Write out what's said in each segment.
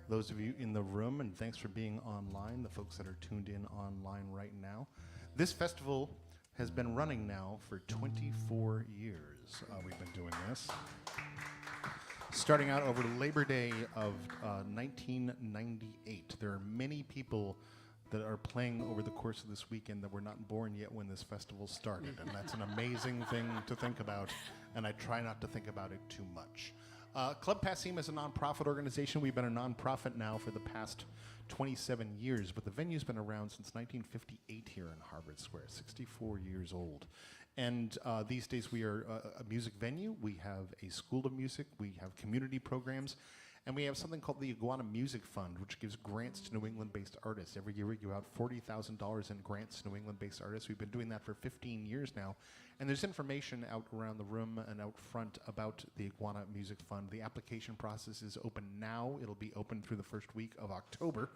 those of you in the room, and thanks for being online, the folks that are tuned in online right now. This festival has been running now for 24 years. We've been doing this. Starting out over Labor Day of 1998. There are many people that are playing over the course of this weekend that were not born yet when this festival started, and that's an amazing thing to think about, and I try not to think about it too much. Club Passim is a nonprofit organization. We've been a nonprofit now for the past 27 years, but the venue's been around since 1958 here in Harvard Square, 64 years old. And these days we are a music venue. We have a school of music. We have community programs. And we have something called the Iguana Music Fund, which gives grants to New England-based artists. Every year we give out $40,000 in grants to New England-based artists. We've been doing that for 15 years now. And there's information out around the room and out front about the Iguana Music Fund. The application process is open now. It'll be open through the first week of October.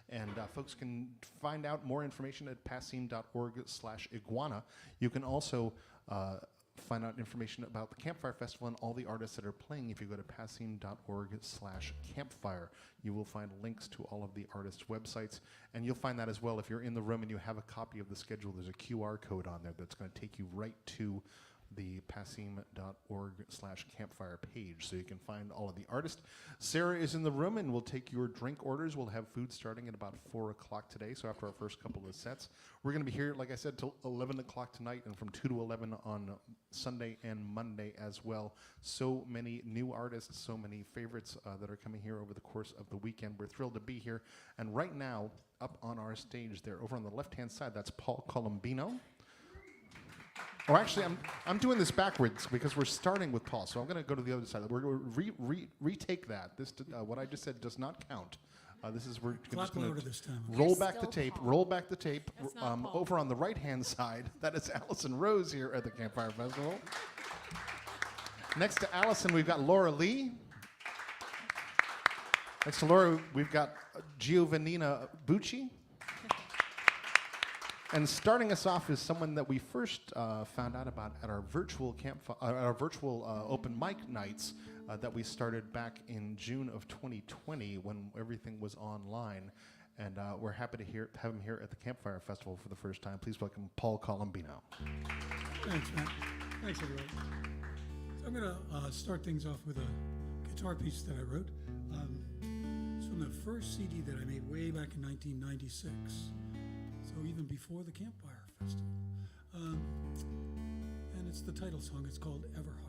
And folks can find out more information at passim.org/iguana. You can also find out information about the Campfire Festival and all the artists that are playing. If you go to passim.org/campfire, you will find links to all of the artists' websites. And you'll find that as well if you're in the room and you have a copy of the schedule. There's a QR code on there that's going to take you right to the passim.org/campfire page, so you can find all of the artists. Sarah is in the room and we'll take your drink orders. We'll have food starting at about 4 o'clock today, so after our first couple of sets. We're going to be here, like I said, till 11 o'clock tonight and from 2 to 11 on Sunday and Monday as well. So many new artists, so many favorites that are coming here over the course of the weekend. We're thrilled to be here. And right now, up on our stage there, over on the left-hand side, that's Paul Colombino. Oh, actually, I'm doing this backwards because we're starting with Paul, so I'm going to go to the other side. We're going to retake that. This what I just said does not count. This is we're just going to roll back the tape. Paul. Roll back the tape. Over on the right-hand side, that is Allison Rose here at the Campfire Festival. Next to Allison, we've got Laura Lee. Next to Laura, we've got Giovannina Bucci. And starting us off is someone that we first found out about at our virtual open mic nights that we started back in June of 2020 when everything was online. And we're happy to have him here at the Campfire Festival for the first time. Please welcome Paul Colombino. Thanks, Matt. Thanks, everybody. So I'm going to start things off with a guitar piece that I wrote. It's from the first CD that I made way back in 1996. So even before the Campfire Festival. And it's the title song. It's called Everheart.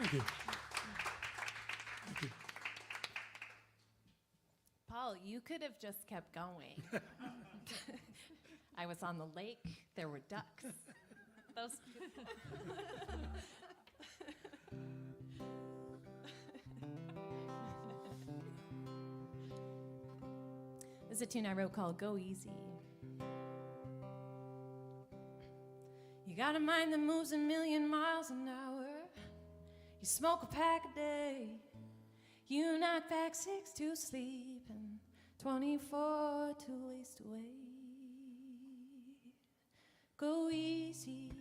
Thank you. Thank you. Paul, you could have just kept going. I was on the lake. There were ducks. Those. There's a tune I wrote called Go Easy. You got a mind that moves a million miles an hour. You smoke a pack a day. You knock back 6 to sleep and 24 to waste away. Go easy,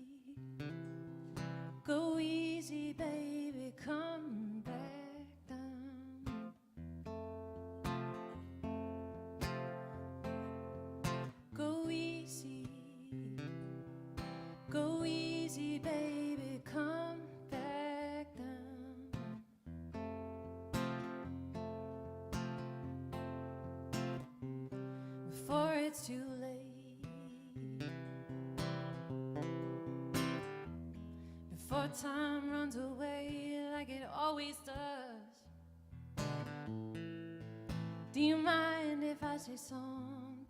baby, come back down. Go easy, baby, come back down. Before it's too late, before time runs away like it always does. Do you mind if I say something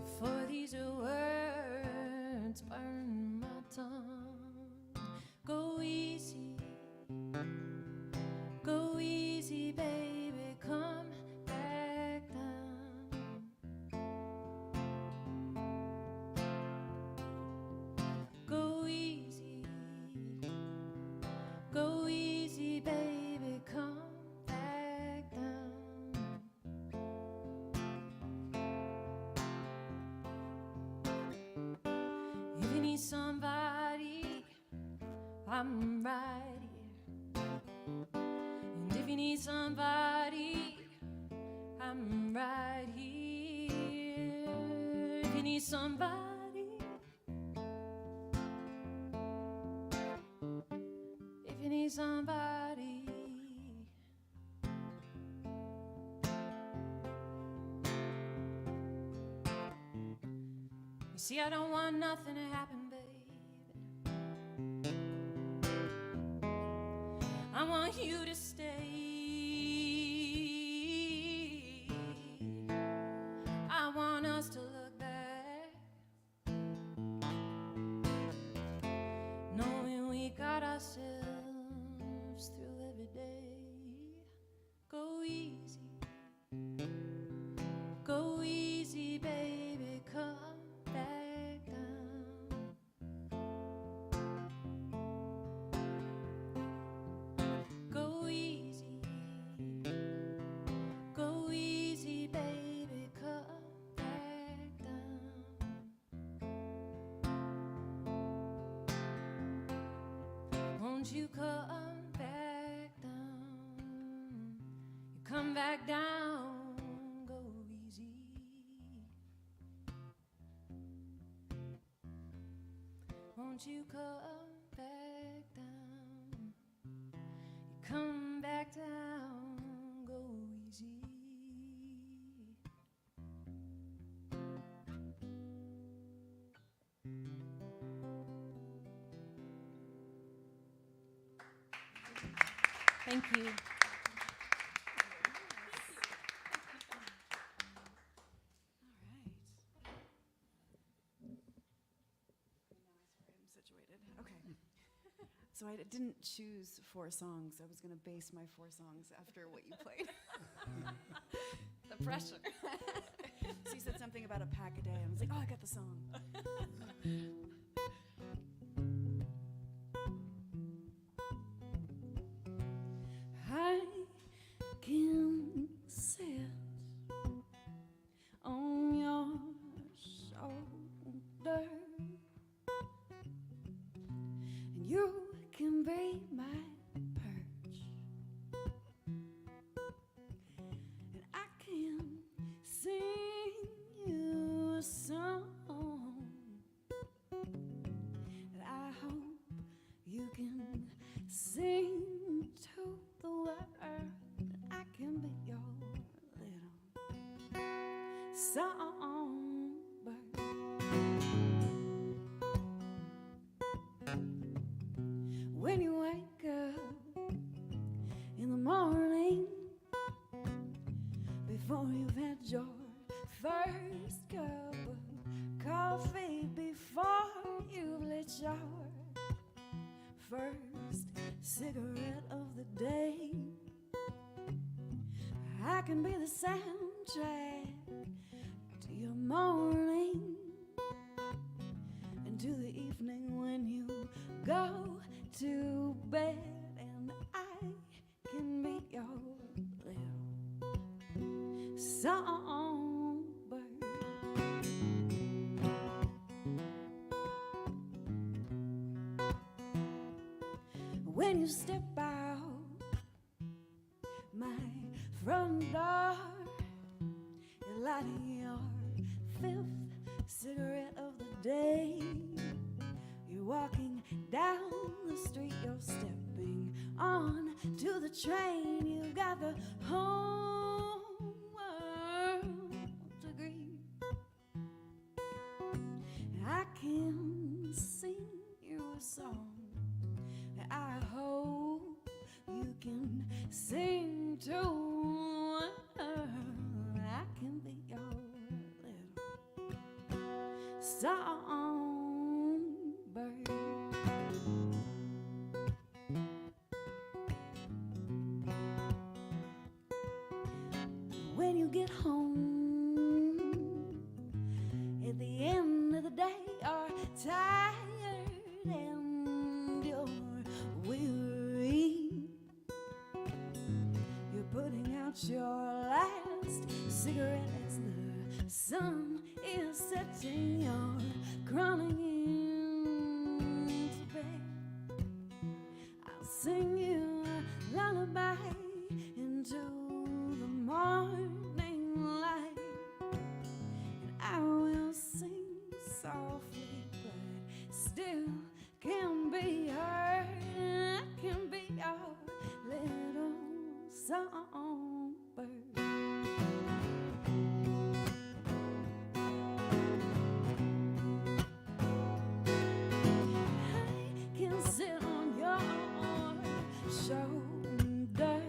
before these words burn my tongue? Go easy, baby, come back down. Go easy, baby, come back down. If you need somebody, I'm right here. And if you need somebody, I'm right here. If you need somebody, if you need somebody, you see, I don't want nothing to happen, baby. I want you to stay. I want us to look back, knowing we got ourselves through every day. Go easy, baby, come back down. Go easy, baby, come back down. Won't you come back down? You come back down. Go easy. Won't you come back down? You come back down. Go easy. Thank you. Situated. Okay. So I didn't choose 4 songs. I was going to base my 4 songs after what you played. The pressure. So you said something about a pack a day. I was like, oh, I got the song. I can sit on your shoulder, and you can be my perch, and I can sing you a song that I hope you can sing to the world. I can be your little songbird. when you wake up in the morning, before you've had your first cup of coffee, before you've lit your first cigarette of the day. I can be the soundtrack to your morning and to the evening when you go to bed, and I can be your little songbird. When you step out my front door, you're lighting your fifth cigarette of the day. You're walking down the street, you're stepping on to the train. You've got the whole world to greet. I can sing you a song I hope you can sing too. I can be your little songbird. When you get home at the end of the day, you're tired and you're weary. You're putting out your last cigarette as the sun is setting. You're crawling into bed. I'll sing you a lullaby into the morning light, and I will sing softly, but still can be heard. I can be your little songbird. I can sit on your shoulder.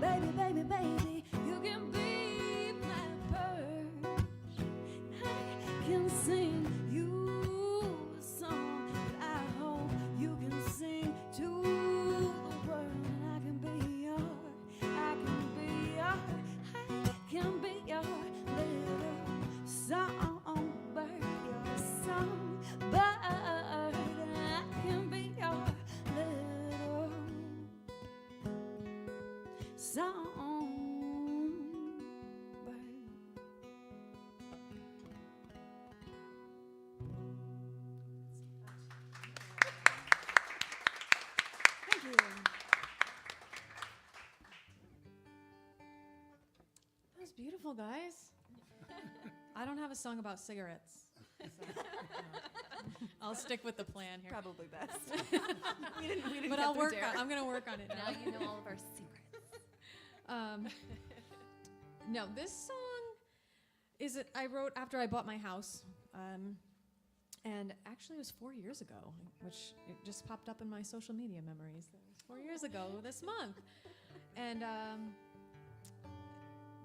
Baby, baby, baby, you can be my perch. I can sing you a song that I hope you can sing to the world. And I can be your little songbird, your songbird. I can be your little songbird. Thank you. That was beautiful, guys. I don't have a song about cigarettes. So, I'll stick with the plan here. Probably best. we didn't But get I'll through work Dare. I'm going to work on it Now you know all of our secrets. No, this song I wrote after I bought my house. And actually it was 4 years ago, which it just popped up in my social media memories. It was 4 years ago this month. And,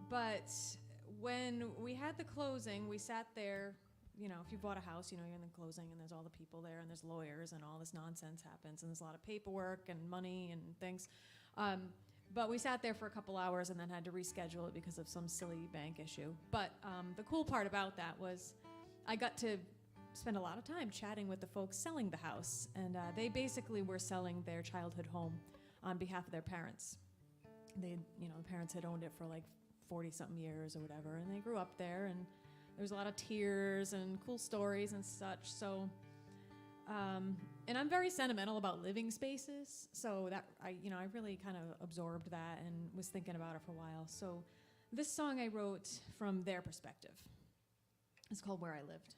but when we had the closing, we sat there. You know, if you bought a house, you know, you're in the closing and there's all the people there and there's lawyers and all this nonsense happens and there's a lot of paperwork and money and things. But we sat there for a couple hours and then had to reschedule it because of some silly bank issue. But the cool part about that was I got to spend a lot of time chatting with the folks selling the house. And they basically were selling their childhood home on behalf of their parents. The parents had owned it for like 40-something years or whatever, and they grew up there, and there was a lot of tears and cool stories and such. So, and I'm very sentimental about living spaces, so that I really kind of absorbed that and was thinking about it for a while. So, this song I wrote from their perspective. It's called "Where I Lived."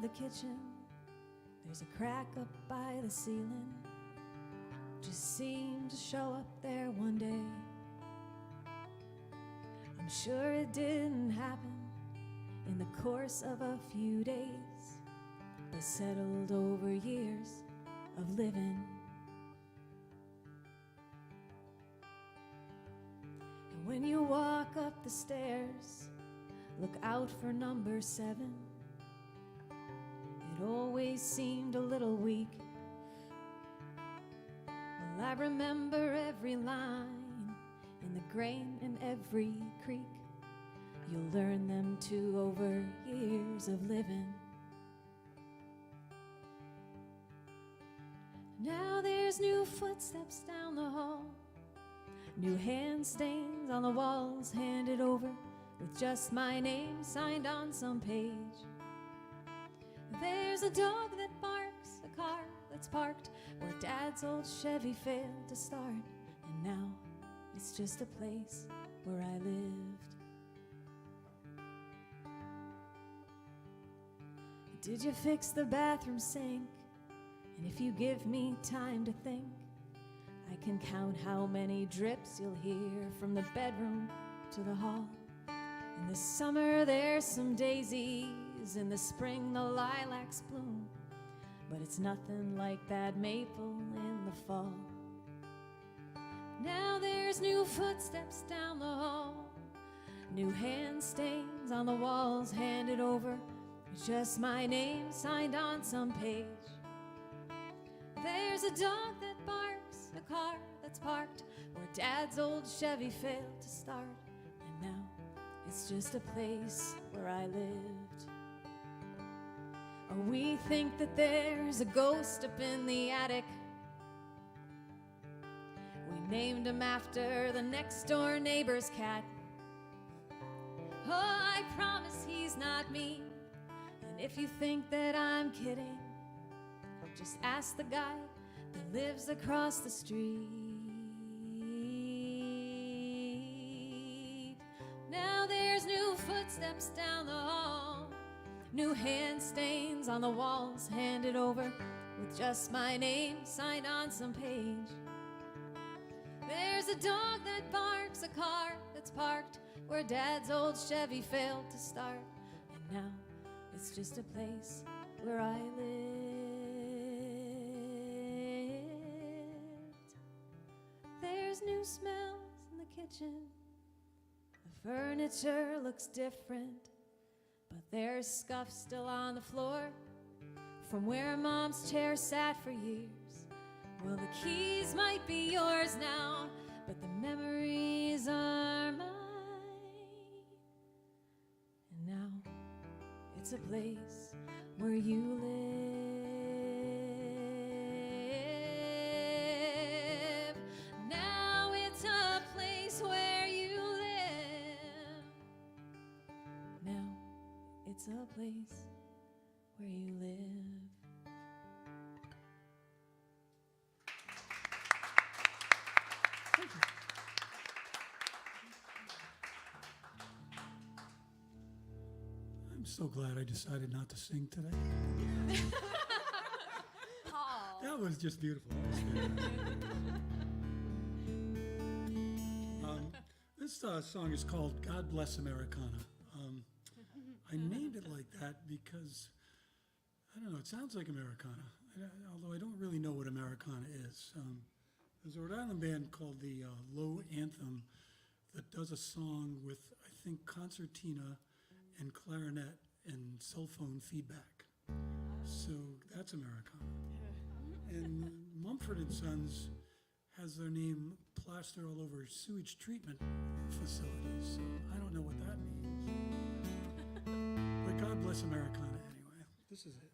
the kitchen, there's a crack up by the ceiling. Just seemed to show up there one day. I'm sure it didn't happen in the course of a few days, but settled over years of living. And when you walk up the stairs, look out for number 7. It always seemed a little weak. Well, I remember every line in the grain in every creek. You'll learn them too over years of living. Now there's new footsteps down the hall, new hand stains on the walls handed over with just my name signed on some page. There's a dog that barks, a car that's parked where Dad's old Chevy failed to start, and now it's just a place where I lived. Did you fix the bathroom sink? And if you give me time to think, I can count how many drips you'll hear from the bedroom to the hall. In the summer there's some daisies, in the spring the lilacs bloom, but it's nothing like that maple in the fall. Now there's new footsteps down the hall, new hand stains on the walls handed over with just my name signed on some page. There's a dog that barks, a car that's parked where Dad's old Chevy failed to start, and now it's just a place where I lived. Oh, we think that there's a ghost up in the attic. We named him after the next door neighbor's cat. Oh, I promise he's not me. And if you think that I'm kidding, just ask the guy that lives across the street. Now there's new footsteps down the hall, new hand stains on the walls handed over with just my name signed on some page. There's a dog that barks, a car that's parked where Dad's old Chevy failed to start, and now it's just a place where I lived. There's new smells in the kitchen. The furniture looks different, but there's scuff still on the floor from where Mom's chair sat for years. Well, the keys might be yours now, but the memories are mine. And now it's a place where you live. Now it's a place where you live. Now it's a place where you live. Thank you. I'm so glad I decided not to sing today. Paul. That was just beautiful. This song is called God Bless Americana. I named it like that because, I don't know, it sounds like Americana, although I don't really know what Americana is. There's a Rhode Island band called the Low Anthem that does a song with, I think, concertina and clarinet and cell phone feedback. So that's Americana. And Mumford and Sons has their name plastered all over sewage treatment facilities, so I don't know what that means. But God bless Americana anyway. This is it.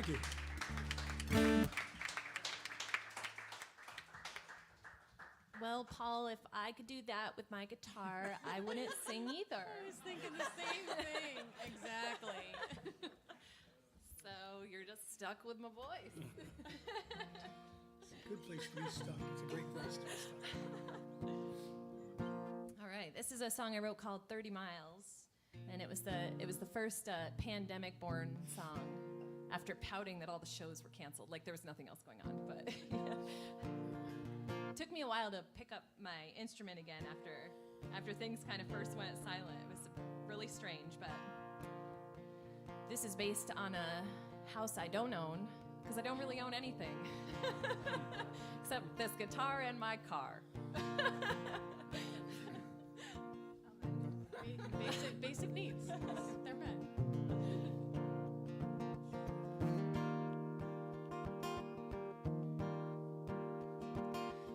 Thank you. Well, Paul, if I could do that with my guitar, I wouldn't sing either. I was thinking the same thing. Exactly. So you're just stuck with my voice. It's a good place to be stuck. It's a great place to be stuck. All right, this is a song I wrote called 30 Miles, and it was the first pandemic-born song after pouting that all the shows were canceled. Like there was nothing else going on, but yeah. It took me a while to pick up my instrument again after things kind of first went silent. It was really strange, but this is based on a house I don't own, because I don't really own anything except this guitar and my car. Basic needs. They're met.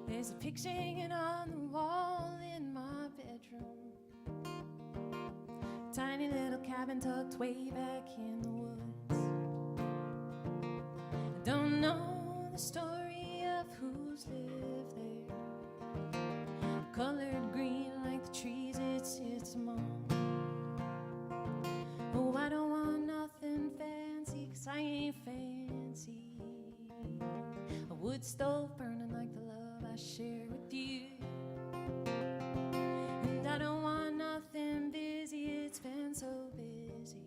There's a picture hanging on the wall in my bedroom. Tiny little cabin tucked way back in the woods. I don't know the story of who's lived there. Colored green like the trees it sits among. Oh, I don't want nothing fancy, 'cause I ain't fancy. A wood stove burning like the love I share with you. And I don't want nothing busy, it's been so busy.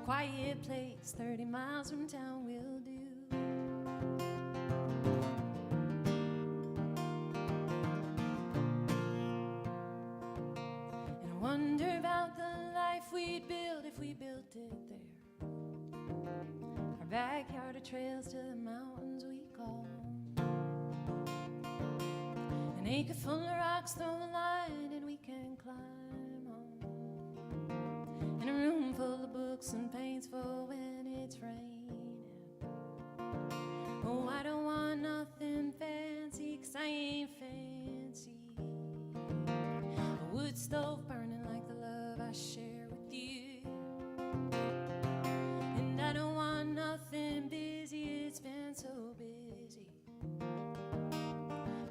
Quiet place, 30 miles from town will do. And I wonder about the life we'd build if we built it there. Our backyard are trails to the mountains we call home. An acre full of rocks, throw a line and we can climb on. And a room full of books and paints for when it's raining. Oh, I don't want nothing fancy, 'cause I ain't fancy. A wood stove burning like the love I share with you. And I don't want nothing busy, it's been so busy.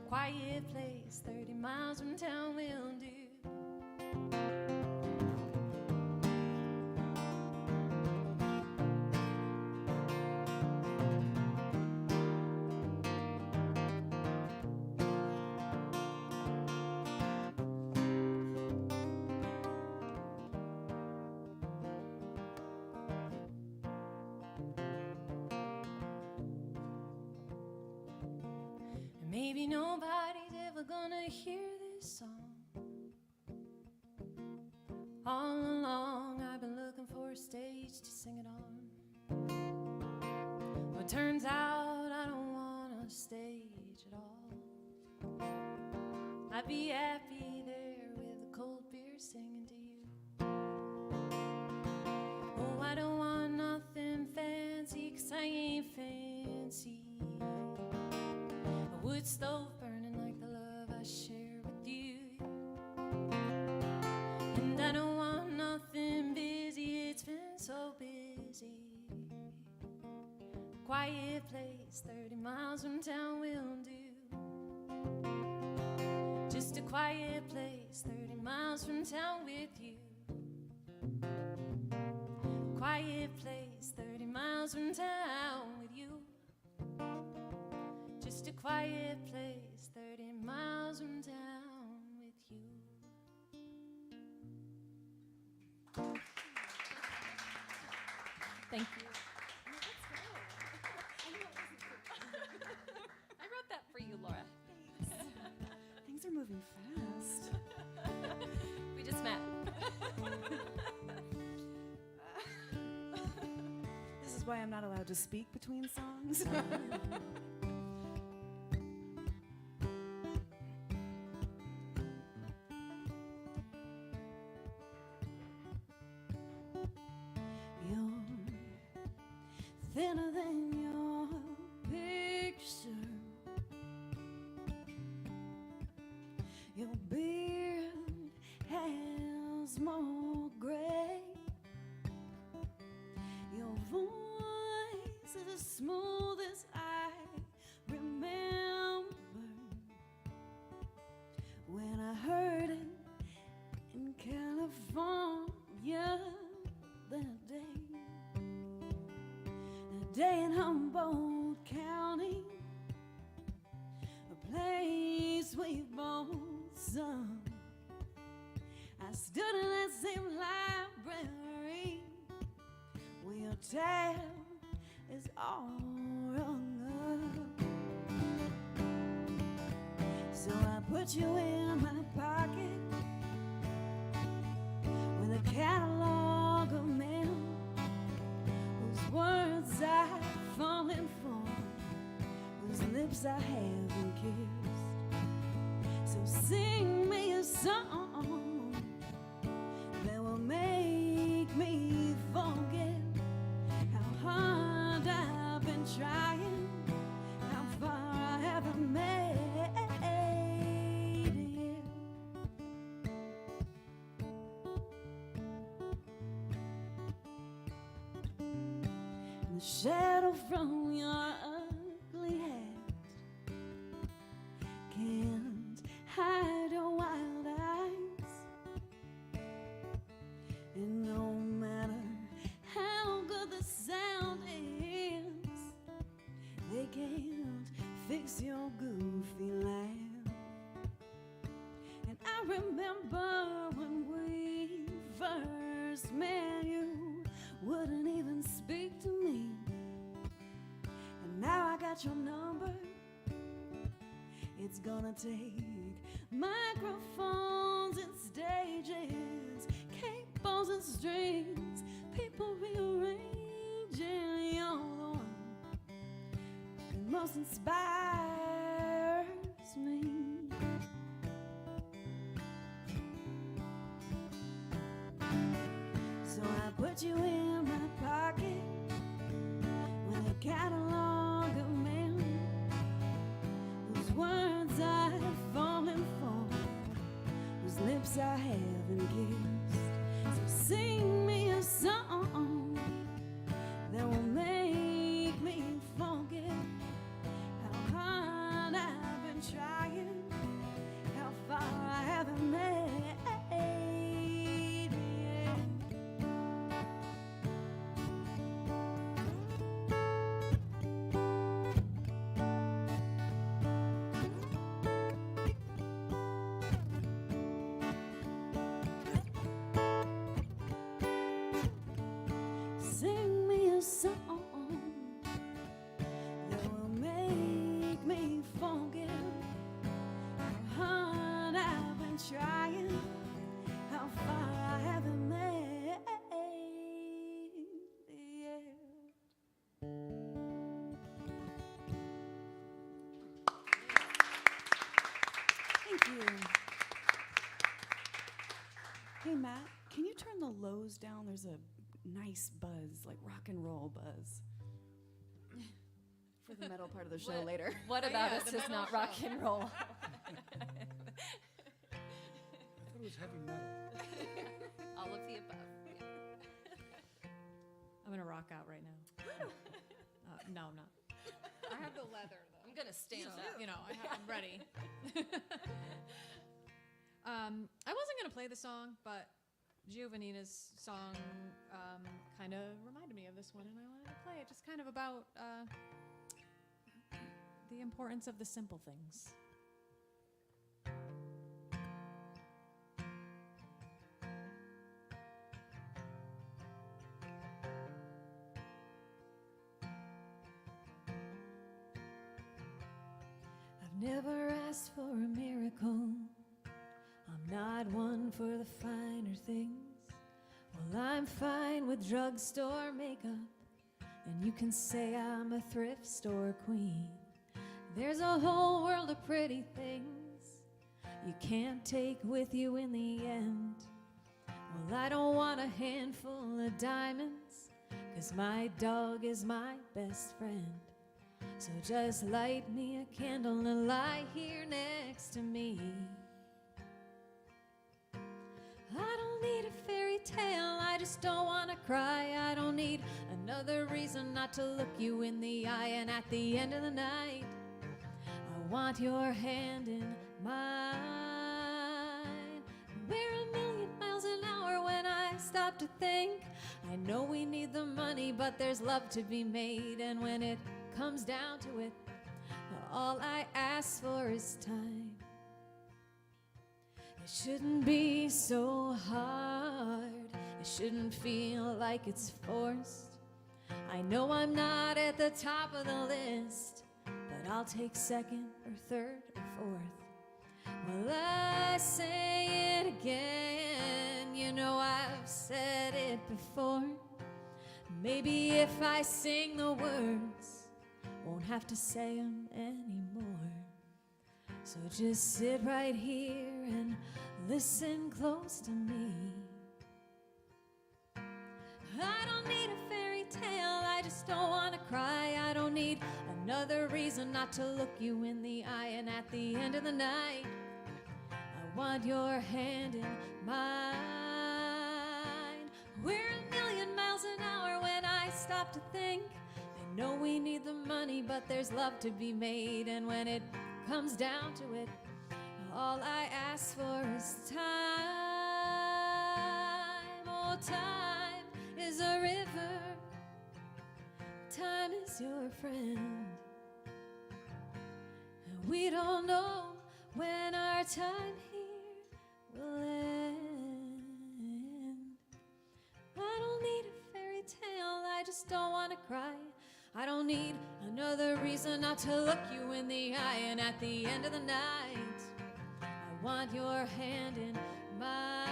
Quiet place, 30 miles from town will do. And maybe nobody's ever gonna hear this song. All along I've been looking for a stage to sing it on. But turns out I don't want a stage at all. I'd be happy there with a cold beer singing to you. Oh, I don't want nothing fancy, 'cause I ain't fancy. A wood stove burning like the love I share with you. And I don't want nothing busy, it's been so busy. Quiet place, 30 miles from town will do. Just a quiet place, 30 miles from town with you. Quiet place, 30 miles from town with you. Just a quiet place, 30 miles from town with you. Thank you. I wrote that for you, Laura. Things are moving fast. We just met. This is why I'm not allowed to speak between songs. You're thinner than your picture. Your beard has more gray. Your voice day in Humboldt County, a place we both sung. I stood in that same library where your tab is all rung up. So I put you in my pocket with a catalog of men whose words I've fallen for, whose lips I haven't kissed. So sing me a song that will make me forget how hard I've been trying, how far I haven't made it. The shadow from your ugly hat can't hide your wild eyes, and no matter how good the sound is, they can't fix your goofy laugh. And I remember when we first met, you wouldn't even speak to me, and now I got your number. It's gonna take microphones and stages, cables and strings, people rearranging. You're the one that most inspires me. So I put you in my pocket with a catalog of men whose words I've fallen for, whose lips I haven't kissed. So sing me a song that will make me forget how hard I've been trying, how far I haven't made it. Sing me a song that will make me forget how hard I've been trying, how far I haven't made it. Thank you. Hey Matt, can you turn the lows down? There's a nice buzz, like rock and roll buzz, for the metal part of the show later. What Oh, about yeah, us the is metal not rock show. and roll? I thought it was heavy metal. All of the above. I'm gonna rock out right now. No, I'm not. I have the leather though. I'm gonna stand up. You know, I'm ready. I wasn't gonna play the song, but Giovannina's song kind of reminded me of this one, and I wanted to play it. Just kind of about the importance of the simple things. I've never asked for a miracle. I'm not one for the finer things. Well, I'm fine with drugstore makeup, and you can say I'm a thrift store queen. There's a whole world of pretty things you can't take with you in the end. Well, I don't want a handful of diamonds, 'cause my dog is my best friend. So just light me a candle and lie here next to me. I don't need a fairy tale, I just don't want to cry. I don't need another reason not to look you in the eye. And at the end of the night, I want your hand in mine. We're a million miles an hour when I start stop to think, I know we need the money, but there's love to be made. And when it comes down to it, all I ask for is time. It shouldn't be so hard. It shouldn't feel like it's forced. I know I'm not at the top of the list, but I'll take second or third or fourth. Well, I say it again, you know I've said it before. Maybe if I sing the words, won't have to say them anymore. So just sit right here and listen close to me. I don't need a fairy tale, I just don't want to cry. I don't need another reason not to look you in the eye. And at the end of the night, I want your hand in mine. We're a million miles an hour when I stop to think. I know we need the money, but there's love to be made. And when it comes down to it, all I ask for is time. Oh, time is a river, time is your friend. And we don't know when our time here will end. I don't need a fairy tale, I just don't want to cry. I don't need another reason not to look you in the eye. And at the end of the night, I want your hand in mine.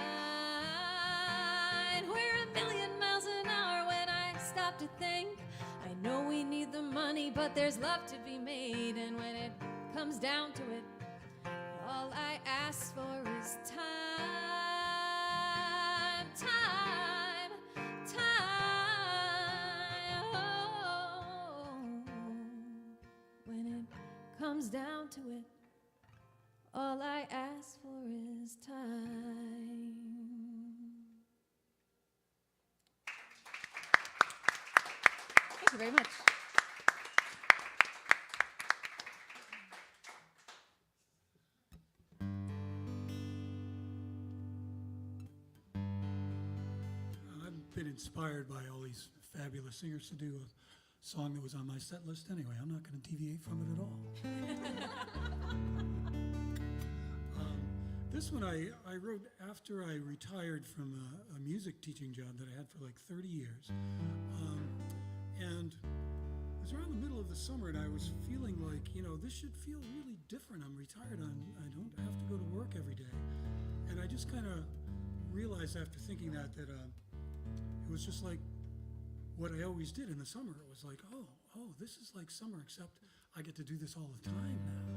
We're a million miles an hour when I stop to think. I know we need the money, but there's love to be made. And when it comes down to it, all I ask for is time. Time, time. Oh, when it comes down to it, all I ask for is time. Thank you very much. I've been inspired by all these fabulous singers to do a song that was on my set list anyway. I'm not going to deviate from it at all. This one I wrote after I retired from a music teaching job that I had for like 30 years. And it was around the middle of the summer, and I was feeling like, this should feel really different. I'm retired. I don't have to go to work every day. And I just kind of realized after thinking that it was just like what I always did in the summer. It was like, oh, this is like summer, except I get to do this all the time now.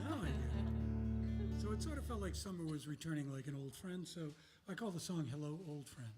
Now I get it. So it sort of felt like summer was returning like an old friend. So I call the song Hello, Old Friend.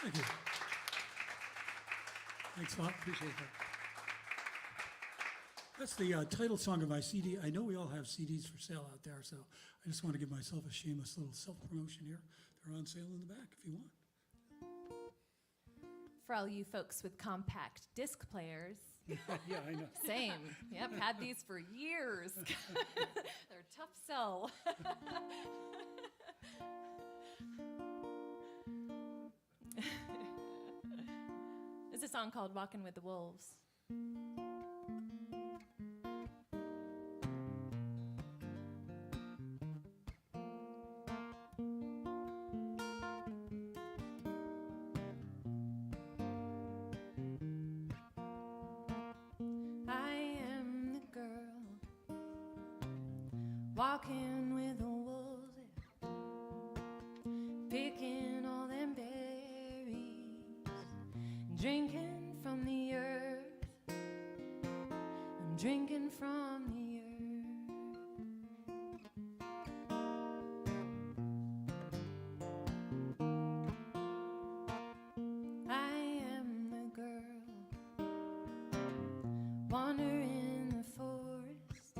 Thank you. Thanks a lot. Appreciate that. That's the title song of my CD. I know we all have CDs for sale out there, so I just want to give myself a shameless little self-promotion here. They're on sale in the back if you want. For all you folks with compact disc players, Yeah, I know. same. Yep, had these for years. They're a tough sell. It's a song called Walking with the Wolves. I am the girl walking with the wolves, picking all them berries, drinking from the earth. I'm drinking from the earth. I am the girl wander in the forest.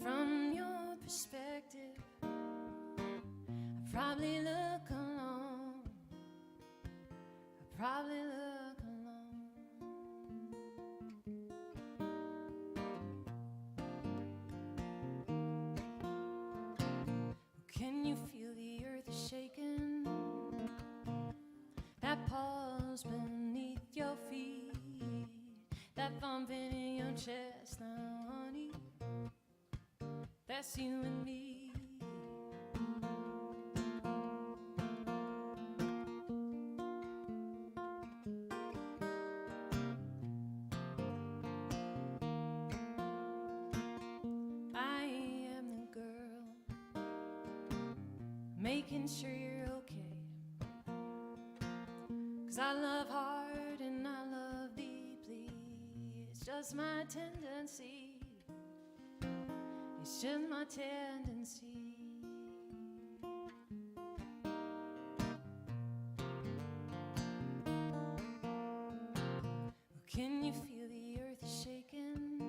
From your perspective, I probably look alone. I probably look alone. Can you feel the earth shaking? That pause beneath your feet, that thumping in your chest now, honey, that's you and me. I am the girl making sure you're okay, 'cause I love hard and I love deeply. It's just my tendency. It's just my tendency. Can you feel the earth shaking?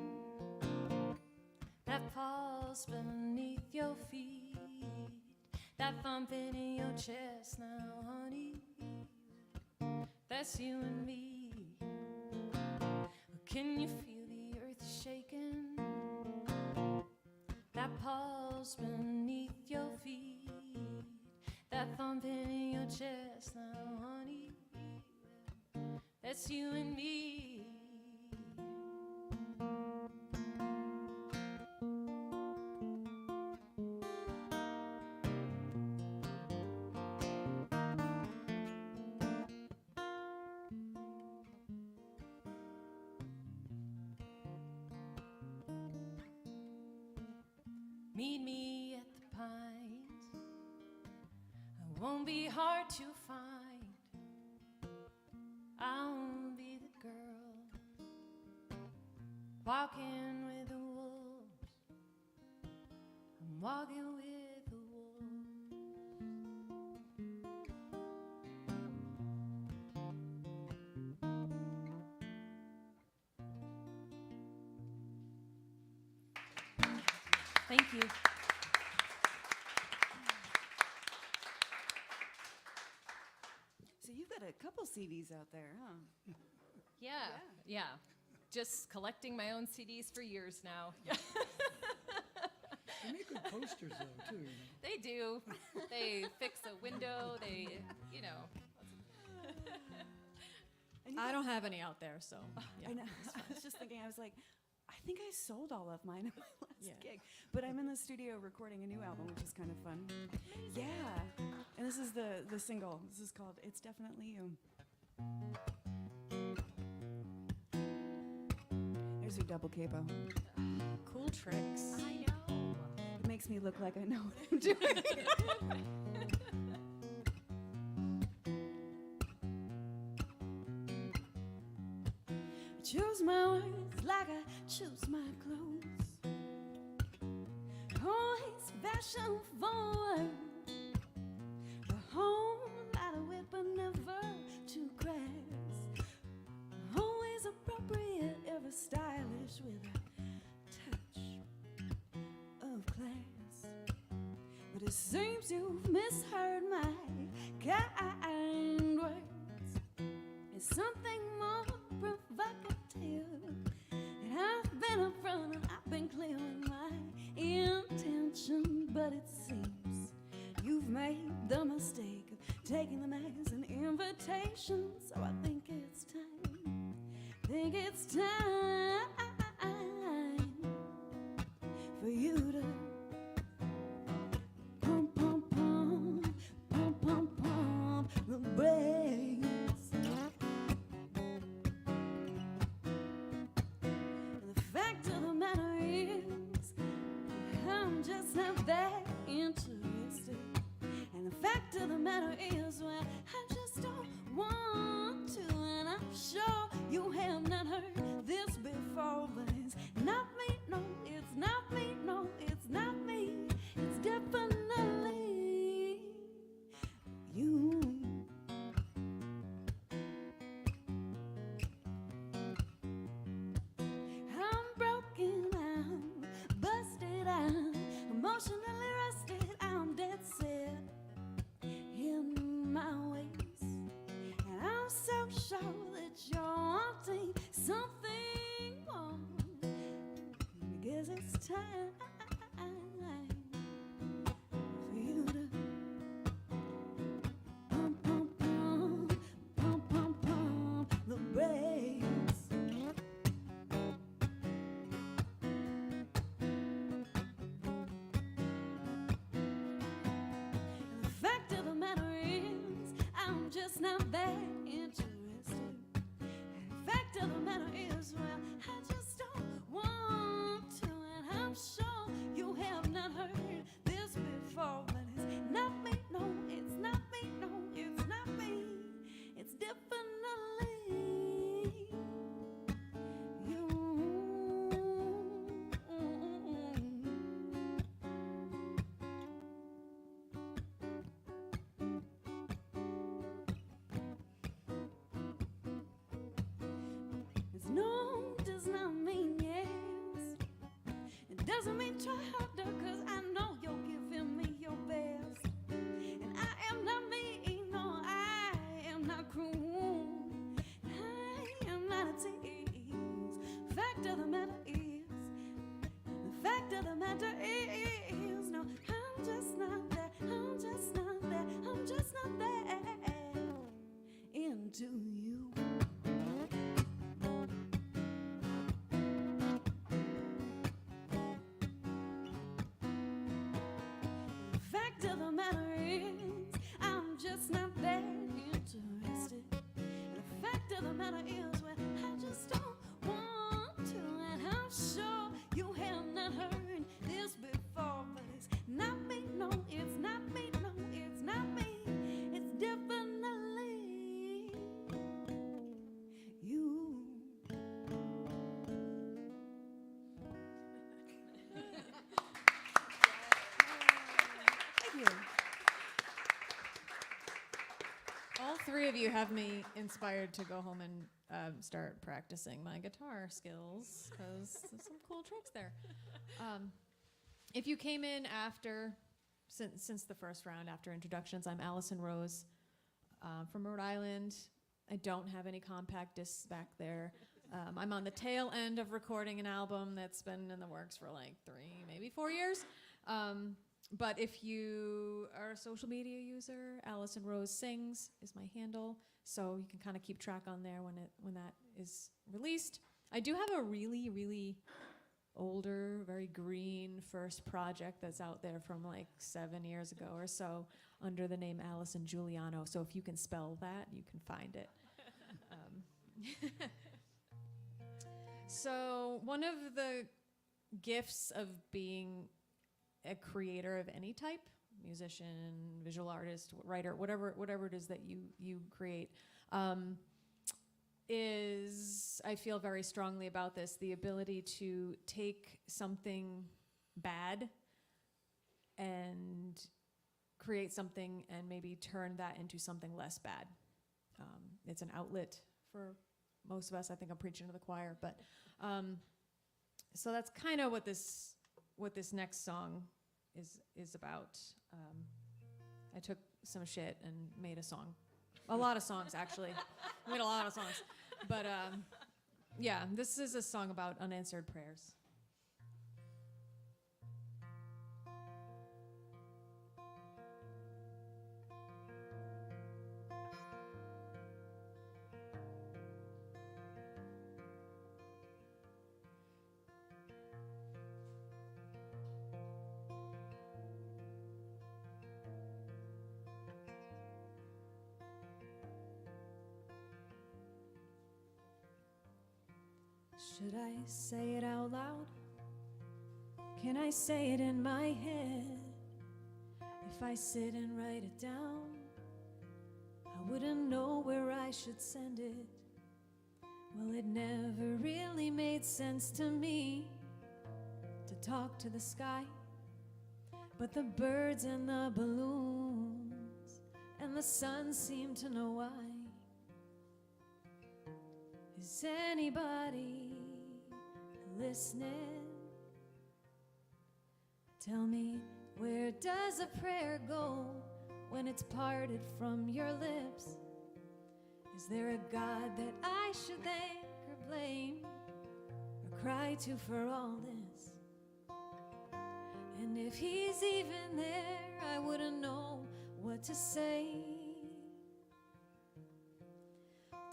That pulse beneath your feet, that thumping in your chest now, honey, that's you and me. Can you feel the earth shaking? That pulse beneath your feet, that thumping in your chest now, honey, that's you and me. Meet me at the Pines. I won't be hard to find. I'll be the girl walking with the wolves. I'm walking with the wolves. Thank you. So you've got a couple CDs out there, huh? Yeah. Just collecting my own CDs for years now. They make good posters, though, too. You know? They do. They fix a window. They, you know. And you I got- don't have any out there, so yeah. I know. I was just thinking, I was like, I think I sold all of mine at my last Yeah. gig. But I'm in the studio recording a new album, which is kind of fun. Yeah. And this is the single. This is called It's Definitely You. There's your double capo. Cool tricks. I know. It makes me look like I know what I'm doing. I choose my words like I choose my clothes. Always fashion forward. A whole lot of whip, but never it seems you've misheard my kind words. It's something more provocative. And I've been upfront and I've been clear with my intention, but it seems you've made the mistake of taking them as an invitation. So I think it's time for you to pump, pump, pump, pump, pump, pump the brakes. And the fact of the matter is, I'm just not that interested. And the fact of the matter is, well, I just don't want to. And I'm sure you have not heard this before, but it's not me, no, it's not me, no, it's not me. It's definitely you. I'm broken, I'm busted, I'm emotionally rusted, I'm dead set in my ways. And I'm so sure that you're wanting something more. Because it's time for you to pump, pump, pump, pump, pump, pump the brakes. And the fact of the matter is, I'm just not that interested. And the fact of the matter is, well, I just don't want to. And I'm sure you have not heard this before, but it's not me, no, it's not me, no, it's not me. It's definitely you. It's no does not mean yes. It doesn't mean try harder, 'cause I know you're giving me your best. And I am not mean, no, I am not cruel. I am not a tease. Fact of the matter is, the fact of the matter is, no, I'm just not that, I'm just not that, I'm just not that into you. The fact of the matter is, I'm just not that interested. And the fact of the matter is, well, I just don't want to. And I'm sure you have not heard this before, but it's not me, no, it's not me, no, it's not me. It's definitely you. Thank you. All three of you have me inspired to go home and start practicing my guitar skills, because there's some cool tricks there. If you came in after, since the first round, after introductions, I'm Allison Rose from Rhode Island. I don't have any compact discs back there. I'm on the tail end of recording an album that's been in the works for like 3, maybe 4 years. But if you are a social media user, Allison Rose Sings is my handle, so you can kind of keep track on there when that is released. I do have a really, really older, very green first project that's out there from like 7 years ago or so under the name Allison Giuliano. So if you can spell that, you can find it. So one of the gifts of being a creator of any type, musician, visual artist, writer, whatever it is that you create, is, I feel very strongly about this, the ability to take something bad and create something and maybe turn that into something less bad. It's an outlet for most of us. I think I'm preaching to the choir, but so that's kind of what this next song is about. I took some shit and made a song. A lot of songs, actually. Made a lot of songs. But yeah, this is a song about unanswered prayers. Should I say it out loud? Can I say it in my head? If I sit and write it down, I wouldn't know where I should send it. Well, it never really made sense to me to talk to the sky, but the birds and the balloons and the sun seem to know why. Is anybody listening? Tell me, where does a prayer go when it's parted from your lips? Is there a God that I should thank or blame or cry to for all this? And if he's even there, I wouldn't know what to say.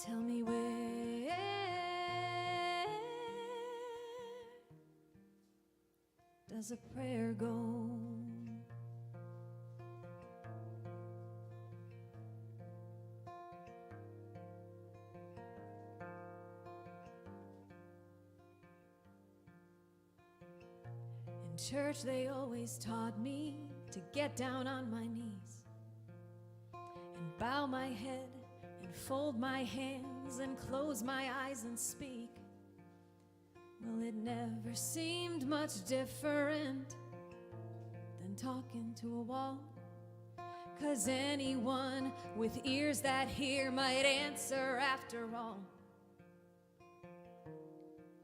Tell me, where does a prayer go? In church they always taught me to get down on my knees and bow my head and fold my hands and close my eyes and speak. Well, it never seemed much different than talking to a wall, 'cause anyone with ears that hear might answer after all.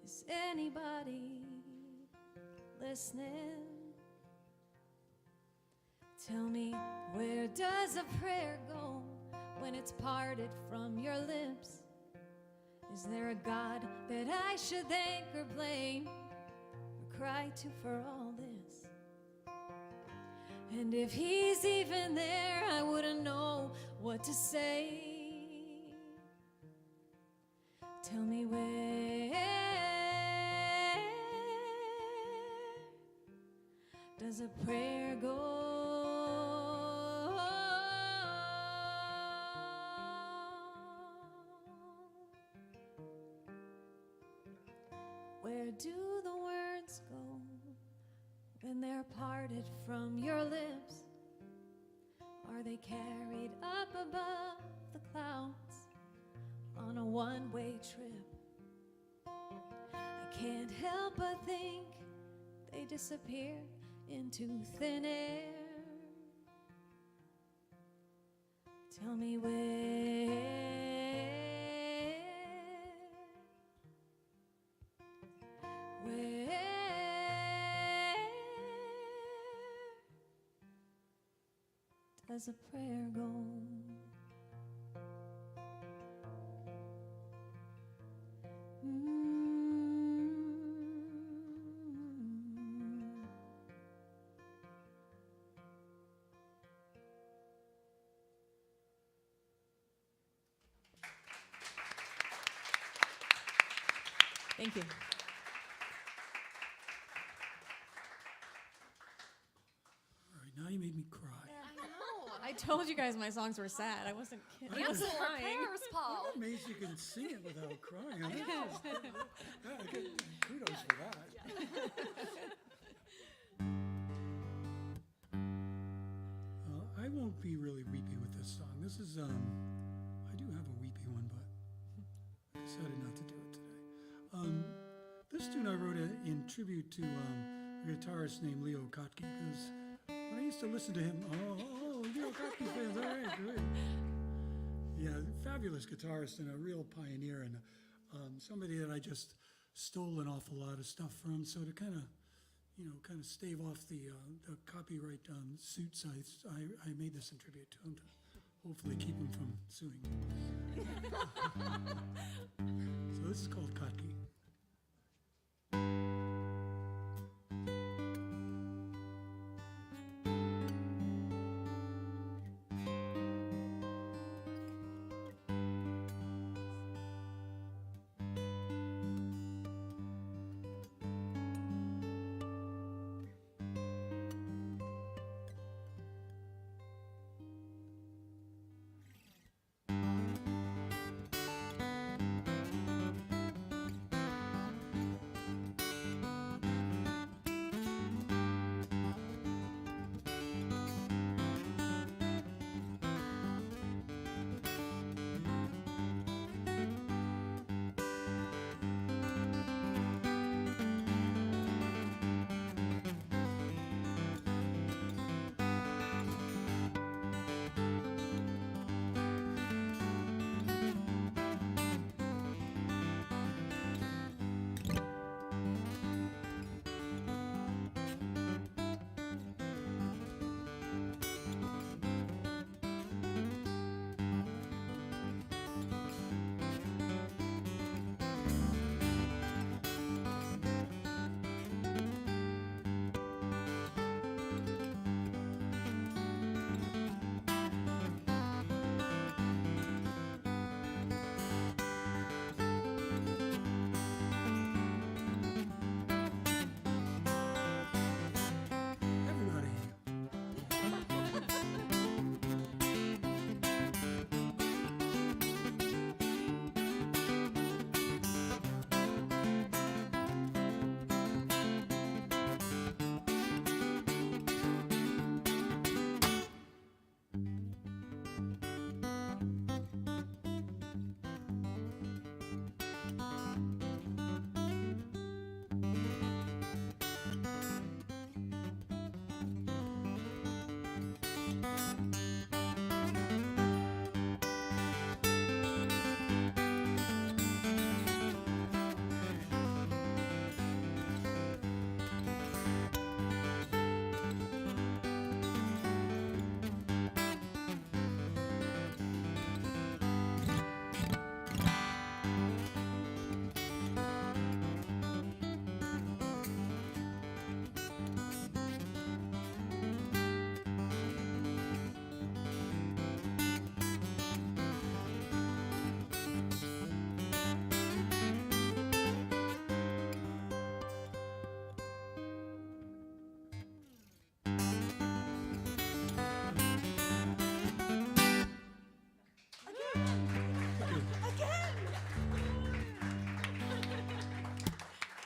Is anybody listening? Tell me, where does a prayer go when it's parted from your lips? Is there a God that I should thank or blame or cry to for all this? And if he's even there, I wouldn't know what to say. Tell me, where does a prayer go? Where do the words go when they're parted from your lips? Are they carried up above the clouds on a one-way trip? I can't help but think they disappear into thin air. Tell me, where does a prayer go? Thank you. All right, now you made me cry. I know. I told you guys my songs were sad. I wasn't kidding. I was Answer our crying. prayers, Paul. I'm amazed you can sing it without crying. Kudos for that. I won't be really weepy with this song. This is, I do have a weepy one, but I decided not to do it today. This tune I wrote in tribute to a guitarist named Leo Kottke, because when I used to listen to him, Leo Kottke fans, all right, great. Yeah, fabulous guitarist and a real pioneer, and somebody that I just stole an awful lot of stuff from. So to kind of, kind of stave off the copyright suits. I made this in tribute to him to hopefully keep him from suing. So this is called Kotki. Everybody.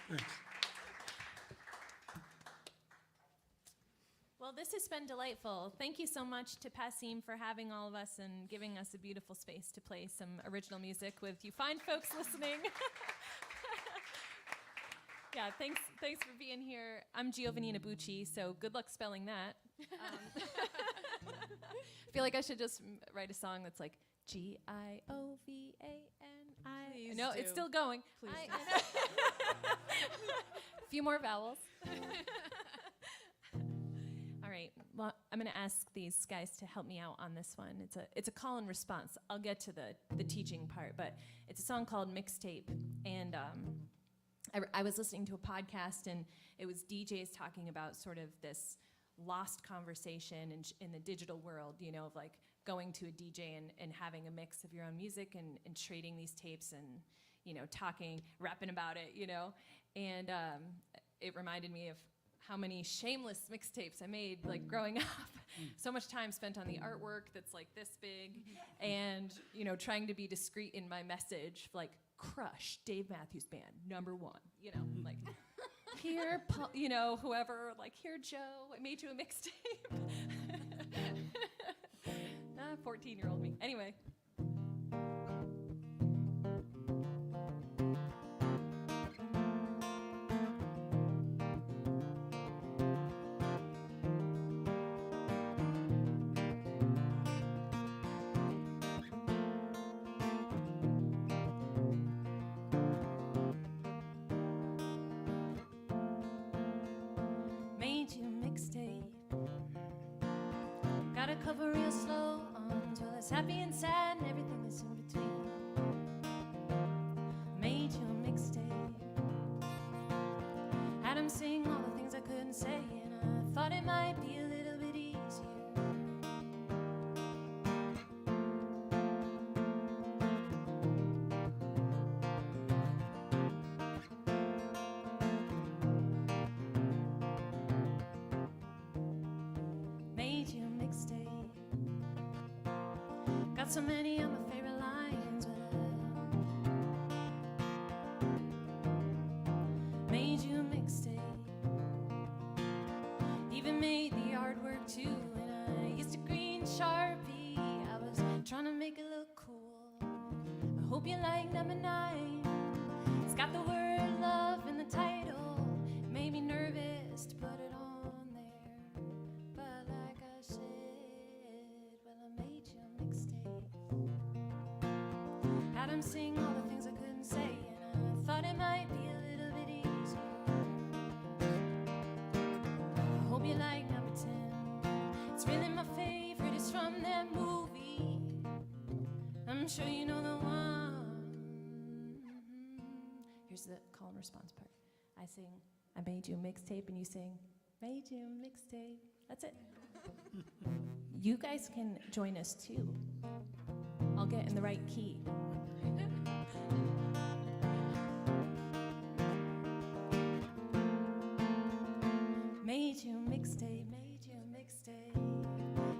Thanks. Well, this has been delightful. Thank you so much to Passim for having all of us and giving us a beautiful space to play some original music with you fine folks listening. Yeah, thanks for being here. I'm Giovannina Bucci, so good luck spelling that. I feel like I should just write a song that's like Giovani. Please No, do. it's still going. Please A few more vowels. All right. Well, I'm going to ask these guys to help me out on this one. It's a call and response. I'll get to the teaching part, but it's a song called Mixtape, and I was listening to a podcast, and it was DJs talking about sort of this lost conversation in the digital world, of like going to a DJ and having a mix of your own music and trading these tapes and, talking, rapping about it, And it reminded me of how many shameless mixtapes I made, like, growing up. So much time spent on the artwork that's, like, this big and, trying to be discreet in my message, like, crush Dave Matthews Band, number 1, like, here, whoever, like, here, Joe, I made you a mixtape. 14-year-old me. Anyway. Gotta cover real slow until it's happy and sad and everything that's in between. Made you a mixtape. Had him sing all the things I couldn't say, and I thought it might be a little bit easier. Made you a mixtape. Got so many of my favorite lines, but made you a mixtape. Even made the artwork too, and I used a green Sharpie. I was trying to make it look cool. I hope you like number 9. It's got the word love in the title. It made me nervous to put it on there, but like I said, well, I made you a mixtape. Had him sing all the things I couldn't say, and I thought it might be a little bit easier. I hope you like number 10. It's really my favorite. It's from that movie. I'm sure you know the one. Here's the call and response part. I sing, I made you a mixtape, and you sing, made you a mixtape. That's it. You guys can join us too. I'll get in the right key. Made you a mixtape, made you a mixtape.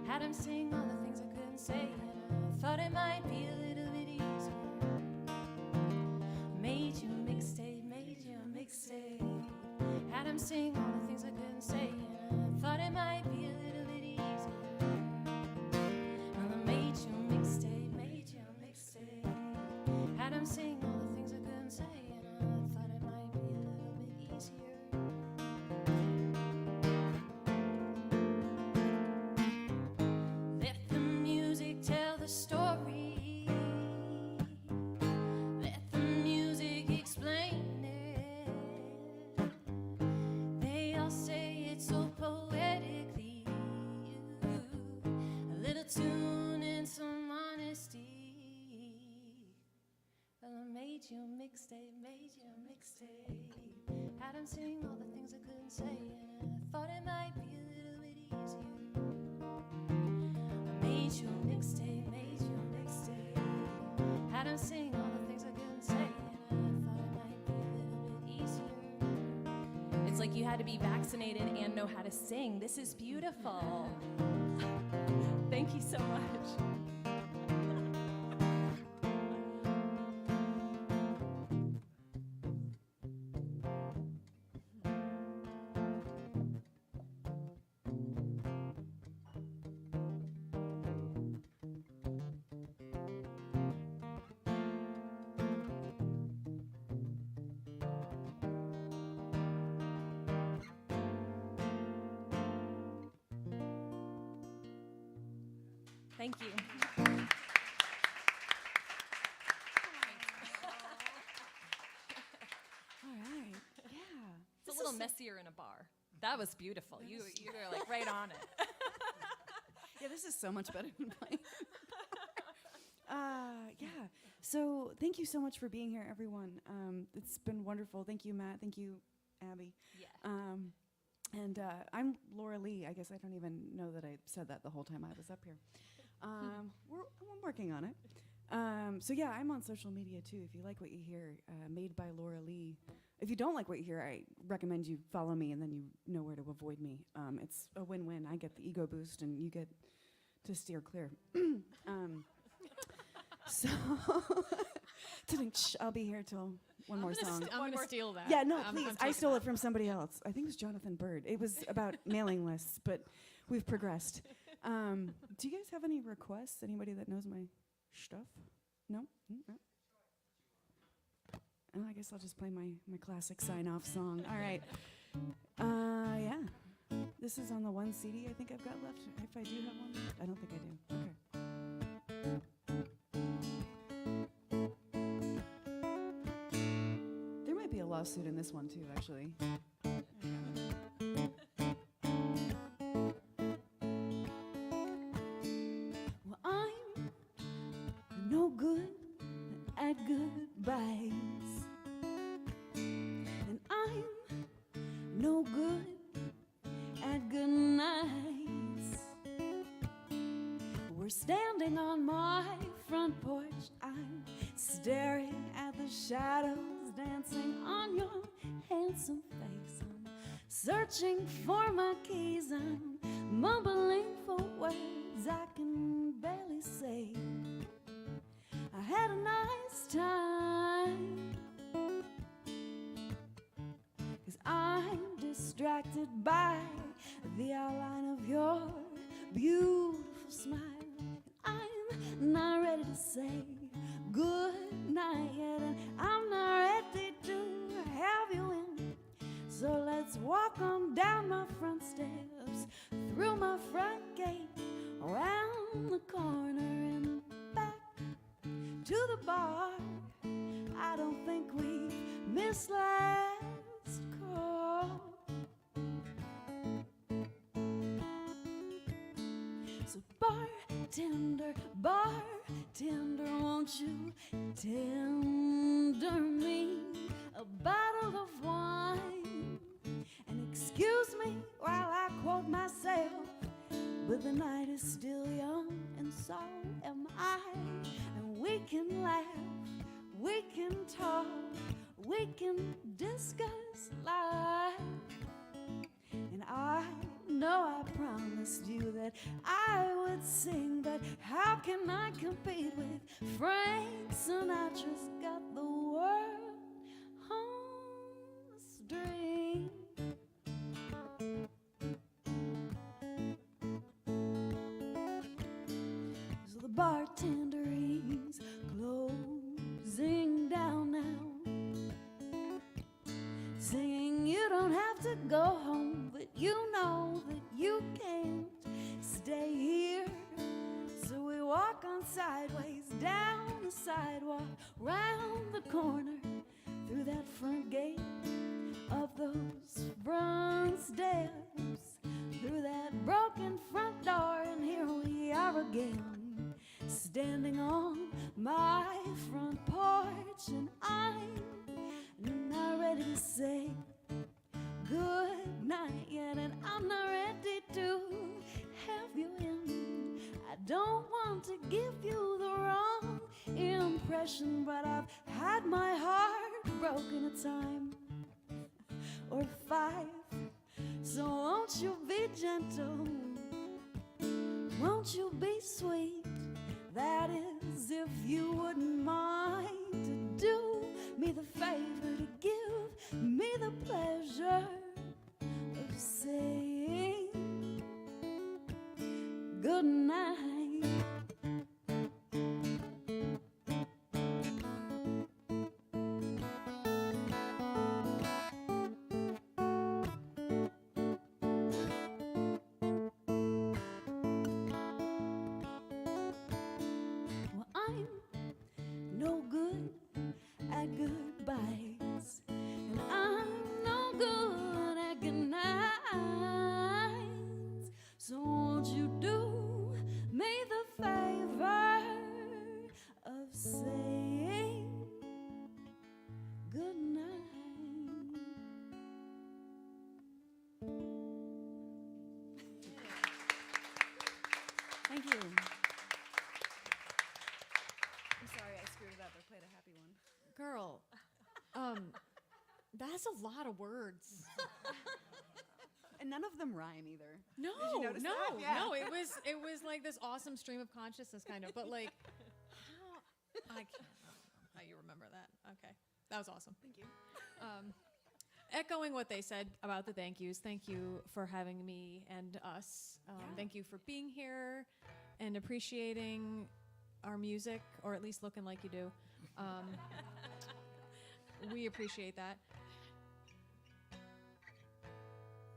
Had him sing all the things I couldn't say, and I thought it might be a little bit easier. Made you a mixtape, made you a mixtape. Had him sing all the things I couldn't say, and I thought it might be a little bit easier. Well, I made you a mixtape, made you a mixtape. Had him sing all the things I couldn't say, and I thought it might be a little bit easier. Let the music tell the story. Let the music explain it. They all say it so poetically. A little tune and some honesty. Well, I made you a mixtape, made you a mixtape. Had him sing all the things I couldn't say, and I thought it might be a little bit easier. I made you a mixtape, made you a mixtape. Had him sing all the things I couldn't say, and I thought it might be a little bit easier. It's like you had to be vaccinated and know how to sing. This is beautiful. Thank you so much. Thank you. All right. Yeah. It's a little messier in a bar. That was beautiful. You were like right on it. Yeah, this is so much better than playing. Yeah. So thank you so much for being here, everyone. It's been wonderful. Thank you, Matt. Thank you, Abby. Yeah. And I'm Laura Lee. I guess I don't even know that I said that the whole time I was up here. I'm working on it. So yeah, I'm on social media too. If you like what you hear, made by Laura Lee. If you don't like what you hear, I recommend you follow me, and then you know where to avoid me. It's a win-win. I get the ego boost, and you get to steer clear. So I'll be here till one more song. I'm gonna steal that. Yeah, no, I'm please. I taking stole that. it from somebody else. I think it was Jonathan Bird. It was about mailing lists, but we've progressed. Do you guys have any requests? Anybody that knows my stuff? No? No? Oh, I guess I'll just play my classic sign-off song. All right. Yeah. This is on the one CD I think I've got left. If I do have one left. I don't think I do. Okay. There might be a lawsuit in this one too, actually. no good at goodbyes, and I'm no good at good nights. We're standing on my front porch. I'm staring at the shadows dancing on your handsome face. I'm searching for my keys. I'm mumbling for words I can barely say. I had a nice time, 'cause I'm distracted by the outline of your beautiful smile. I'm not ready to say good night yet, and I'm not ready to have you in. So let's walk on down my front steps, through my front gate, around the corner and back to the bar. I don't think we've missed last call. So bartender, bartender, won't you tender me a bottle of wine? And excuse me while I quote myself, but the night is still young and so am I. And we can laugh, we can talk, we can discuss life. And I know I promised you that I would sing, but how can I compete with Frank Sinatra's Got the World on a String? So the bartender is closing down now, singing you don't have to go home, but you know that you can't stay here. So we walk on sideways down the sidewalk, round the corner, through that front gate, up those front steps, through that broken front door, and here we are again, standing on my front porch, and I'm not ready to say good night yet, and I'm not ready to have you in. I don't want to give you the wrong impression, but I've had my heart broken a time or 5. So won't you be gentle? Won't you be sweet? That is, if you wouldn't mind to do me the favor to give me the pleasure of saying good night. Well, I'm no good at goodbyes, and I'm no good at good nights. So won't you do me the favor of saying good night? Thank you. I'm sorry I screwed it up. I played a happy one. Girl, that's a lot of words. And none of them rhyme either. No, Did you notice no, that? Yeah. no. It was like this awesome stream of consciousness, kind of. But like, how I can't know how you remember that. Okay, that was awesome. Thank you. Echoing what they said about the thank yous, thank you for having me and us. Thank you for being here and appreciating our music, or at least looking like you do. We appreciate that.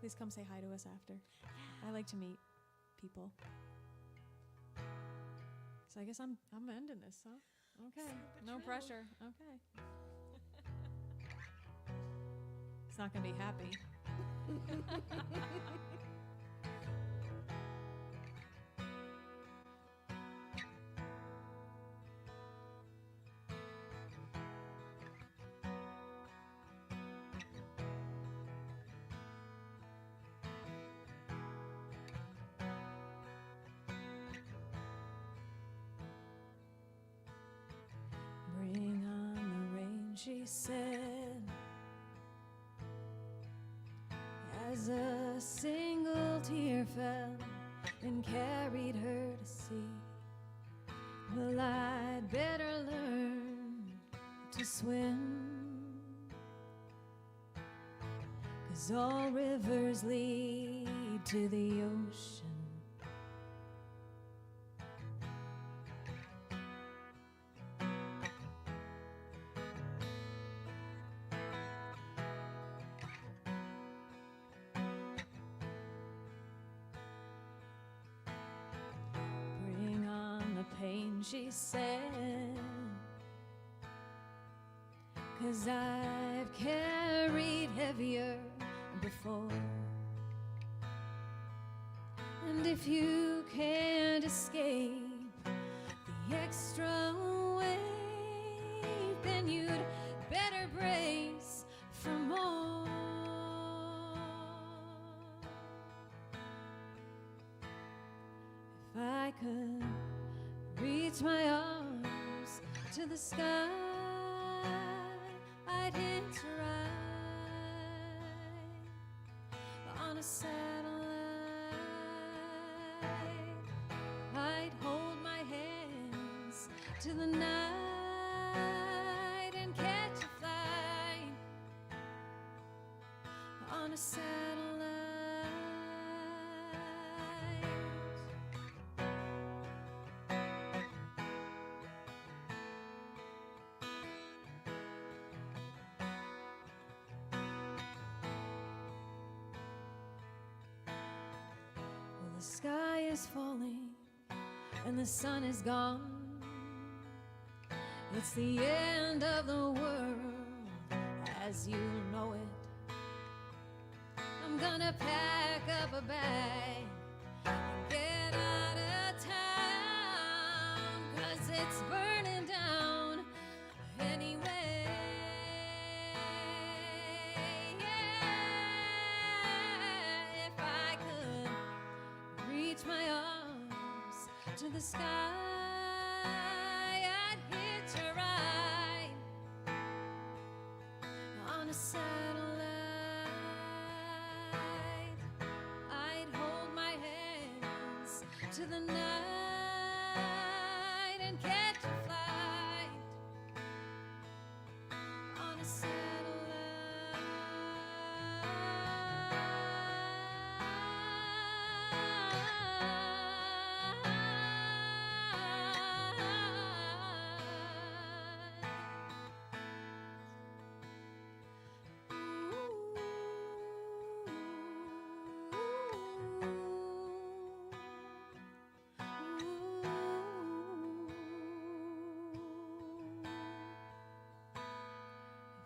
Please come say hi to us after. I like to meet people. So I guess I'm ending this, huh? Okay. No pressure. Okay. It's not gonna be happy. she said, as a single tear fell and carried her to sea. Well, I'd better learn to swim, 'cause all rivers lead to the ocean. Bring on the pain, she said, 'cause I've carried heavier before. And if you can't escape the extra weight, then you'd better brace for more. If I could reach my arms to the sky, I'd hitch a ride on a satellite. I'd hold my hands to the night and catch a flight on a satellite. The sky is falling and the sun is gone. It's the end of the world as you know it. I'm gonna pack up a bag and get out of town, 'cause it's burning down anyway. Yeah, if I could reach my arms to the sky, I'd hitch a ride on a satellite. I'd hold my hands to the night and catch a flight on a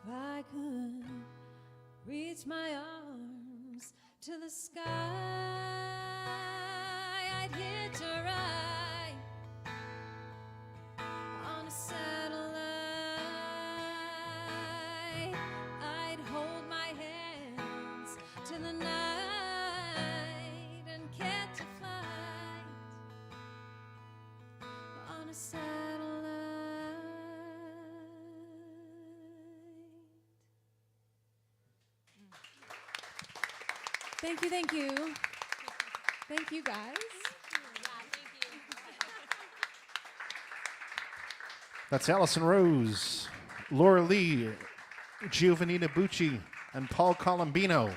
If I could reach my arms to the sky, I'd hitch a ride on a satellite. I'd hold my hands to the night and catch a flight on a satellite. Thank you, thank you. Thank you, guys. That's Allison Rose, Laura Lee, Giovanita Bucci, and Paul Colombino.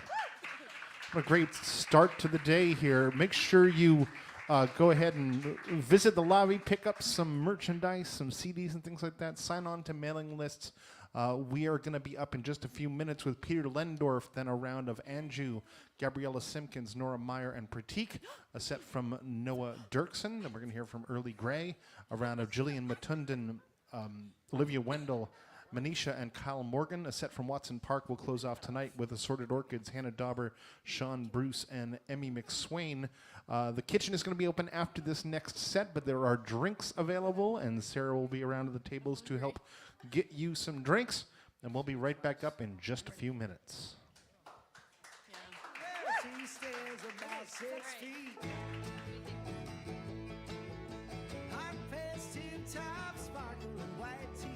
What a great start to the day here. Make sure you go ahead and visit the lobby, pick up some merchandise, some CDs and things like that. Sign on to mailing lists. We are going to be up in just a few minutes with Peter Lendorf, then a round of Anju, Gabriella Simpkins, Nora Meyer, and Pratik, a set from Noah Dirksen. Then we're going to hear from Early Grey, a round of Gillian Matundan, Olivia Wendell, Manisha, and Kyle Morgan. A set from Watson Park will close off tonight with Assorted Orchids, Hannah Dauber, Sean Bruce, and Emmy McSwain. The kitchen is going to be open after this next set, but there are drinks available, and Sarah will be around at the tables to help get you some drinks. And we'll be right back up in just a few minutes. She stands about 6 feet. Hot past tin top, sparkling white tea.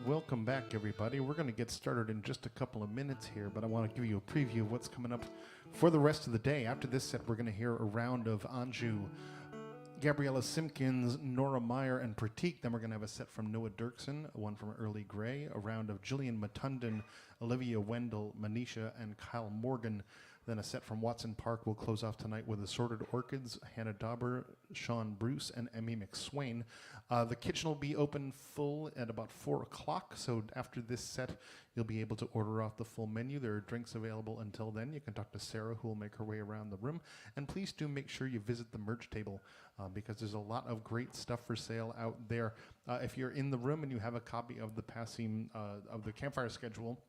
Welcome back, everybody. We're going to get started in just a couple of minutes here, but I want to give you a preview of what's coming up for the rest of the day. After this set, we're going to hear a round of Anju, Gabriella Simpkins, Nora Meyer, and Pratik. Then we're going to have a set from Noah Dirksen, one from Early Grey, a round of Gillian Matundan, Olivia Wendell, Manisha, and Kyle Morgan. Then a set from Watson Park will close off tonight with Assorted Orchids, Hannah Dauber, Sean Bruce, and Emmy McSwain. The kitchen will be open full at about 4 o'clock, so after this set, you'll be able to order off the full menu. There are drinks available until then. You can talk to Sarah, who will make her way around the room. And please do make sure you visit the merch table because there's a lot of great stuff for sale out there. If you're in the room and you have a copy of the Passim, of the campfire schedule,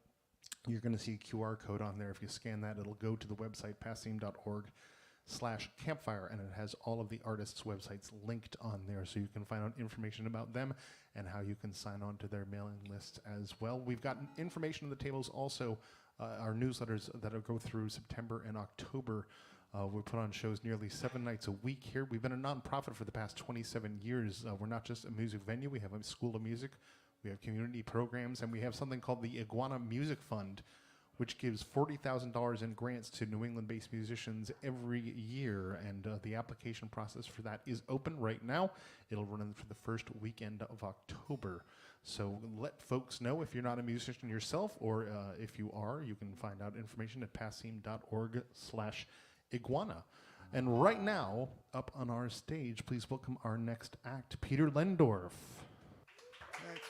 you're going to see a QR code on there. If you scan that, it'll go to the website passim.org/campfire, and it has all of the artists' websites linked on there, so you can find out information about them and how you can sign on to their mailing list as well. We've got information on the tables also, our newsletters that will go through September and October. We put on shows nearly 7 nights a week here. We've been a nonprofit for the past 27 years. We're not just a music venue. We have a school of music. We have community programs, and we have something called the Iguana Music Fund, which gives $40,000 in grants to New England-based musicians every year, and the application process for that is open right now. It'll run for the first weekend of October. So let folks know if you're not a musician yourself, or if you are, you can find out information at passim.org/iguana. And right now, up on our stage, please welcome our next act, Peter Lendorf. Thanks.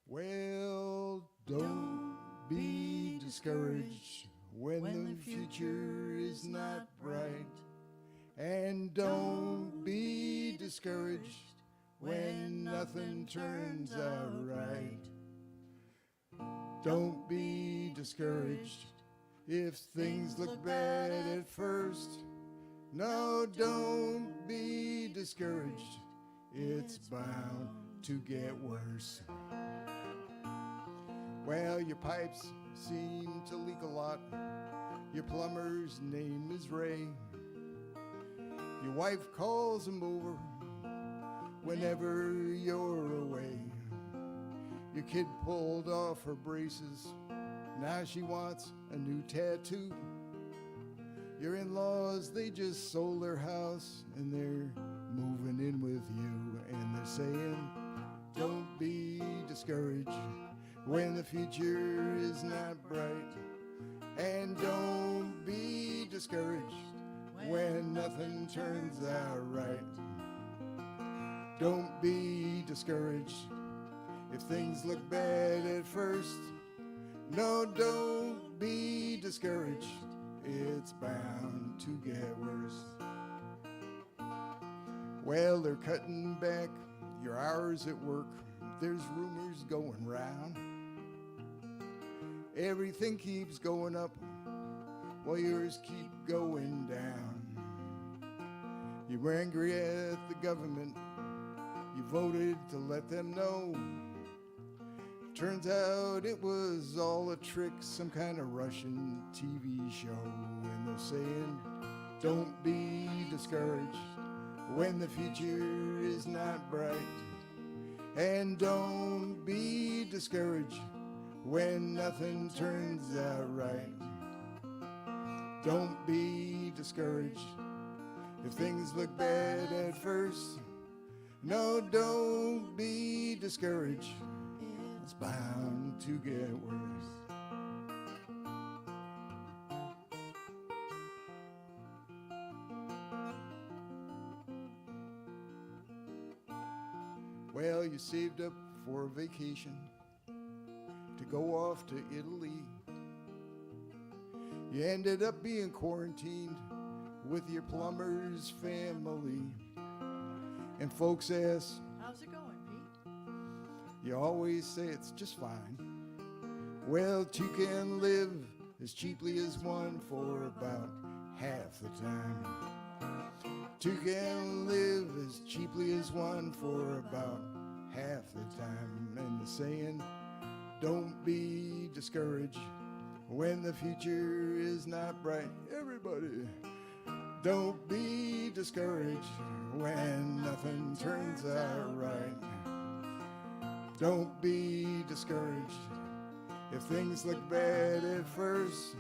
Well, don't be discouraged when the future is not bright. And don't be discouraged when nothing turns out right. Don't be discouraged if things look bad at first. No, don't be discouraged. It's bound to get worse. Well, your pipes seem to leak a lot. Your plumber's name is Ray. Your wife calls him over whenever you're away. Your kid pulled off her braces. Now she wants a new tattoo. Your in-laws, they just sold their house and they're moving in with you. And they're saying, don't be discouraged when the future is not bright. And don't be discouraged when nothing turns out right. Don't be discouraged if things look bad at first. No, don't be discouraged. It's bound to get worse. Well, they're cutting back your hours at work. There's rumors going round. Everything keeps going up while yours keep going down. You're angry at the government. You voted to let them know. Turns out it was all a trick, some kind of Russian TV show. And they're saying, don't be discouraged when the future is not bright. And don't be discouraged when nothing turns out right. Don't be discouraged if things look bad at first. No, don't be discouraged. It's bound to get worse. Well, you saved up for a vacation to go off to Italy. You ended up being quarantined with your plumber's family. And folks ask, how's it going, Pete? You always say it's just fine. Well, two can live as cheaply as one for about half the time. Two can live as cheaply as one for about half the time. And the saying, don't be discouraged when the future is not bright. Everybody, don't be discouraged when nothing turns out right. Don't be discouraged if things look bad at first.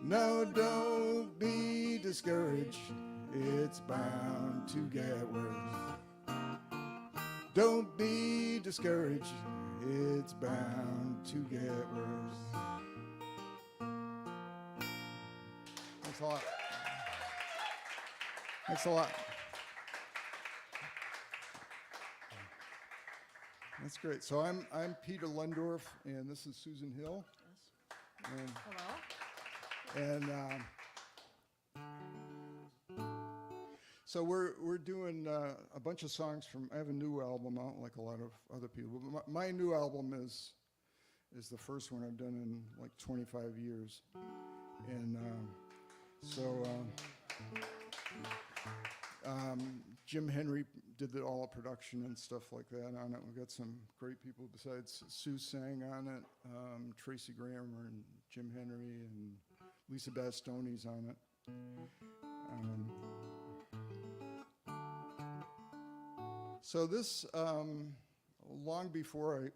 No, don't be discouraged. It's bound to get worse. Don't be discouraged. It's bound to get worse. Thanks a lot. Thanks a lot. That's great. So I'm Peter Lundorf, and this is Susan Hill. And, Hello. and so we're doing a bunch of songs from. I have a new album out, like a lot of other people. But my new album is the first one I've done in like 25 years, and Jim Henry did all the production and stuff like that on it. We've got some great people besides Sue sang on it, Tracy Graham and Jim Henry, and Lisa Bastone's on it. So this, long before I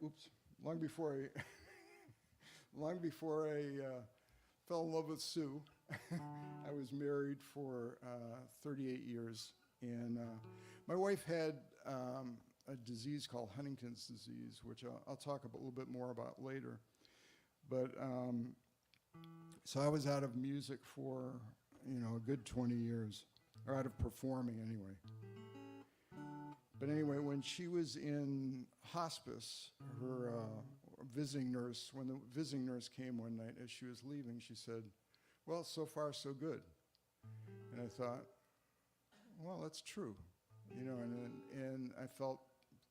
fell in love with Sue, I was married for 38 years, and my wife had a disease called Huntington's disease, which I'll talk a little bit more about later. But so I was out of music for a good 20 years, or out of performing anyway. But anyway, when she was in hospice, her visiting nurse, when the visiting nurse came one night as she was leaving, she said, "Well, so far so good." And I thought, well, that's true, and I felt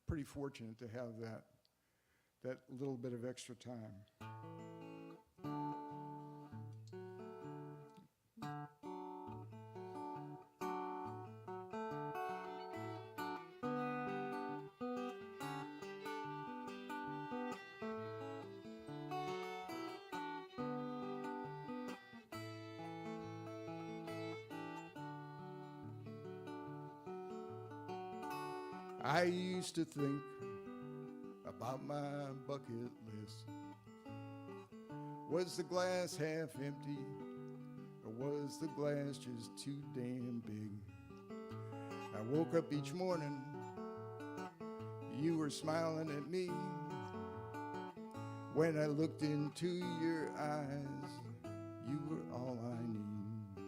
pretty fortunate to have that little bit of extra time. I used to think about my bucket list. Was the glass half empty, or was the glass just too damn big? I woke up each morning, you were smiling at me. When I looked into your eyes, you were all I need.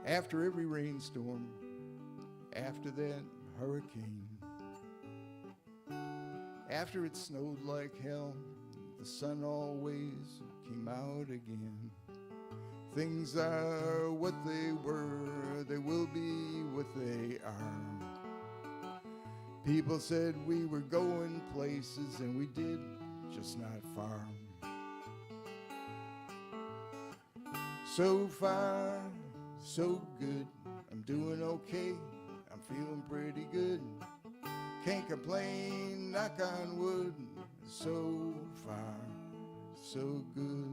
After every rainstorm, after that hurricane, after it snowed like hell, the sun always came out again. Things are what they were, they will be what they are. People said we were going places, and we did, just not far. So far, so good, I'm doing okay. I'm feeling pretty good. Can't complain, knock on wood. So far, so good.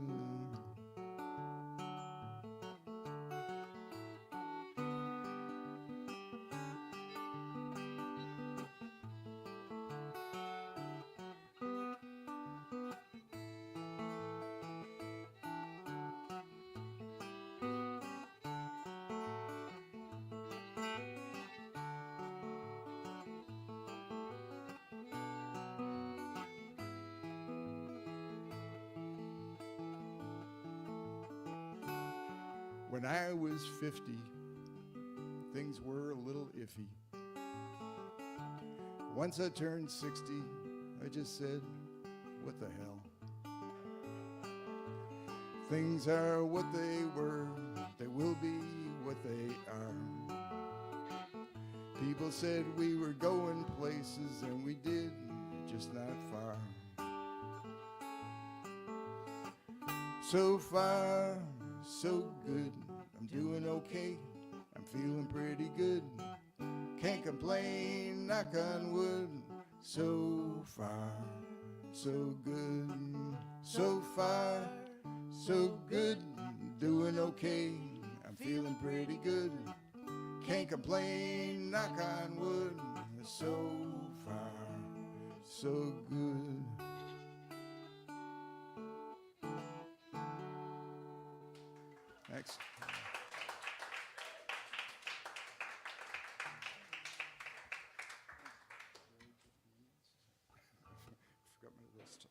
When I was 50, things were a little iffy. Once I turned 60, I just said, what the hell? Things are what they were, they will be what they are. People said we were going places, and we did, just not far. So far, so good, I'm doing okay, I'm feeling pretty good. Can't complain, knock on wood. So far, so good, so far, so good, doing okay. I'm feeling pretty good, can't complain, knock on wood. So far, so good. Thanks. Forgot my list.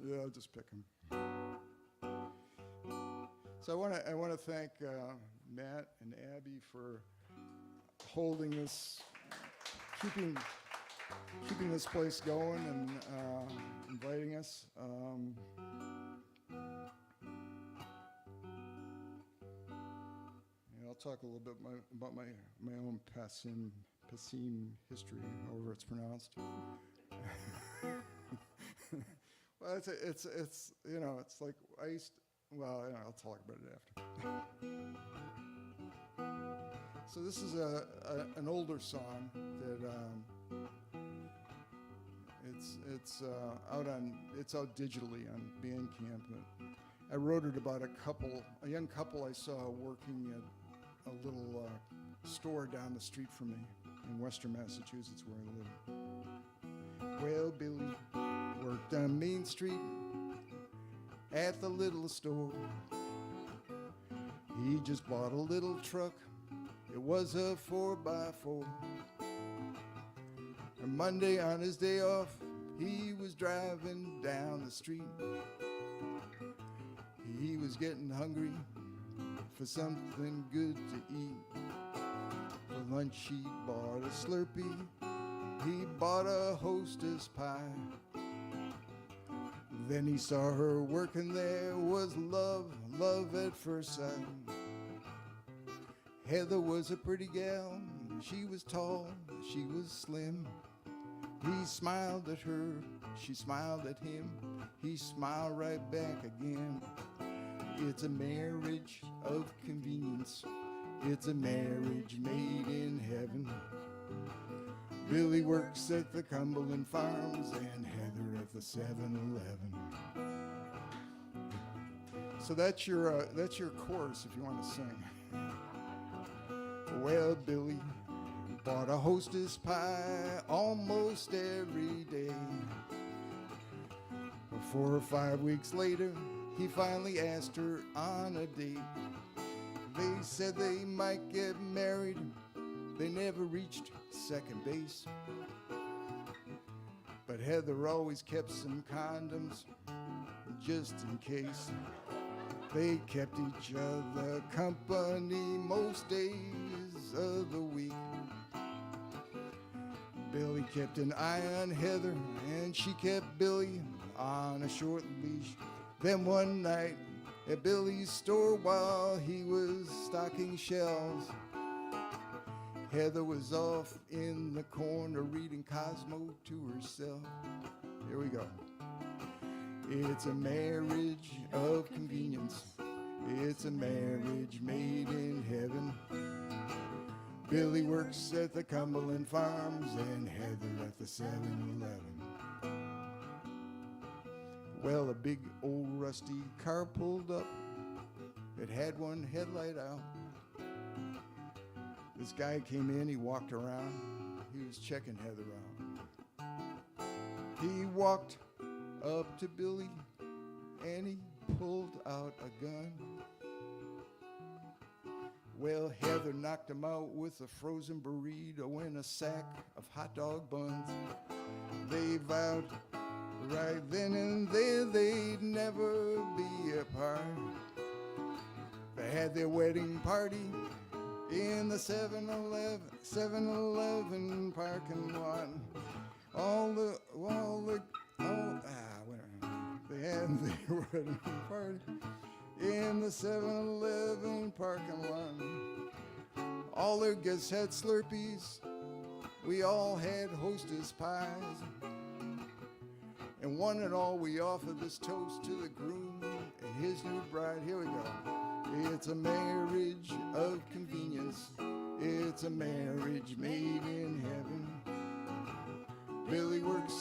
Yeah, I'll just pick them. So I want to thank Matt and Abby for holding this, keeping this place going, and inviting us. Yeah, I'll talk a little bit about my own Passim history, however it's pronounced. Well, it's you know, it's like I used. Well, you know, I'll talk about it after. So this is an older song that it's out digitally on Bandcamp. I wrote it about a young couple I saw working at a little store down the street from me in Western Massachusetts, where I live. Well, Billy worked on Main Street at the little store. He just bought a little truck. It was a 4x4. And Monday on his day off, he was driving down the street. He was getting hungry for something good to eat. For lunch he bought a Slurpee. He bought a Hostess pie. Then he saw her working there. Was love at first sight. Heather was a pretty gal. She was tall, she was slim. He smiled at her, she smiled at him. He smiled right back again. It's a marriage of convenience. It's a marriage made in heaven. Billy works at the Cumberland Farms and Heather at the 7-Eleven. So that's your chorus if you want to sing. Well, Billy bought a Hostess pie almost every day. 4 or 5 weeks later, he finally asked her on a date. They said they might get married. They never reached second base. But Heather always kept some condoms just in case. They kept each other company most days of the week. Billy kept an eye on Heather, and she kept Billy on a short leash. Then one night at Billy's store while he was stocking shelves, Heather was off in the corner reading Cosmo to herself. Here we go. It's a marriage of convenience. It's a marriage made in heaven. Billy works at the Cumberland Farms and Heather at the 7-Eleven. Well, a big old rusty car pulled up. It had one headlight out. This guy came in, he walked around. He was checking Heather out. He walked up to Billy and he pulled out a gun. Well, Heather knocked him out with a frozen burrito and a sack of hot dog buns. They vowed right then and there they'd never be apart. They had their wedding party in the 7-Eleven parking lot. They had their wedding party in the 7-Eleven parking lot. All their guests had Slurpees. We all had Hostess pies. And one and all, we offer this toast to the groom and his new bride. Here we go. It's a marriage of convenience. It's a marriage made in heaven.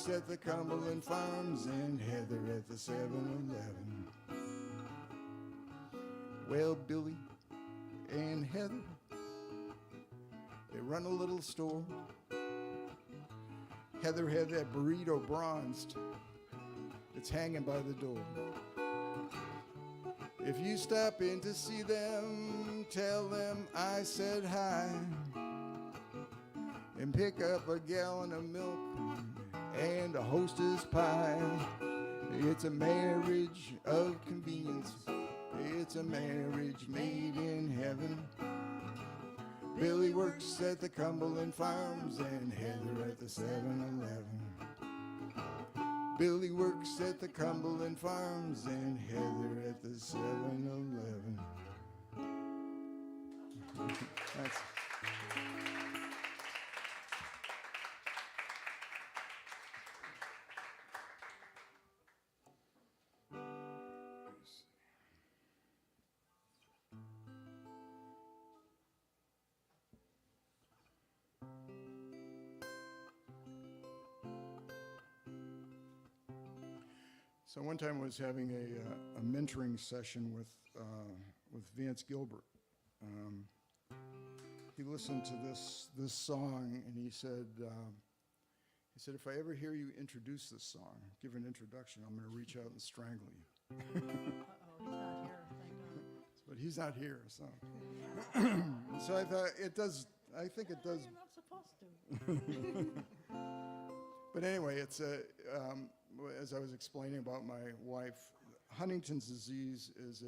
works at the Cumberland Farms, and Heather at the 7-Eleven. Well, Billy and Heather, they run a little store. Heather had that burrito bronzed. It's hanging by the door. If you stop in to see them, tell them I said hi. And pick up a gallon of milk and a Hostess pie. It's a marriage of convenience. It's a marriage made in heaven. Billy works at the Cumberland Farms, and Heather at the 7-Eleven. Billy works at the Cumberland Farms, and Heather at the 7-Eleven. Thanks. So one time I was having a mentoring session with Vance Gilbert. He listened to this song, and he said, if I ever hear you introduce this song, give an introduction, I'm going to reach out and strangle you. Uh-oh, he's not here, thank God. But he's not here, so. So I thought it does. I think it does. You're not supposed to. But anyway, it's as I was explaining about my wife, Huntington's disease is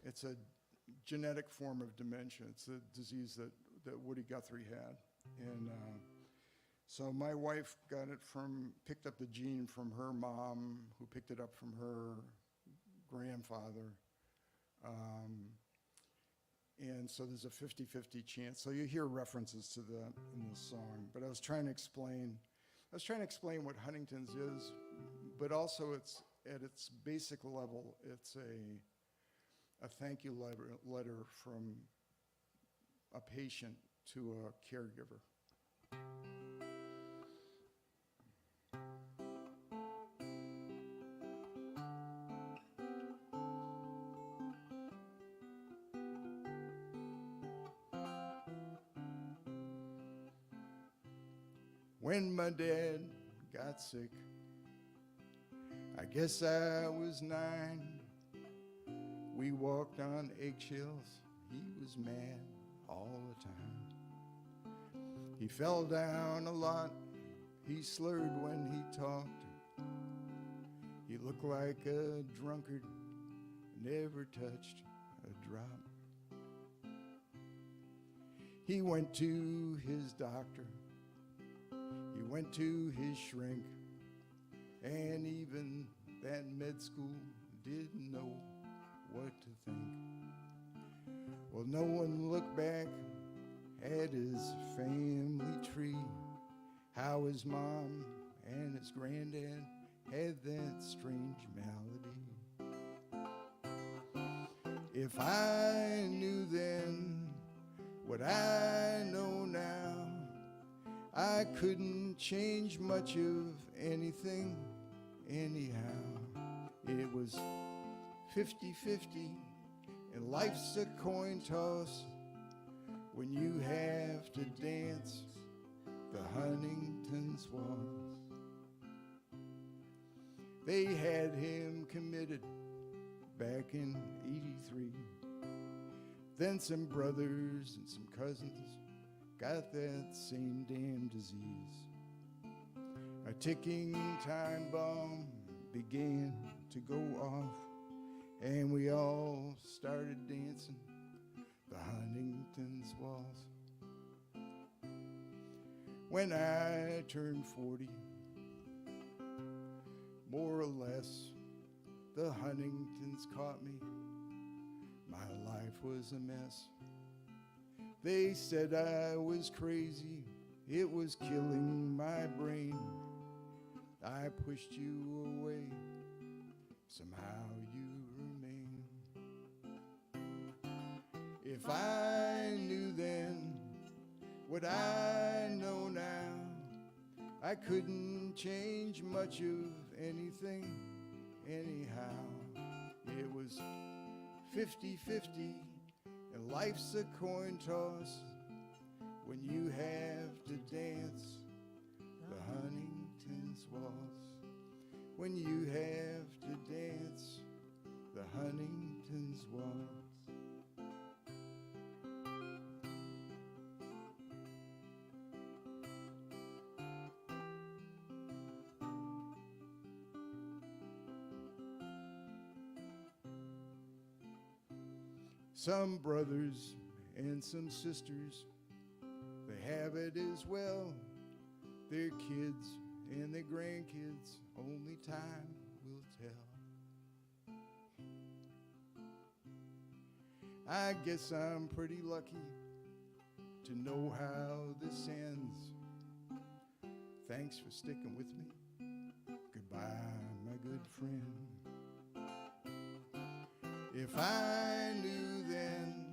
it's a genetic form of dementia. It's a disease that Woody Guthrie had, and so my wife picked up the gene from her mom, who picked it up from her grandfather. And so there's a 50-50 chance. So you hear references to that in this song. But I was trying to explain what Huntington's is, but also it's at its basic level, it's a thank you letter from a patient to a caregiver. When my dad got sick, I guess I was 9. We walked on eggshells. He was mad all the time. He fell down a lot. He slurred when he talked. He looked like a drunkard, never touched a drop. He went to his doctor. He went to his shrink, and even that med school didn't know what to think. Well, no one looked back at his family tree, how his mom and his granddad had that strange malady. If I knew then what I know now, I couldn't change much of anything anyhow. It was 50-50, and life's a coin toss when you have to dance the Huntington's waltz. They had him committed back in '83. Then some brothers and some cousins got that same damn disease. A ticking time bomb began to go off, and we all started dancing the Huntington's waltz. When I turned 40, more or less, the Huntingtons caught me. My life was a mess. They said I was crazy, it was killing my brain. I pushed you away, somehow you remain. If I knew then what I know now, I couldn't change much of anything anyhow. It was 50-50, and life's a coin toss when you have to dance the Huntington's waltz. When you have to dance the Huntington's waltz. Some brothers and some sisters, they have it as well. Their kids and their grandkids, only time will tell. I guess I'm pretty lucky to know how this ends. Thanks for sticking with me. Goodbye, my good friend. If I knew then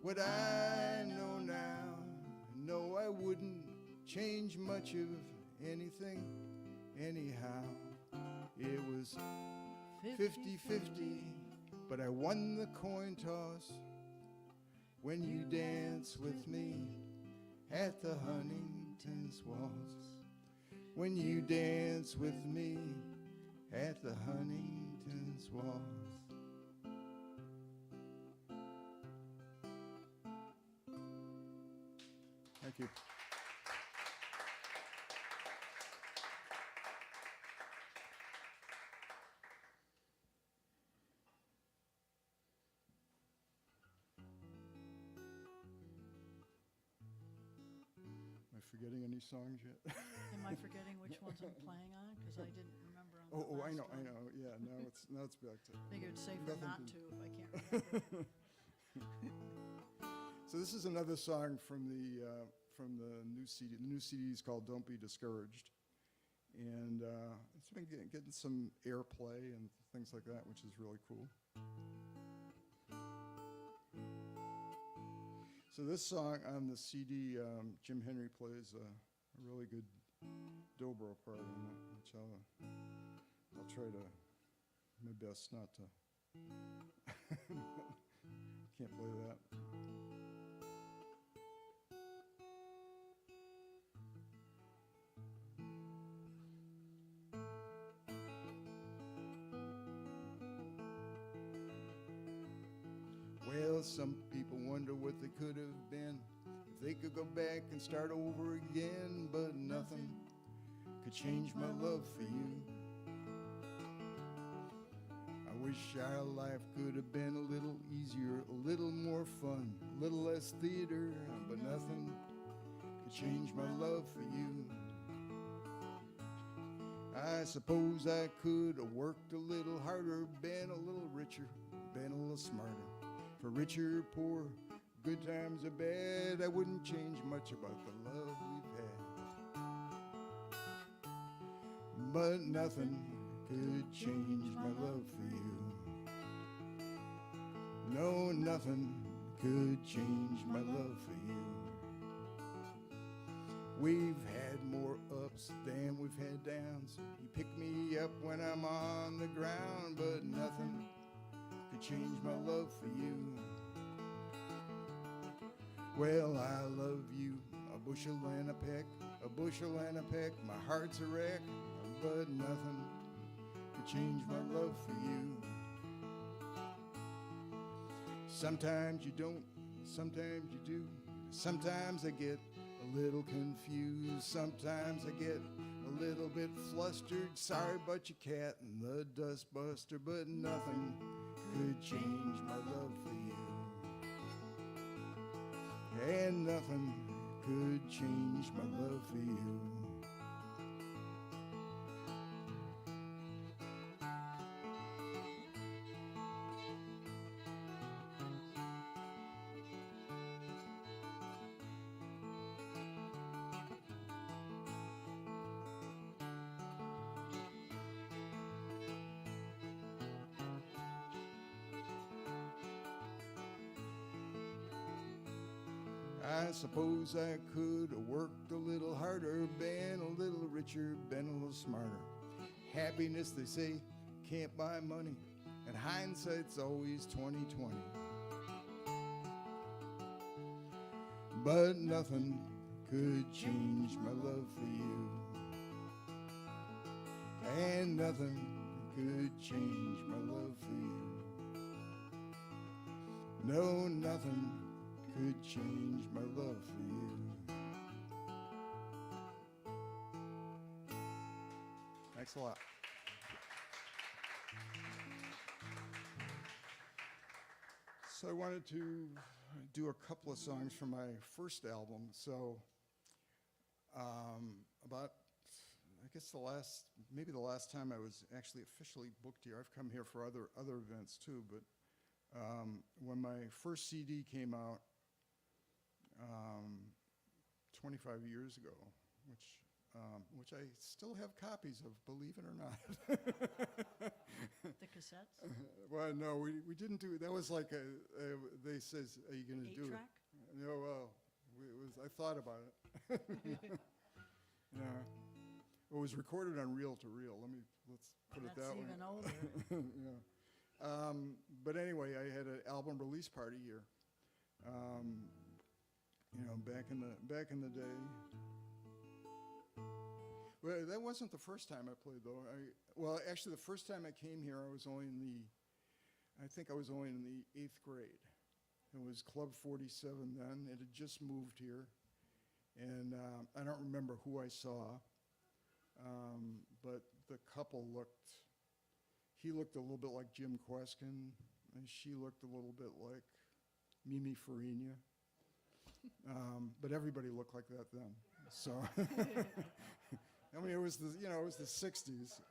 what I know now, no, I wouldn't change much of anything anyhow. It was 50-50, but I won the coin toss when you dance with me at the Huntington's waltz. When you dance with me at the Huntington's waltz. Thank you. Am I forgetting any songs yet? Am I forgetting which ones I'm playing on? Because I didn't remember on the Oh, I last know. one. Yeah, now it's back to. I think it would safer Nothing not can- to if I can't remember. So this is another song from the new CD. The new CD is called "Don't Be Discouraged," and it's been getting some airplay and things like that, which is really cool. So this song on the CD, Jim Henry plays a really good dobro part in it, which I'll try to my best not to. Can't play that. Well, some people wonder what they could have been if they could go back and start over again, but nothing could change my love for you. I wish our life could have been a little easier, a little more fun, a little less theater, but nothing could change my love for you. I suppose I could have worked a little harder, been a little richer, been a little smarter. For richer or poor, good times or bad, I wouldn't change much about the love we've had. But nothing could change my love for you. No, nothing could change my love for you. We've had more ups than we've had downs. You pick me up when I'm on the ground, but nothing could change my love for you. Well, I love you, a bushel and a peck, a bushel and a peck. My heart's a wreck, but nothing could change my love for you. Sometimes you don't, sometimes you do. Sometimes I get a little confused. Sometimes I get a little bit flustered. Sorry about your cat and the dust buster, but nothing could change my love for you. And nothing could change my love for you. I suppose I could have worked a little harder, been a little richer, been a little smarter. Happiness, they say, can't buy money, and hindsight's always 20/20. But nothing could change my love for you, and nothing could change my love for you. No, nothing could change my love for you. Thanks a lot. So I wanted to do a couple of songs from my first album. So about, I guess maybe the last time I was actually officially booked here. I've come here for other events too, but when my first CD came out 25 years ago, which I still have copies of, believe it or not. The cassettes? Well, no, we didn't do it. That was like they says, are you going to do it? 8-track? No, well, I thought about it. Yeah. It was recorded on reel to reel. Let's put it that way. That's even older. Yeah. But anyway, I had an album release party here. Back in the day. Well, that wasn't the first time I played though. Actually, the first time I came here, I think I was only in the 8th grade. It was Club 47 then. It had just moved here, and I don't remember who I saw, but the couple he looked a little bit like Jim Kweskin, and she looked a little bit like Mimi Farina. But everybody looked like that then. So, I mean, it was the 60s.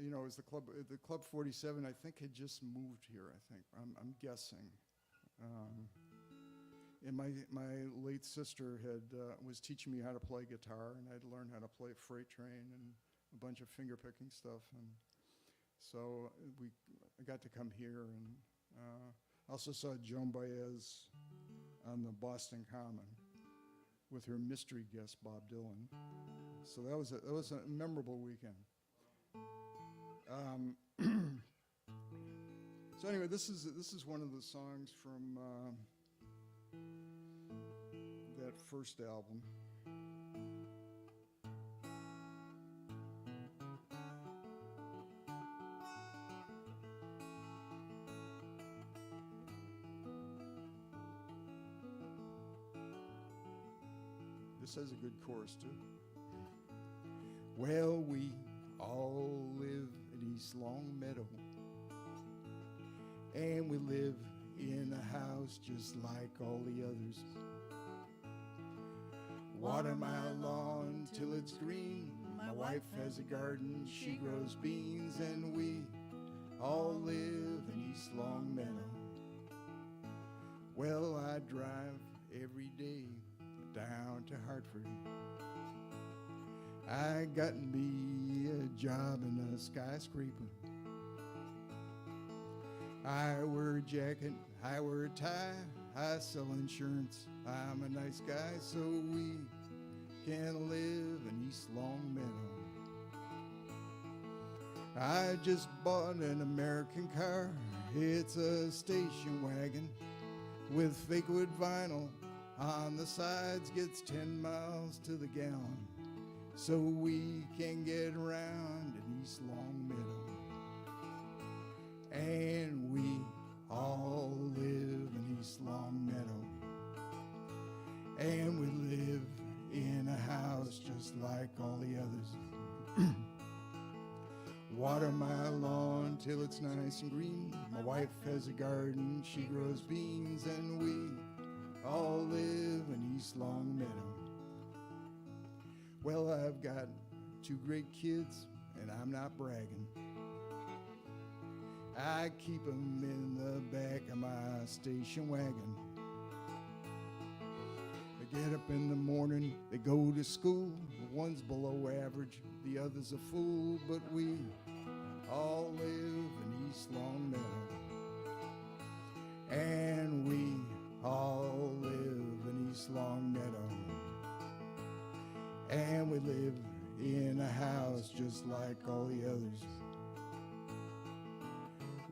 It was the Club 47. I think had just moved here. I think I'm guessing. And my late sister was teaching me how to play guitar, and I'd learned how to play Freight Train and a bunch of finger picking stuff, and so I got to come here, and also saw Joan Baez on the Boston Common with her mystery guest Bob Dylan. So that was a memorable weekend. So anyway, this is one of the songs from that first album. This has a good chorus too. Well, we all live in East Longmeadow, and we live in a house just like all the others. Water my lawn till it's green. My wife has a garden, she grows beans, and we all live in East Longmeadow. Well, I drive every day down to Hartford. I got me a job in a skyscraper. I wear a jacket, I wear a tie, I sell insurance. I'm a nice guy, so we can live in East Longmeadow. I just bought an American car. It's a station wagon with fake wood vinyl on the sides, gets 10 miles to the gallon, so we can get around in East Longmeadow. And we all live in East Longmeadow, and we live in a house just like all the others. Water my lawn till it's nice and green. My wife has a garden, she grows beans, and we all live in East Longmeadow. Well, I've got 2 great kids, and I'm not bragging. I keep 'em in the back of my station wagon. They get up in the morning, they go to school. One's below average, the other's a fool, but we all live in East Longmeadow. and we all live in East Longmeadow, and we live in a house just like all the others.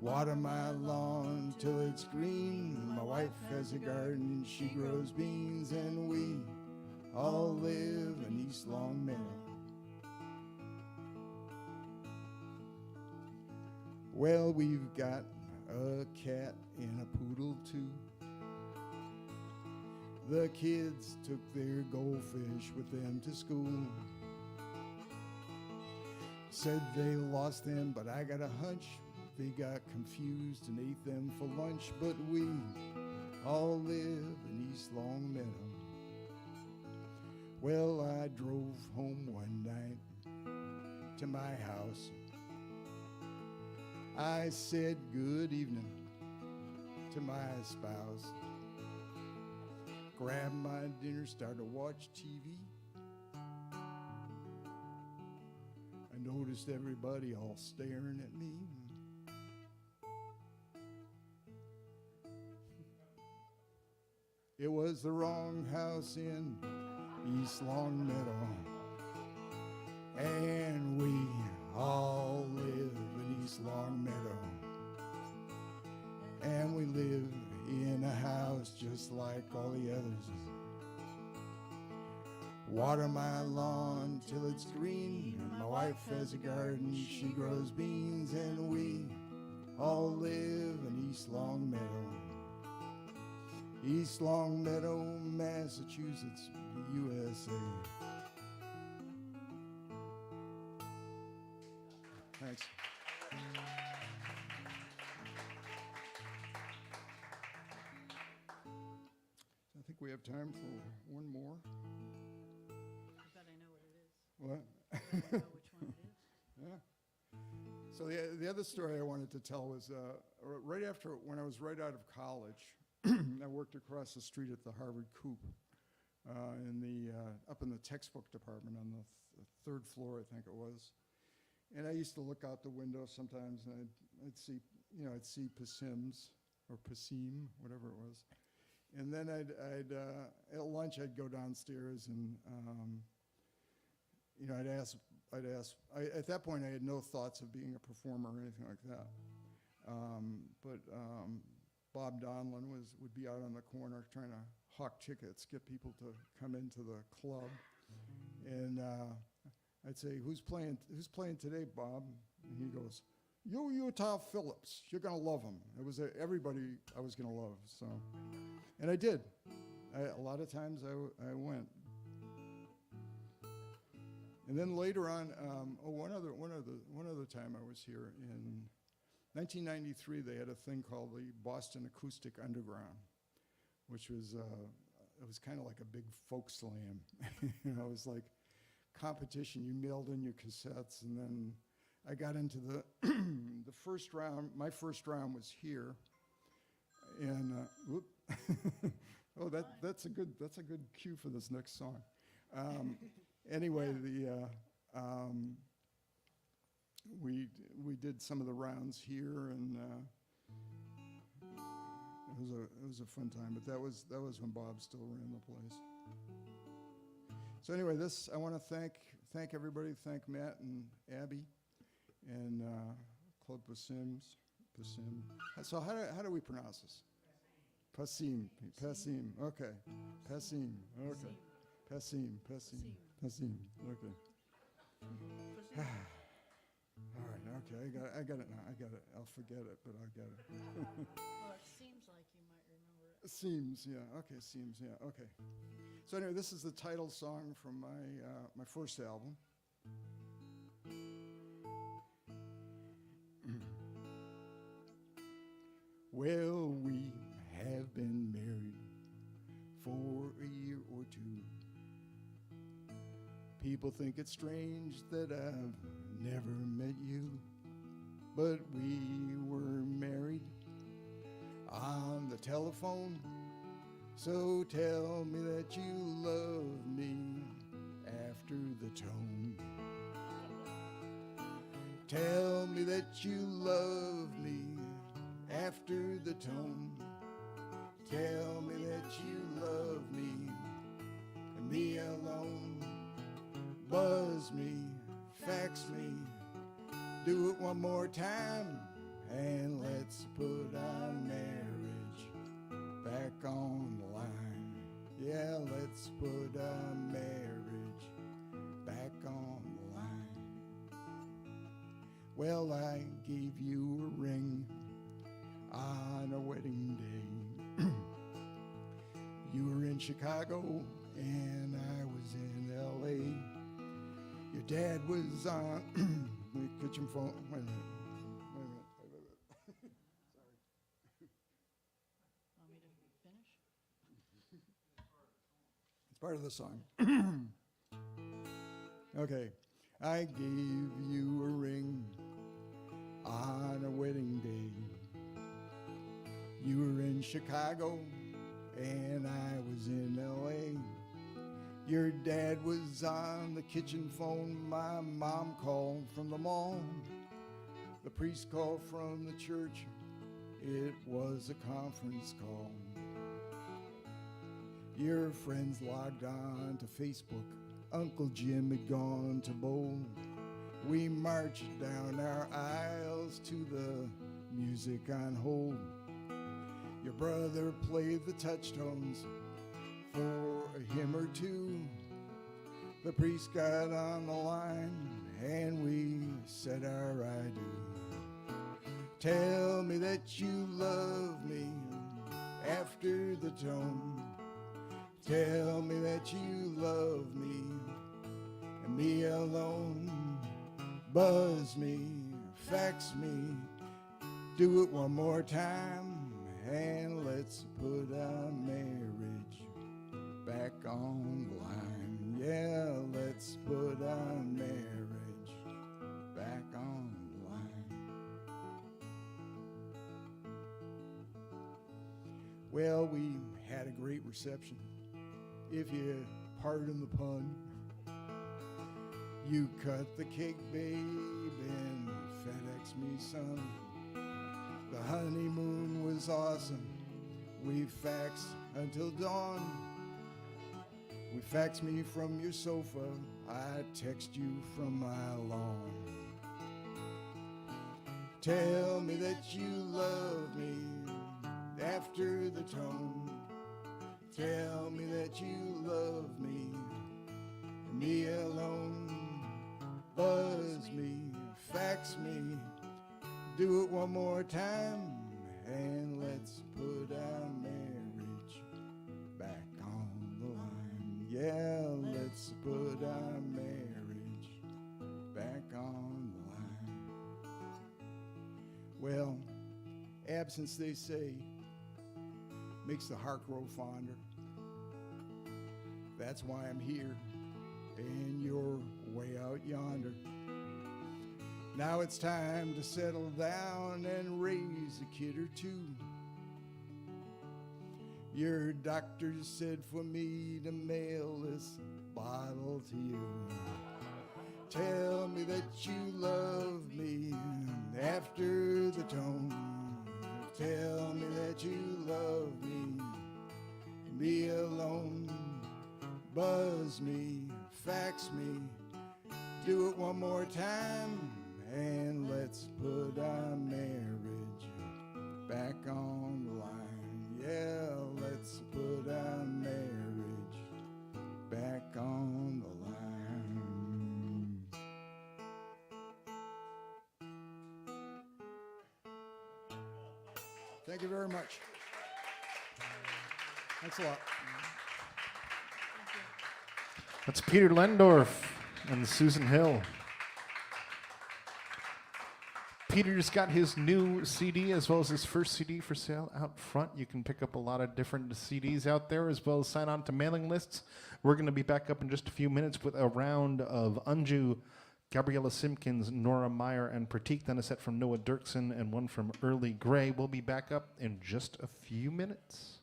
Water my lawn till it's green. My wife has a garden, she grows beans, and we all live in East Longmeadow. Well, we've got a cat and a poodle too. The kids took their goldfish with them to school. Said they lost them, but I got a hunch they got confused and ate them for lunch. But we all live in East Longmeadow. Well, I drove home one night to my house. I said good evening to my spouse. Grabbed my dinner, started to watch TV. I noticed everybody all staring at me. It was the wrong house in East Longmeadow, and we all live in East Longmeadow, and we live in a house just like all the others. Water my lawn till it's green. My wife has a garden, she grows beans, and we all live in East Longmeadow. East Longmeadow, Massachusetts, USA. Thanks. I think we have time for one more. I bet I know what it is. What? I know which one it is. Yeah. So the other story I wanted to tell was right after, when I was right out of college, I worked across the street at the Harvard Coop up in the textbook department on the third floor, I think it was. And I used to look out the window sometimes, and I'd see Passims, or Passim, whatever it was. And then at lunch, I'd go downstairs and, I'd ask, at that point, I had no thoughts of being a performer or anything like that. But Bob Donlin would be out on the corner trying to hawk tickets, get people to come into the club. And I'd say, who's playing today, Bob? And he goes, Utah Phillips. You're going to love him. It was everybody I was going to love. So, and I did. A lot of times I went. And then later on, one other time I was here in 1993. They had a thing called the Boston Acoustic Underground, which was it was kind of like a big folk slam. It was like competition. You mailed in your cassettes, and then I got into the the first round. My first round was here, and whoop. Oh, that's a good cue for this next song. Anyway, we did some of the rounds here, and it was a fun time. But that was when Bob still ran the place. So anyway, I want to thank everybody. Thank Matt and Abby, and Club Passim. So how do we pronounce this? Passim. Okay. Passim. Okay. Passim. Okay. All right. Okay. I got it now. I got it. I'll forget it, but I got it. Well, it seems like you might remember it. Seems. Yeah. Okay. Seems. Yeah. Okay. So anyway, this is the title song from my first album. Well, we have been married for a year or two. People think it's strange that I've never met you, but we were married on the telephone. So tell me that you love me after the tone. Tell me that you love me after the tone. Tell me that you love me and me alone. Buzz me, fax me, do it one more time, and let's put our marriage back on the line. Yeah, let's put our marriage back on the line. Well, I gave you a ring on our wedding day. You were in Chicago and I was in LA. Your dad was on the kitchen phone. Wait a minute. Want me to finish? It's part of the song. Okay. I gave you a ring on a wedding day. You were in Chicago and I was in LA. Your dad was on the kitchen phone. My mom called from the mall. The priest called from the church. It was a conference call. Your friends logged on to Facebook. Uncle Jim had gone to bowl. We marched down our aisles to the music on hold. Your brother played the touchstones for a hymn or two. The priest got on the line and we said our I do. Tell me that you love me after the tone. Tell me that you love me and me alone. Buzz me, fax me, do it one more time, and let's put our marriage back on the line. Yeah, let's put our marriage back on the line. Well, we had a great reception, if you pardon the pun. You cut the cake, babe, and FedEx me some. The honeymoon was awesome. We faxed until dawn. We faxed me from your sofa. I text you from my lawn. Tell me that you love me after the tone. Tell me that you love me and me alone. Buzz me, fax me, do it one more time, and let's put our marriage back on the line. Yeah, let's put our marriage back on the line. Well, absence, they say, makes the heart grow fonder. That's why I'm here, and you're way out yonder. Now it's time to settle down and raise a kid or two. Your doctor said for me to mail this bottle to you. Tell me that you love me after the tone. Tell me that you love me, be alone. Buzz me, fax me, do it one more time, and let's put our marriage back on the line. Yeah, let's put our marriage back on the line. Thank you very much. Thanks a lot. That's Peter Lendorf and Susan Hill. Peter's got his new CD as well as his first CD for sale out front. You can pick up a lot of different CDs out there as well as sign on to mailing lists. We're going to be back up in just a few minutes with a round of Anju, Gabriella Simpkins, Nora Meyer, and Pratik. Then a set from Noah Dirksen and one from Early Grey. We'll be back up in just a few minutes.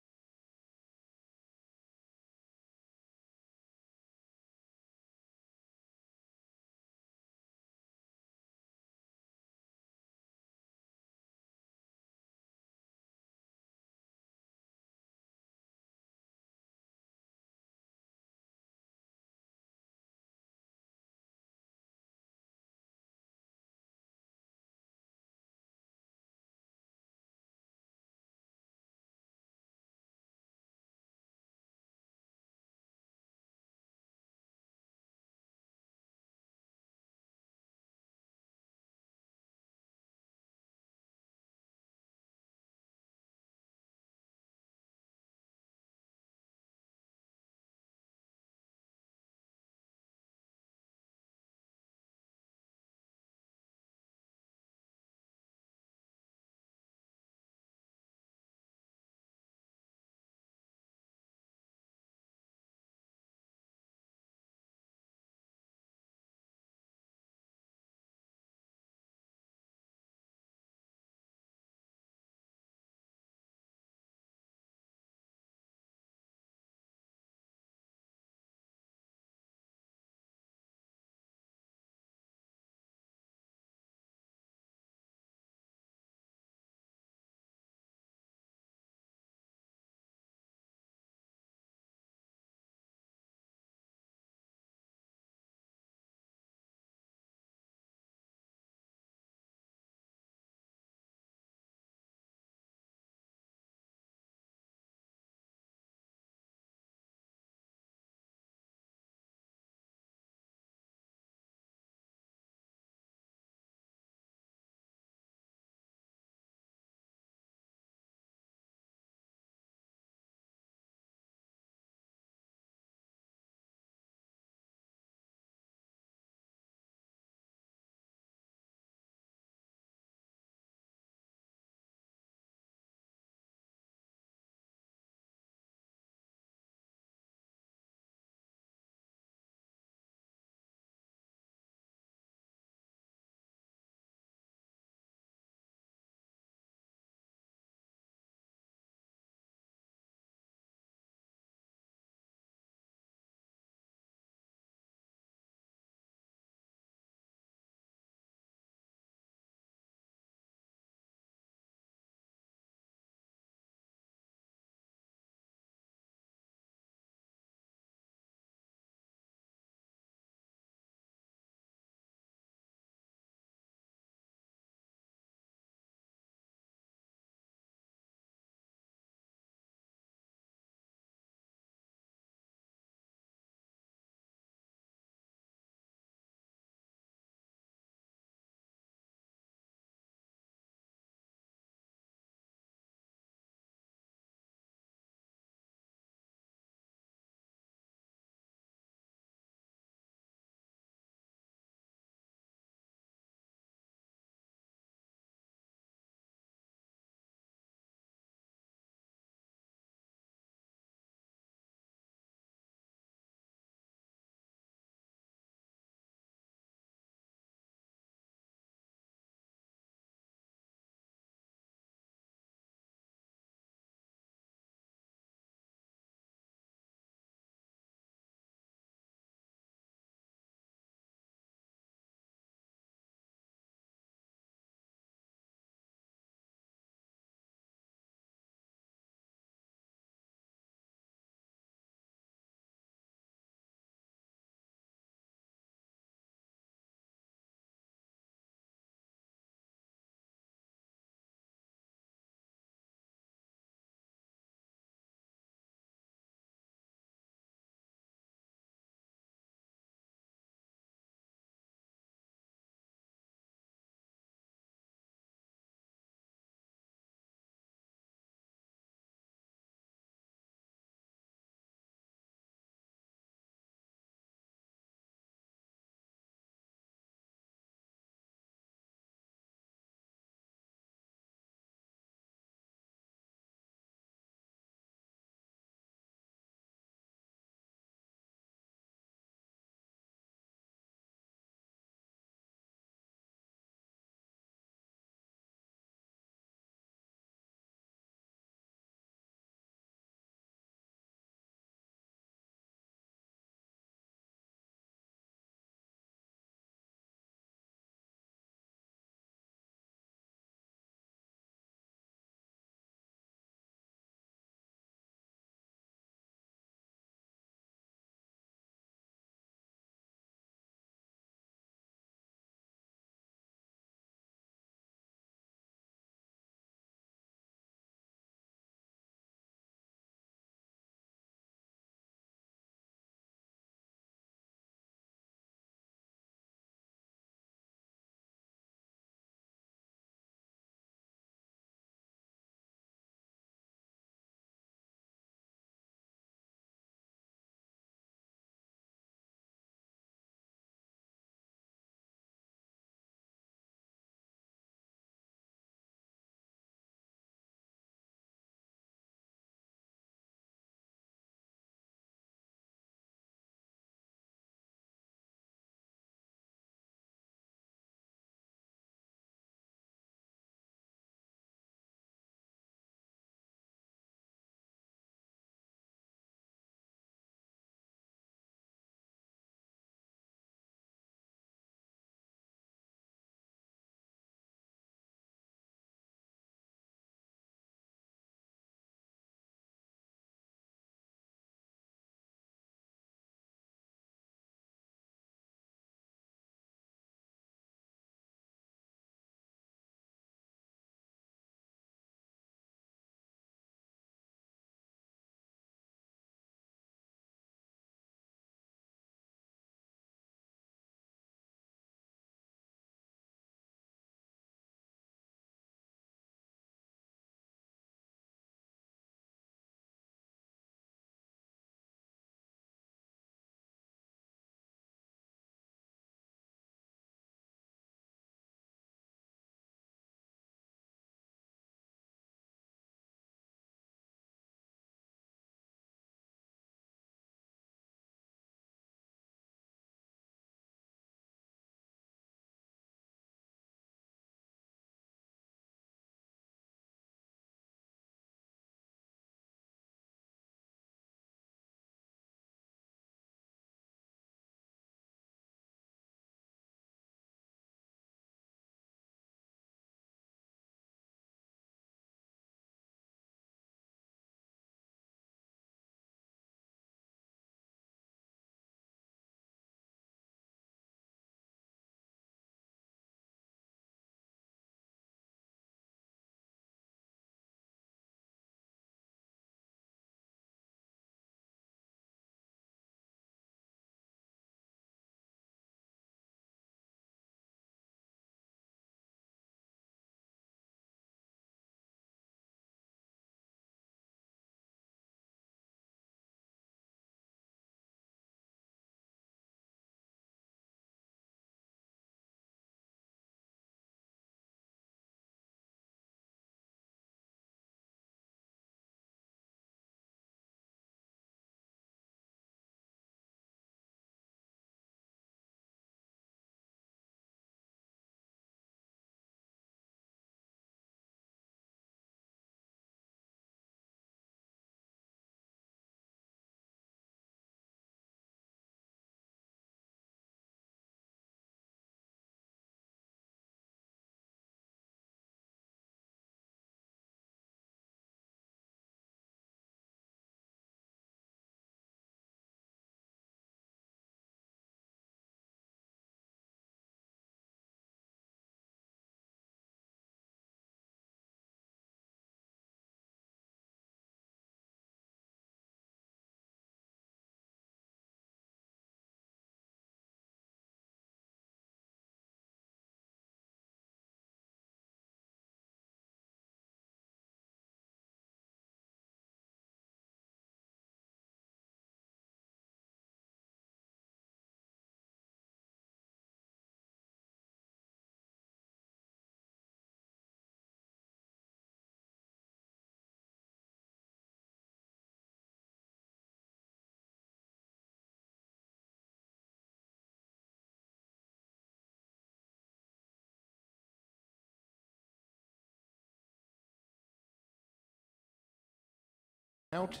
out.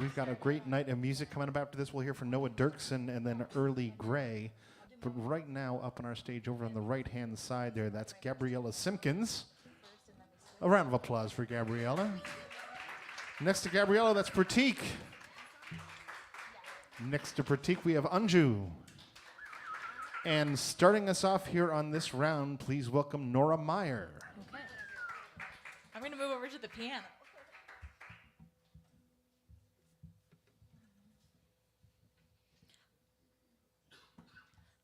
We've got a great night of music coming up after this. We'll hear from Noah Dirksen and then Early Gray. But right now, up on our stage over on the right-hand side there, that's Gabriella Simpkins. A round of applause for Gabriella. Next to Gabriella, that's Pratik. Next to Pratik, we have Anju. And starting us off here on this round, please welcome Nora Meyer. Okay. I'm going to move over to the piano.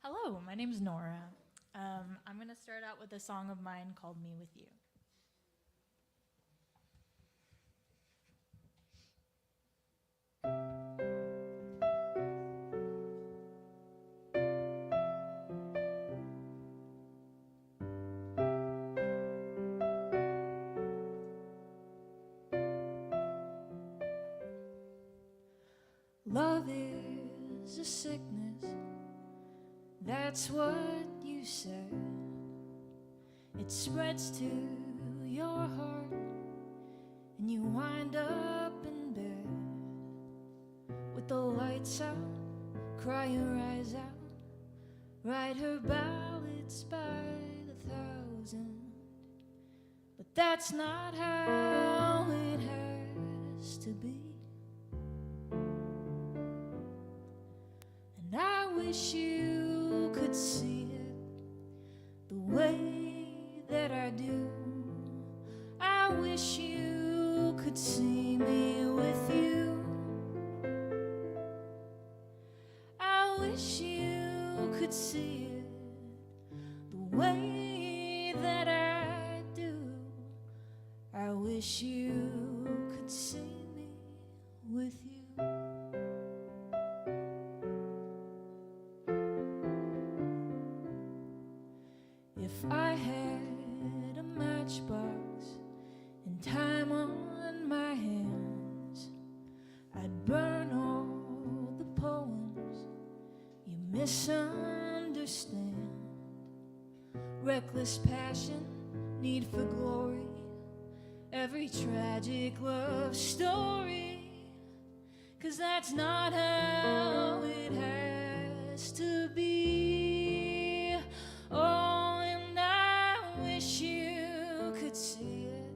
Hello, my name's Nora. I'm going to start out with a song of mine called Me With You. Love is a sickness, that's what you said. It spreads to your heart, and you wind up in bed with the lights out, cry your eyes out, write her ballads by the thousand. But that's not how it has to be. And I wish you could see it the way that I do. I wish you could see me with you. I wish you could see it the way that I do. I wish you could see me with you. If I had a matchbox and time on my hands, I'd burn all the poems you misunderstand. Reckless passion, need for glory, every tragic love story. 'Cause that's not how it has to be. Oh, and I wish you could see it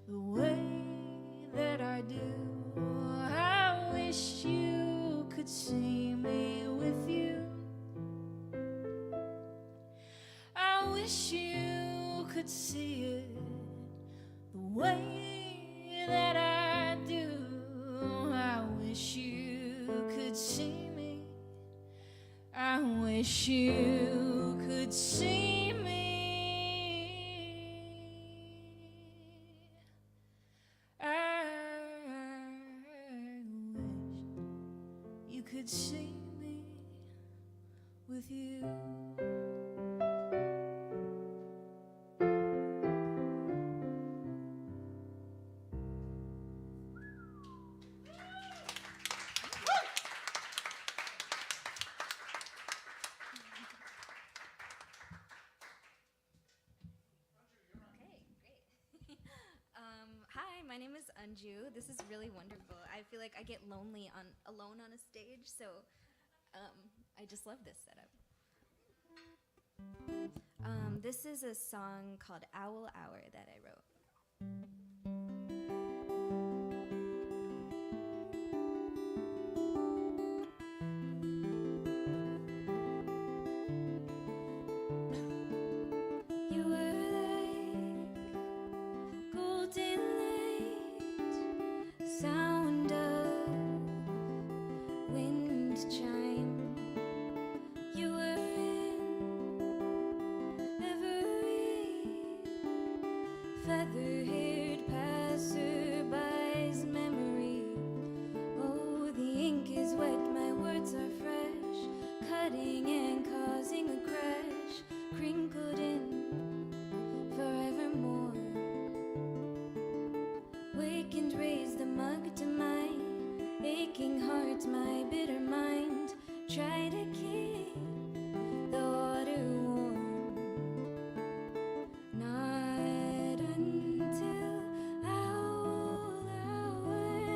the way that I do. I wish you could see me with you. I wish you could see it the way that I do. I wish you could see me. I wish you could see me. I wish you could see me with you. Hi, my name is Anju. This is really wonderful. I feel like I get lonely alone on a stage, so I just love this setup. This is a song called Owl Hour that I wrote. You were like golden light, sound of wind chime. You were in every feather-haired passerby's memory. Oh, the ink is wet, my words are fresh, cutting and causing a crash, crinkled in forevermore. Wake and raise the mug to my aching heart, my bitter mind. Try to keep the water warm. Not until owl hour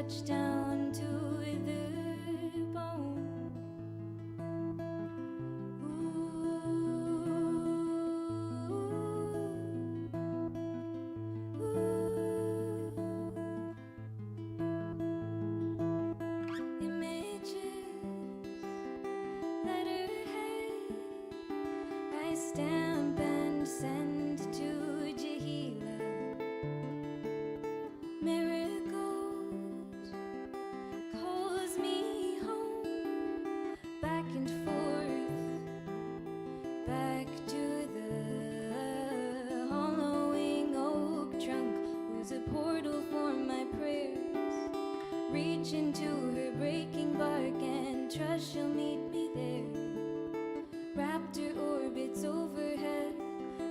touch down to the bone. Images, letterhead, I stamp and send to Jahila. Miracles calls me home, back and forth, back to the hollowing oak trunk, who's a portal for my prayers. Reach into her breaking bark and trust she'll meet me there. Raptor orbits overhead,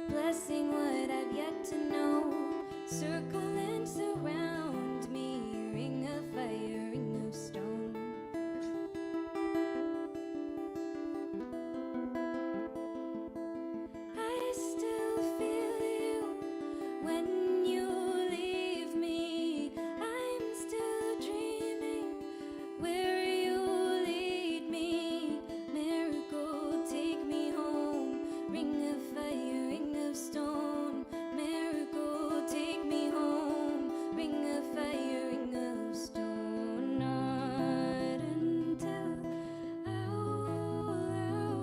blessing what I've yet to know. Circle and surround me, ring of fire, ring of stone. I still feel you when you leave me. I'm still dreaming where you lead me. Miracle, take me home. Ring of fire, ring of stone. Miracle, take me home. Ring of fire, ring of stone. Not until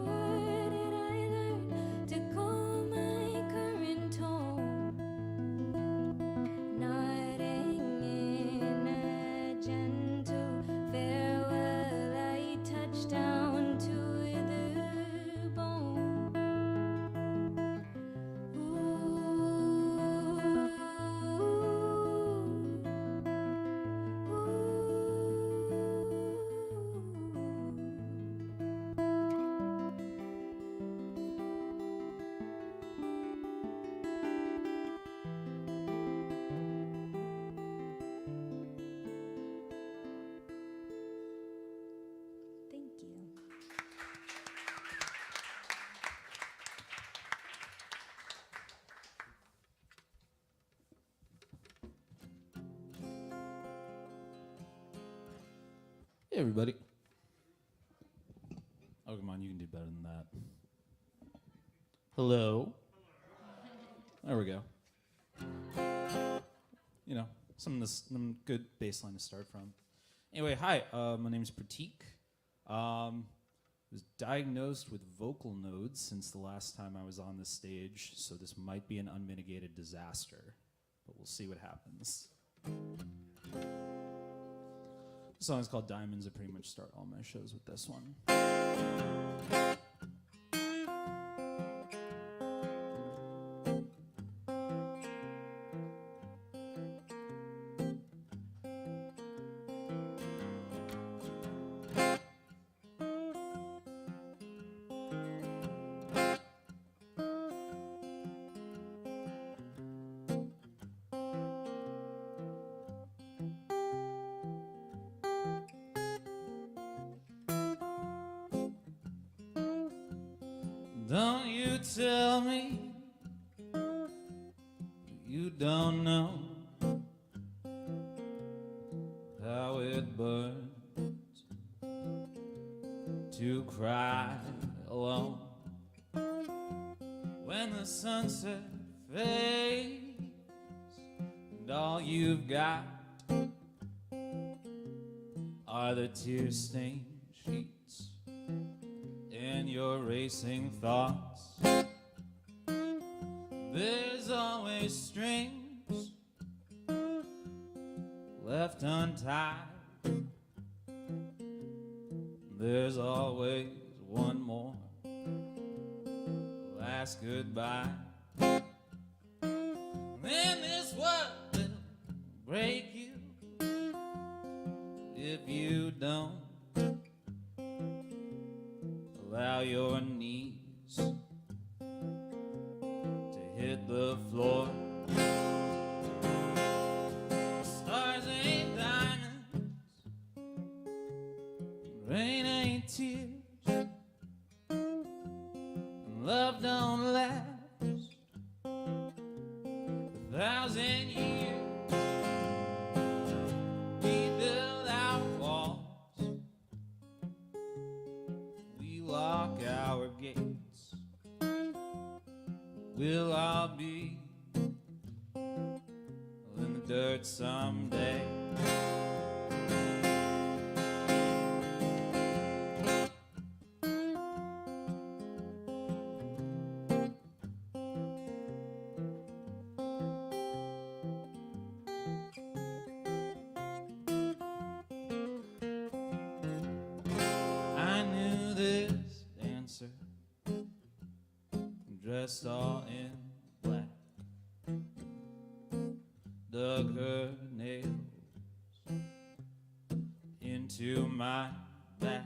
where did I learn to call my current home? Nodding in a gentle farewell, I touch down to the bone. Thank you. Hey, everybody. Oh, come on, you can do better than that. Hello. There we go. You know, some good baseline to start from. Anyway, hi, my name's Pratik. Was diagnosed with vocal nodes since the last time I was on this stage, so this might be an unmitigated disaster, but we'll see what happens. The song's called Diamonds. I pretty much start all my shows with this one. Don't you tell me you don't know how it burns to cry alone when the sunset fades and all you've got are the tear-stained sheets and your racing thoughts. There's always strings left untied. There's always one more last goodbye. Then this world will break you if you don't allow your knees to hit the floor. Stars ain't diamonds, rain ain't tears, and love don't last 1,000 years. Beat the we'll all be in the dirt someday. I knew this dancer dressed all in black, dug her nails into my back,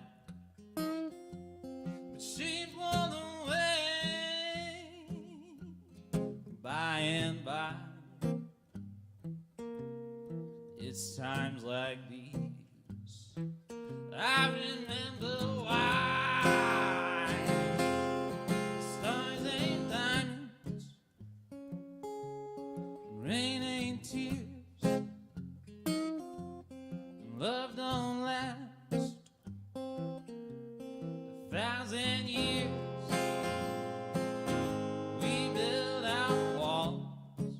but she's blown away by and by. It's times like these I remember why stars ain't diamonds, rain ain't tears, and love don't last 1,000 years. We build our walls,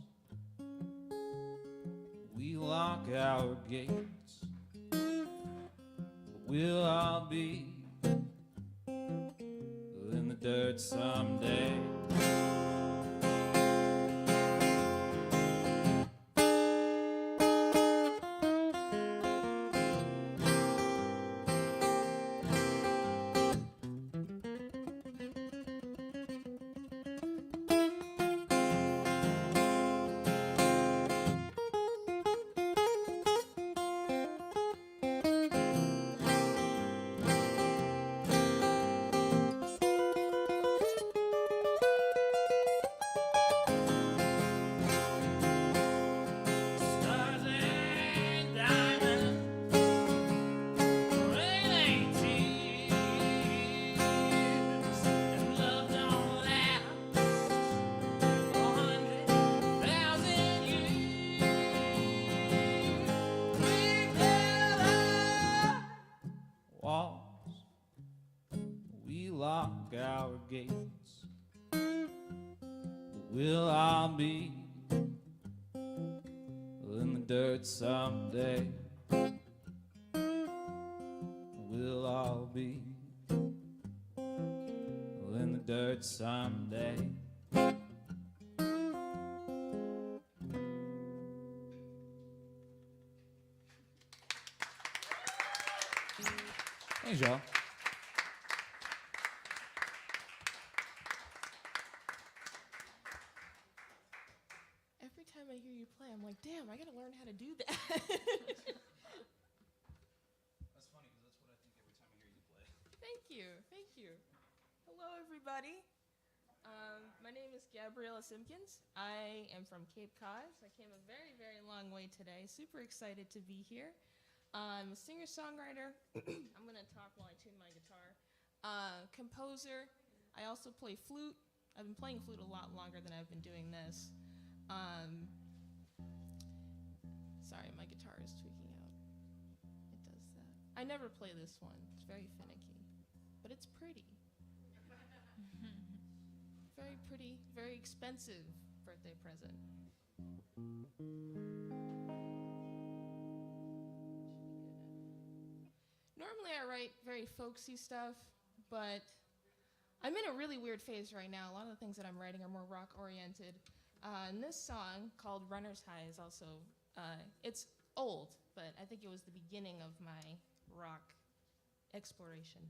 we lock our gates, but we'll all be in the dirt someday. Stars ain't diamonds, rain ain't tears, and love don't last 100,000 years. We build our walls, we lock our gates, but we'll all be in the dirt someday. We'll all be in the dirt someday. Thanks, y'all. Every time I hear you play, I'm like, damn, I gotta learn how to do that. That's funny because that's what I think every time I hear you play. Thank you, thank you. Hello, everybody. My name is Gabriella Simpkins. I am from Cape Cod. I came a very, very long way today. Super excited to be here. I'm a singer-songwriter. I'm gonna talk while I tune my guitar. Composer. I also play flute. I've been playing flute a lot longer than I've been doing this. Sorry, my guitar is tweaking out. It does that. I never play this one. It's very finicky, but it's pretty. Very pretty, very expensive birthday present. Normally I write very folksy stuff, but I'm in a really weird phase right now. A lot of the things that I'm writing are more rock oriented. And this song called Runner's High is also, it's old, but I think it was the beginning of my rock exploration.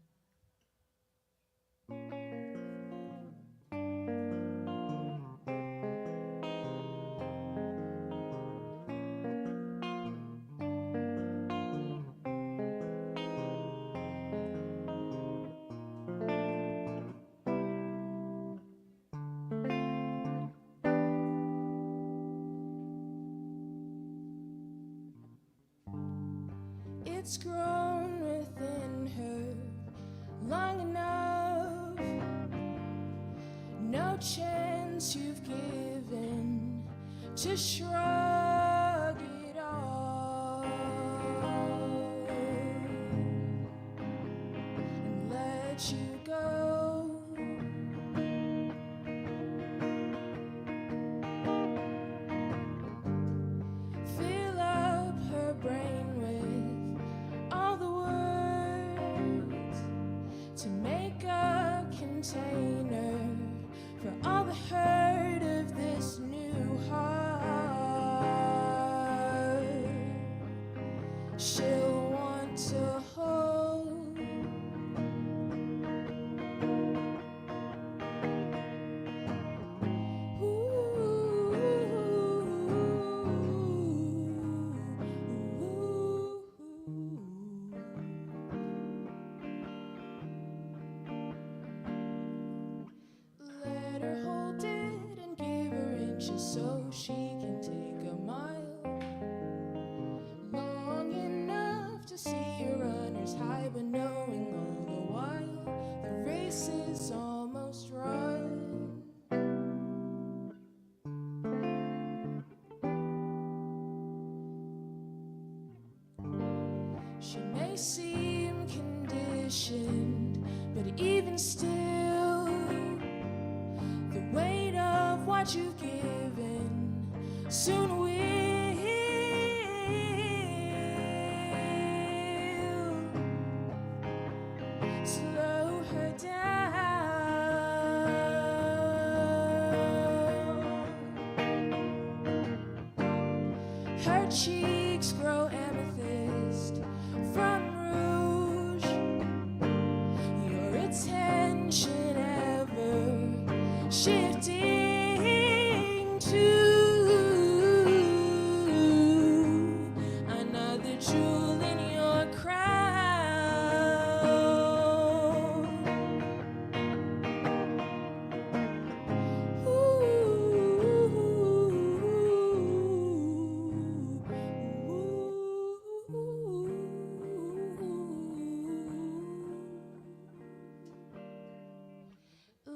It's grown within her long enough. No chance you've given to shrug it off and let you go. so she can take a mile. Long enough to see a runner's high, but knowing all the while the race is almost run. She may seem conditioned, but even still, the weight of what you've given soon will slow her down. Her cheeks grow amethyst from rouge, your attention ever shifting to another jewel in your crown.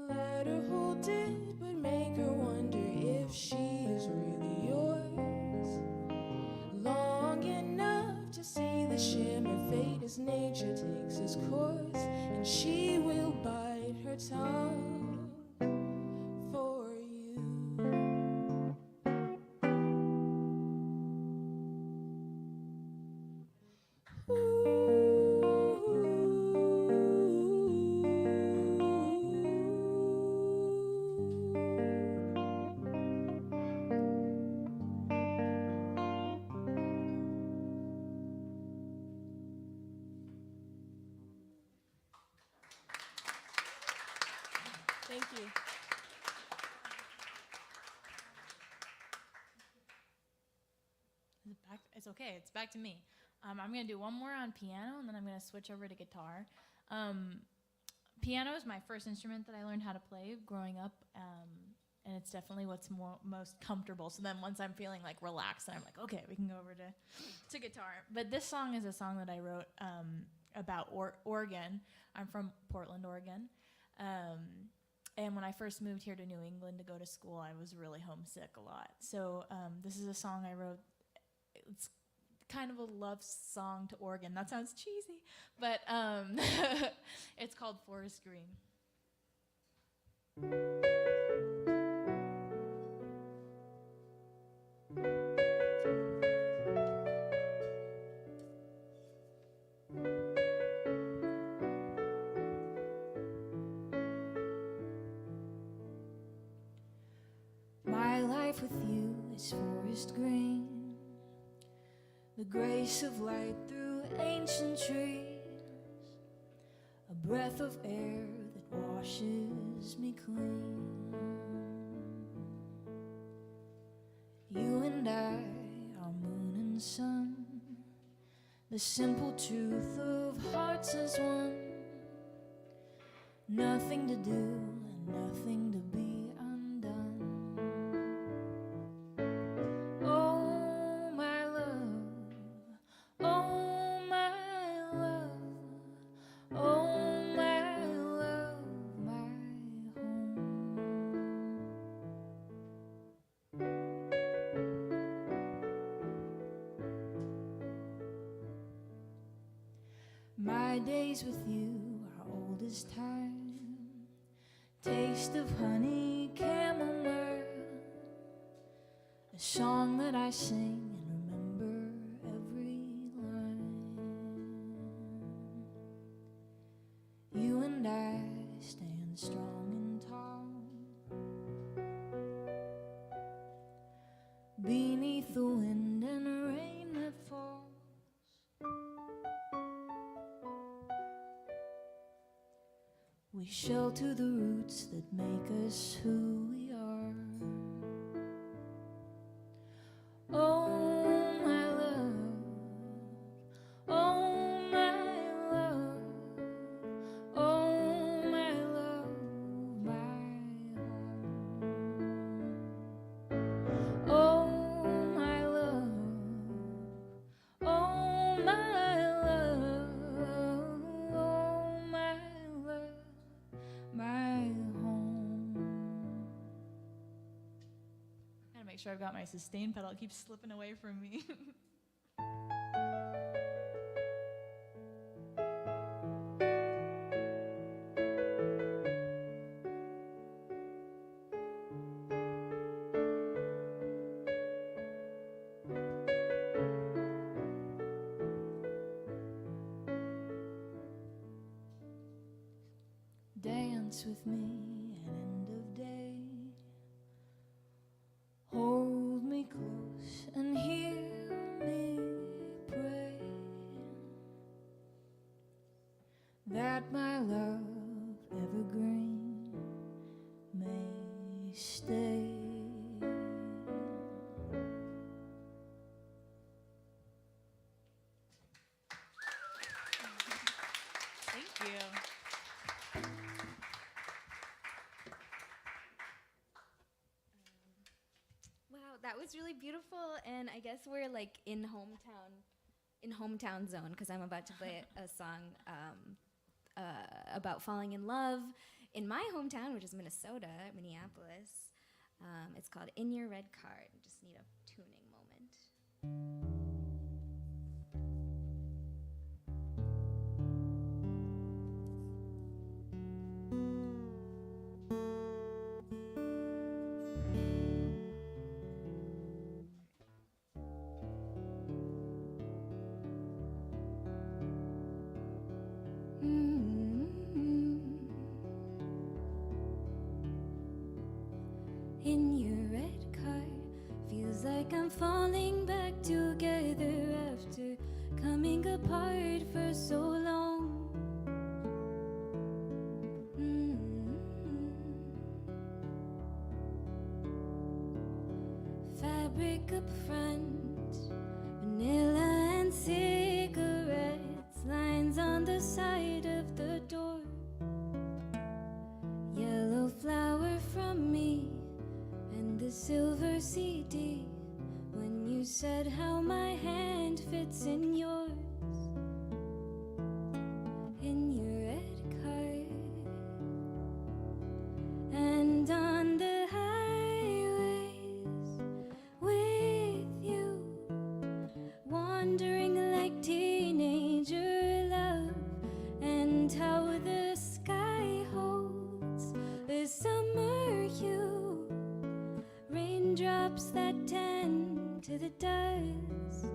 Let her hold it, but make her wonder if she is really yours. Long enough to see the shimmer fade as nature takes its course, and she will bite her tongue for you. Thank you. Is it back? It's okay. It's back to me. I'm going to do one more on piano, and then I'm going to switch over to guitar. Piano is my first instrument that I learned how to play growing up, and it's definitely what's most comfortable. So then once I'm feeling like relaxed, I'm like, okay, we can go over to guitar. But this song is a song that I wrote about Oregon. I'm from Portland, Oregon. And when I first moved here to New England to go to school, I was really homesick a lot. So this is a song I wrote. It's kind of a love song to Oregon. That sounds cheesy, but it's called Forest Green. My life with you is forest green, the grace of light through ancient trees, a breath of air that washes me clean. You and I are moon and sun, the simple truth of hearts as one. Nothing to do and nothing to be undone. Oh my love, oh my love, oh my love, my home. My days with you are old as time, taste of honey, chamomile, a song that I sing and remember every line. You and I stand strong and tall beneath the wind and rain that falls. We shelter the roots that make us who we are. Oh my love, oh my love, oh my love, my heart. make sure I've got my sustain pedal. It keeps slipping away from me. Dance with me at end of day. Hold me close and hear me pray that my love evergreen may stay. Thank you. Wow, that was really beautiful, and I guess we're like in hometown zone because I'm about to play a song about falling in love in my hometown, which is Minnesota, Minneapolis. It's called "In Your Red Car." Just need a tuning moment. In your red car, feels like I'm falling back together after coming apart for so long. Fabric up front, vanilla and cigarettes, lines on the side of the door. Yellow flower from me and the silver CD when you said how my hand fits in yours. In your red car, and on the highways with you, wandering like teenager love, and how the sky holds a summer hue, raindrops that tend to the dusk.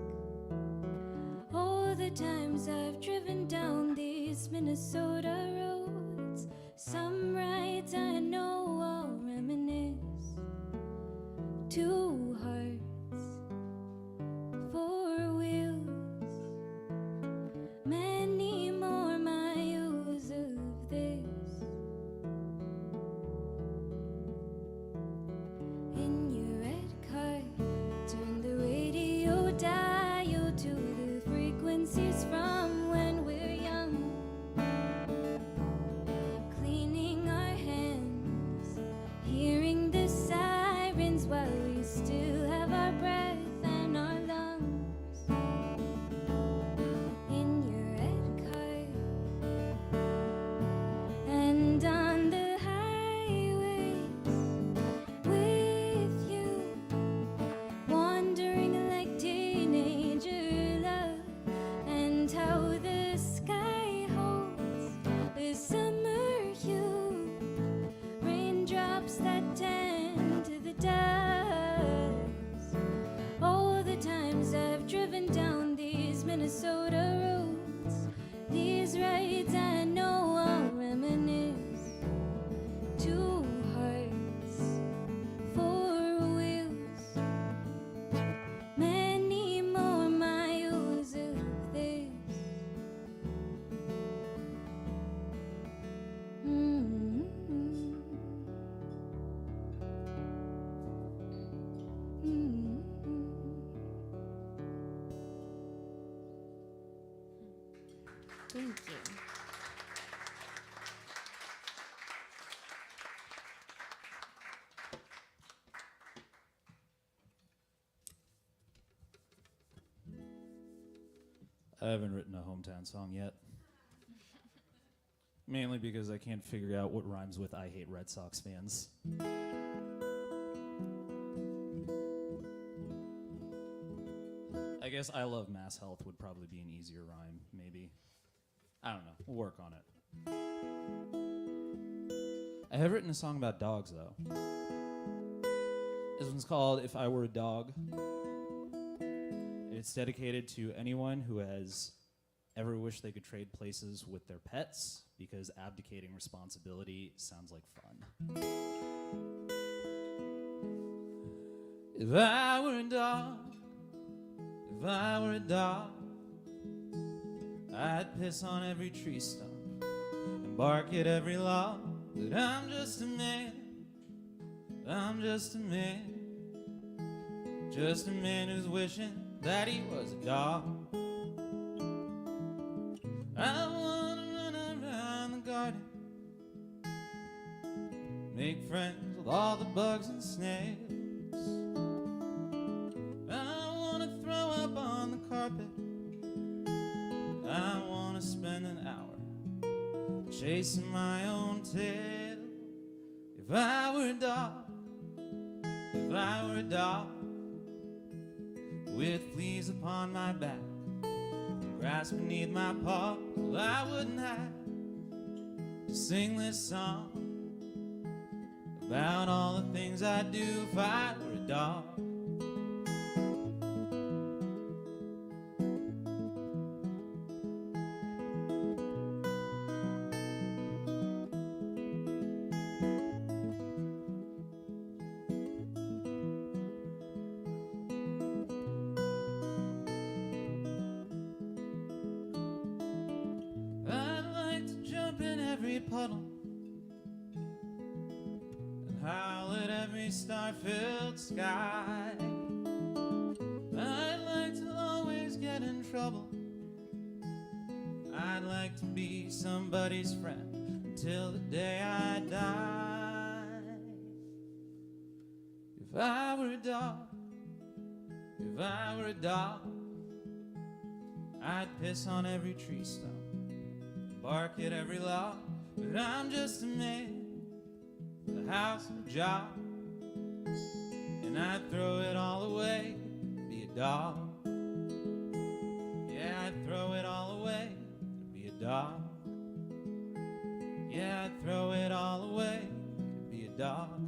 All the times I've driven down these Minnesota roads, some rides I know I'll reminisce. Two hearts, four wheels, many more miles of this. In your red car, turn the radio dial to the frequencies from when we're young, cleaning our hands, hearing the sirens while we still have our breath and our lungs. In your red car, and on the highways with you, wandering like teenager love, and how the sky holds a summer hue, raindrops that tend to the dust. All the times I've driven down these Minnesota roads, these rides I know I'll reminisce. Two hearts, four wheels, many more miles of this. Thank you. I haven't written a hometown song yet. Mainly because I can't figure out what rhymes with I hate Red Sox fans. guess I love Mass Health would probably be an easier rhyme, maybe. I don't know. We'll work on it. I have written a song about dogs, though. This one's called If I Were a Dog. It's dedicated to anyone who has ever wished they could trade places with their pets because abdicating responsibility sounds like fun. If I were a dog, if I were a dog, I'd piss on every tree stump and bark at every log. But I'm just a man, I'm just a man, just a man who's wishing that he was a dog. I wanna run around the garden, make friends with all the bugs and snails. I wanna throw up on the carpet, I wanna spend an hour chasing my own tail. If I were a dog, if I were a dog, with fleas upon my back, grass beneath my paw, well, I wouldn't have to sing this song about all the things I'd do if I were a dog. Puddle and howl at every star-filled sky. I'd like to always get in trouble, I'd like to be somebody's friend until the day I die. If I were a dog, if I were a dog, I'd piss on every tree stump, bark at every log. But I'm just a man with a house and a job, and I'd throw it all away to be a dog. Yeah, I'd throw it all away to be a dog. Yeah, I'd throw it all away to be a dog.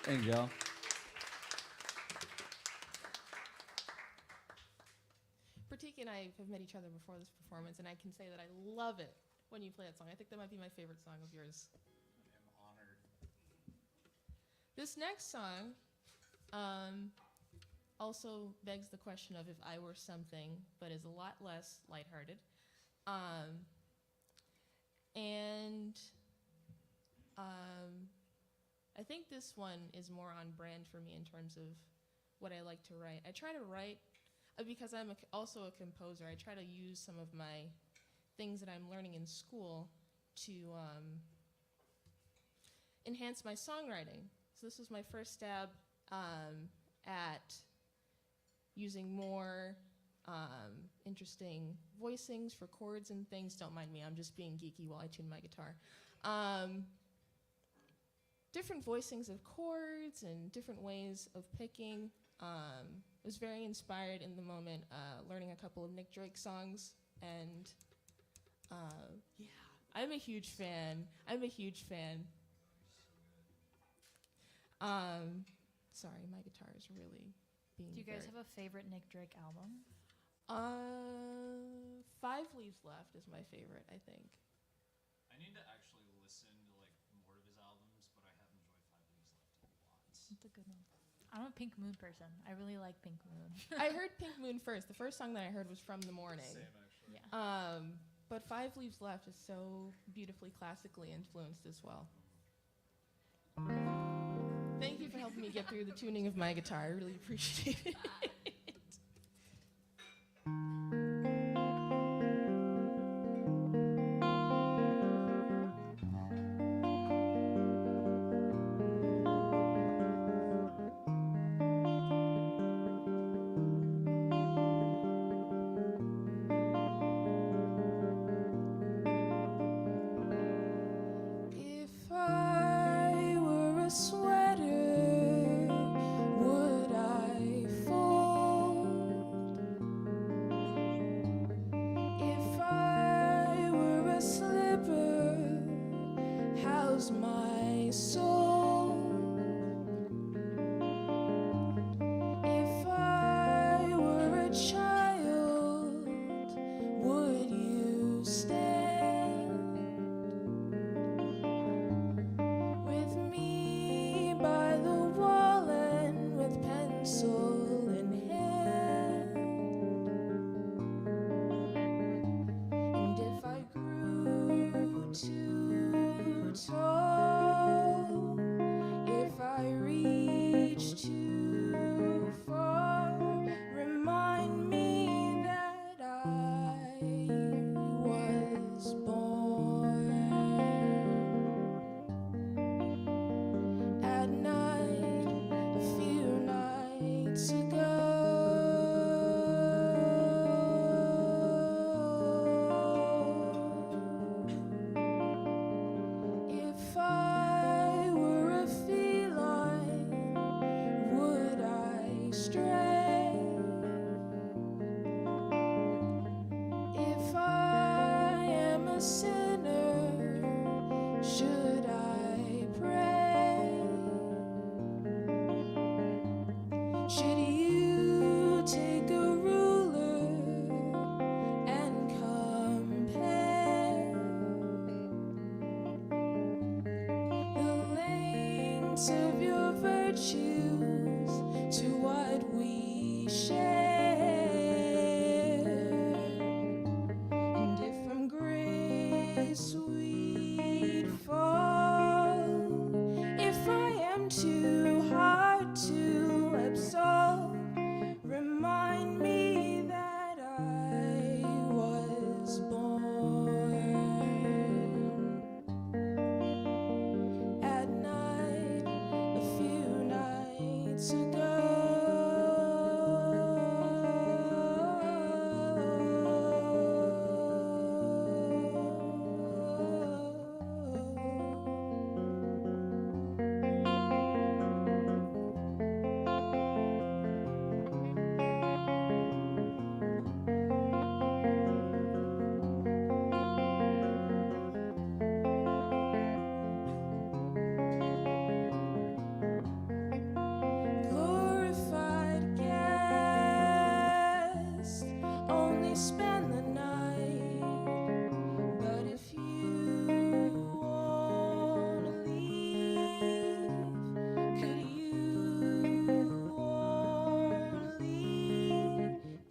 Thank y'all. Pratik and I have met each other before this performance, and I can say that I love it when you play that song. I think that might be my favorite song of yours. I am honored. This next song also begs the question of if I were something, but is a lot less lighthearted. I think this one is more on brand for me in terms of what I like to write. I try to write, because I'm also a composer, I try to use some of my things that I'm learning in school to enhance my songwriting. So this was my first stab at using more interesting voicings for chords and things. Don't mind me, I'm just being geeky while I tune my guitar. Different voicings of chords and different ways of picking. Was very inspired in the moment, learning a couple of Nick Drake songs, and yeah, I'm a huge fan. Sorry, my guitar is really being. Do you guys have a favorite Nick Drake album? 5 Leaves Left is my favorite, I think. I need to actually listen to like more of his albums, but I have enjoyed 5 Leaves Left a lot. It's a good one. I'm a Pink Moon person. I really like Pink Moon. I heard Pink Moon first. The first song that I heard was From the Morning. Same, actually. Yeah. But 5 Leaves Left is so beautifully classically influenced as well. Thank you for helping me get through the tuning of my guitar. I really appreciate it. If I were a sweater lost my soul. If I were a child, would you stand with me by the wall and with pencil in hand? And if I grew too tall, if I reached too far, remind me that I was born at night a few nights ago. If I were a feline, would I stray? If I am a sinner, should I pray? Should you take a ruler and compare the lengths of your virtues to what we share? And if from grace we fall, if I am too hard to absolve, remind me that I was born at night a few nights glorified guest, only spend the night. But if you wanna leave, could you only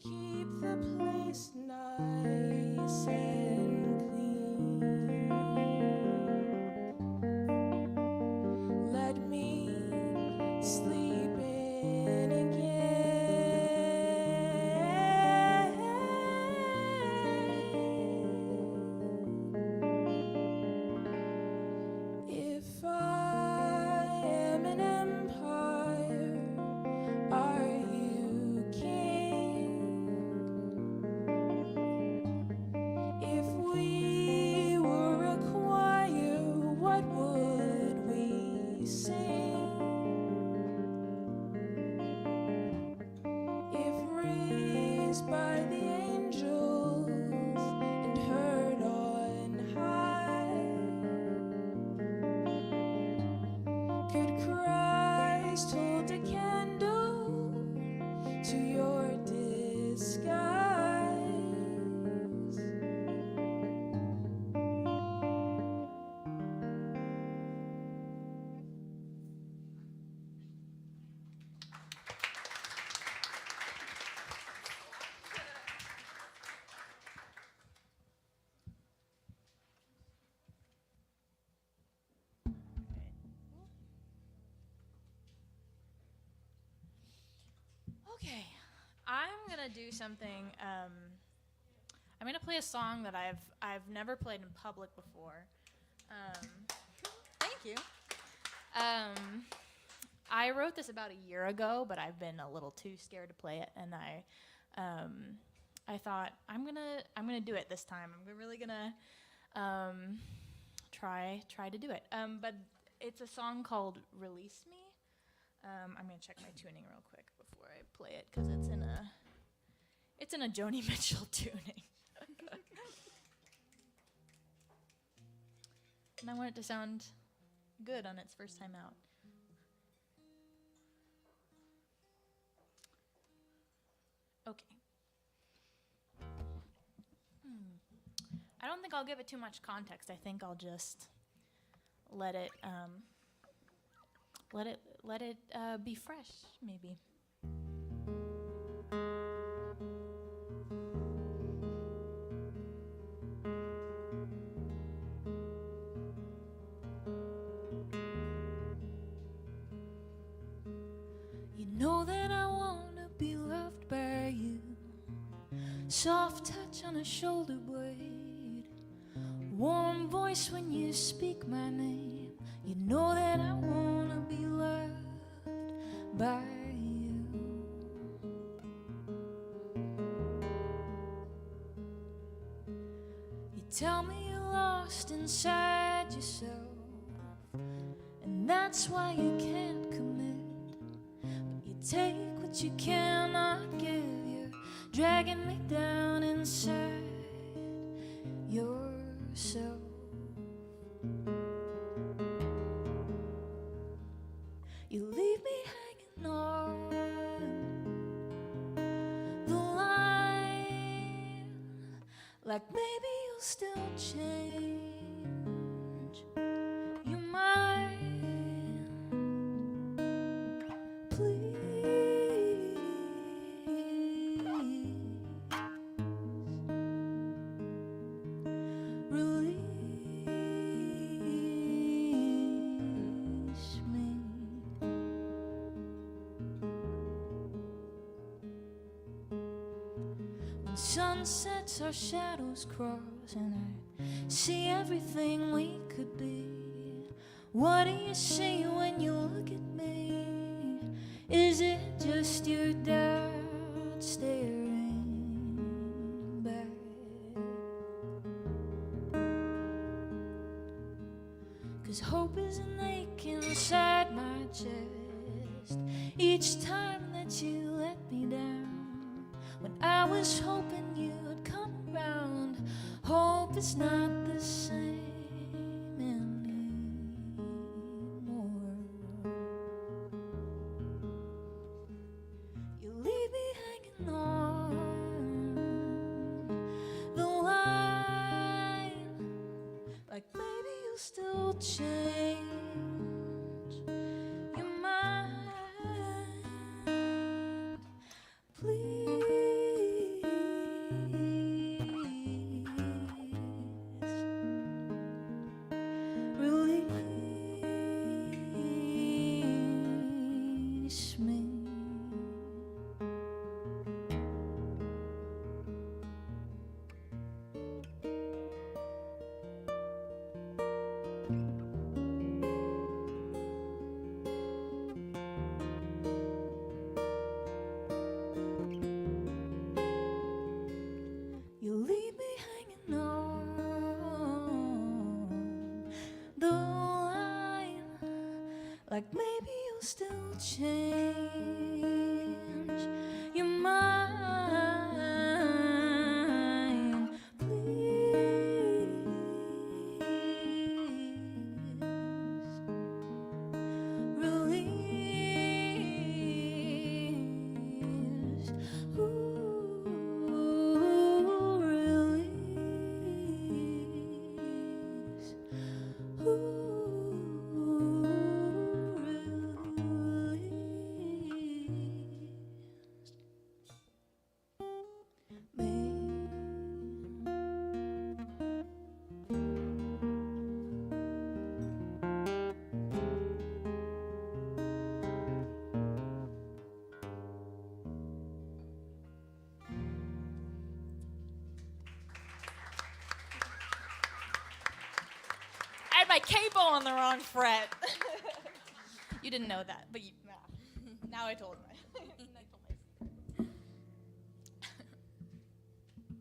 keep the place nice and clean? Let me sleep in again. If I am an empire, are you king? If we were a choir, what would we sing? If raised by the angels and heard on high, could Christ hold a candle to your disguise? Okay, I'm gonna do something. I'm gonna play a song that I've never played in public before. Thank you. I wrote this about a year ago, but I've been a little too scared to play it, and I thought I'm gonna do it this time. I'm really gonna try to do it. But it's a song called "Release Me." I'm gonna check my tuning real quick before I play it because it's in a Joni Mitchell tuning. And I want it to sound good on its first time out. Okay. I don't think I'll give it too much context. I think I'll just let it be fresh, maybe. You know that I wanna be loved by you. Soft touch on a shoulder blade, warm voice when you speak my name. You know that I wanna be loved by you. You tell me you're lost inside yourself, and that's why you can't commit. But you take what you cannot give. You're dragging me down inside yourself. You leave me hanging on the line, like maybe you'll still change your mind. Please release me. When sunsets our shadows cross and I see everything we could be, what do you see when you look at me? Is it just your doubt staring back? 'Cause hope is an ache inside my chest each time that you let me down. When I was hoping you'd come around, hope is not the same anymore. You leave me hanging on the line, like maybe you'll still change your mind. Please release me. You leave me hanging on the line, like maybe you'll still change your mind. Please release. I had my capo on the wrong fret. You didn't know that, but now I told my.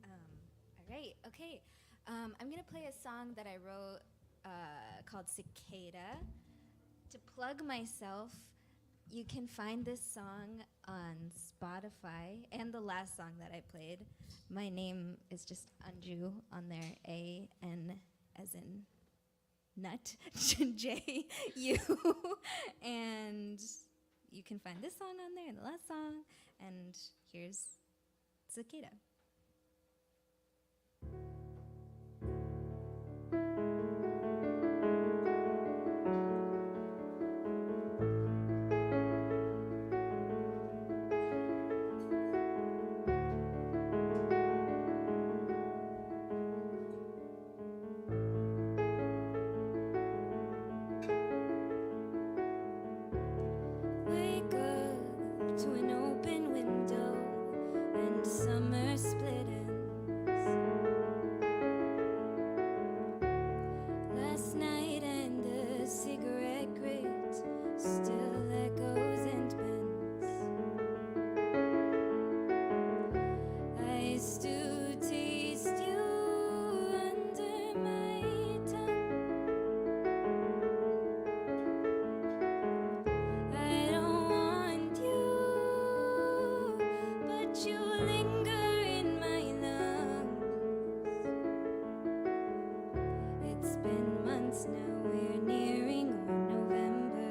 All right, okay. I'm going to play a song that I wrote called Cicada. To plug myself, you can find this song on Spotify and the last song that I played. My name is just Anju on there, A-N as in nut, J-U. And you can find this song on there and the last song. And here's Cicada. Wake up to an open window and summer split ends. Last night and the cigarette grit still echoes and bends. I still taste you under my tongue. I don't want you, but you linger in my lungs. It's been months now, we're nearing on November.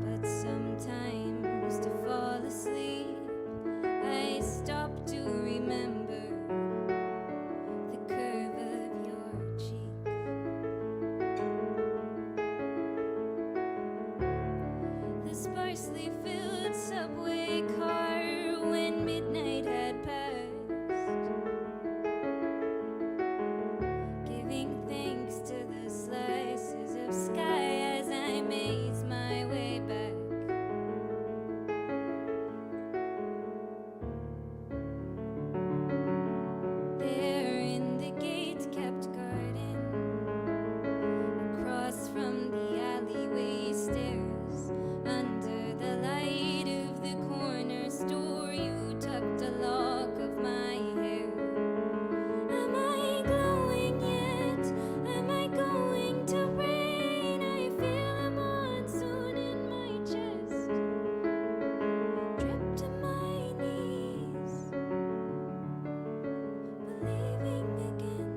But sometimes to fall asleep, I stop to remember the curve of your cheek. The sparsely filled subway car when midnight had passed, giving thanks to the slices of sky as I maze my way back. There in the gate-kept garden, across from the alleyway stairs, under the light of the corner store, you tucked a lock of my hair. Am I glowing yet? Am I going to rain? I feel a monsoon in my chest, drip to my knees, believing again.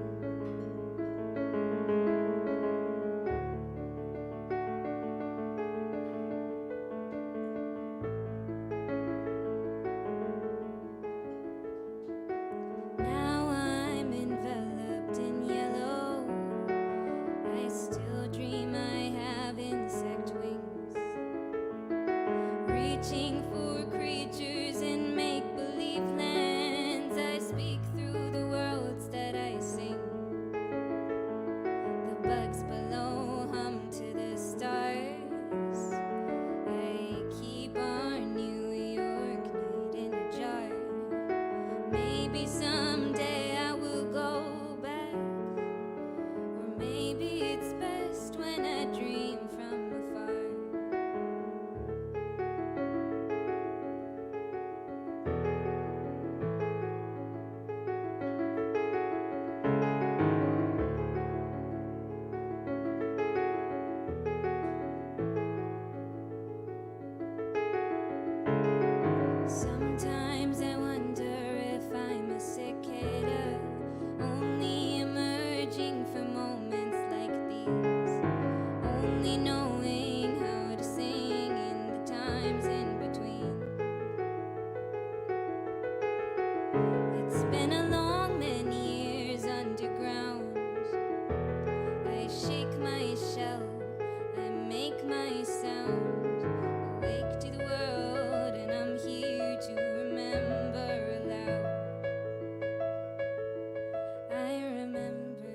Now I'm enveloped in yellow. I still dream I have insect wings, reaching for creatures in make-believe lands. I speak through the worlds that I sing. The bugs below hum to the stars. I keep our New York night in a jar. Maybe someday I will go back, or maybe it's best when I dream from afar. Sometimes I wonder if I'm a cicada, only emerging for moments like these, only knowing how to sing in the times in between. It's been a long many years underground. I shake my shell, I make my sound, awake to the world, and I'm here to remember aloud. I remember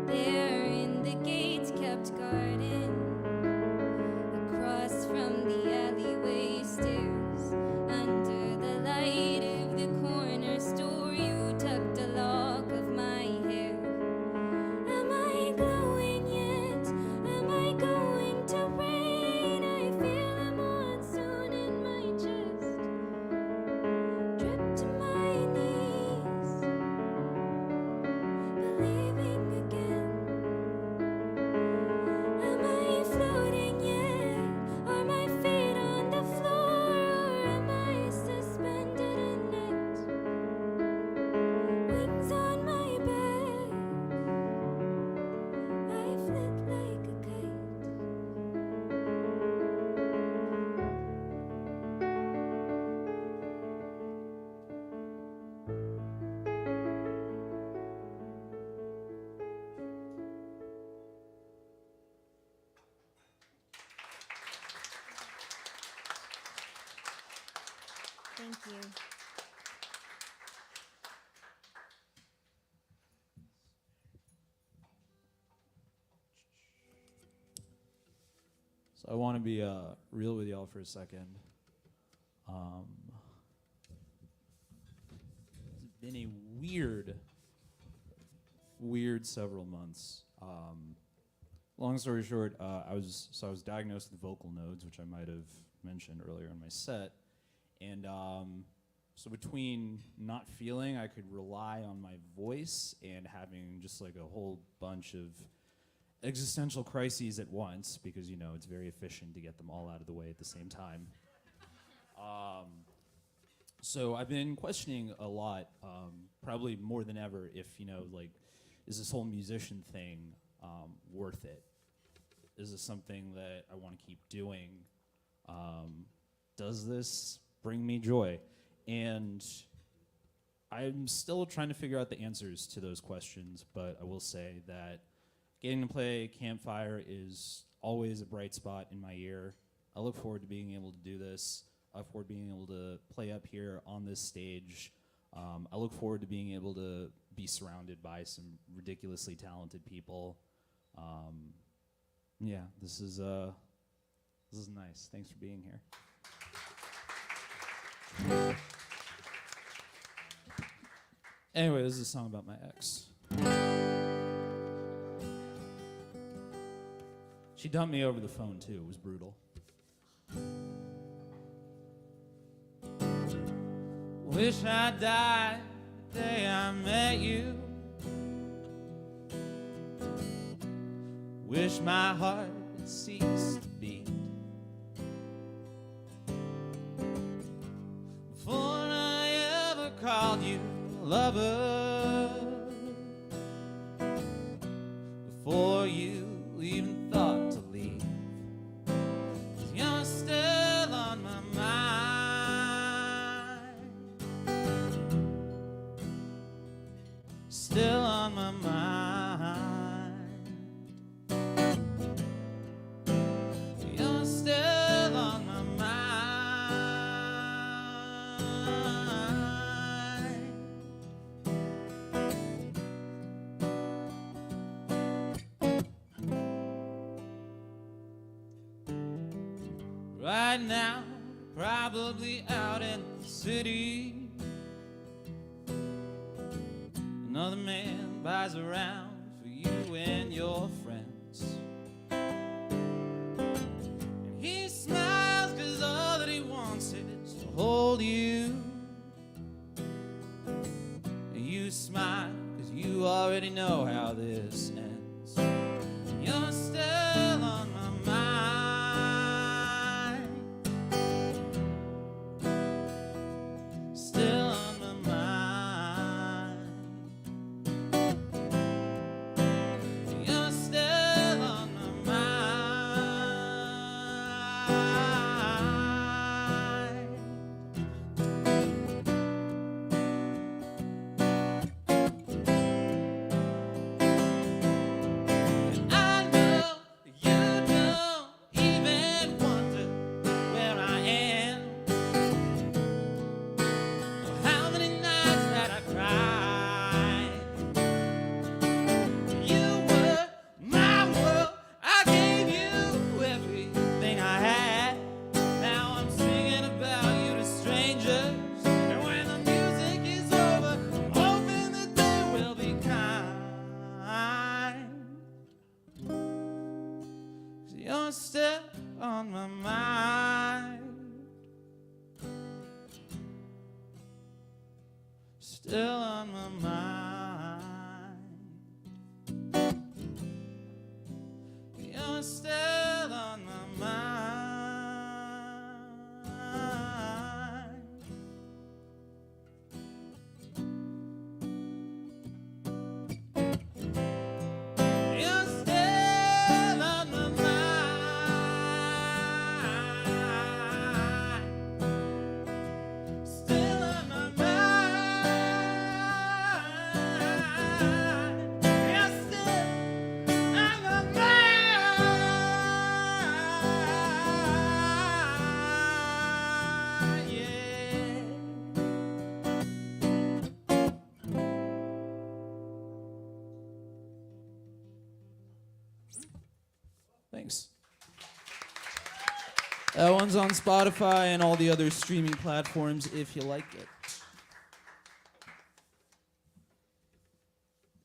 there in the gate-kept garden, across from the alleyway stairs, under the light of the corner store, you tucked a lock of my hair. Am I glowing yet? Thank you. So I want to be real with y'all for a second. It's been a weird several months. Long story short, I was diagnosed with vocal nodes, which I might have mentioned earlier in my set, and so between not feeling I could rely on my voice and having just like a whole bunch of existential crises at once, because you know it's very efficient to get them all out of the way at the same time. So I've been questioning a lot, probably more than ever, if like, is this whole musician thing worth it? Is this something that I want to keep doing? Does this bring me joy? And I'm still trying to figure out the answers to those questions, but I will say that getting to play Campfire is always a bright spot in my year. I look forward to being able to do this. I look forward to being able to play up here on this stage. I look forward to being able to be surrounded by some ridiculously talented people. Yeah, this is nice. Thanks for being here. Anyway, this is a song about my ex. She dumped me over the phone too. It was brutal. Wish I died the day I met you. Wish my heart had ceased to beat before I ever called you lover, before you even thought to leave. 'Cause you're still on my mind, still on my mind. You're still on my mind. Right now, probably out in the city. Another man buys around for you and your friends. And he smiles 'cause all that he wants is to hold you. And you smile 'cause you already know how this ends. You're still on my mind, still on my mind. You're still on my mind. And I know that you don't even wonder where I am, or how many nights that I cried. You were my world, I gave you everything I had. Now I'm singing about you to strangers, and when the music is over, I'm hoping that they will be kind. 'Cause you're still on my mind, still on my mind. You're still on my mind. You're still on my mind. Still on my mind. You're still on my mind. Thanks. That one's on Spotify and all the other streaming platforms if you like it.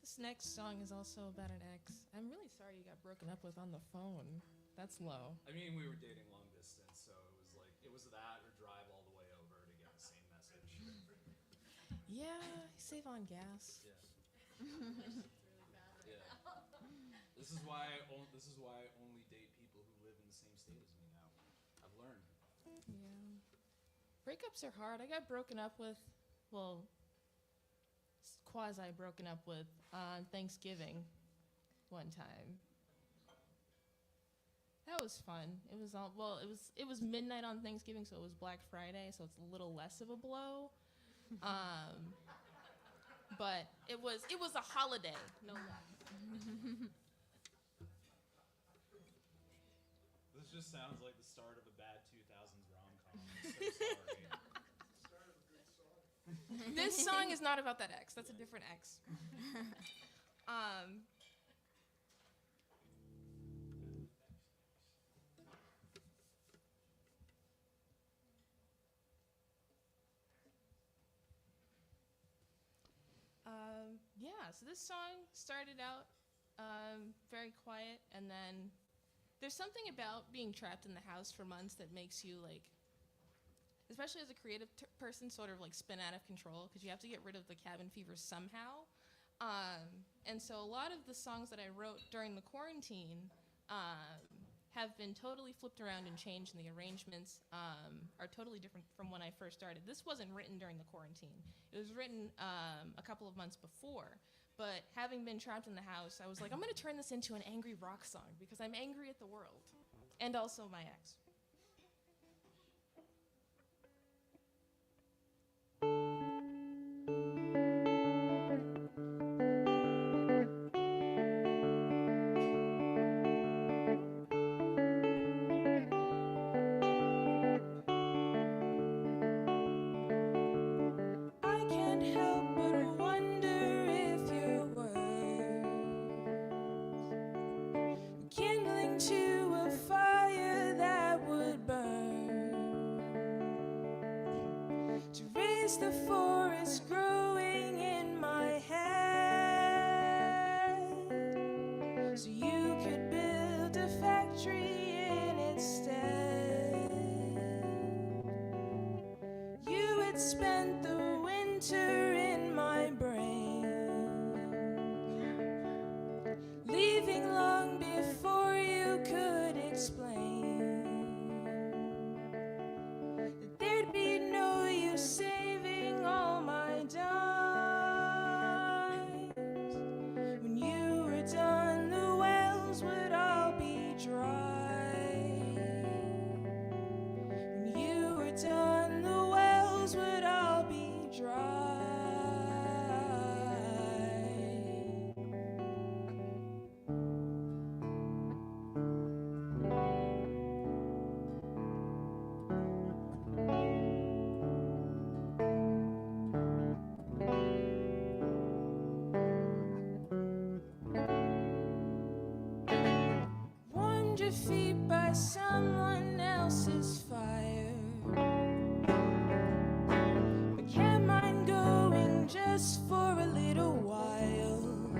This next song is also about an ex. I'm really sorry you got broken up with on the phone. That's low. I mean, we were dating long distance, so it was that or drive all the way over to get the same message. Yeah, save on gas. Yeah. This is why I only date people who live in the same state as me now. I've learned. Yeah. Breakups are hard. I got broken up with, well, quasi broken up with on Thanksgiving one time. That was fun. It was all, well, it was midnight on Thanksgiving, so it was Black Friday, so it's a little less of a blow. But it was a holiday, no less. This just sounds like the start of a bad 2000s rom-com. I'm so sorry. This song is not about that ex. That's a different ex. Yeah, so this song started out very quiet, and then there's something about being trapped in the house for months that makes you, like, especially as a creative person, sort of like spin out of control, because you have to get rid of the cabin fever somehow. And so a lot of the songs that I wrote during the quarantine have been totally flipped around and changed, and the arrangements are totally different from when I first started. This wasn't written during the quarantine. It was written a couple of months before. But having been trapped in the house, I was like, I'm going to turn this into an angry rock song because I'm angry at the world and also my ex. I can't help but wonder if your words kindling to a fire that would burn to raise the forest growing in my head so you could build a factory in its stead. You had spent the winter in my brain, leaving long before you could explain that there'd be no use saving all my dimes. When you were done, the wells would all be dry. When you were done, the wells would all be dry. Warmed your feet by someone else's fire, but kept mine going just for a little while,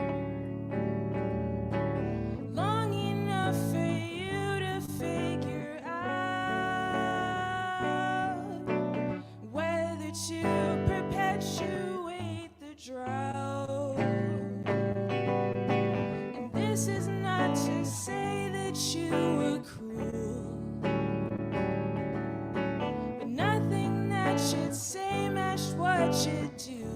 long enough for you to figure out whether to perpetuate the drought. And this is not to say that you were cruel, but nothing that should say matched what you do.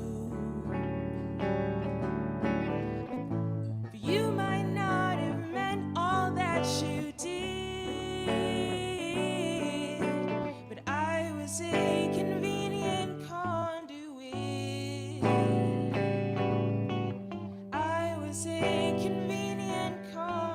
For you might not have meant all that you did, but I was a convenient conduit. I was a convenient conduit.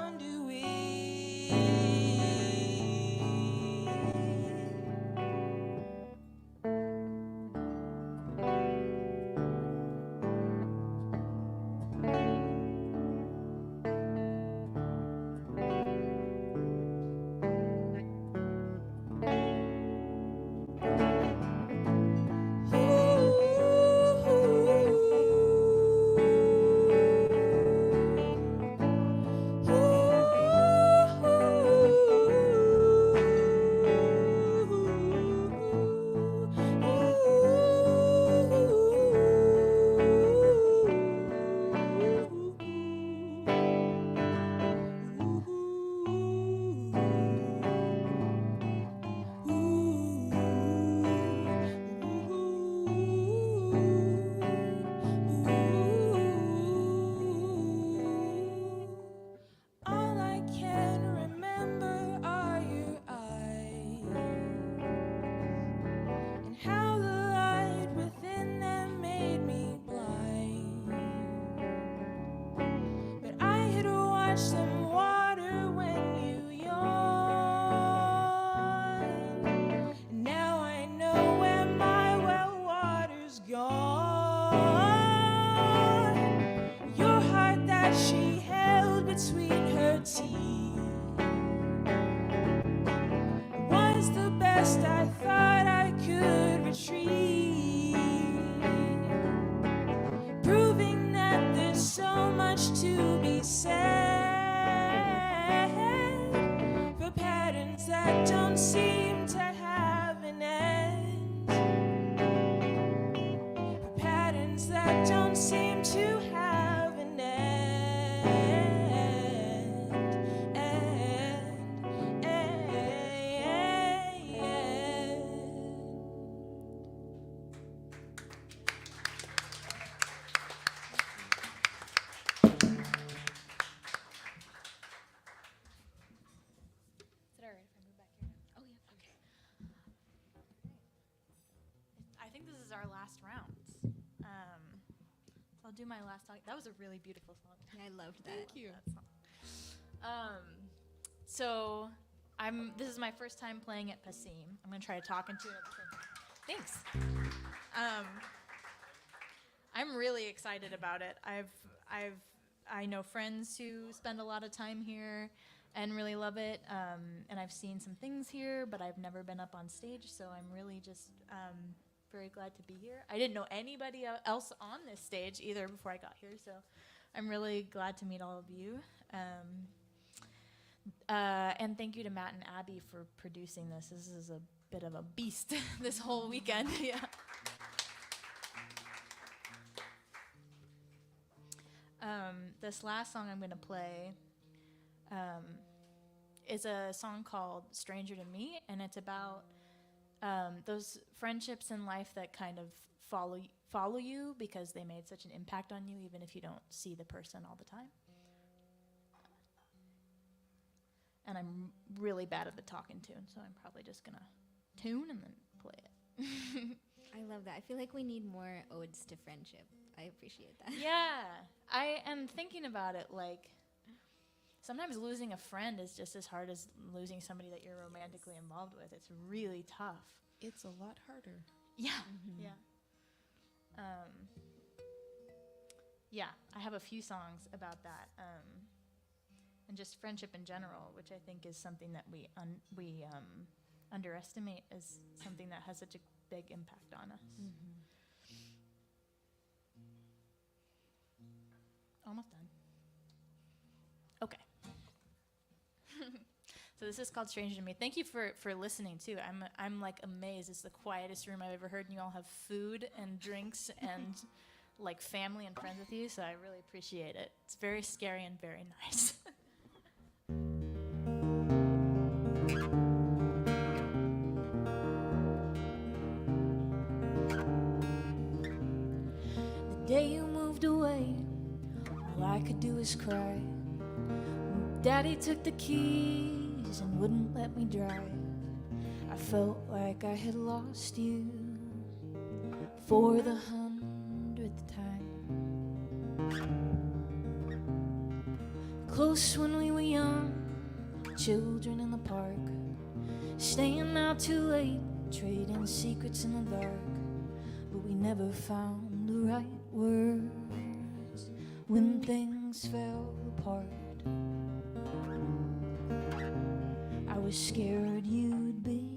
some water when you yawn. Now I know where my well water's gone. Your heart that she held between her teeth was the best I thought I could retrieve, proving that there's so much to be said for patterns that don't seem to have an end, for patterns that don't seem to have an Is it all right if I move back here? Oh, yeah. Okay. I think this is our last round. So I'll do my last song. That was a really beautiful song. I loved that. Thank you. That song. So this is my first time playing at Passim. I'm gonna try to talk into it at the same time. Thanks. I'm really excited about it. I know friends who spend a lot of time here and really love it. And I've seen some things here, but I've never been up on stage, so I'm really just very glad to be here. I didn't know anybody else on this stage either before I got here, so I'm really glad to meet all of you. And thank you to Matt and Abby for producing this. This is a bit of a beast this whole weekend. Yeah. This last song I'm going to play is a song called Stranger to Me, and it's about those friendships in life that kind of follow you because they made such an impact on you, even if you don't see the person all the time. And I'm really bad at the talking tune, so I'm probably just going to tune and then play it. I love that. I feel like we need more odes to friendship. I appreciate that. Yeah, I am thinking about it like sometimes losing a friend is just as hard as losing somebody that you're romantically involved with. It's really tough. It's a lot harder. Yeah, yeah. Yeah, I have a few songs about that, and just friendship in general, which I think is something that we underestimate as something that has such a big impact on us. Almost done. Okay. So this is called Stranger to Me. Thank you for listening too. I'm like amazed. It's the quietest room I've ever heard, and you all have food and drinks and like family and friends with you, so I really appreciate it. It's very scary and very nice. The day you moved away, all I could do was cry. Daddy took the keys and wouldn't let me drive. I felt like I had lost you for the 100th time. Close when we were young, children in the park, staying out too late, trading secrets in the dark. But we never found the right words when things fell apart. I was scared you'd be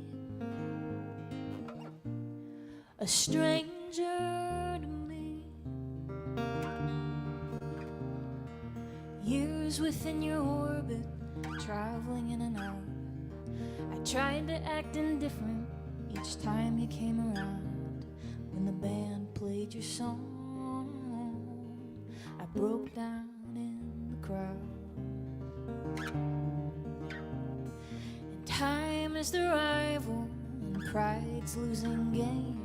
a stranger to me. Years within your orbit, traveling in and out. I tried to act indifferent each time you came around. When the band played your song, I broke down in the crowd. And time is the rival, and pride's losing game.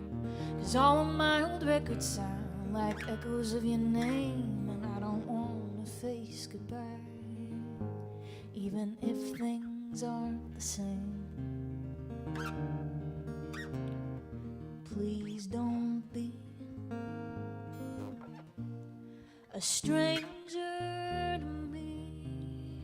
'Cause all of my old records sound like echoes of your name. And I don't want to face goodbye, even if things aren't the same. Please don't be a stranger to me.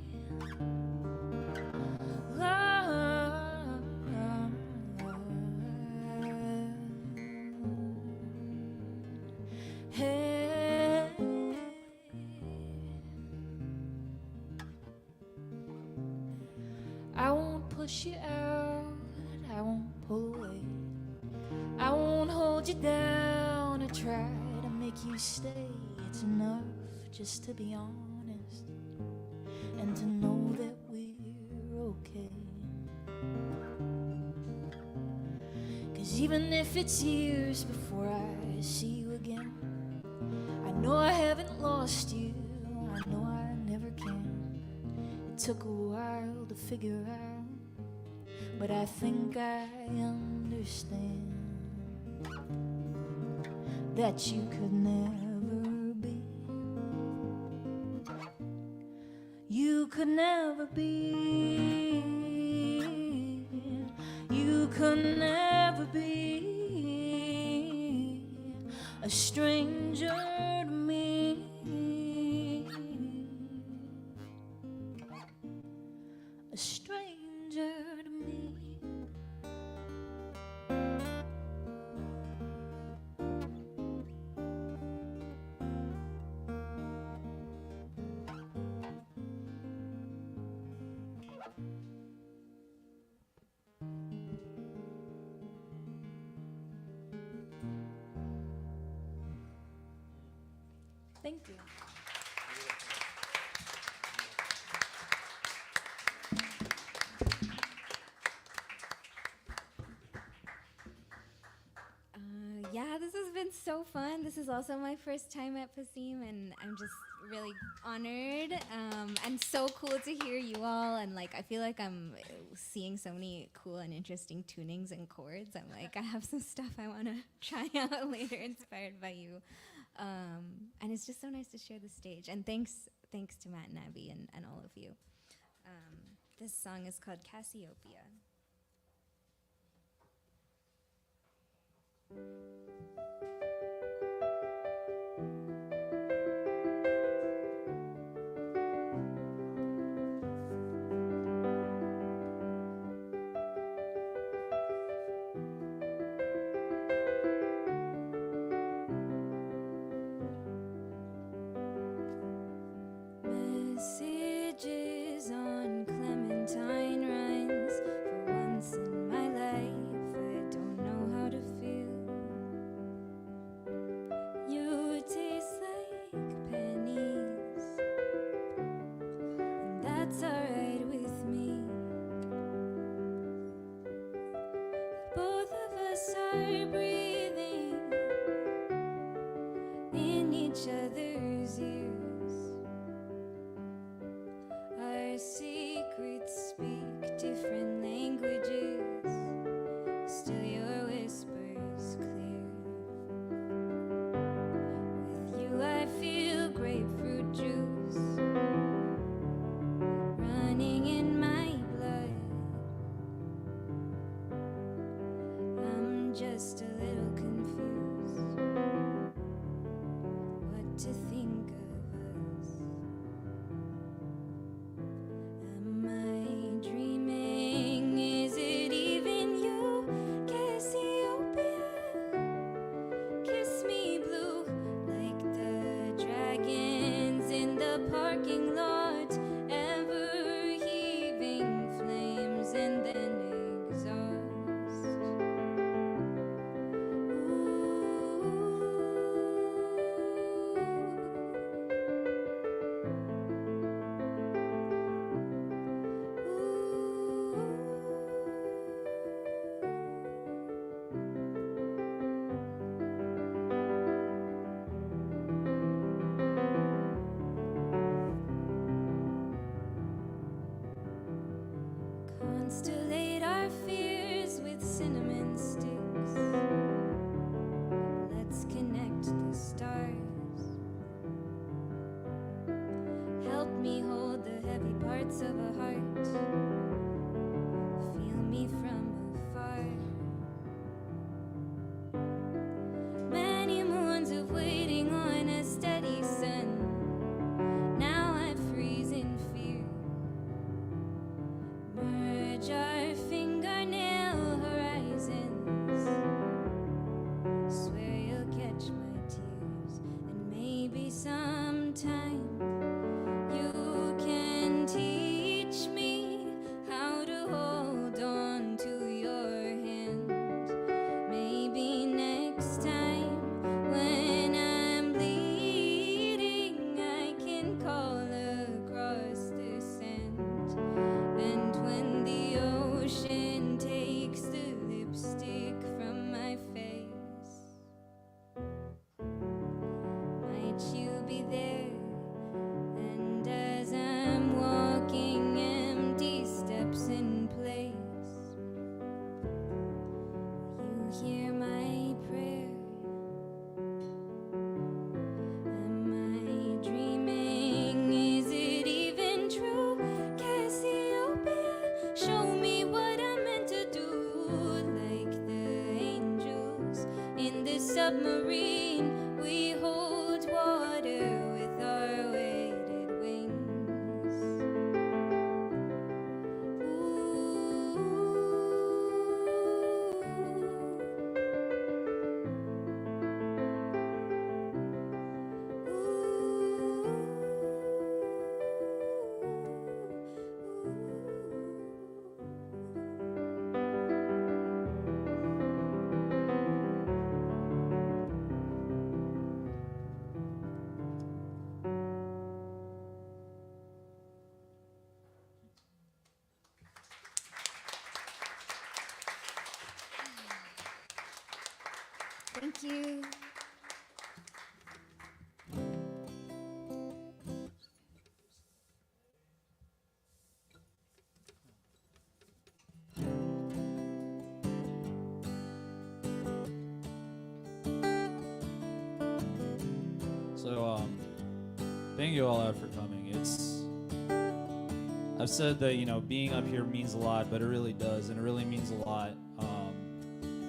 push you out, I won't pull away. I won't hold you down or try to make you stay. It's enough just to be honest and to know that we're okay. 'Cause even if it's years before I see you again, I know I haven't lost you, I know I never can. It took a while to figure out, but I think I understand that you could never be. You could never be. You could never be a stranger to me. A stranger to me. Thank you. Yeah, this has been so fun. This is also my first time at Passim, and I'm just really honored and so cool to hear you all. And like, I feel like I'm seeing so many cool and interesting tunings and chords. I'm like, I have some stuff I want to try out later, inspired by you. And it's just so nice to share the stage. And thanks to Matt and Abby and all of you. This song is called Cassiopeia. Messages on clementine rhymes. For once in my life, I don't know how to feel. You taste like pennies, and that's alright with me. Both of us are breathing in each other's ears. Our secrets speak different languages, still your whisper's clear. With you I feel grapefruit juice running in my blood. I'm just a little confused what to think of us. Am I dreaming? Is it even you? Cassiopeia, kiss me blue like the dragons in the parking lot, ever heaving flames and then exhaust. Constellate our fears with cinnamon sticks. Let's connect the stars. Help me hold the heavy parts of a heart. Feel me from afar. Many moons of waiting on a steady sun. Now I freeze in fear. Merge our fingernail horizons. Swear you'll catch my tears, and maybe sometime you can teach me submarine. We hold water with our weighted wings. Thank you. So, thank you all out for coming. I've said that, you know, being up here means a lot, but it really does, and it really means a lot.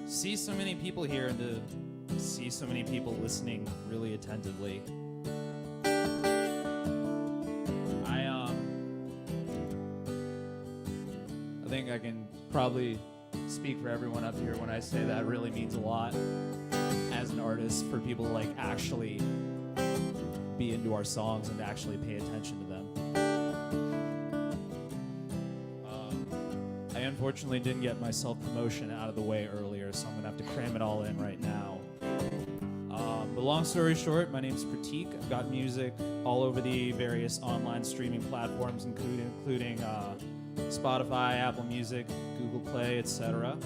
See so many people here and to see so many people listening really attentively. I think I can probably speak for everyone up here when I say that really means a lot as an artist for people to like actually be into our songs and to actually pay attention to them. I unfortunately didn't get my self-promotion out of the way earlier, so I'm gonna have to cram it all in right now. But long story short, my name's Pratik. I've got music all over the various online streaming platforms, including Spotify, Apple Music, Google Play, etc.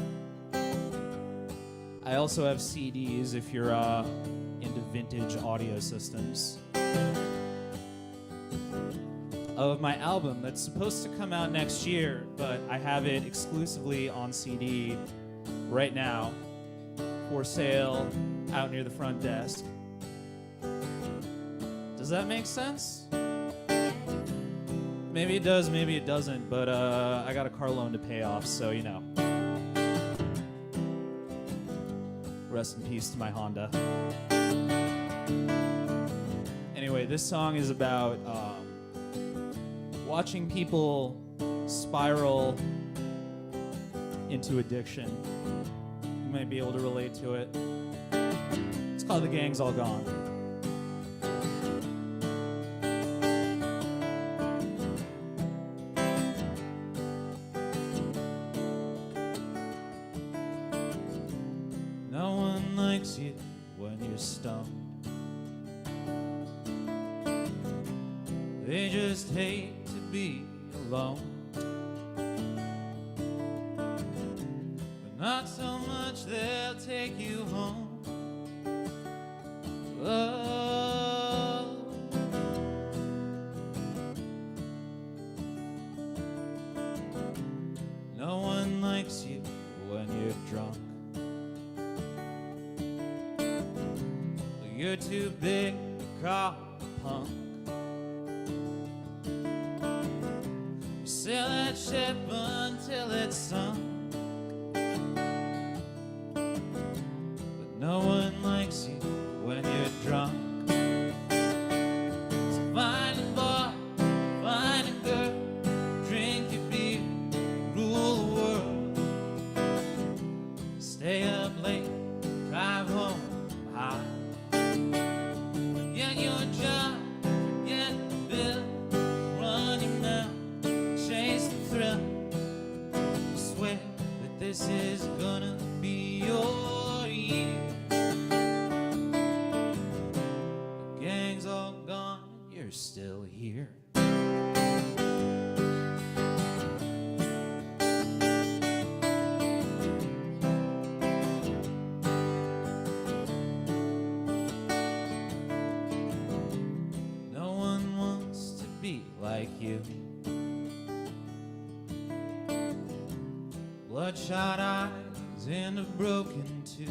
I also have CDs if you're into vintage audio systems. Of my album that's supposed to come out next year, but I have it exclusively on CD right now for sale out near the front desk. Does that make sense? Maybe it does, maybe it doesn't, but I got a car loan to pay off, so you know. Rest in peace to my Honda. Anyway, this song is about watching people spiral into addiction. You might be able to relate to it. It's called The Gang's All Gone. No one likes you when you're stoned. They just hate to be alone. But not so much they'll take you home. Oh. No one likes you when you're drunk. You're too big to call a punk. You sail that ship until it's sunk. But no one likes you when you're drunk. So find a bar, find a girl, drink your beer, rule the world. Stay up late, drive home high. Forget your job, forget the bill, run your mouth, chase the thrill. I swear that this is gonna be your year. The gang's all gone, you're still here. No one wants to be like you. Bloodshot eyes and a broken tooth.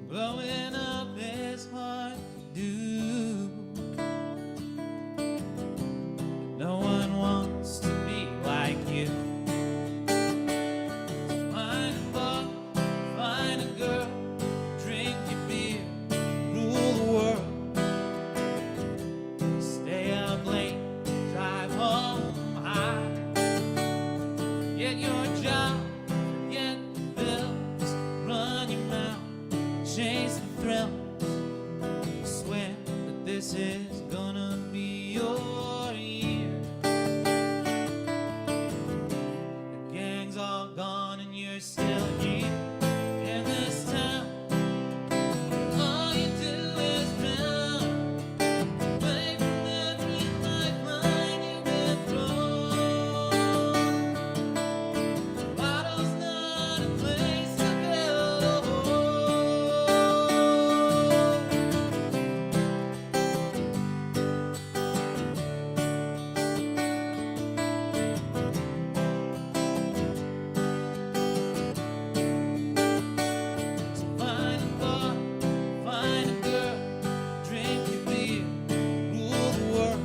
Blowing up is hard to do. No one wants to be like you. So find a bar, find your year. The gang's all gone and you're still here in this town. All you do is drown away from every lifeline you've been thrown. Bottle's not a place to build a So find a bar, find a girl, drink your beer, rule the world.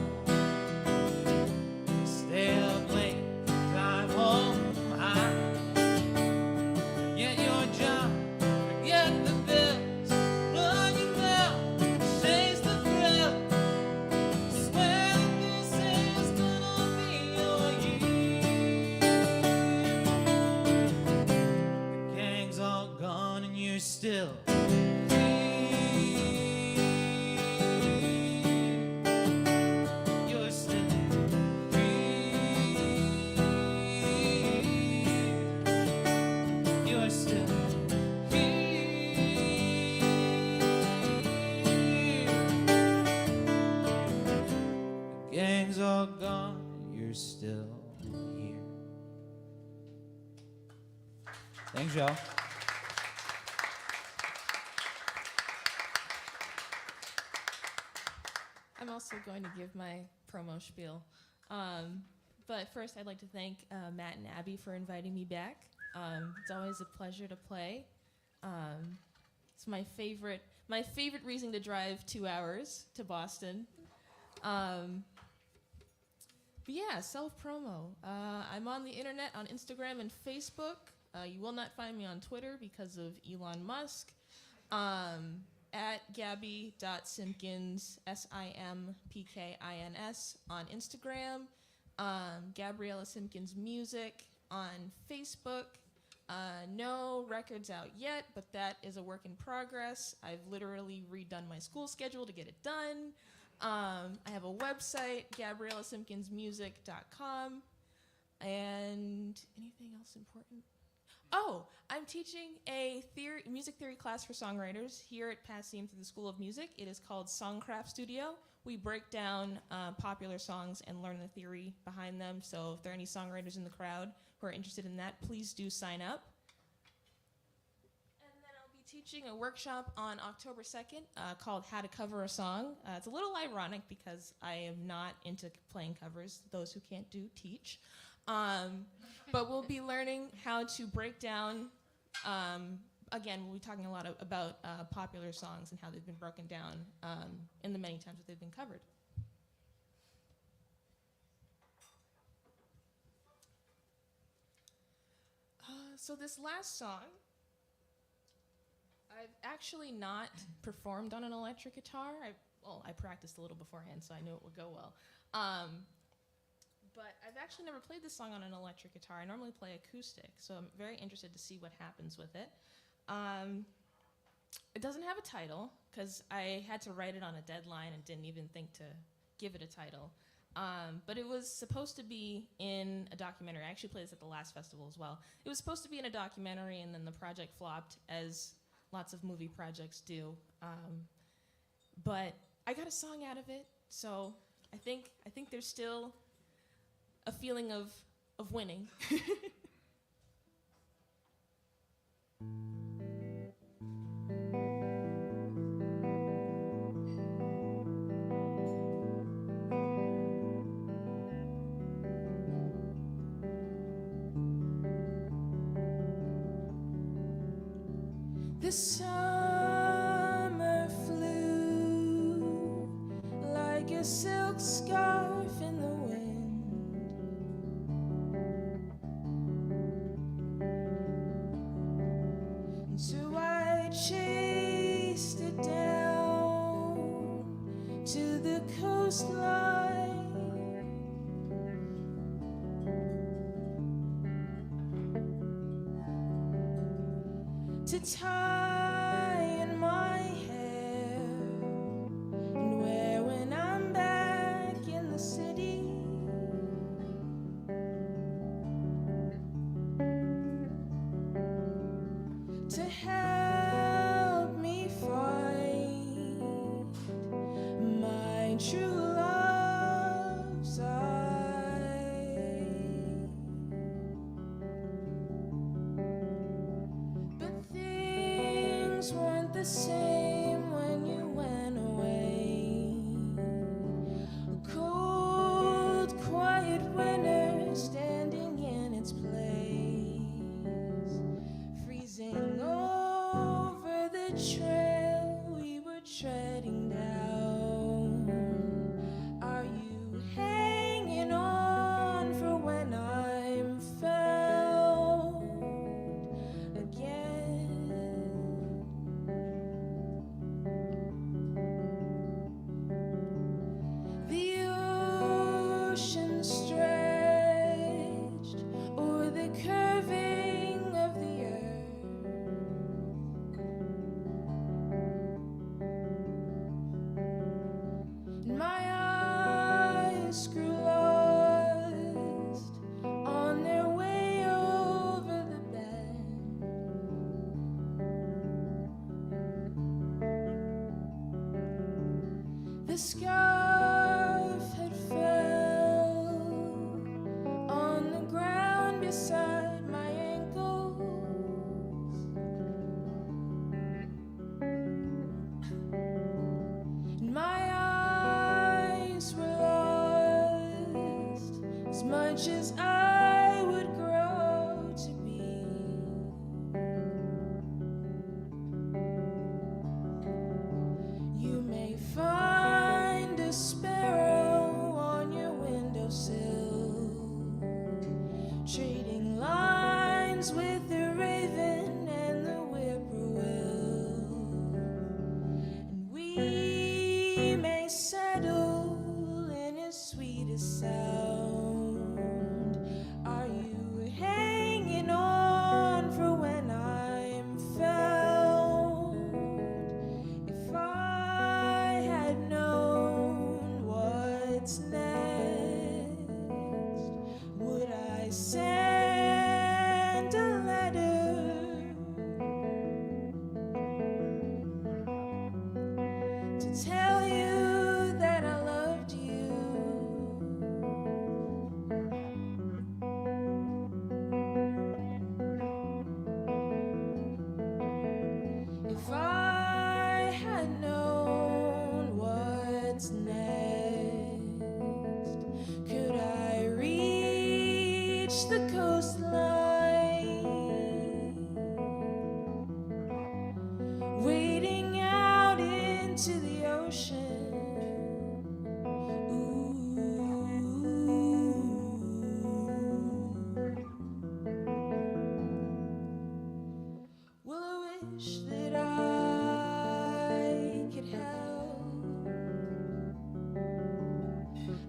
Stay up late, drive home high. Forget your job, forget the bills, run your mouth, chase the thrill. Swear that this is gonna be your year. The gang's all gone and you're still here. You're still here. You're still here. The gang's all gone and you're still here. Thanks, y'all. I'm also going to give my promo spiel. But first, I'd like to thank Matt and Abby for inviting me back. It's always a pleasure to play. It's my favorite reason to drive 2 hours to Boston. But yeah, self-promo. I'm on the internet on Instagram and Facebook. You will not find me on Twitter because of Elon Musk. At Gabby.Simpkins, SIMPKINS on Instagram. Gabriella Simpkins Music on Facebook. No records out yet, but that is a work in progress. I've literally redone my school schedule to get it done. I have a website, GabriellaSimpkinsMusic.com. And anything else important? Oh, I'm teaching a music theory class for songwriters here at Passim through the School of Music. It is called Songcraft Studio. We break down popular songs and learn the theory behind them. So if there are any songwriters in the crowd who are interested in that, please do sign up. And then I'll be teaching a workshop on October 2nd called How to Cover a Song. It's a little ironic because I am not into playing covers. Those who can't do, teach. But we'll be learning how to break down, again, we'll be talking a lot about popular songs and how they've been broken down in the many times that they've been covered. So this last song, I've actually not performed on an electric guitar. I practiced a little beforehand, so I knew it would go well. But I've actually never played this song on an electric guitar. I normally play acoustic, so I'm very interested to see what happens with it. It doesn't have a title, because I had to write it on a deadline and didn't even think to give it a title. But it was supposed to be in a documentary. I actually played this at the last festival as well. It was supposed to be in a documentary, and then the project flopped, as lots of movie projects do. But I got a song out of it, so I think there's still a feeling of winning. The summer flew like a silk scarf in the wind. And so I chased it down to the coastline. To tie in my hair and wear when I'm back in the scarf had fell on the ground beside my ankles. And my eyes were lost as much as I would grow to be. You may find a sparrow on your windowsill, trading lines with the raven and the whippoorwill. And we may settle in his sweetest sound. Are you hanging on for when I'm found? If I had known what's next, would I send a letter to tell you that I loved you? If I had known what's next, could I reach the coastline, wading out into the ocean? Ooh. Well, I wish that I could help.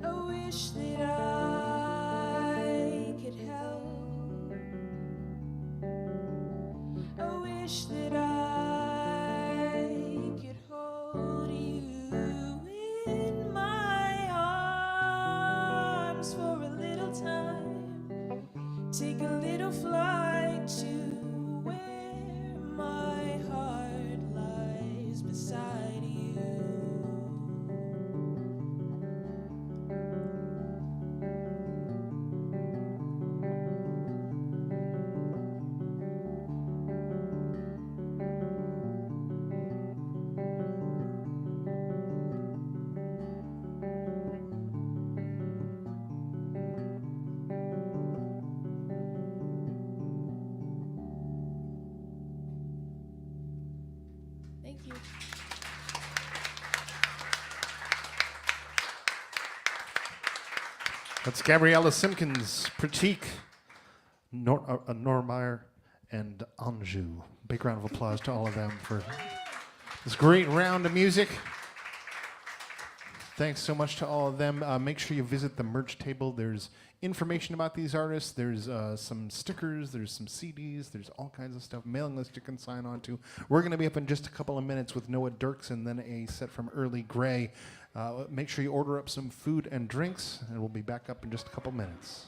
I wish that I could help. I wish that I could hold you in my arms for a little time. Take a little flight to where my heart lies beside you. Thank you. That's Gabriella Simpkins, Pratik, Normeyer, and Anjou. Big round of applause to all of them for this great round of music. Thanks so much to all of them. Make sure you visit the merch table. There's information about these artists. There's some stickers. There's some CDs. There's all kinds of stuff. Mailing list you can sign on to. We're going to be up in just a couple of minutes with Noah Dirks and then a set from Early Grey. Make sure you order up some food and drinks, and we'll be back up in just a couple minutes.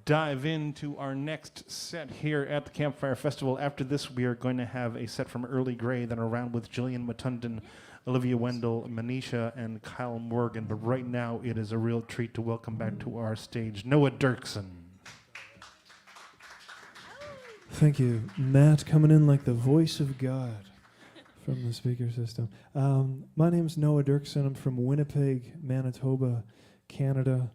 dive into our next set here at the Campfire Festival. After this, we are going to have a set from Early Grey, then a round with Jillian Mutundan, Olivia Wendell, Manisha, and Kyle Morgan. But right now, it is a real treat to welcome back to our stage Noah Dirksen. Thank you. Matt coming in like the voice of God from the speaker system. My name's Noah Dirksen. I'm from Winnipeg, Manitoba, Canada,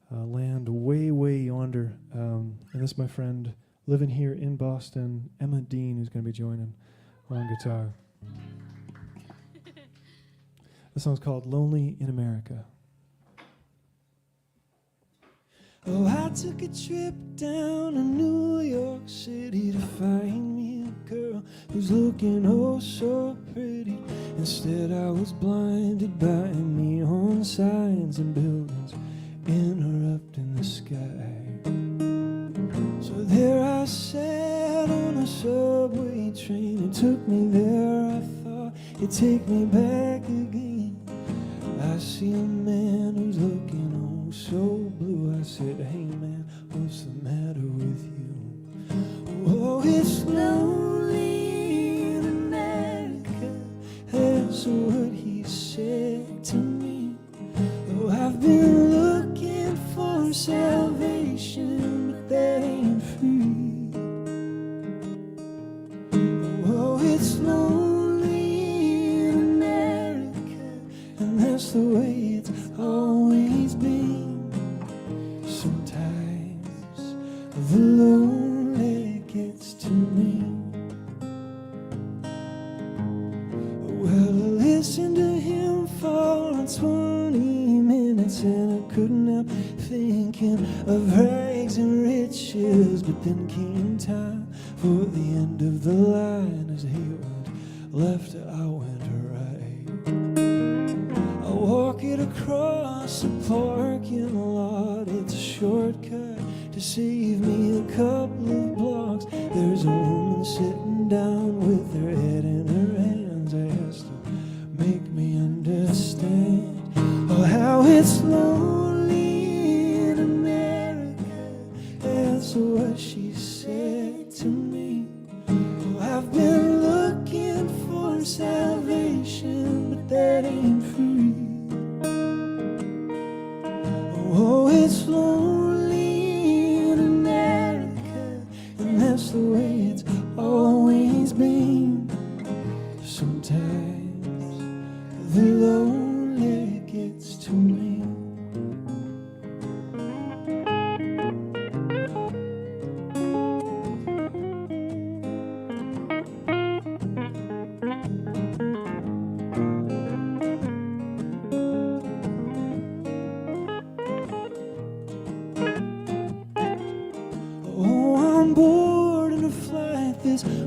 land way, way yonder. And this is my friend living here in Boston, Emma Dean, who's going to be joining on guitar. This song's called Lonely in America. Oh, I took a trip down to New York City to find me a girl who's looking oh so pretty. Instead I was blinded by neon signs and buildings interrupting the sky. So there I sat on a subway train. It took me there, I thought it'd take me back again. I see a man who's looking oh so blue. I said, hey man, what's the matter with you? Oh, it's lonely in America. That's what he said to me. Oh, I've been looking for salvation, but that ain't free. Oh, it's lonely in America, and that's the way it's always been. Sometimes the lonely gets to me. Well, I listened to him for 20 minutes and I couldn't help thinking of rags and riches. But then came time for the end of the line. As he went left, I went right. I walk it across the parking lot. It's a shortcut to save me a couple of blocks. There's a woman sitting down with her head in her hands. I asked her, make me understand. Oh, how it's lonely in America. That's what she said to me. Oh, I've been looking for salvation, but that ain't free. Oh, it's lonely in America, and that's the way it's always been. Sometimes the lonely gets to me.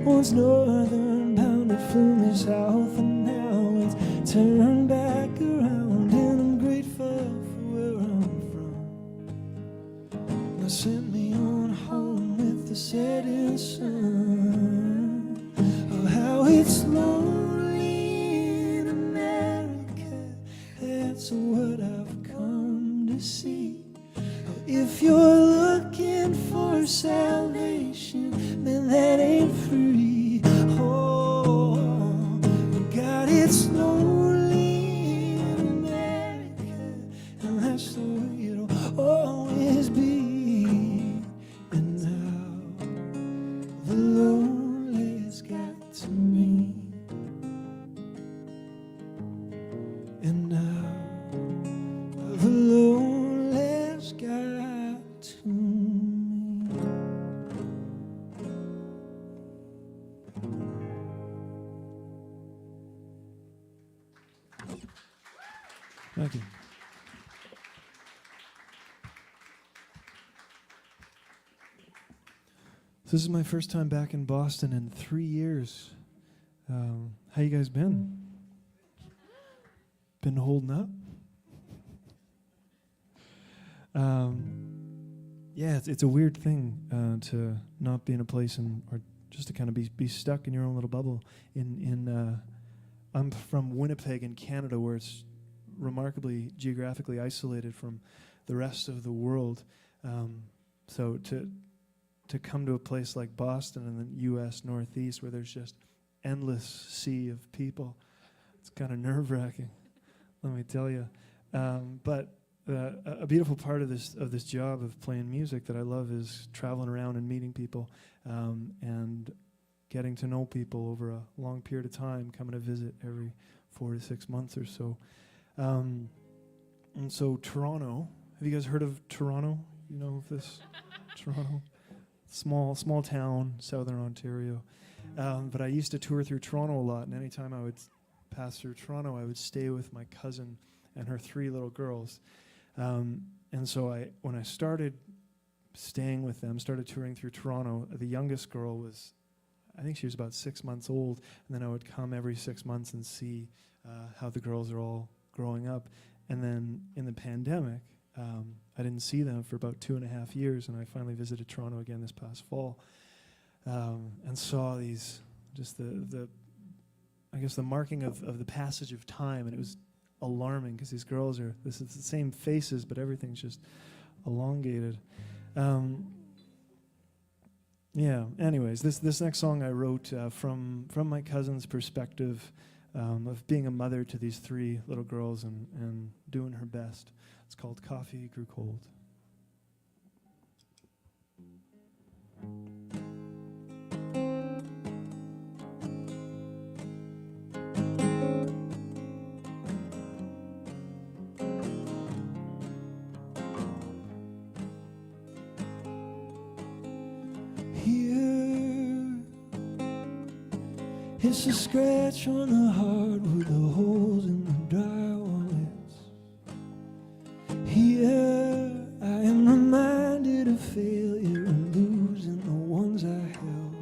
Once northern bound, it flew me south, and now it's turned back around. And I'm grateful for where I'm from. Now send me on home with the setting sun. Oh, how it's lonely in America. That's what I've come to see. Oh, if you're looking for salvation, then that ain't free. Oh, but God, it's lonely in America, and that's the way it'll always be. And now the lonely's got to me. And now the lonely's got to me. Thank you. This is my first time back in Boston in 3 years. How you guys been? Been holding up? Yeah, it's a weird thing to not be in a place or just to kind of be stuck in your own little bubble. I'm from Winnipeg in Canada, where it's remarkably geographically isolated from the rest of the world. So to come to a place like Boston in the U.S. Northeast where there's just endless sea of people, it's kind of nerve-wracking, let me tell you. But a beautiful part of this job of playing music that I love is traveling around and meeting people and getting to know people over a long period of time, coming to visit every 4 to 6 months or so. And so Toronto, have you guys heard of Toronto? You know of this? Toronto? Small town, southern Ontario. But I used to tour through Toronto a lot, and anytime I would pass through Toronto, I would stay with my cousin and her 3 little girls. And so when I started staying with them, started touring through Toronto, the youngest girl was, I think she was about 6 months old, and then I would come every 6 months and see how the girls are all growing up. And then in the pandemic, I didn't see them for about 2.5 years, and I finally visited Toronto again this past fall, and saw these, just the I guess the marking of the passage of time, and it was alarming because these girls are, this is the same faces, but everything's just elongated. Yeah. Anyways, this next song I wrote from my cousin's perspective of being a mother to these 3 little girls and doing her best. It's called Coffee Grew Cold. Here, it's a scratch on the hardwood, the holes in the drywall. Here I am reminded of failure and losing the ones I held.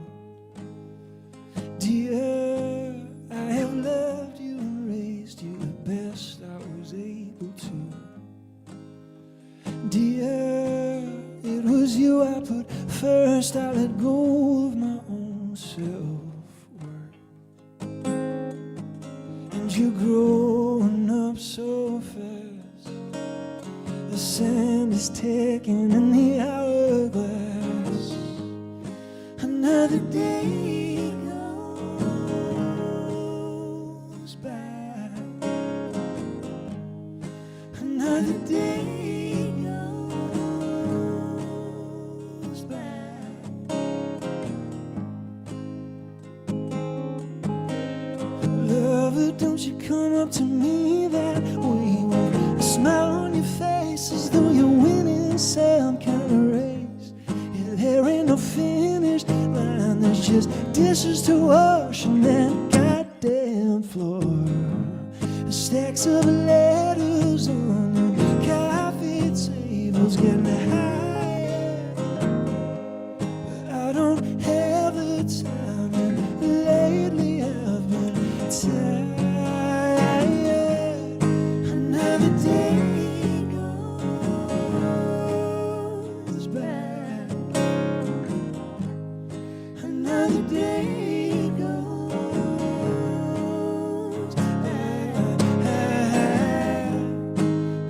Dear, I have loved you and raised you the best I was able to. Dear, it was you I put first. I let go of my own self-worth. And you're growing up so fast. The sand is ticking in the hourglass. Another day goes by. Another day goes by. Lover, don't you come up to me that way with a smile on your face, as though you're winning some kind of race. Yeah, there ain't no finish line, there's just dishes to wash on that goddamn floor. Stacks of letters on the coffee tables getting higher, but I don't have the time, and lately I've been tired. Another day goes by. Another day goes by.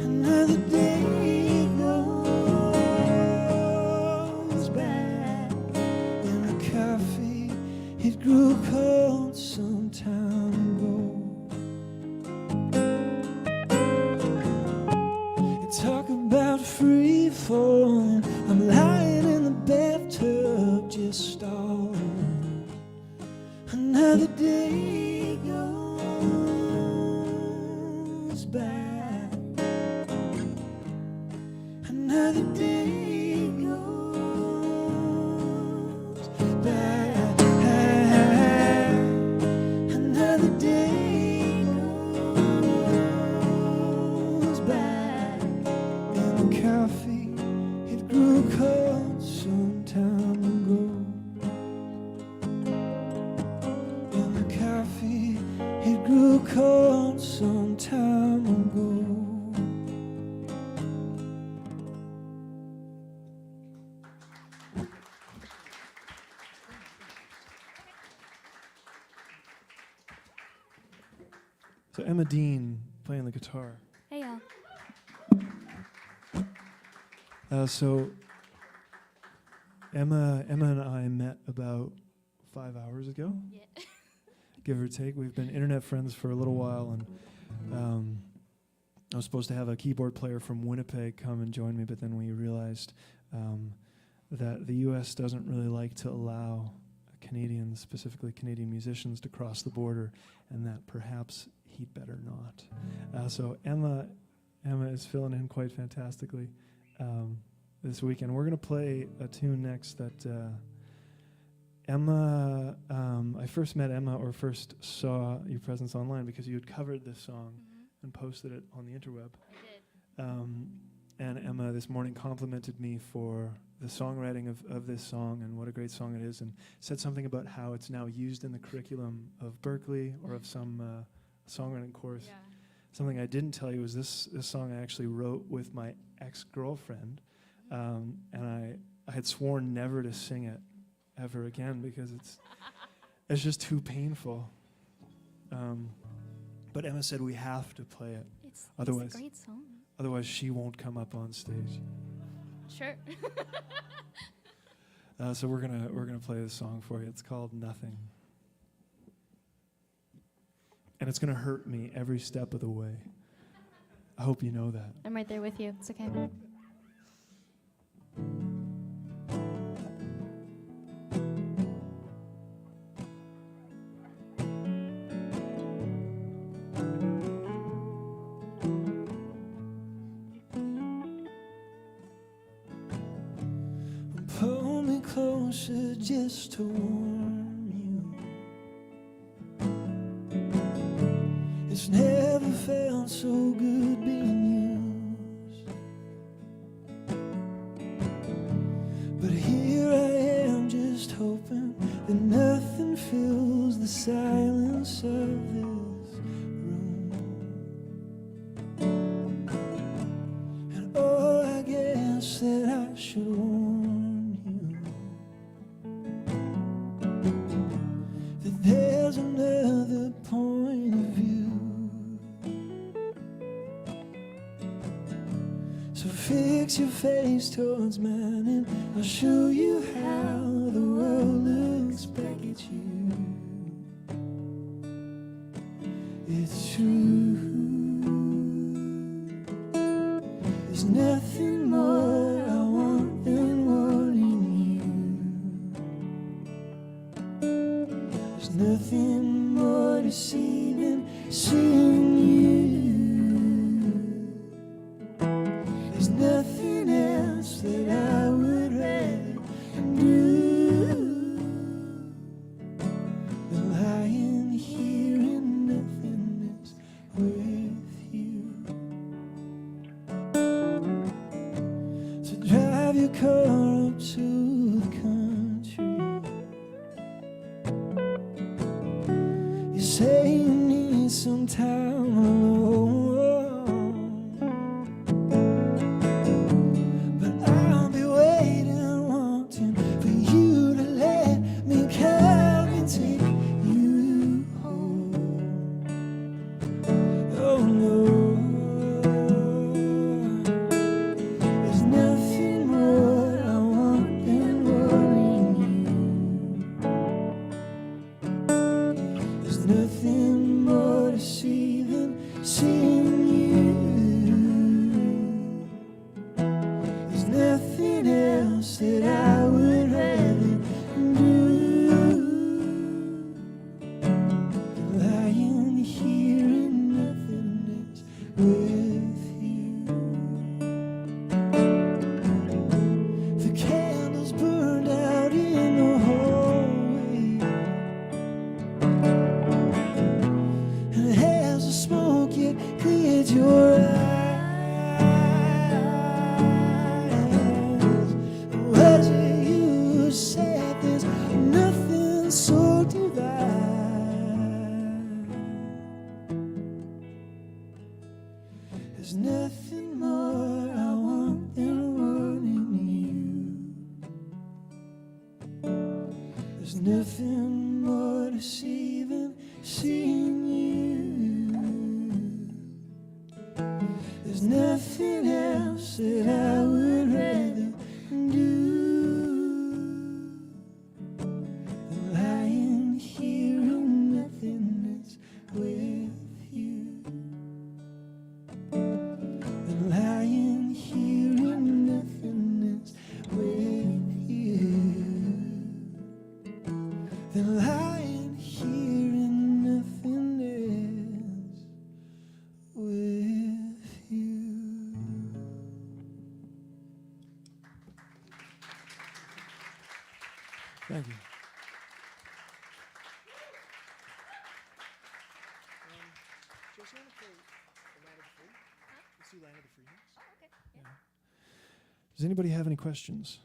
Another day goes by. And the coffee, it grew cold some time ago. Talk about free falling. I'm lying in the bathtub just stalling. Another day goes by. Another day goes by. Another day goes by. And the coffee, it grew cold some time ago. And the coffee, it grew cold some time ago. So Emma Dean playing the guitar. Hey, y'all. So Emma and I met about 5 hours ago, Yeah. give or take. We've been internet friends for a little while, and I was supposed to have a keyboard player from Winnipeg come and join me, but then we realized that the U.S. doesn't really like to allow Canadians, specifically Canadian musicians, to cross the border, and that perhaps he'd better not. So Emma is filling in quite fantastically this weekend. We're going to play a tune next that Emma, I first met Emma or first saw your presence online because you had covered this song and posted it on the interweb. I did. And Emma this morning complimented me for the songwriting of this song and what a great song it is, and said something about how it's now used in the curriculum of Berkeley or of some songwriting course. Yeah. Something I didn't tell you was this song I actually wrote with my ex-girlfriend, and I had sworn never to sing it ever again because it's just too painful. But Emma said we have to play it. It's a Otherwise, great song. otherwise she won't come up on stage. Sure. So we're gonna play this song for you. It's called Nothing, and it's gonna hurt me every step of the way. I hope you know that. I'm right there with you. It's okay. Pull me closer just to warm you. It's never felt so good being used. But here I am just hoping that nothing fills the silence of this room. And oh, I guess that I should warn you that there's another point of view. So fix your face towards mine and I'll show you how the world looks back at you. It's true. There's nothing more I want than wanting you. There's nothing more to see than seeing you. There's nothing else that I would rather do than lying here in nothingness with you. So drive your car up to the country. You say you need some time alone, but I'll be waiting, wanting for you to let me come and take you home. Oh Lord, there's nothing more I want than wanting you. There's nothing more to see than seeing you. There's nothing else that I would rather do than lying here in nothingness with you. The candles burned out in the hallway, and as the smoke it cleared your eyes. Was it you who said there's nothing so divine? There's nothing more I want than wanting you. There's nothing more to see than seeing you. There's nothing else that I would rather do Thank you. Josie, you want to play Land of the Free? Let's do Land of the Free next. Oh, okay. Yeah. Does anybody have any questions?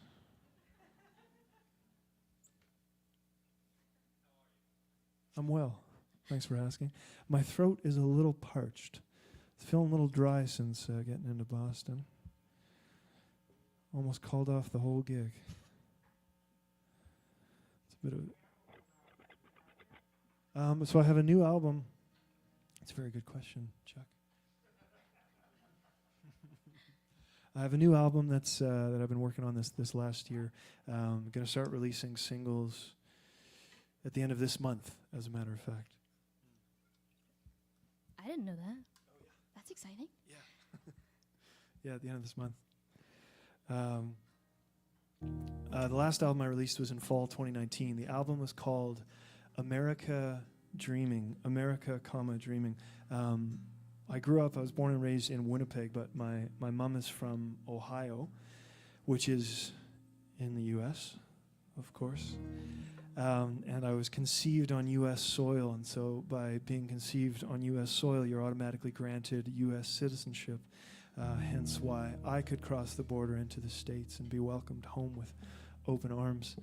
I'm well. Thanks for asking. My throat is a little parched. It's feeling a little dry since getting into Boston. Almost called off the whole gig. It's a bit of. So I have a new album. It's a very good question, Chuck. I have a new album that's that I've been working on this last year. I'm going to start releasing singles at the end of this month, as a matter of fact. I didn't know that. That's exciting. Yeah, at the end of this month. The last album I released was in fall 2019. The album was called America Dreaming. America, Dreaming. I was born and raised in Winnipeg, but my mom is from Ohio, which is in the U.S., of course. And I was conceived on U.S. soil, and so by being conceived on U.S. soil, you're automatically granted U.S. citizenship, hence why I could cross the border into the States and be welcomed home with open arms.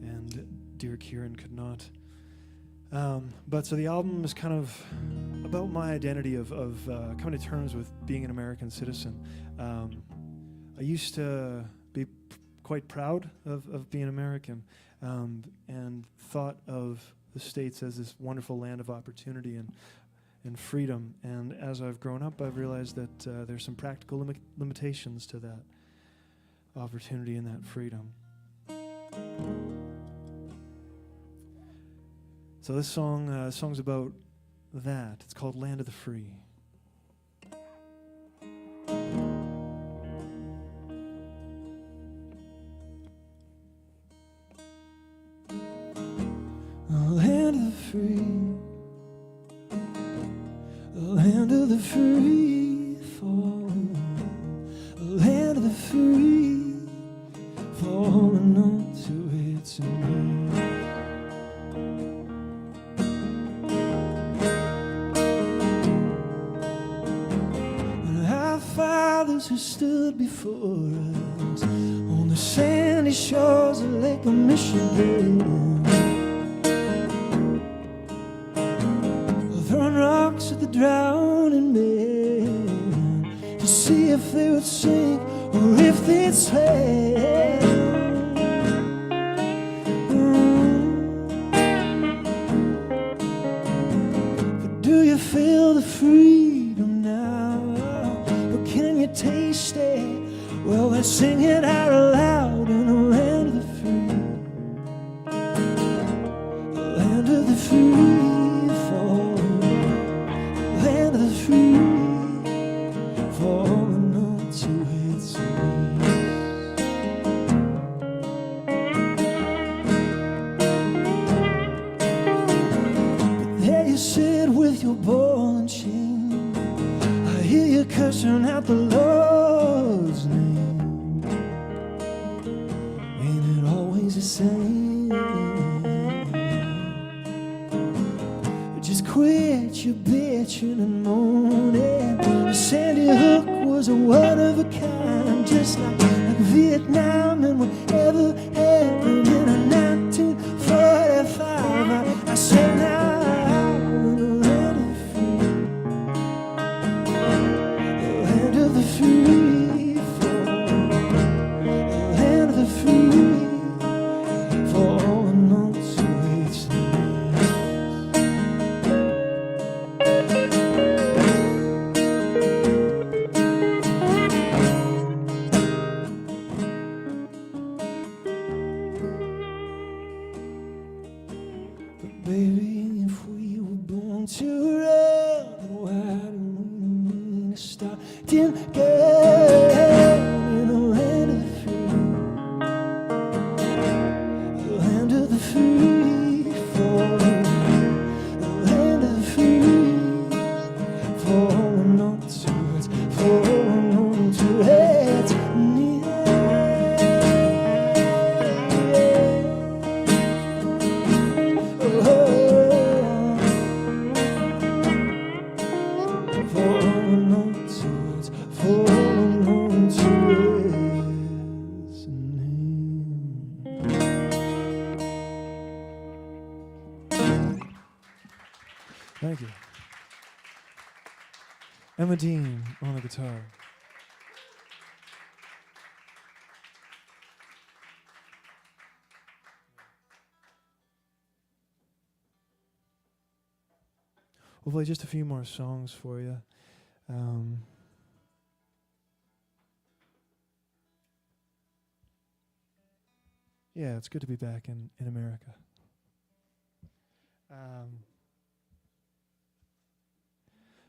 And dear Kieran could not. But so the album is kind of about my identity of coming to terms with being an American citizen. I used to be quite proud of being American, and thought of the States as this wonderful land of opportunity and freedom. And as I've grown up, I've realized that there's some practical limitations to that opportunity and that freedom. So this song's about that. It's called Land of the Free. Land of the free, land of the free fall, land of the free, falling onto its knees. And our fathers who stood before us on the sandy shores of Lake Michigan, throwing rocks at the drowning men to see if they would sink or if they'd swim. But do you feel the freedom now? Or can you taste it? Well, then sing it out loud in the land of the free. The land of the free. Cursing out the Lord's name. Ain't it always the same? Just quit your bitching and moaning. Sandy Hook was a one of a kind, just like Vietnam and whatever happened in 1945. I say now. Emma Dean on the guitar. We'll play just a few more songs for you. Yeah, it's good to be back in America.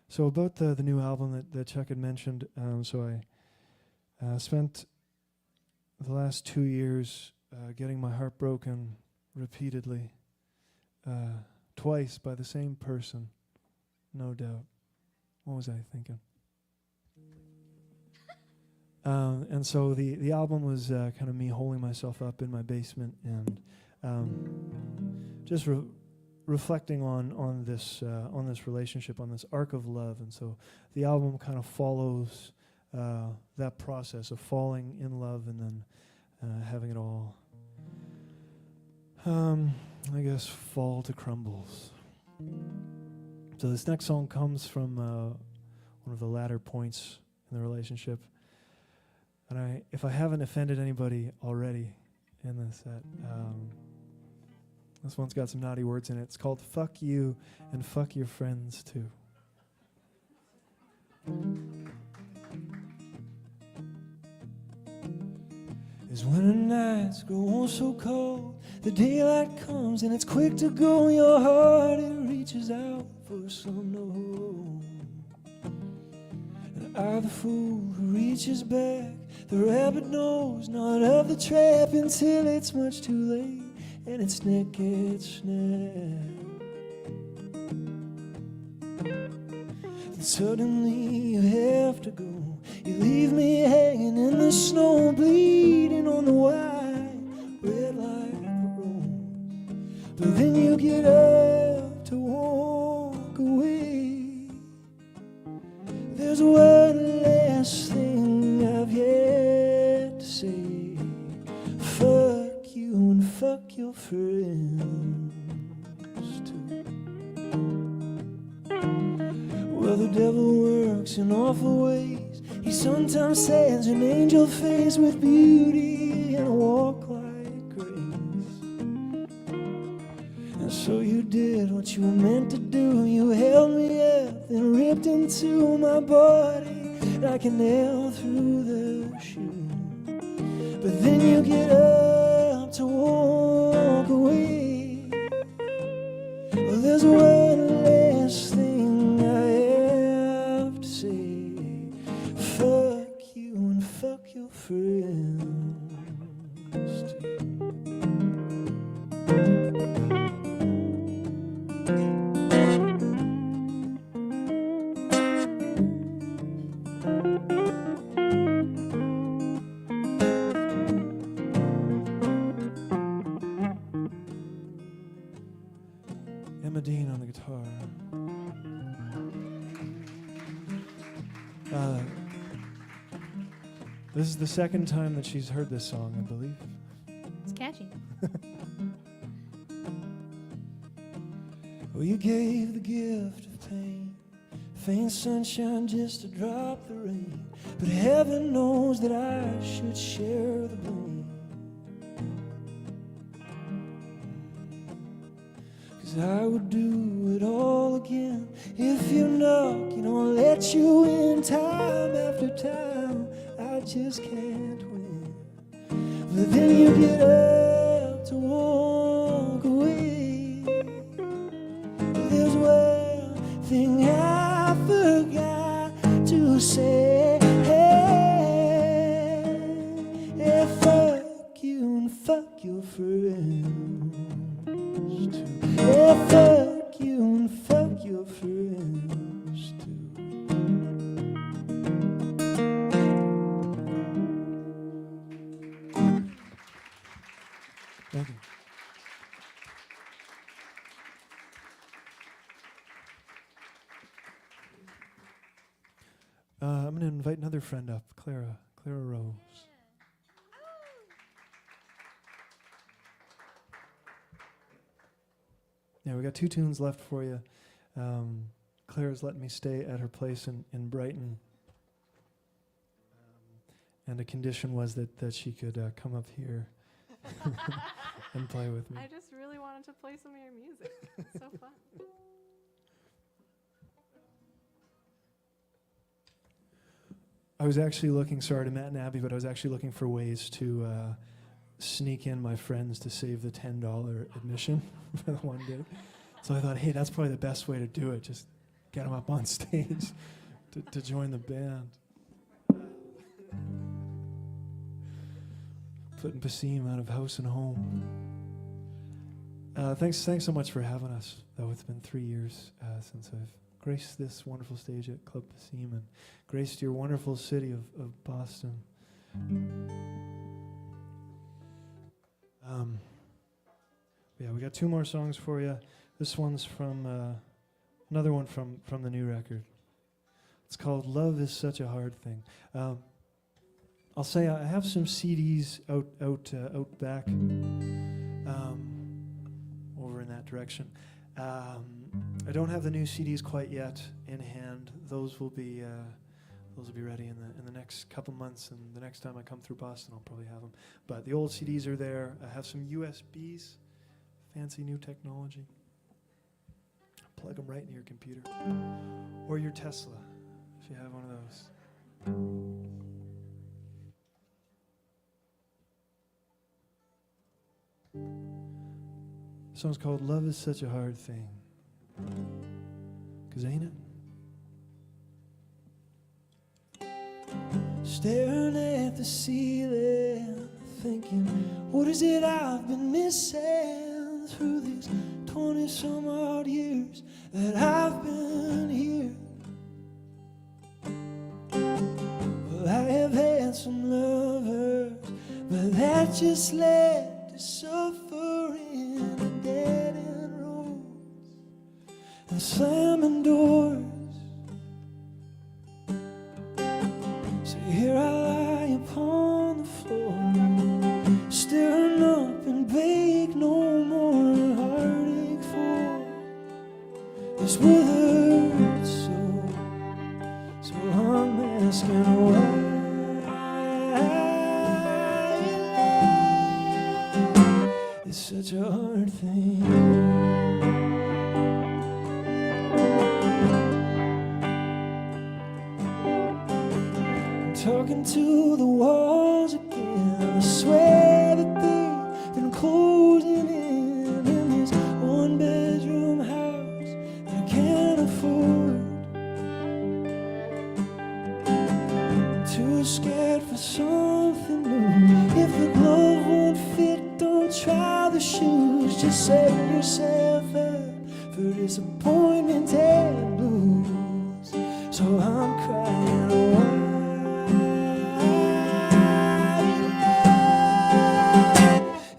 So about the new album that Chuck had mentioned, so I spent the last 2 years getting my heart broken repeatedly, twice by the same person, no doubt. What was I thinking? And so the album was kind of me holding myself up in my basement and just reflecting on this relationship, on this arc of love. And so the album kind of follows that process of falling in love and then having it all, I guess, fall to crumbles. So this next song comes from one of the latter points in the relationship. And if I haven't offended anybody already in this set, this one's got some naughty words in it. It's called Fuck You and Fuck Your Friends Too. As winter nights grow oh so cold, the daylight comes and it's quick to go. Your heart, it reaches out for some to hold. And I, the fool who reaches back, the rabbit knows not of the trap until it's much too late and its neck gets snapped. Then suddenly you have to go. You leave me hanging in the snow, bleeding on the white, red like a rose. But then you get up to walk away. There's one last thing I've yet to say. Fuck you and fuck your friends too. Well, the devil works in awful ways. He sometimes sends an angel face with beauty and a walk like grace. And so you did what you were meant to do. You held me up and ripped into my body like a nail through the shoe. But then you get up to walk away. Well, there's one last thing I have to say. Fuck you and fuck your friends too. Emma Dean on the guitar. This is the second time that she's heard this song, I believe. It's catchy. Well, you gave the gift of pain, faint sunshine just to drop the rain. But heaven knows that I should share the blame. 'Cause I would do it all again. If you knock, you don't let you in time after time. I just can't win. But then you get up to walk away. There's one thing I forgot to say. Hey, fuck you and fuck your friends too. Hey, fuck you and fuck your friends too. Thank you. I'm going to invite another friend up, Clara Rose. Yeah, we got 2 tunes left for you. Claire's letting me stay at her place in Brighton. And the condition was that she could come up here and play with me. I just really wanted to play some of your music. It's so fun. I was actually looking, sorry to Matt and Abby, but I was actually looking for ways to sneak in my friends to save the $10 admission for the one day. So I thought, hey, that's probably the best way to do it. Just get them up on stage to join the band. Putting Passim out of house and home. Thanks so much for having us, though. It's been 3 years since I've graced this wonderful stage at Club Passim and graced your wonderful city of Boston. Yeah, we got 2 more songs for you. This one's from another one from the new record. It's called "Love Is Such a Hard Thing." I'll say I have some CDs out back over in that direction. I don't have the new CDs quite yet in hand. Those will be ready in the next couple months, and the next time I come through Boston, I'll probably have them. But the old CDs are there. I have some USBs, fancy new technology. Plug them right into your computer or your Tesla if you have one of those. The song's called "Love Is Such a Hard Thing." 'Cause ain't it? Staring at the ceiling, thinking, what is it I've been missing through these 20-some odd years that I've been here? Well, I have had some lovers, but that just led to suffering and dead-end roads and slamming doors. So here I lie upon the floor, staring up and beg no more heartache for this withered soul. So I'm asking why it's such a hard thing. Talking to the walls again. I swear that they've been closing in this one-bedroom house that I can't afford. I'm too scared for something new. If the glove won't fit, don't try the shoes. Just set yourself up for disappointment and blues. So I'm crying, why?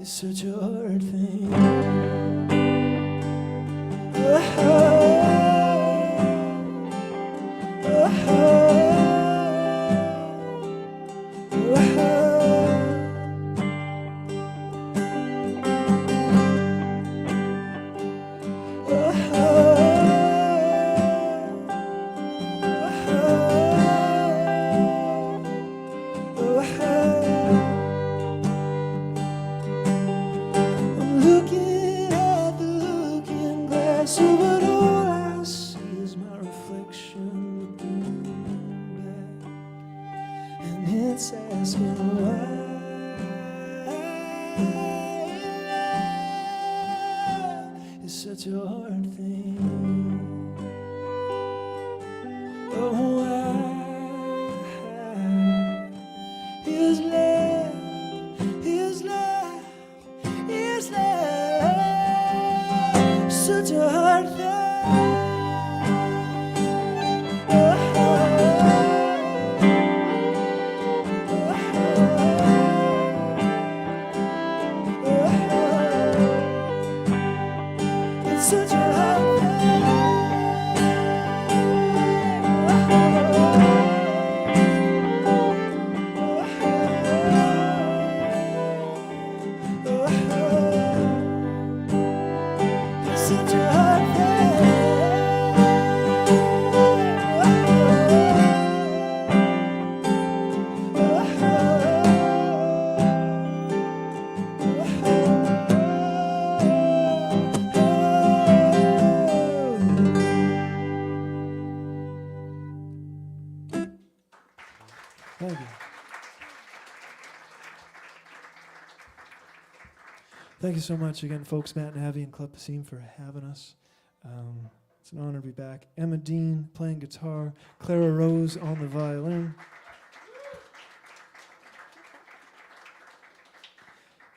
It's such a hard thing. I'm looking at the looking glass, but all I see is my reflection looking back, and it's asking why. It's such a hard thing. Oh, why is love, is love, is love such a hard thing? It's such a hard thing. Thank you so much again, folks, Matt and Abby and Club Passim for having us. It's an honor to be back. Emma Dean playing guitar, Clara Rose on the violin.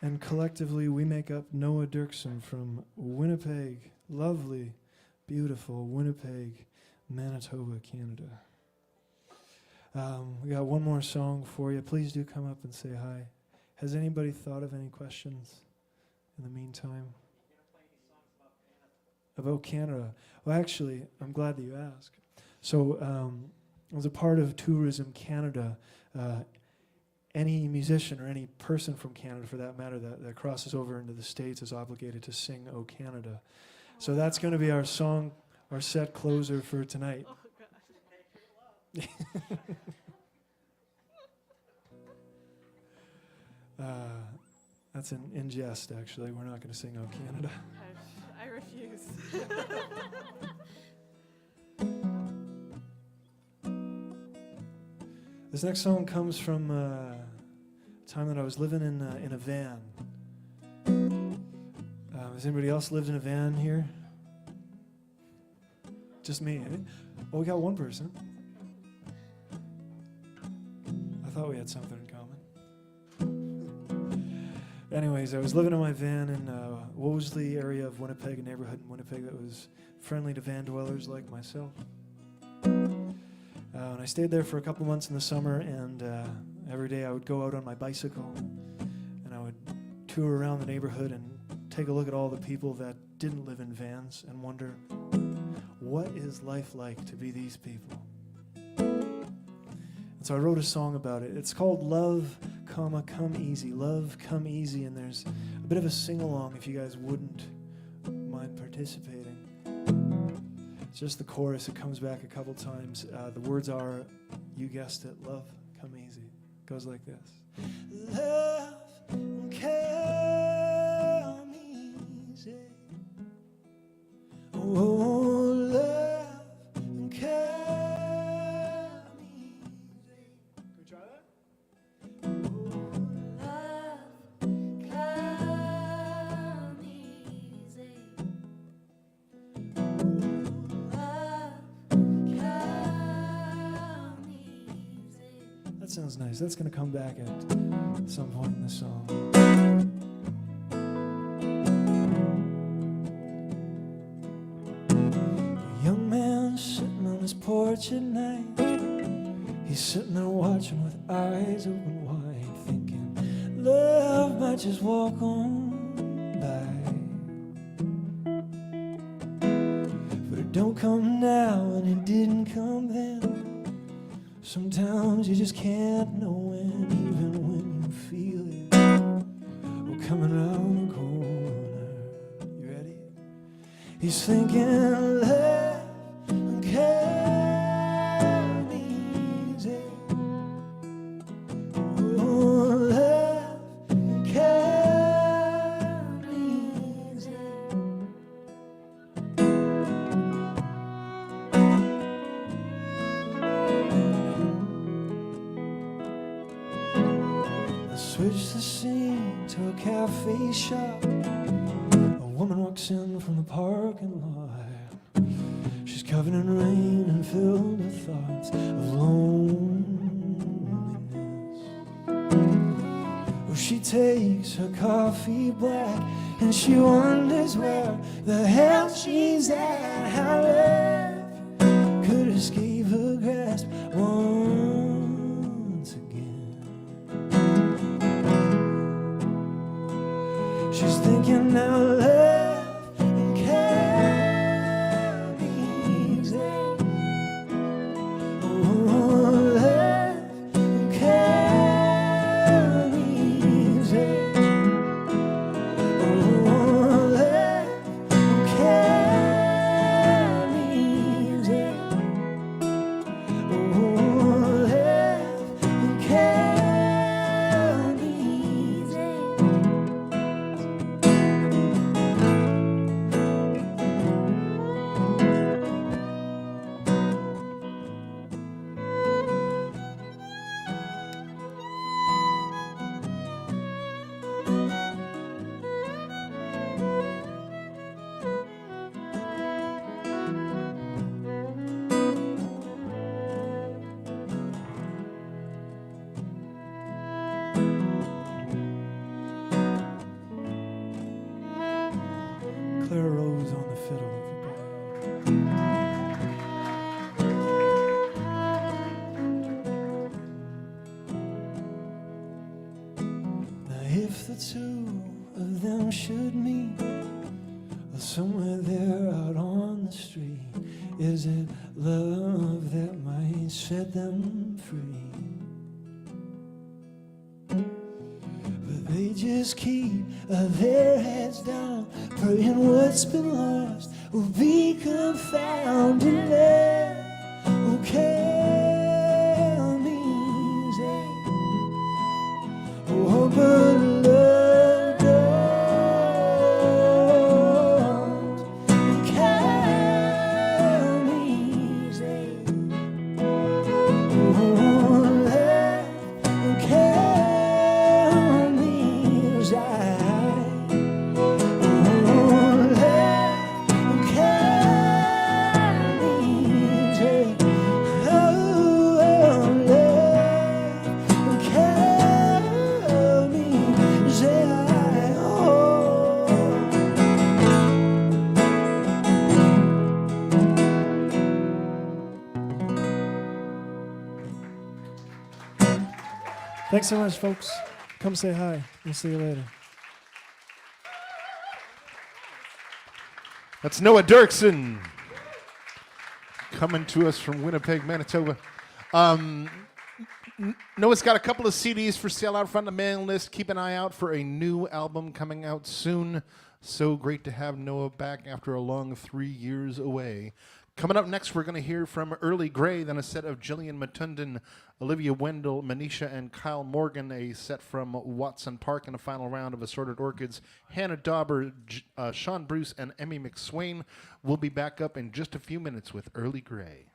And collectively, we make up Noah Dirksen from Winnipeg, lovely, beautiful Winnipeg, Manitoba, Canada. We got one more song for you. Please do come up and say hi. Has anybody thought of any questions in the meantime? About Canada? Well, actually, I'm glad that you asked. So, as a part of Tourism Canada, any musician or any person from Canada, for that matter, that crosses over into the States is obligated to sing "O Canada." So that's going to be our song, our set closer for tonight. That's an in jest, actually. We're not going to sing "O Canada." I refuse. This next song comes from a time that I was living in a van. Has anybody else lived in a van here? Just me, eh? Oh, we got one person. I thought we had something in common. Anyways, I was living in my van in Wolseley area of Winnipeg, a neighborhood in Winnipeg that was friendly to van dwellers like myself. And I stayed there for a couple months in the summer, and every day I would go out on my bicycle, and I would tour around the neighborhood and take a look at all the people that didn't live in vans and wonder, what is life like to be these people? And so I wrote a song about it. It's called Love, Come Easy. Love, Come Easy, and there's a bit of a sing-along if you guys wouldn't mind participating. It's just the chorus. It comes back a couple times. The words are, you guessed it, love, come easy. It goes like this. Love, come easy. Oh, love, come easy. Can we try that? Sounds nice. That's going to come back at some point in the song. A young man sitting on his porch at night. He's sitting there watching with eyes open wide, thinking love might just walk on by. But it don't come now, and it didn't come then. Sometimes you just can't know when, even when you feel it. Oh, coming around the corner. You ready? He's thinking, love, come easy. Oh, love, come easy. Switch the scene to a cafe shop. A woman walks in from the parking lot. She's covered in rain and filled with thoughts of loneliness. Oh, she takes her coffee black and she wonders where the hell she's at. How love could escape her grasp once again. She's thinking now, love, come easy. Oh, love, come easy. Oh, love, come easy. Oh, love, come easy. if the two of them should meet, or somewhere there out on the street, is it love that might set them free? But they just keep their heads down, praying what's been lost will become found in there. Okay, means oh, but love don't count means oh, love don't count means Thanks so much, folks. Come say hi. We'll see you later. That's Noah Dirksen coming to us from Winnipeg, Manitoba. Noah's got a couple of CDs for sale out front of the mailing list. Keep an eye out for a new album coming out soon. So great to have Noah back after a long 3 years away. Coming up next, we're going to hear from Early Grey, then a set of Gillian Matundin, Olivia Wendell, Manisha, and Kyle Morgan, a set from Watson Park in a final round of Assorted Orchids. Hannah Dauber, Sean Bruce, and Emmy McSwain will be back up in just a few minutes with Early Grey.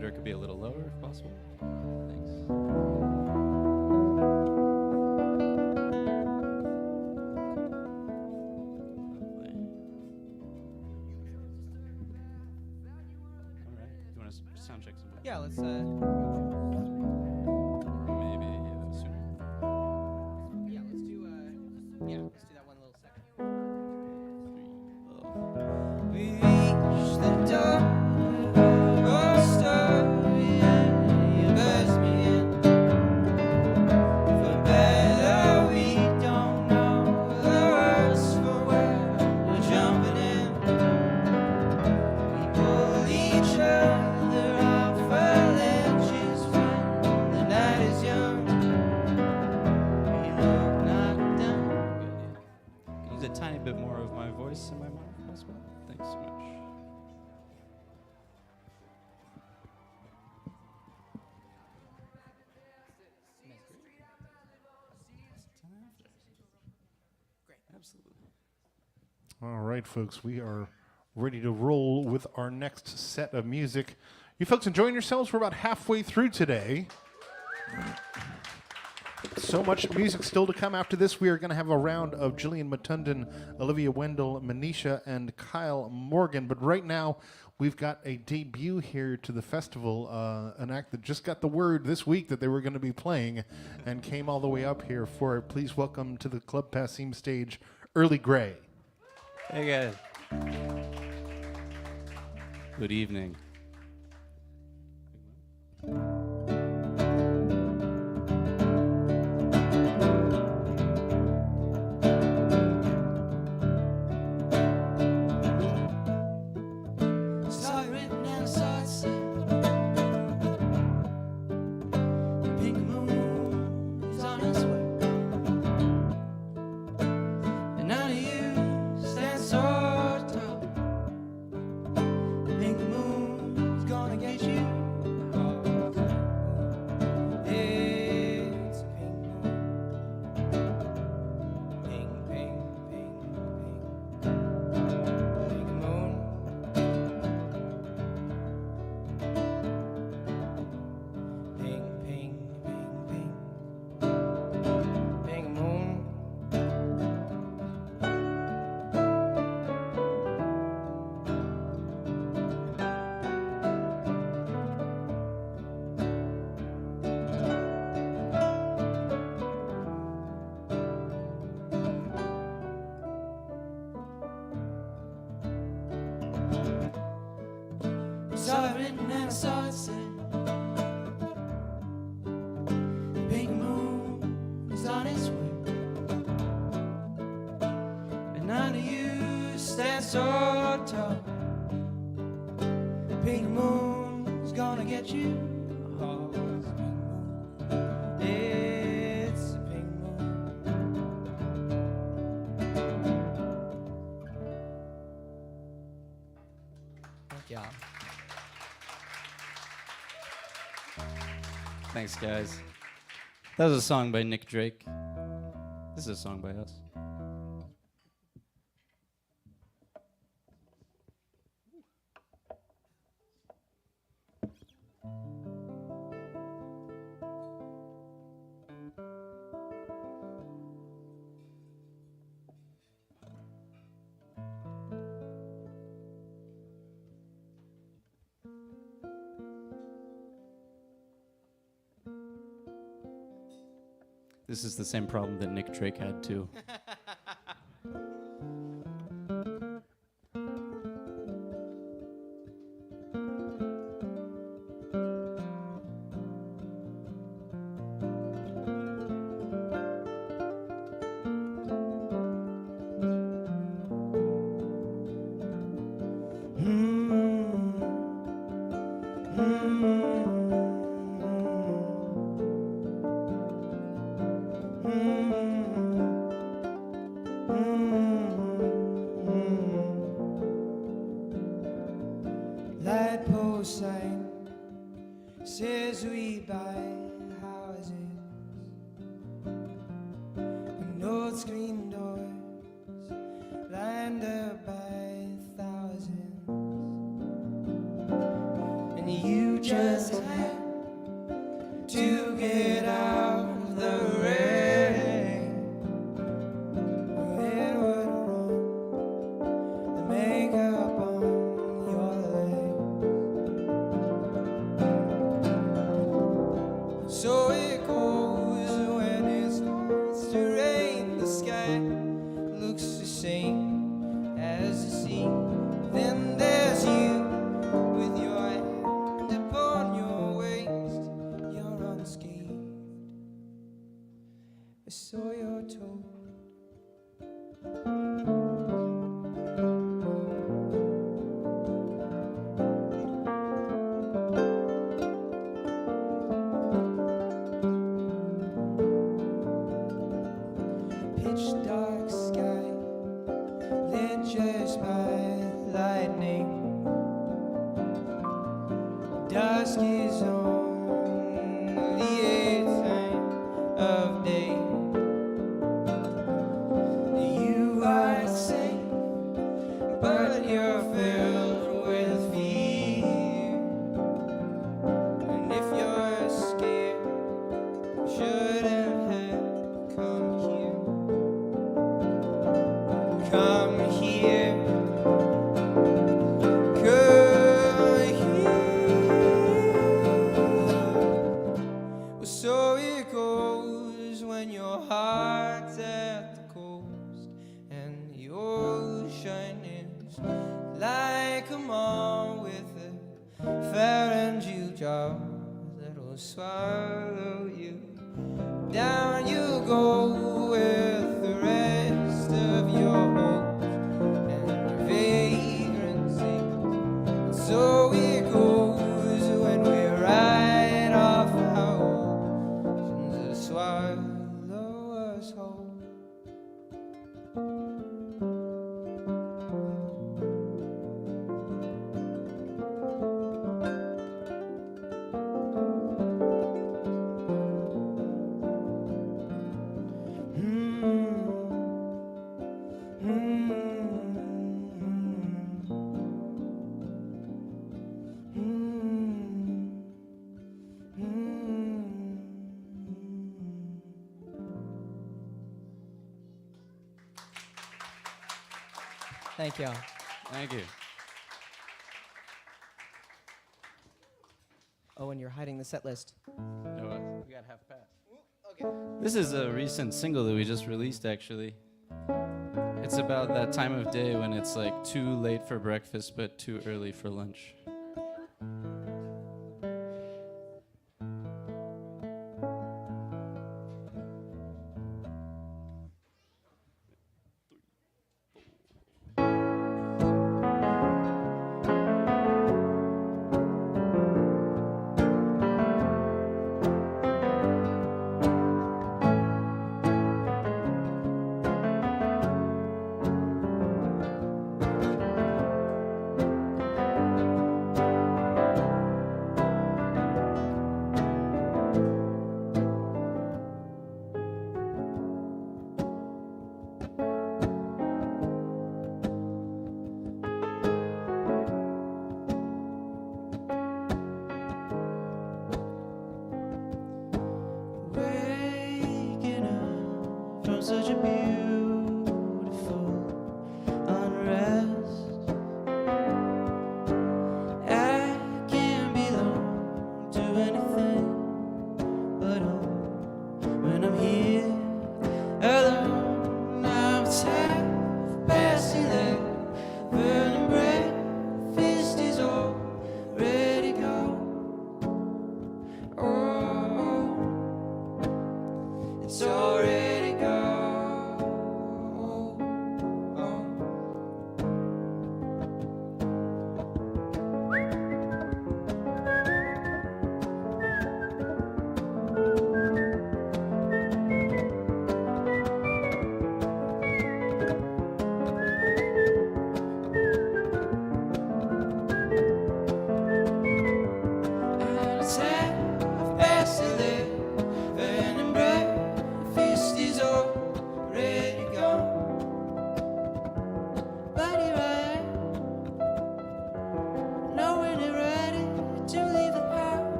monitor could be a little lower if possible. Thanks. All right. Do you want to sound check some? Yeah, let's. Maybe sooner. Yeah, let's do. Let's do that one little second. We reached the door of our story, and you buzzed me in. For better, we don't know the words for where we're jumping in. We pull each other off our ledges when the night is young. We look knocked down. Use a tiny bit more of my voice in my mouth if possible. Thanks so much. Absolutely. All right, folks, we are ready to roll with our next set of music. You folks enjoying yourselves? We're about halfway through today. So much music still to come after this. We are going to have a round of Jillian Matundin, Olivia Wendell, Manisha, and Kyle Morgan. But right now, we've got a debut here to the festival, an act that just got the word this week that they were going to be playing and came all the way up here for it. Please welcome to the Club Passim stage, Early Grey. Hey guys. Good evening. Saw it written and I saw it said, the pink moon is on its way. And none of you stand so tall. The pink moon is gonna get you. It's a pink moon. Pink, pink, pink, pink. Pink moon. Ping, ping, ping, ping. Ping moon. Saw it written and I saw it said, the big moon is on its way. But none of you stand so tall. The big moon's gonna get you. Oh, it's a big moon. Thank y'all. Thanks, guys. That was a song by Nick Drake. This is a song by us. This is the same problem that Nick Drake had too. Light post sign says we buy houses and old screen doors lined up by thousands, and you just same as the sea. Then there's you with your hand upon your waist. You're unscathed. So you're told. Pitch dark sky lit just by lightning. Dusk is on the 8th time of day. You are safe, but you're filled with fear. And if you're scared, you shouldn't have come here. Come here. Come here. Well, so it goes when your heart's at the coast and the ocean is like a mom with a pharyngeal jaw that'll swallow you. Down you go with the rest of your hopes and your vagrancies. So it goes when we ride off our oceans to swallow us whole. Thank you. Thank you. Oh, and you're hiding the set list. No, we got half past. This is a recent single that we just released, actually. It's about that time of day when it's like too late for breakfast but too early for lunch.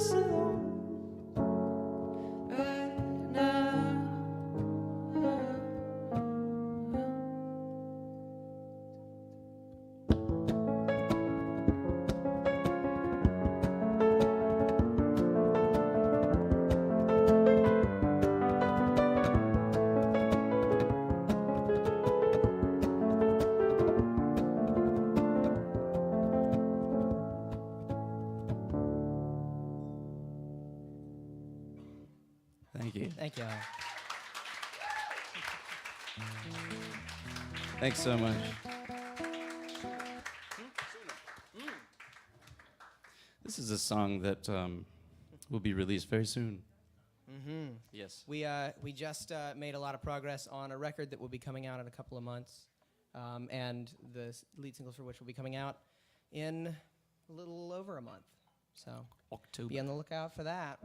us alone right now. Thank you. Thank you. Thanks so much. This is a song that will be released very soon. Mm-hmm. Yes. We just made a lot of progress on a record that will be coming out in a couple of months, and the lead singles for which will be coming out in a little over a month. So October. be on the lookout for that.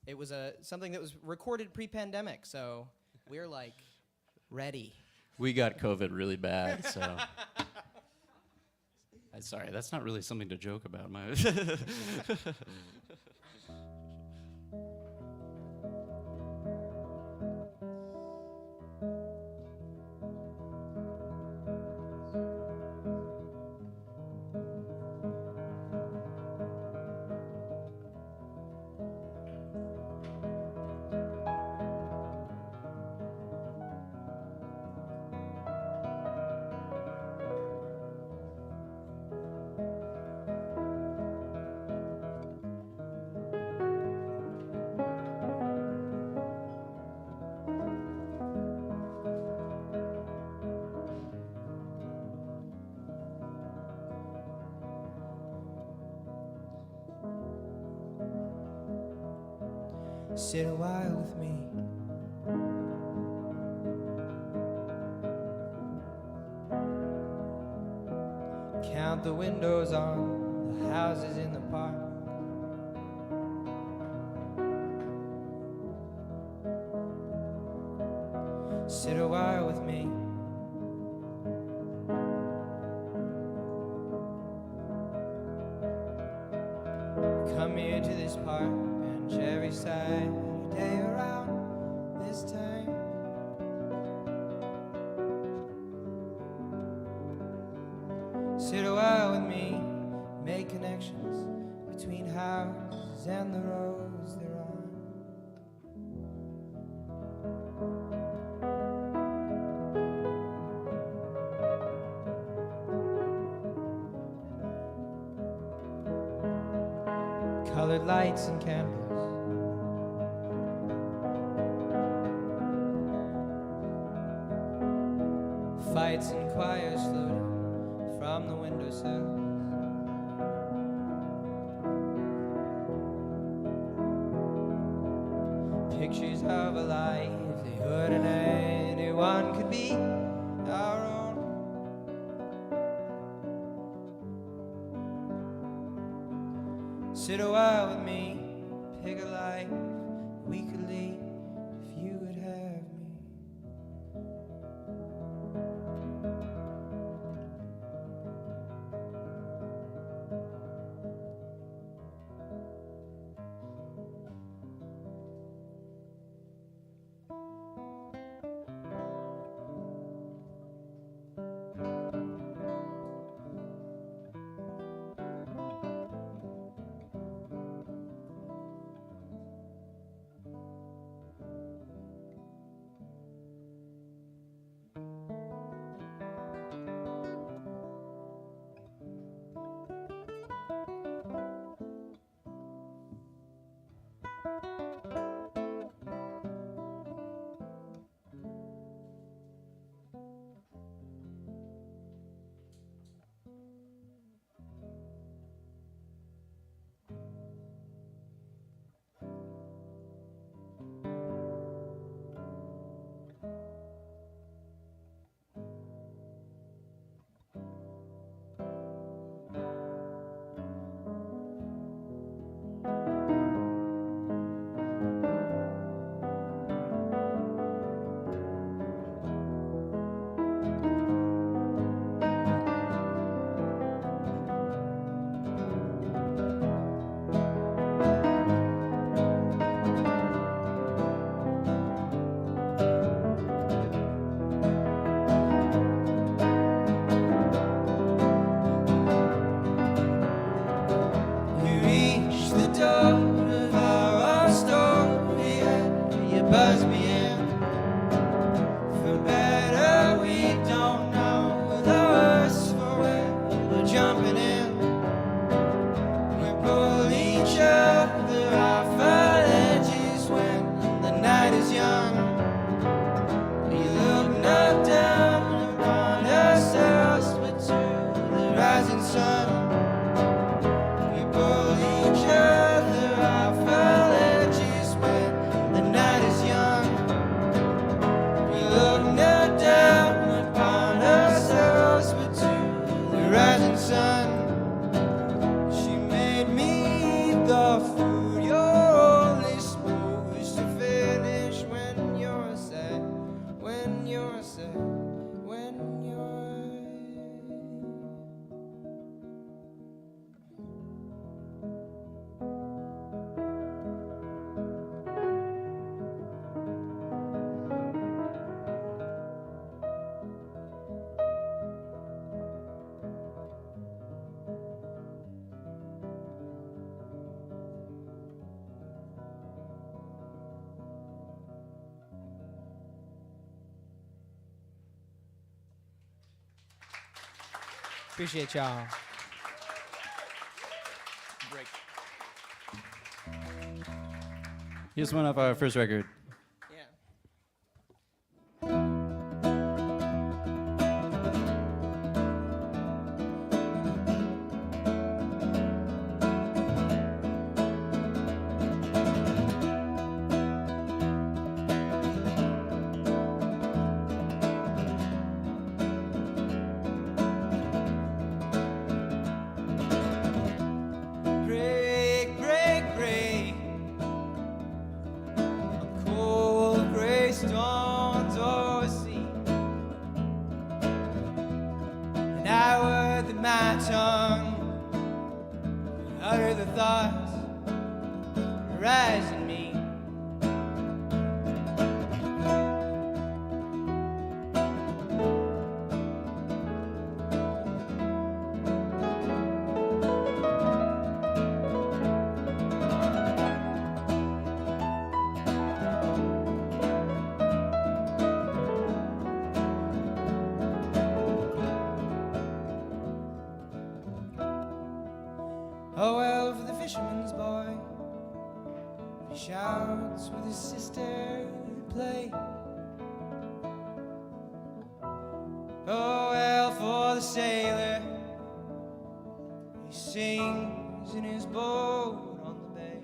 It was something that was recorded pre-pandemic, so we're like ready. We got COVID really bad, so. Sorry, that's not really something to joke about. Sit a while with me. Count the windows on the houses in the park. Sit a while with me. Come here to this park bench every Saturday around this time. Sit a while with me, make connections between houses and the roads they're on. Colored lights and candles. Fights and choirs floating from the windowsills. Pictures of a livelihood and anyone could be our own. Sit a while with me, pick a life we could lead if you would have me. your food. You're only supposed to finish when you're sad, when you're sad, when you're. Appreciate y'all. Here's one of our first record. Break, break, break. On cold gray stones oversea. And I would that my tongue would utter the thoughts that rise in me. Oh well, for the fisherman's boy, he shouts with his sister at play. Oh well, for the sailor, he sings in his boat on the bay.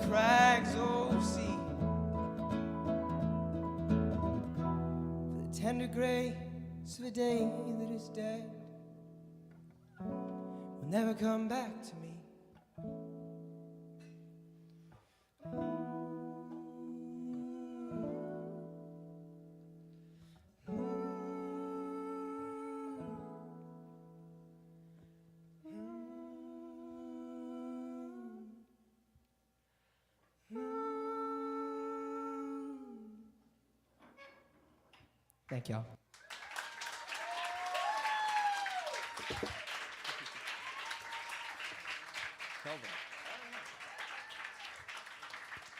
crags, oh sea, for the tender grace of a day that is dead. never come back to me. Thank y'all.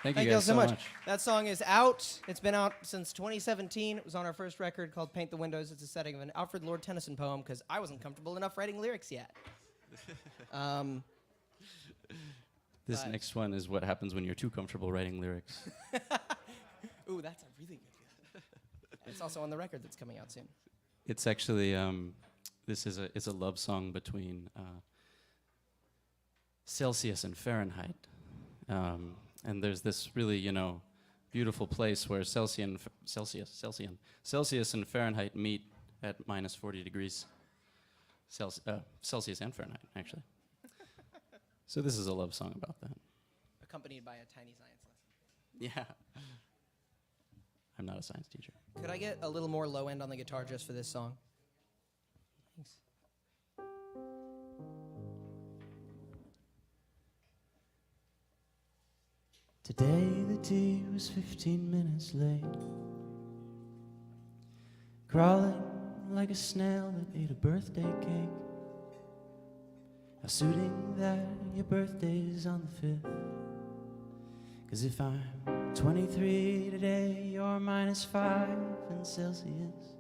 Thank Thank you y'all guys so much. much. That song is out. It's been out since 2017. It was on our first record called Paint the Windows. It's a setting of an Alfred Lord Tennyson poem because I wasn't comfortable enough writing lyrics yet. This next one is what happens when you're too comfortable writing lyrics. Ooh, that's a really good one. It's also on the record that's coming out soon. It's actually it's a love song between Celsius and Fahrenheit, and there's this really beautiful place where Celsius and Fahrenheit meet at minus 40 degrees Celsius and Fahrenheit actually. So this is a love song about that. Accompanied by a tiny science lesson. Yeah. I'm not a science teacher. Could I get a little more low end on the guitar just for this song? Thanks. Today the tea was 15 minutes late, crawling like a snail that ate a birthday cake. Now suiting that your birthday's on the 5th, 'cause if I'm 23 today, you're -5 in Celsius,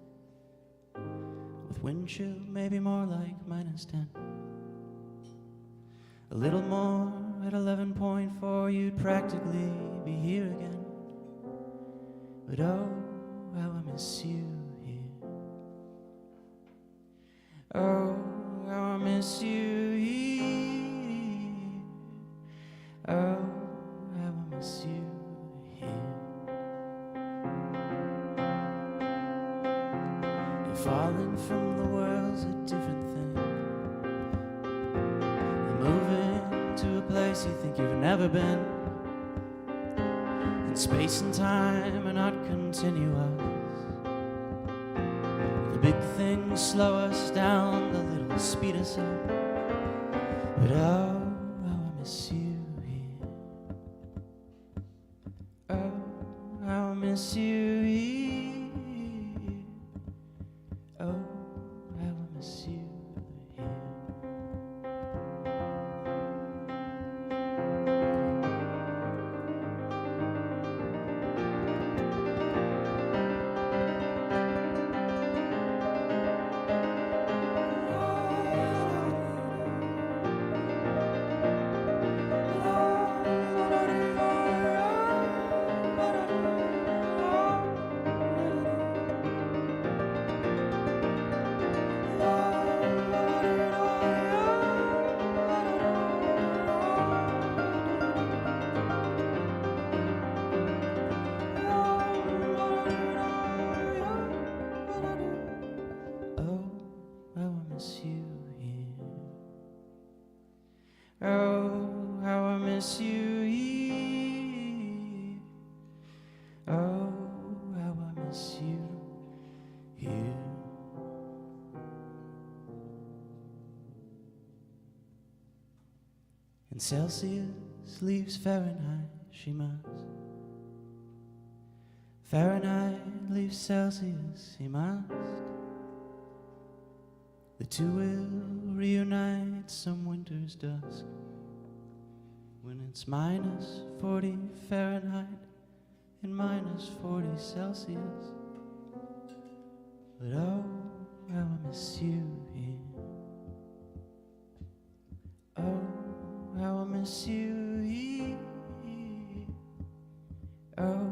with wind chill maybe more like -10. A little more at 11.4, you'd practically be here again. But oh, how I miss you here. Oh, how I miss you here. Oh, how I miss you here. And falling from the world's a different thing. And moving to a place you think you've never been. And space and time are not continuous. The big things slow us down, the little speed us up. But oh, how I miss you here. Oh, how I miss you here. Oh, how I miss you here. Oh, how I miss you here. Oh, how I miss you here. Oh, how I miss you here. And Celsius leaves Fahrenheit, she must. Fahrenheit leaves Celsius, he must. The two will reunite some winter's dusk, when it's -40 Fahrenheit and -40 Celsius. But oh, how I miss you here. Oh, how I miss you here. Oh,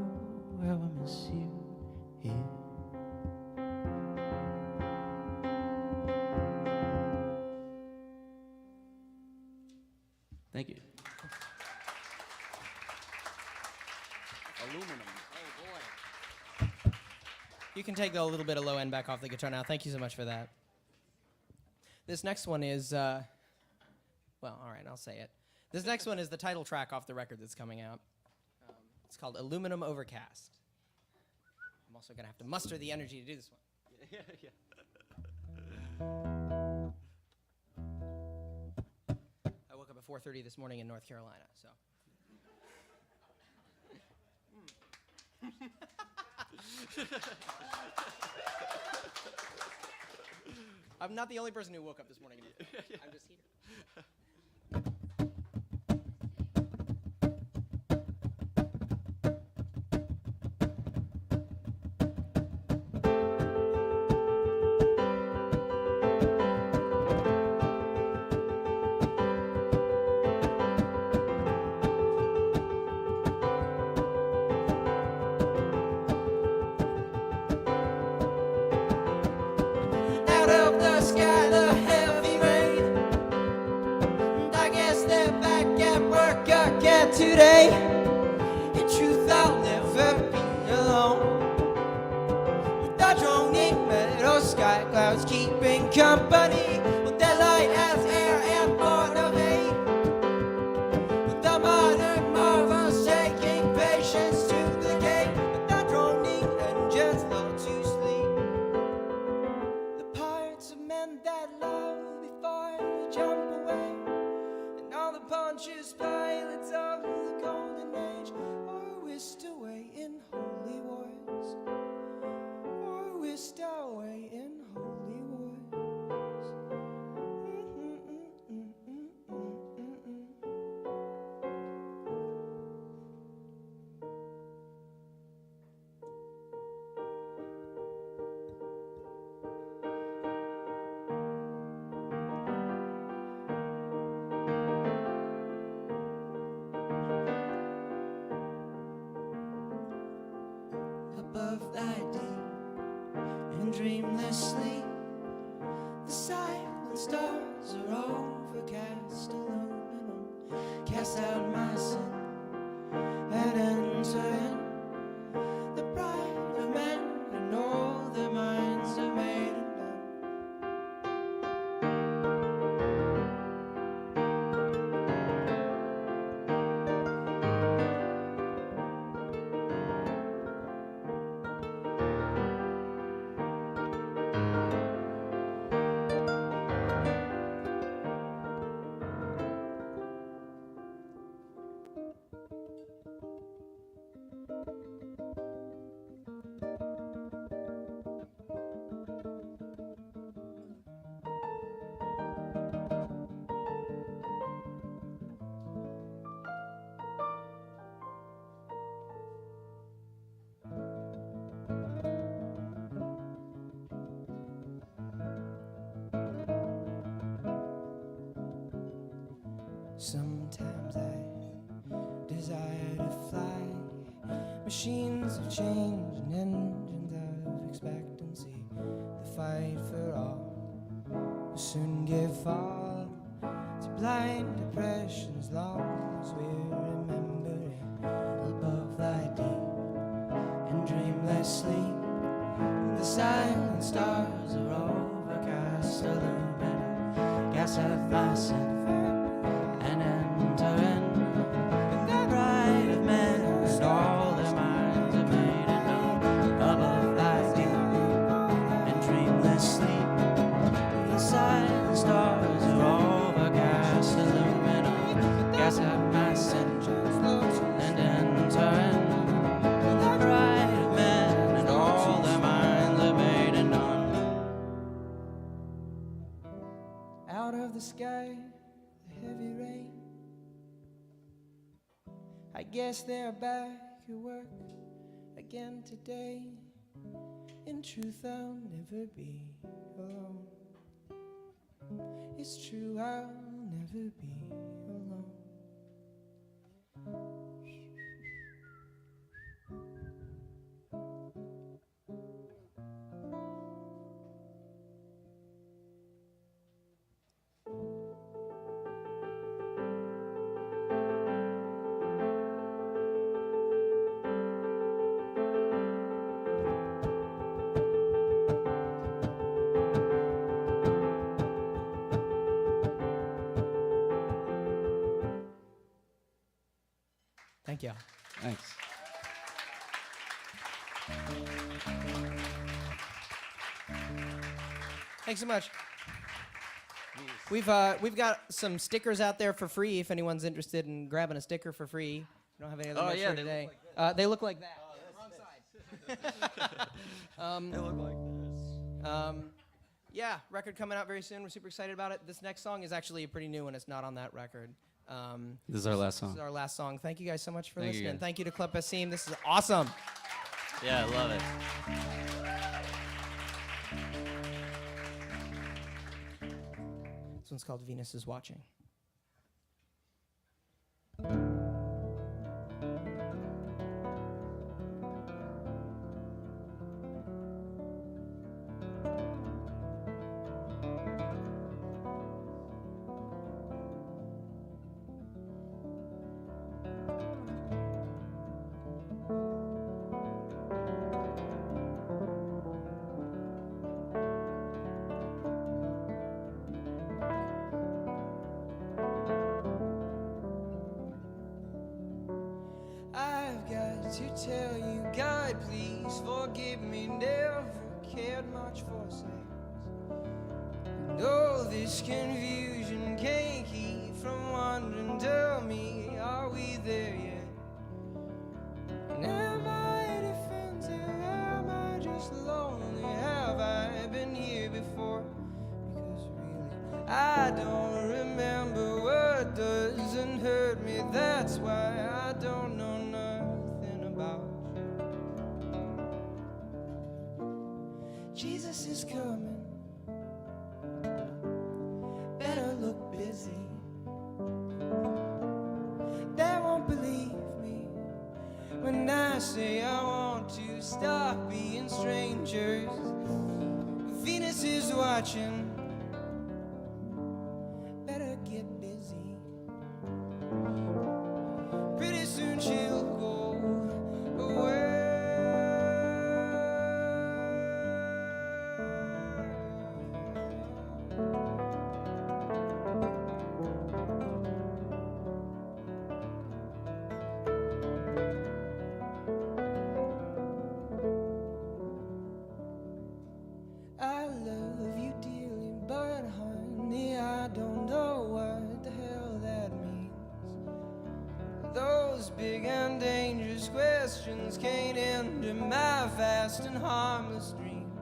how I miss you here. Thank you. Aluminum. Oh boy. You can take a little bit of low end back off the guitar now. Thank you so much for that. This next one is Well, all right, I'll say it. This next one is the title track off the record that's coming out. It's called Aluminum Overcast. I'm also going to have to muster the energy to do this one. I woke up at 4:30 this morning in North Carolina, so. I'm not the only person who woke up this morning. I'm just here. Out of the sky, the heavy rain. And I guess they're back at work again today. In truth, I'll never be alone. With the droning meadow sky clouds keeping company. With their light as air and motivate. With the modern marvels taking patience to the gate. With the droning engines lull to sleep. The parts of men that love before they jump away, and all the Pontius Pilates of the golden age are whisked away in holy wars, are whisked away in holy wars. Above thy deep and dreamless sleep, the silent stars are overcast, aluminum. Cast out my sin and enter in the pride of men and all their minds are made undone. Sometimes I desire to fly machines of change and engines of expectancy. The fight for all will soon give fall to blind depression as long as we're remembering. Above thy deep and dreamless sleep, the silent stars are overcast, aluminum. Gas of my sin and enter in the pride of men, and all their minds are made and known. Above thy deep and dreamless sleep, the silent stars are overcast, aluminum. Gas of my sin and enter in the pride of men, and all their minds are made and known. Out of the sky, the heavy rain. I guess they're back at work again today. In truth, I'll never be alone. It's true, I'll never be alone. Thank you. Thanks. Thanks so much. We've got some stickers out there for free if anyone's interested in grabbing a sticker for free. We don't have any of them Oh, merch yeah, here they today. look They look like that. Wrong side. They look like this. Yeah, record coming out very soon. We're super excited about it. This next song is actually pretty new and it's not on that record. This is our last This song. is our last song. Thank you guys so much for Thank you, listening. guys. Thank you to Club Passim. This is awesome. Yeah, I love it. This one's called Venus is Watching. I've got to tell you, God, please forgive me. Never cared much for sex. And all this confusion can't keep from wondering. Tell me, are we there yet? And am I defensive? Am I just lonely? Have I been here before? Because really, I don't remember what doesn't hurt me. That's why I don't know nothing about you. Jesus is coming. Better look busy. They won't believe me when I say I want to stop being strangers. Venus is watching. Better get busy. Pretty soon she'll go away. I love you dearly, but honey, I don't know what the hell that means. Those big and dangerous questions can't enter my vast and harmless dreams.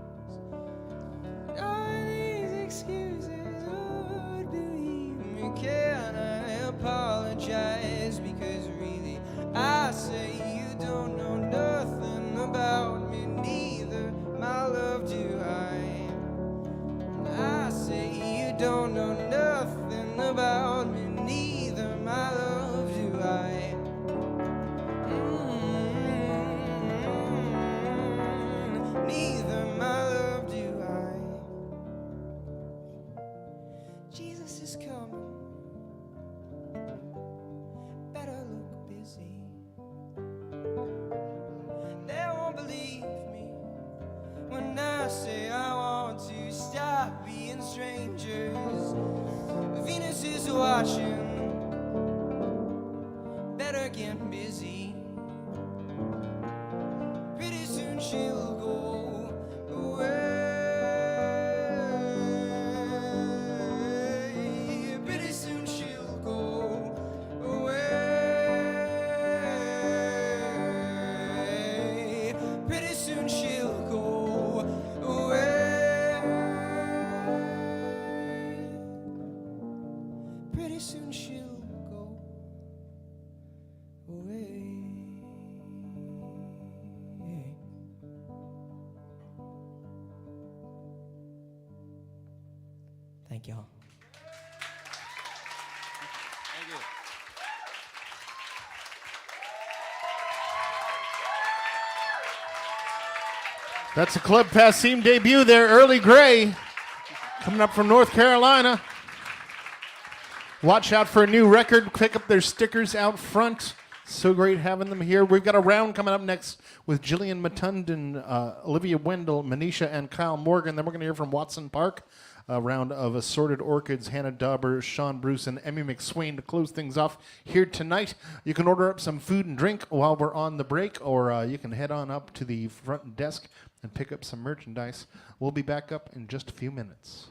All these excuses would believe me. Can I apologize? Because really, I say you don't know nothing about me, neither, my love, do I. I say you don't know nothing about me, neither, my love, do I. Neither, my love, do I. Jesus is coming. Better look busy. They won't believe me when I say I want to stop being strangers. Venus is watching. Better get busy. Pretty soon she'll go away. Pretty soon she'll go away. Pretty soon she'll go away. Pretty soon she'll go away. Thank y'all. Thank you. That's a Club Passim debut there, Early Gray, coming up from North Carolina. Watch out for a new record. Pick up their stickers out front. So great having them here. We've got a round coming up next with Jillian Matundin, Olivia Wendell, Manisha, and Kyle Morgan. Then we're going to hear from Watson Park. round of Assorted Orchids, Hannah Dauber, Sean Bruce, and Emmy McSwain to close things off here tonight. You can order up some food and drink while we're on the break, or you can head on up to the front desk and pick up some merchandise. We'll be back up in just a few minutes.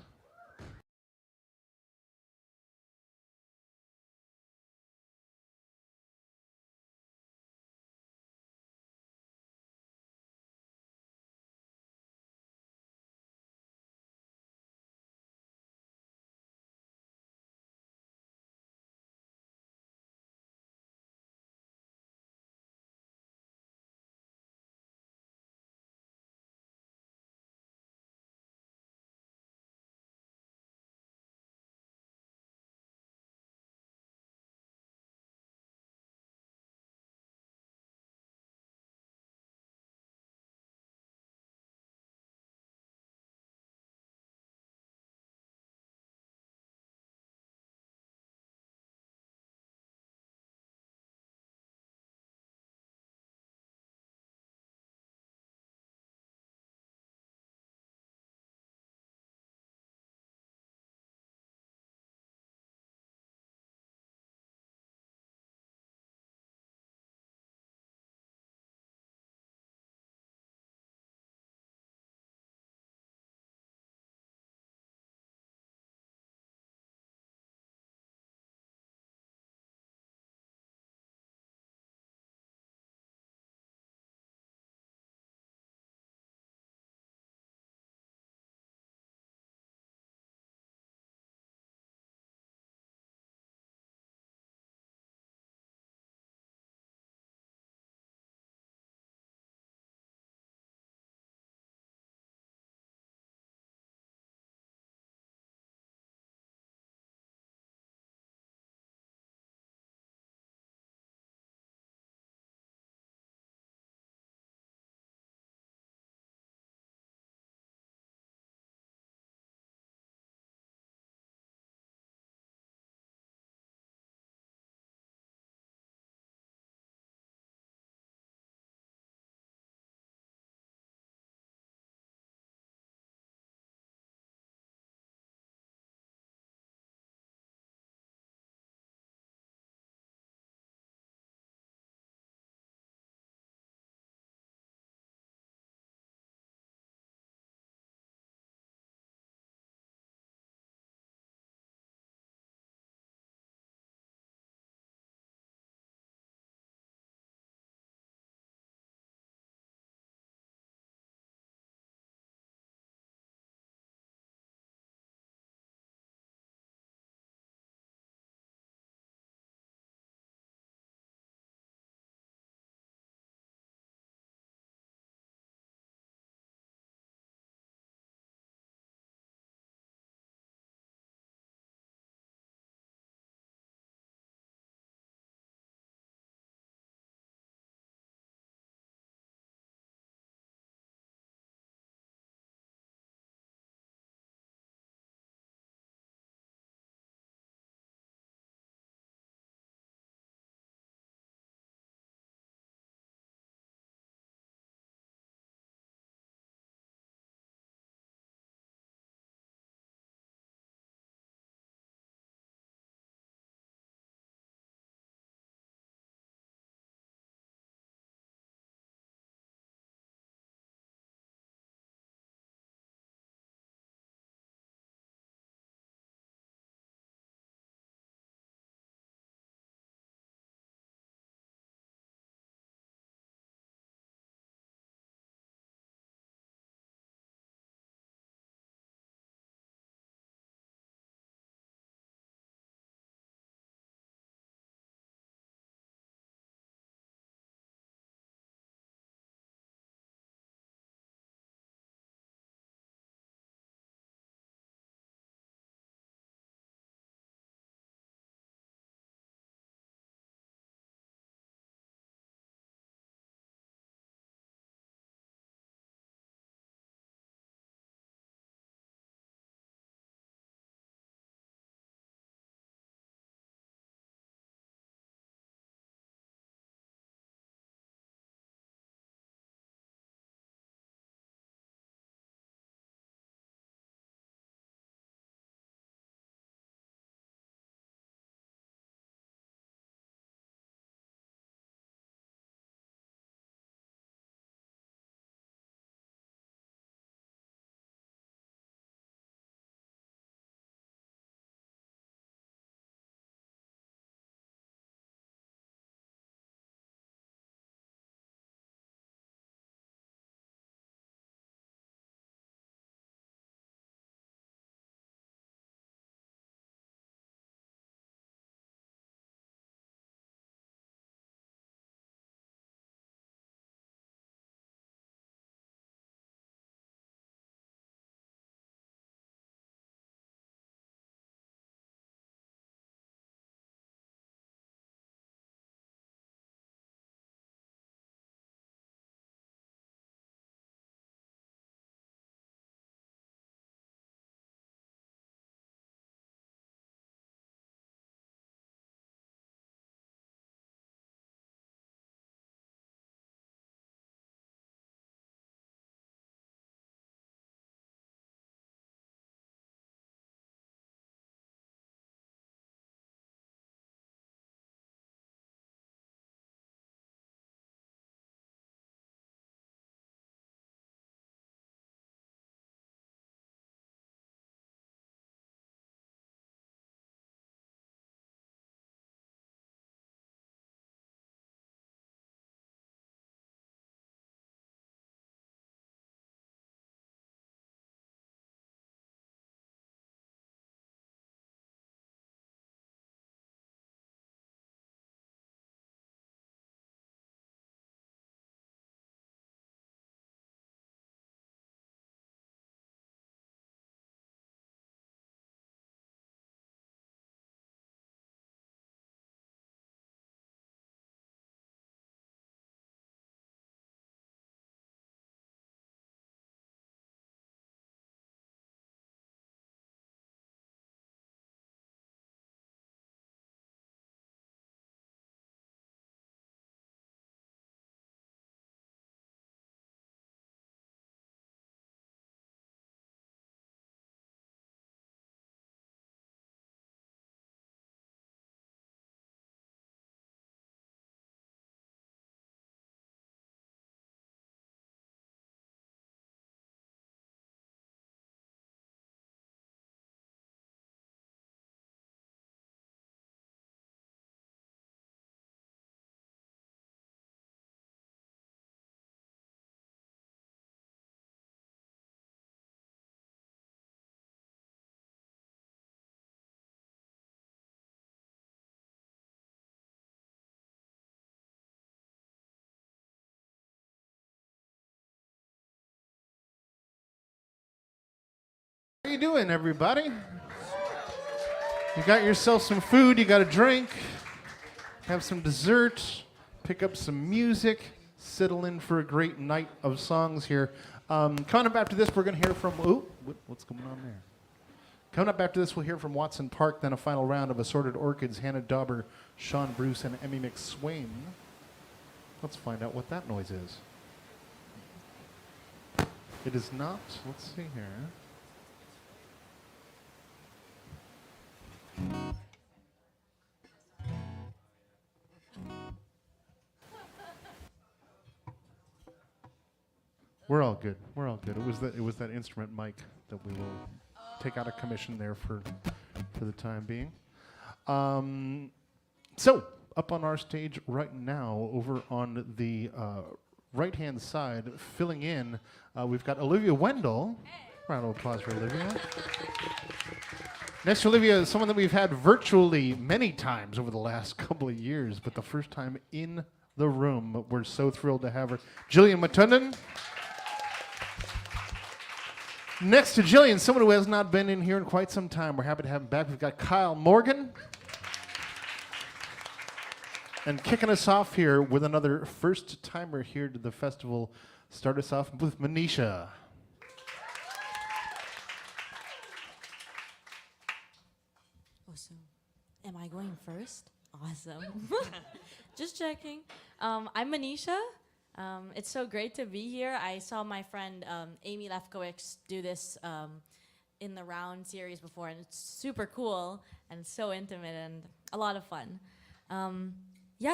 you doing, everybody? You got yourself some food, you got a drink, have some dessert, pick up some music, settle in for a great night of songs here. Coming up after this, we're going to hear from... what's going on there? Coming up after this, we'll hear from Watson Park, then a final round of Assorted Orchids, Hannah Dauber, Sean Bruce, and Emmy McSwain. Let's find out what that noise is. It is not. Let's see here. We're all good. We're all good. It was that instrument mic that we will take out of commission there for the time being. So up on our stage right now, over on the right-hand side, filling in, we've got Olivia Wendell. Round of applause for Olivia. Next to Olivia is someone that we've had virtually many times over the last couple of years, but the first time in the room. We're so thrilled to have her. Jillian Matundan. Next to Jillian, someone who has not been in here in quite some time. We're happy to have him back. We've got Kyle Morgan. And kicking us off here with another first-timer here to the festival. Start us off with Manisha. Awesome. Am I going first? Awesome. Just checking. I'm Manisha. It's so great to be here. I saw my friend Amy Lefkowitz do this in the Round series before, and it's super cool and so intimate and a lot of fun.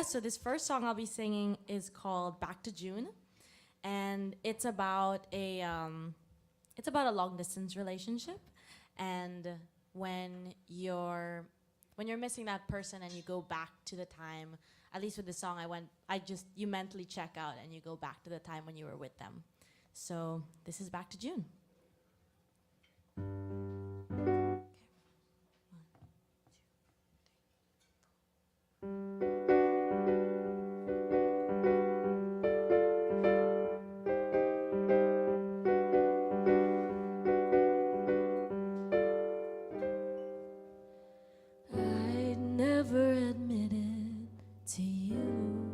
So this first song I'll be singing is called Back to June, and it's about a long distance relationship, and when you're missing that person and you go back to the time. At least with this song, you mentally check out and you go back to the time when you were with them. So this is Back to June. I'd never admit it to you,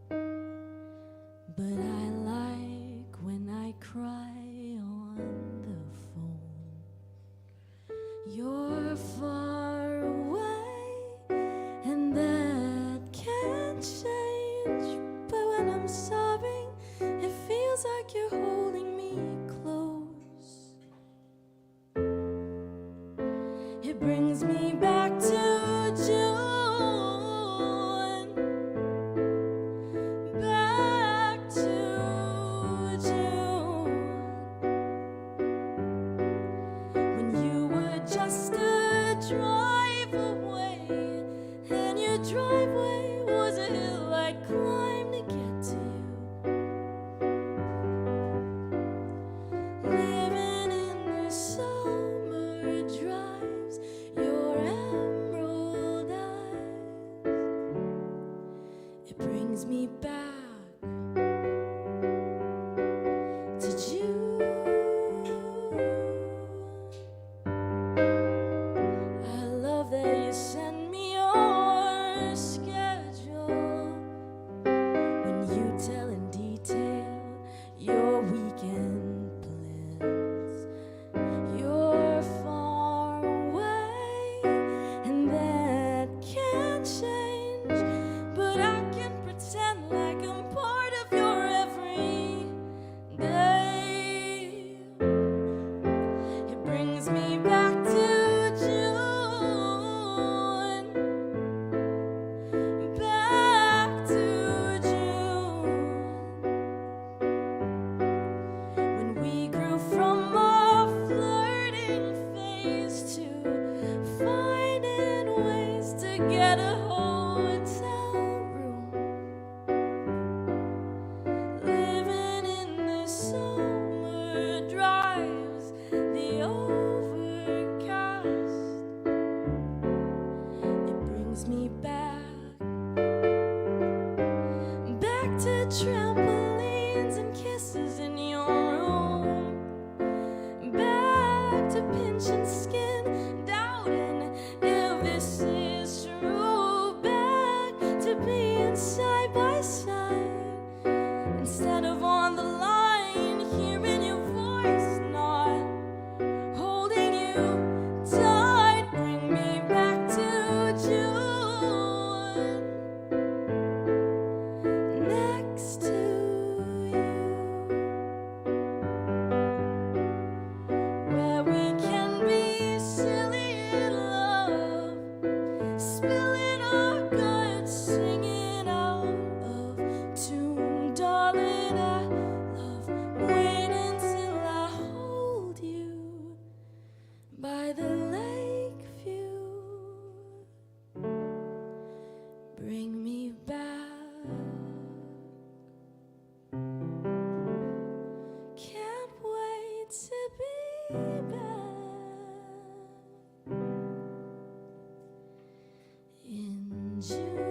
but I like when I cry on the phone. You're far away, and that can't change. But when I'm sobbing, it feels like you're holding me close. It brings me back to June. Just a drive away, and your driveway was a hill I'd climb to get to you. Living in the summer drives, your emerald eyes. It brings me back to June. Send me your schedule when you tell in detail your weekend plans. You're far away, and that can't change, but I can pretend like I'm part of your every day. It brings me back to get a hotel room, living in the summer drives, the overcast. It brings me back to trampolines and kisses in your room, back to spilling our guts, singing out of tune. Darling, I love waiting till I hold you by the lake view. Bring me back. Can't wait to be back in June.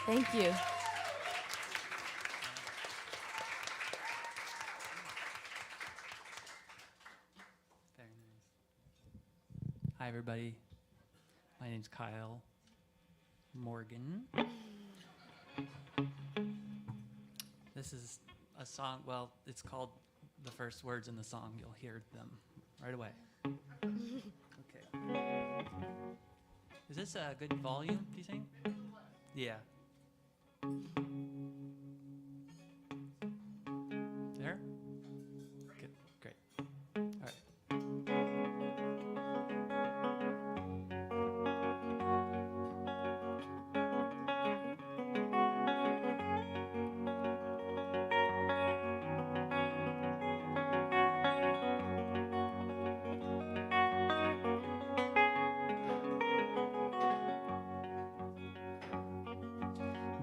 Thank you. Very nice. Hi, everybody. My name's Kyle Morgan. This is a song, well, it's called the first words in the song. You'll hear them right away. Okay. Is this a good volume, do you think? Yeah. There? Good, great. All right.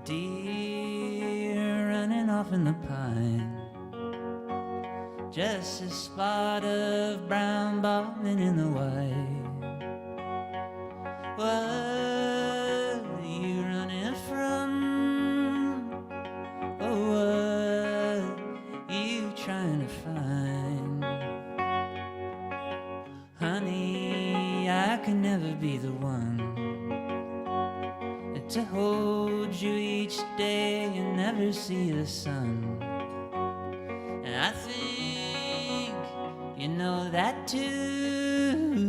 Deer running off in the pine, just a spot of brown bobbing in the white. What are you running from? Oh, what you trying to find? Honey, I could never be the one to hold you each day and never see the sun. And I think you know that too.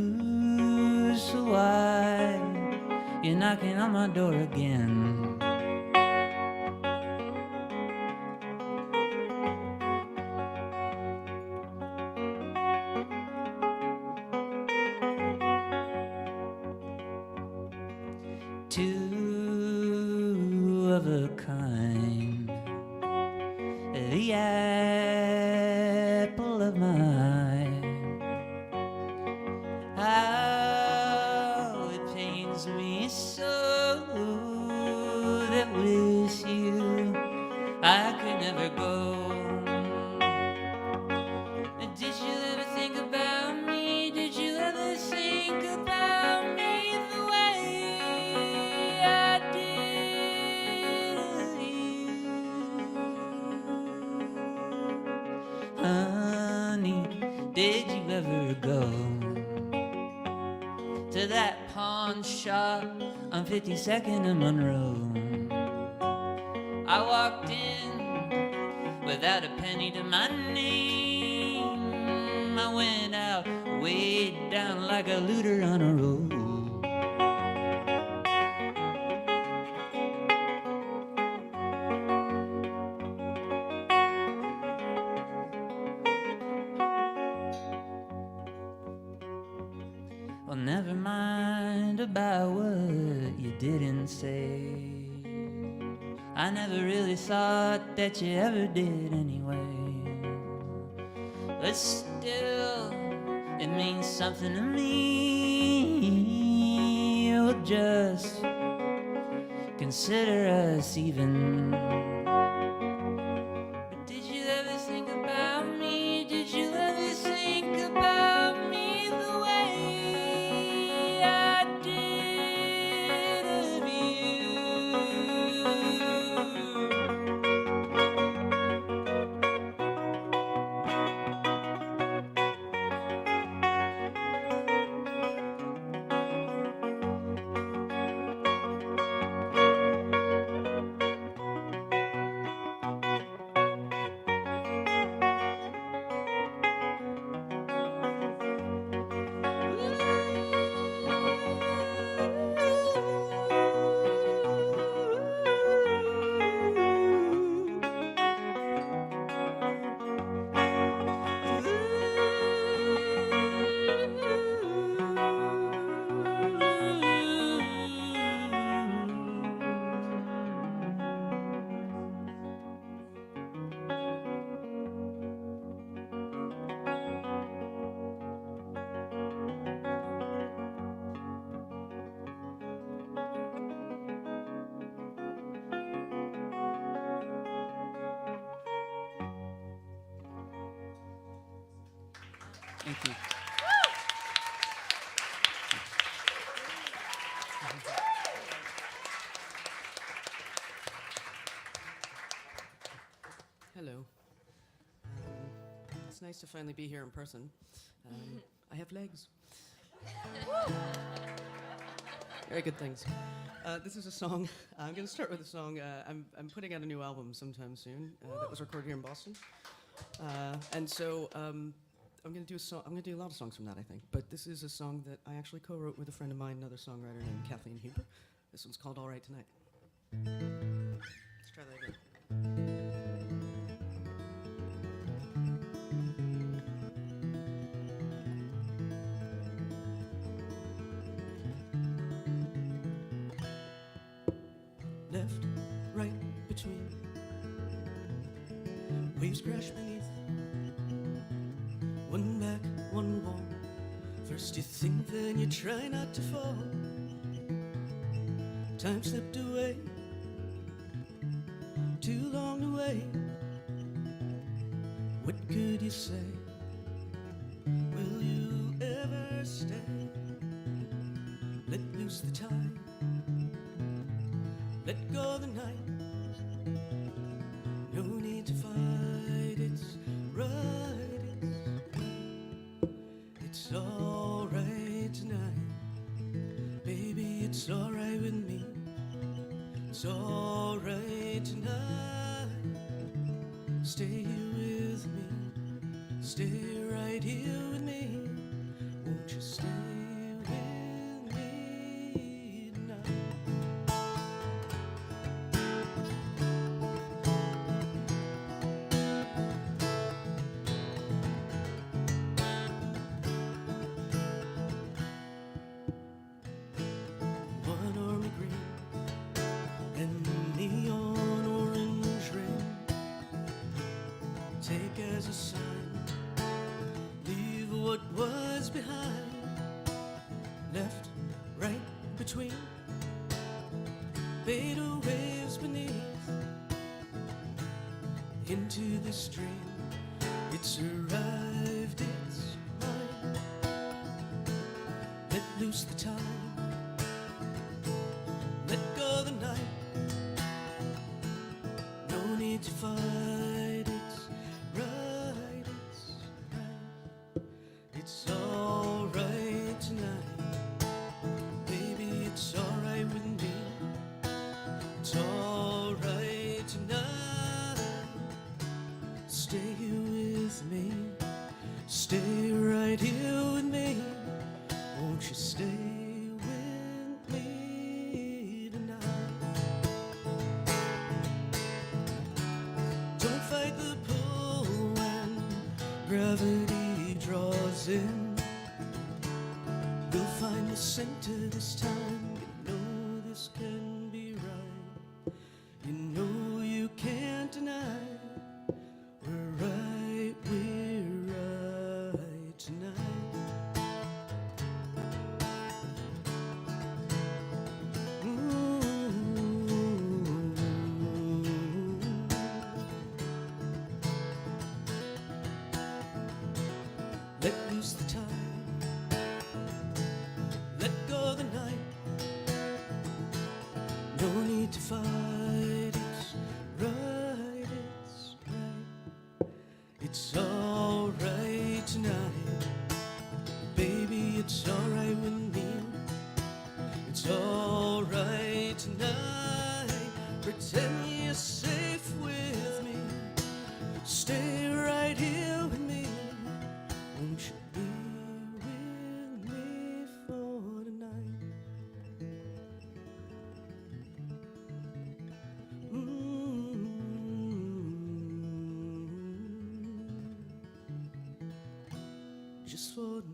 So why you're knocking on my door again? Two of a kind, the apple of my eye. How it pains me so that with you I could never go. Did you ever think about me? Did you ever think about me the way I did of you? Honey, did you ever go to that pawn shop on 52nd and Monroe? I walked in without a penny to my name. I went out way down like a looter on a road. Well, never mind about what you didn't say. I never really thought that you ever did anyway. But still, it means something to me. Well, just consider us even. But did you ever think about me? Did you ever think about me the way I did of you? Thank you. Hello. It's nice to finally be here in person. I have legs. Very good things. This is a song. I'm going to start with a song. I'm putting out a new album sometime soon that was recorded here in Boston. And so I'm going to do a song. I'm going to do a lot of songs from that, I think. But this is a song that I actually co-wrote with a friend of mine, another songwriter named Kathleen Huber. This one's called All Right Tonight. Let's try that again. Left, right, between. Waves crash beneath. One back, one wall. First you think, then you try not to fall. Time slipped away. Too long to wait. What could you say? Will you ever stay? Let loose the tide. Let go the night. No need to fight. It's right. It's all right tonight. Baby, it's all right with me. It's all right tonight. Stay here with me. Stay right here with me. Won't you stay with me tonight? One army green and neon orange ring. Take as a sign. Leave what was behind. Left, right, between. Beta waves beneath. Into the stream. It's arrived, it's mine. Let loose the time. Let go the night. No need to fight. It's right. It's all right tonight. Baby, it's all right with me. It's all right tonight. Stay here with me. Stay right here with me. Won't you stay with me tonight? Don't fight the pull when gravity draws in. We'll find the center this time. You know this can be right. You know you can't deny. We're right tonight. Let loose the time. Let go the night. No need to fight. It's right. It's all right tonight. Baby, it's all right with me. It's all right tonight. Pretend you're safe with me. Stay right here with me. Won't you be with me for tonight? Just for tonight.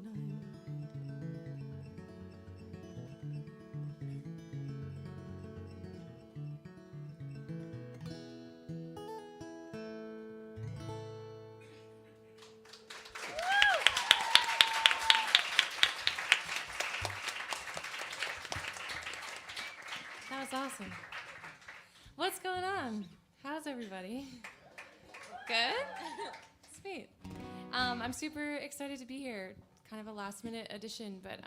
That was awesome. What's going on? How's everybody? Good? Sweet. I'm super excited to be here. Kind of a last-minute addition, but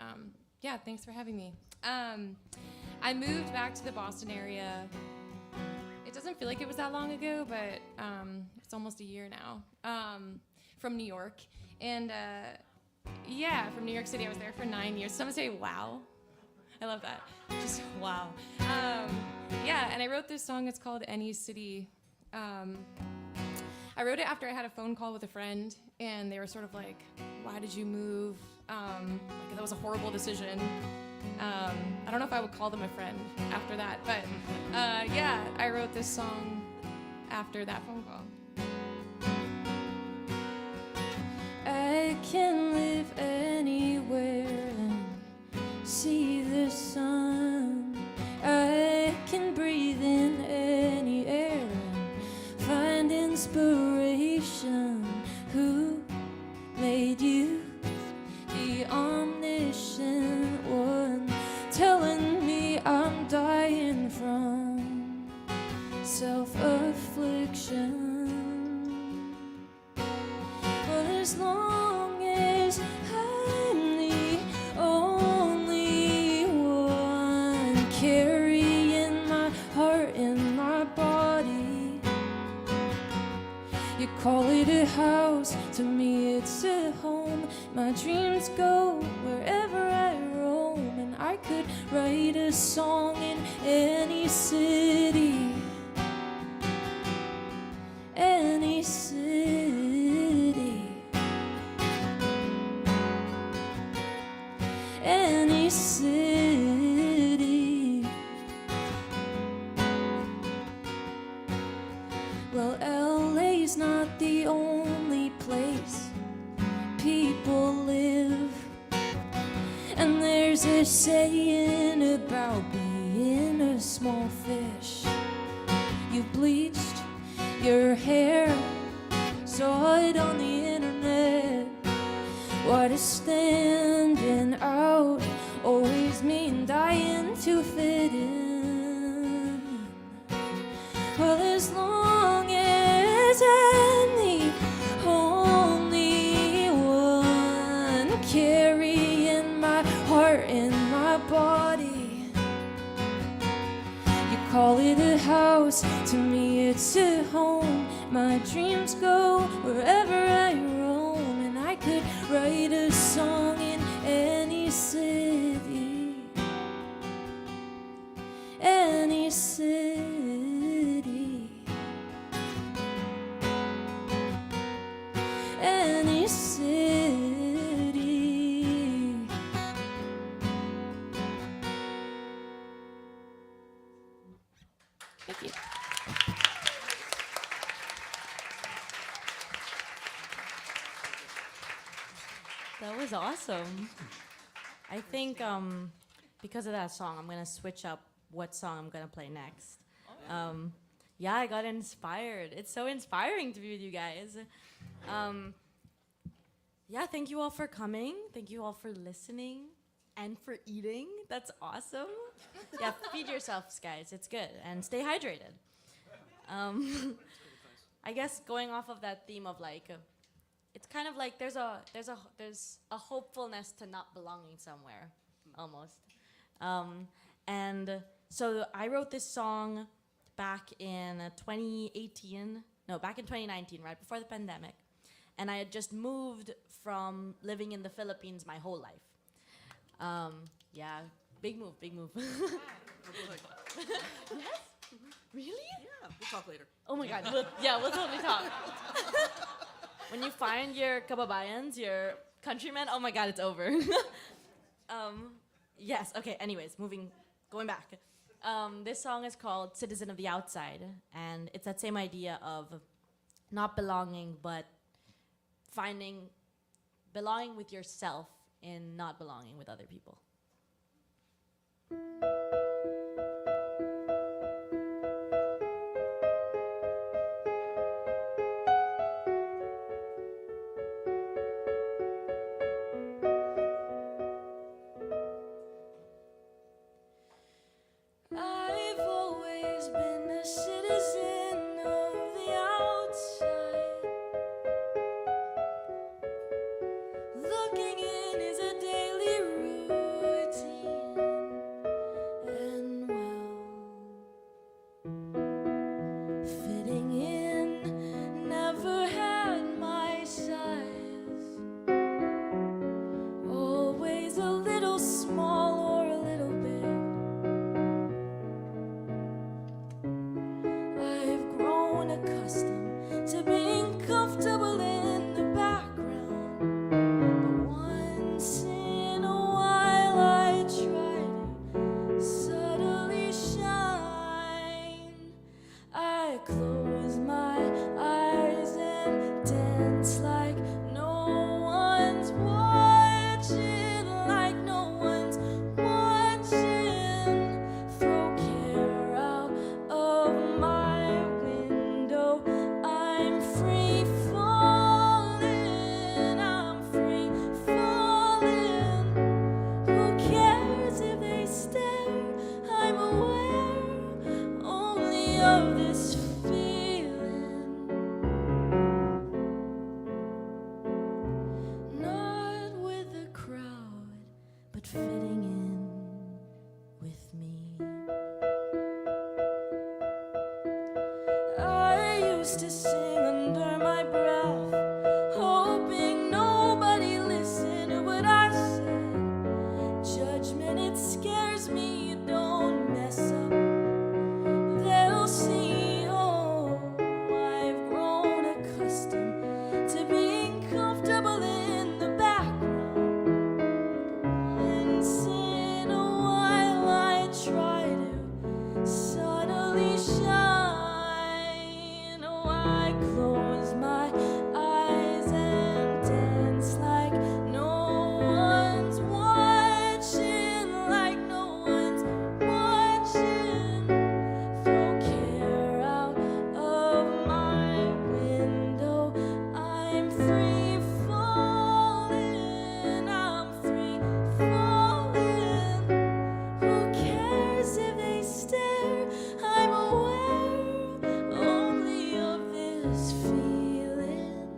yeah, thanks for having me. I moved back to the Boston area. It doesn't feel like it was that long ago, but it's almost a year now, from New York. And yeah, from New York City. I was there for 9 years. Someone say, wow. I love that. Just wow. Yeah, and I wrote this song. It's called Any City. I wrote it after I had a phone call with a friend, and they were sort of like, why did you move? Like, that was a horrible decision. I don't know if I would call them a friend after that, but yeah, I wrote this song after that phone call. I can live anywhere and see the sun. I can breathe in any air and find inspiration. Who made you? The omniscient one, telling me I'm dying from self-affliction. But as long as I'm the only one carrying my heart in my body, you call it a house, to me it's a home. My dreams go wherever I roam, and I could write a song in any city. Any city. Any city. Well, LA's not the only place people live, and there's a saying about being a small fish. You've bleached your hair, saw it on the internet. Why does standing out always mean dying to fit in? Well, as long as I'm the only one carrying my heart in my body, you call it a house, to me it's a home. My dreams go wherever I roam, and I could write a song in any city. Any city. Any city. Thank you. That was awesome. I think because of that song, I'm gonna switch up what song I'm gonna play next. Yeah, I got inspired. It's so inspiring to be with you guys. Yeah, thank you all for coming. Thank you all for listening and for eating. That's awesome. Yeah, feed yourselves, guys. It's good, and stay hydrated. I guess going off of that theme of like. It's kind of like there's a hopefulness to not belonging somewhere, almost. And so I wrote this song back in 2019, right before the pandemic. And I had just moved from living in the Philippines my whole life. Yeah, big move. Yes? Really? Yeah, we'll talk later. Oh my God, we'll totally talk. When you find your kababayans, your countrymen, oh my God, it's over. Yes, okay, anyways, going back. This song is called Citizen of the Outside, and it's that same idea of not belonging, but finding belonging with yourself in not belonging with other people. I've always been a citizen of the outside. of this feeling. Not with the crowd, but fitting in with me. I used to sing under my breath, hoping nobody listened to what I said. Judgment, it scares me, you don't mess up. They'll see, oh, I've grown accustomed to being comfortable in the background. Once in a while I try to subtly shine. Oh, I close my eyes and dance like no one's watching, like no one's watching. Throw care out of my window. I'm free falling, I'm free falling. Who cares if they stare? I'm aware only of this feeling.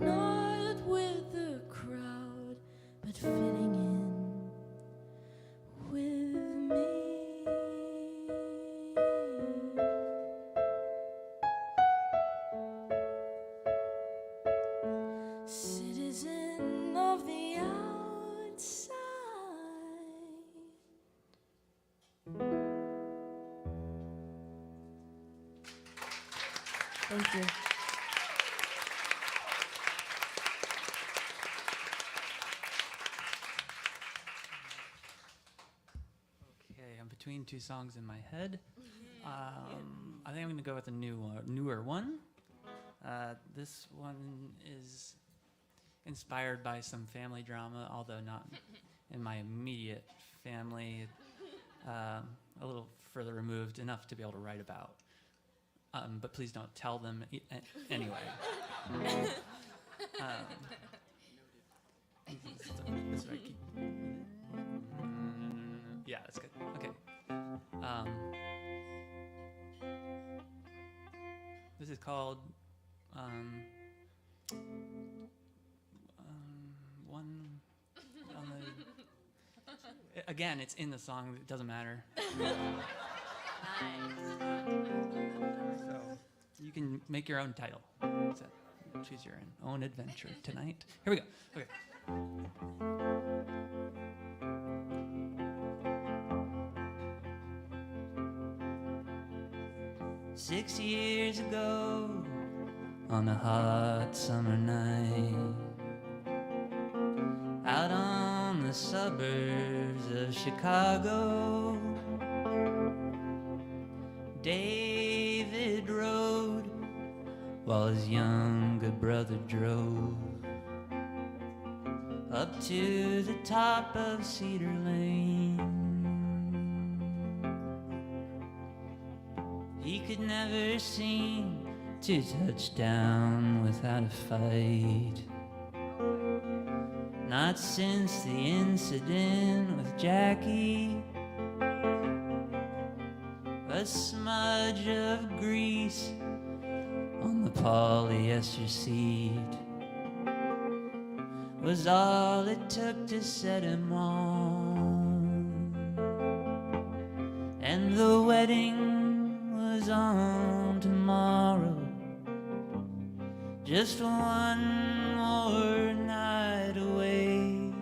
Not with the crowd, but fitting in with me. Citizen of the outside. Thank you. Okay, I'm between two songs in my head. I think I'm going to go with a newer one. This one is inspired by some family drama, although not in my immediate family. A little further removed, enough to be able to write about. But please don't tell them anyway. This right, yeah, that's good. Okay. This is called one on the. Again, it's in the song. It doesn't matter. So you can make your own title. So choose your own adventure tonight. Here we go. Okay. 6 years ago, on a hot summer night, out on the suburbs of Chicago, David rode while his younger brother drove up to the top of Cedar Lane. He could never seem to touch down without a fight, not since the incident with Jackie. A smudge of grease on the polyester seat was all it took to set him on, and the wedding was on tomorrow, just one more night away,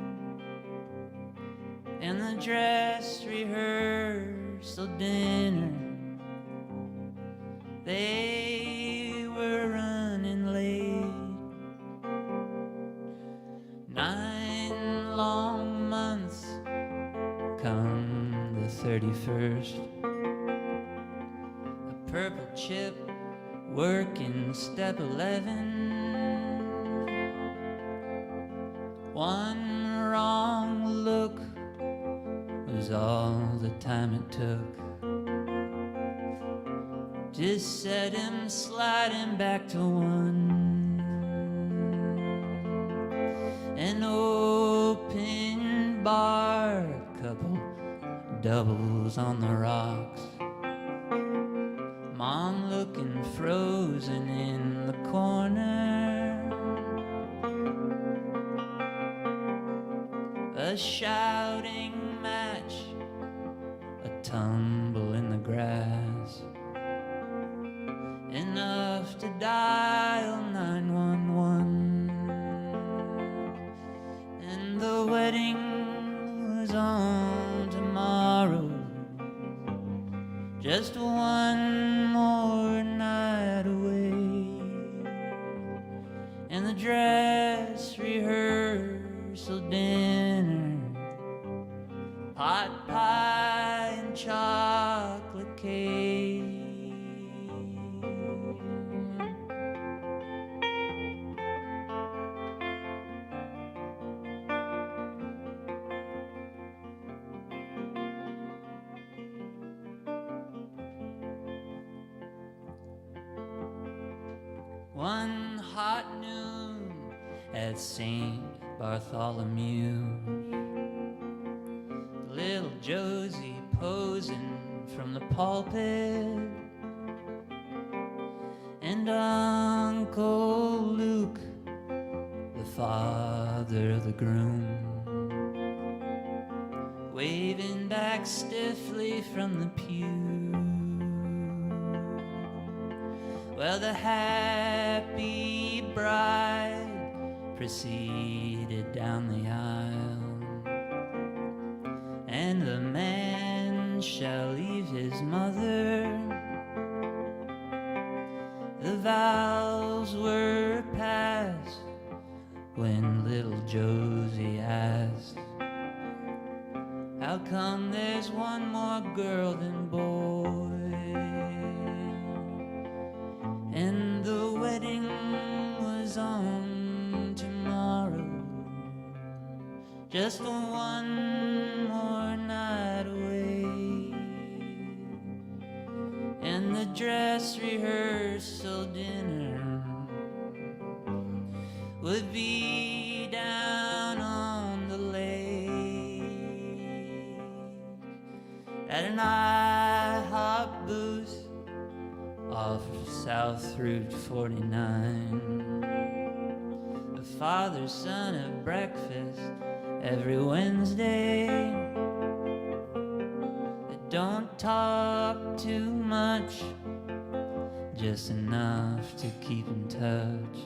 and the dress rehearsal dinner, they were running late. 9 long months come the 31st, a purple chip working step 11. One wrong look was all the time it took to set him sliding back to one. An open bar couple doubles on the rocks. Mom looking frozen in the corner. A shouting match, a tumble in the grass, enough to dial 911. And the wedding was on tomorrow, just one more night away. And the dress rehearsal dinner, pot pie and chocolate cake. One hot noon at St. Bartholomew, little Josie posing from the pulpit, and Uncle Luke, the father of the groom, waving back stiffly from the pew. Well, the happy bride proceeded down the aisle, and the man shall leave his mother. The vows were passed when little Josie asked, how come there's one more girl than boy? And the wedding was on tomorrow, just one more night away. And the dress rehearsal dinner would be down on the lake at an IHOP booth off South Route 49. The father-son at breakfast every Wednesday. They don't talk too much, just enough to keep in touch.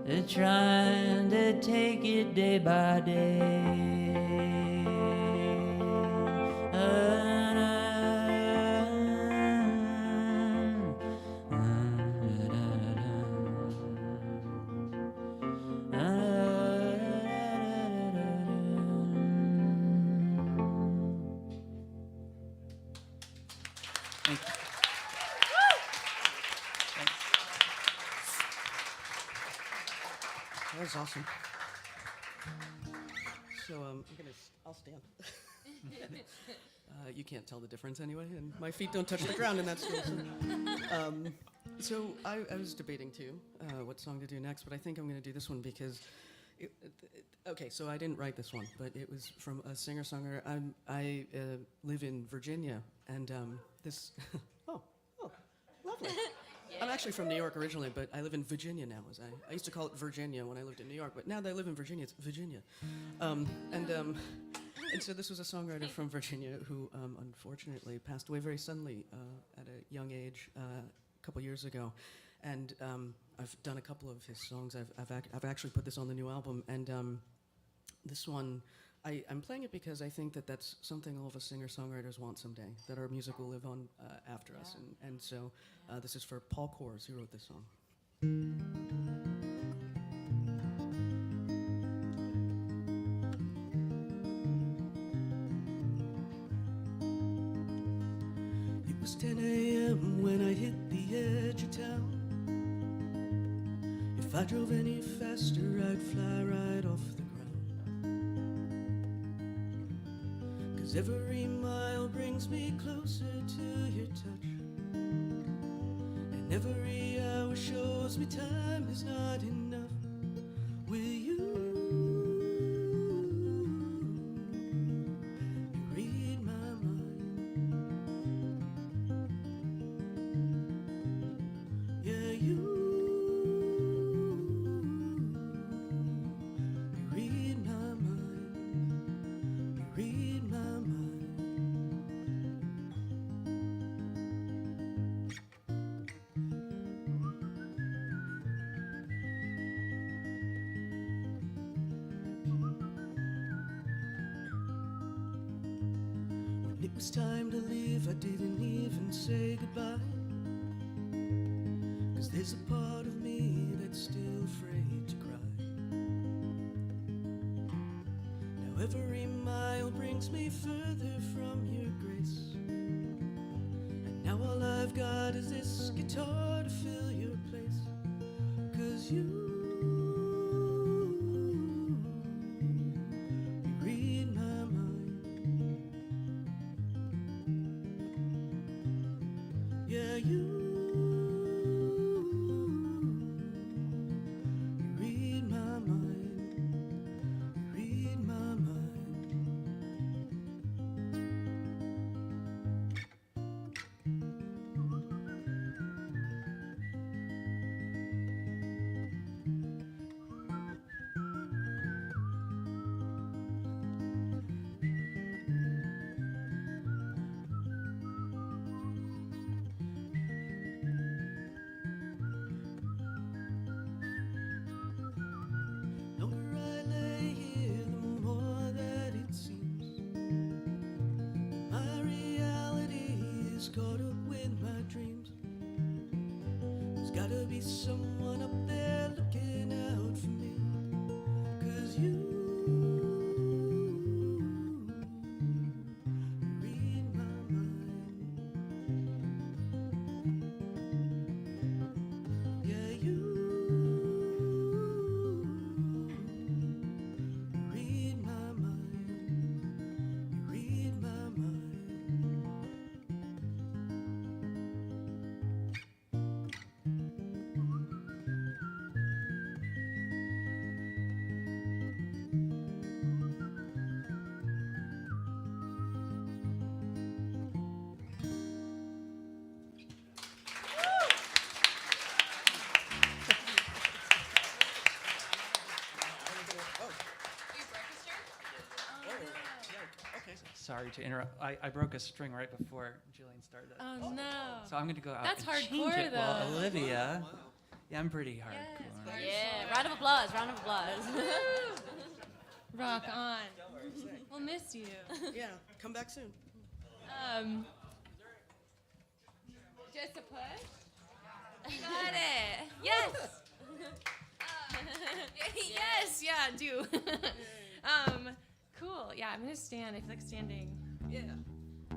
They're trying to take it day by day. That was awesome. So I'll stand. You can't tell the difference anyway, and my feet don't touch the ground in that school. So I was debating too what song to do next, but I think I'm going to do this one because, okay, so I didn't write this one, but it was from a singer-songwriter. I live in Virginia, and this, oh, lovely. I'm actually from New York originally, but I live in Virginia now. I used to call it Virginia when I lived in New York, but now that I live in Virginia, it's Virginia. And so this was a songwriter from Virginia who unfortunately passed away very suddenly at a young age a couple years ago. And I've done a couple of his songs. I've actually put this on the new album, and this one, I'm playing it because I think that that's something all of us singer-songwriters want someday, that our music will live on after us. And so this is for Paul Kors, who wrote this song. It was 10 a.m. when I hit the edge of town. If I drove any faster, I'd fly right off the every mile brings me closer to your touch, and every hour shows me time is not enough with you. was time to leave, I didn't even say goodbye. 'Cause there's a part of me that's still afraid to cry. Now every mile brings me further from your grace, and now all I've got is this guitar to fill your place. 'Cause you read my mind. Yeah, you read my mind. You read my mind. Longer I lay here, the more that it seems my reality is caught up with my dreams. There's gotta be someone up there looking out for me. 'Cause you read my mind. Yeah, you read my mind. You read my mind. Sorry to interrupt. I broke a string right before Jillian started. Oh, no. So I'm going to go out That's and change hardcore, it while though. Olivia. Yeah, I'm pretty hardcore. Yeah, round of applause, round of applause. Rock on. We'll miss you. Yeah, come back soon. Just a push? Got it. Yes. Yes, yeah, do. Cool. Yeah, I'm gonna stand. I feel like standing. Yeah.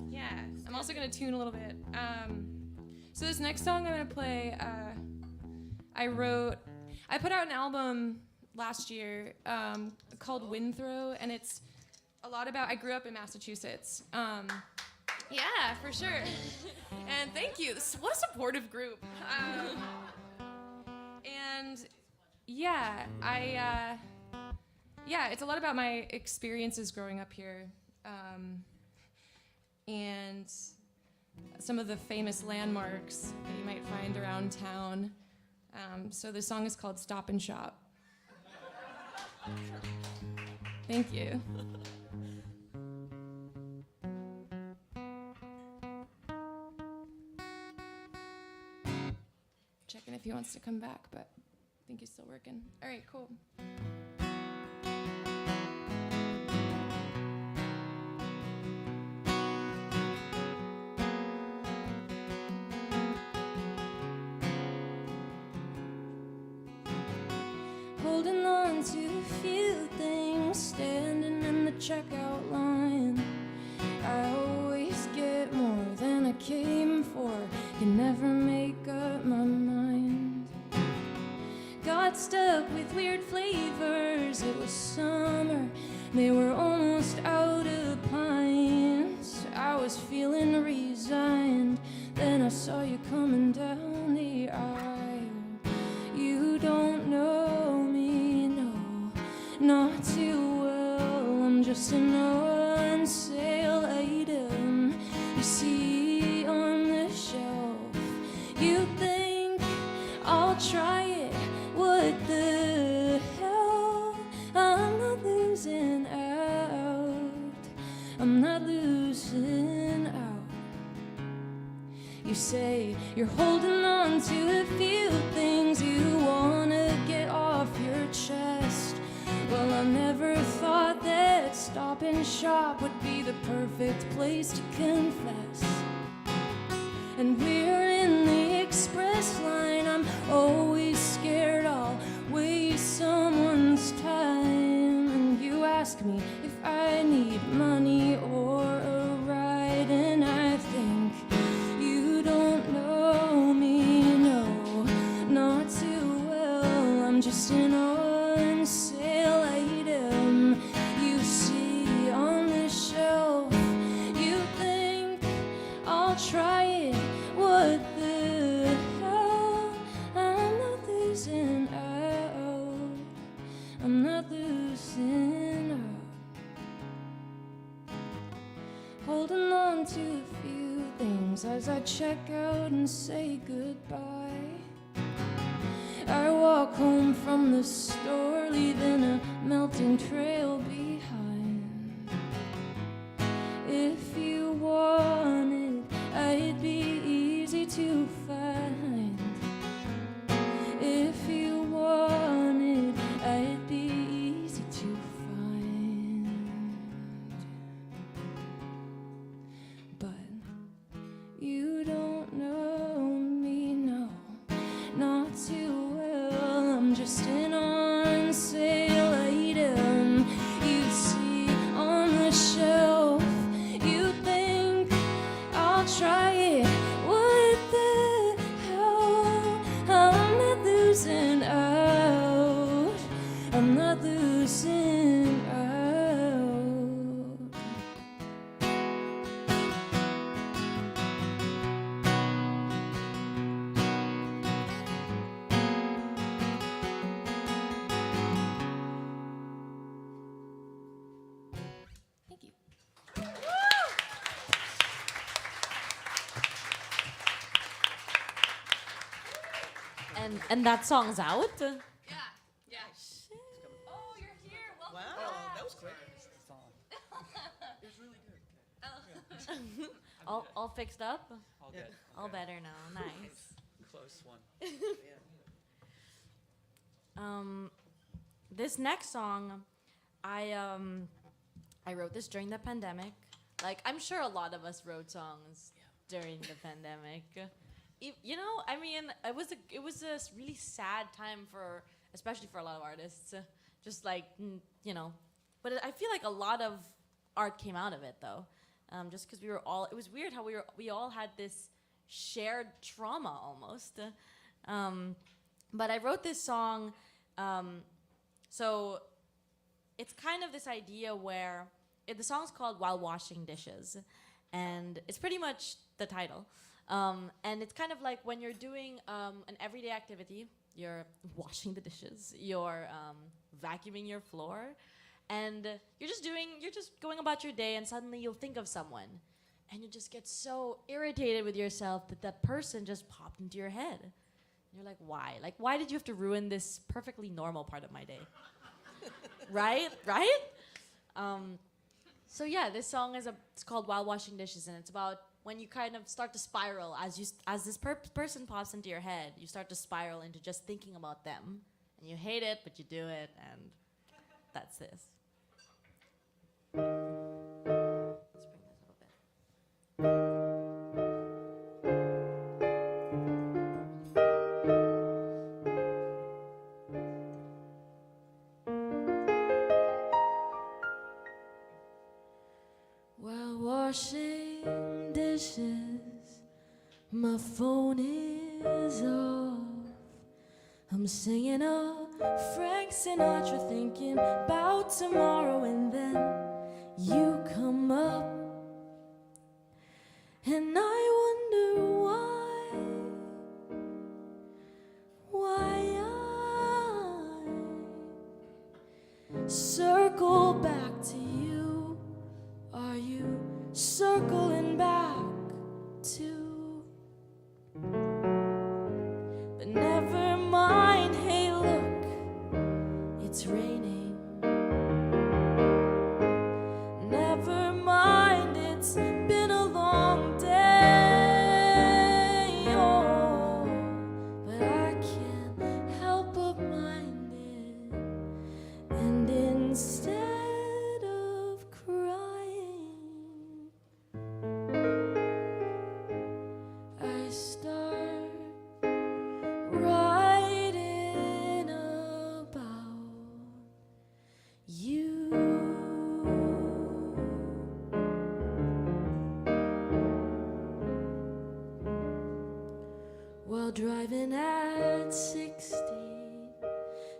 Yeah. I'm also gonna tune a little bit. So this next song I'm gonna play, I put out an album last year called Windthrow, and it's a lot about. I grew up in Massachusetts. Yeah, for sure. And thank you. What a supportive group. And yeah, it's a lot about my experiences growing up here, and some of the famous landmarks that you might find around town. So the song is called Stop and Shop. Thank you. Checking if he wants to come back, but I think he's still working. All right, cool. Holding on to a few things, standing in the checkout line. I always get more than I came for, can never make up my mind. Got stuck with weird flavors, it was summer, they were almost out of pints. I was feeling resigned, then I saw you coming down the aisle. You don't know me, no, not too well. I'm just an on sale item you see on the shelf. You think I'll try it? What the hell? I'm not losing out. I'm not losing out. You say you're holding on to a few things you wanna get off your chest. Well, I never thought that stop stop and shop would be the perfect place to confess. And we're in the express line. I'm always scared I'll waste someone's time. And you ask me if I need money or a ride, and I think you don't know me, no, not too well. I'm just an on sale item you see on the shelf. You think I'll try it? What the hell? I'm not losing out. I'm not losing out. Holding on to a few things as I check out and say goodbye. I walk home from the store, leaving a melting trail behind. If you wanted, I'd be easy to find. If you wanted, I'd be easy to find. But you don't know me, no, not too well. I'm just an on sale item you see on the shelf. You think I'll try it? What the hell? I'm not losing out. I'm not losing out. Thank you. And that song's out? Yeah. Oh, you're here. Welcome. Wow, that was quick. It was really good. All fixed up? All good. All better now. Nice. Close one. This next song, I wrote this during the pandemic. Like, I'm sure a lot of us wrote songs during the pandemic. You know, I mean, it was a really sad time especially for a lot of artists. Just like, you know, but I feel like a lot of art came out of it though. Just because it was weird how we all had this shared trauma almost. But I wrote this song, so it's kind of this idea where the song's called While Washing Dishes, and it's pretty much the title. And it's kind of like when you're doing an everyday activity, you're washing the dishes, you're vacuuming your floor, and you're just going about your day, and suddenly you'll think of someone, and you just get so irritated with yourself that person just popped into your head. You're like, why? Like, why did you have to ruin this perfectly normal part of my day? Right? So yeah, this song it's called While Washing Dishes, and it's about when you kind of start to spiral as this person pops into your head, you start to spiral into just thinking about them, and you hate it, but you do it, and that's this. Let's bring this a little bit. While washing dishes, my phone is off. I'm singing a Frank Sinatra, thinking about tomorrow, and then you come up, and I wonder why I circle back to you. Are you circling back too? But never mind, hey look, it's raining. Never mind, it's been a long day. Oh, but I can't help but mind it. And instead of crying,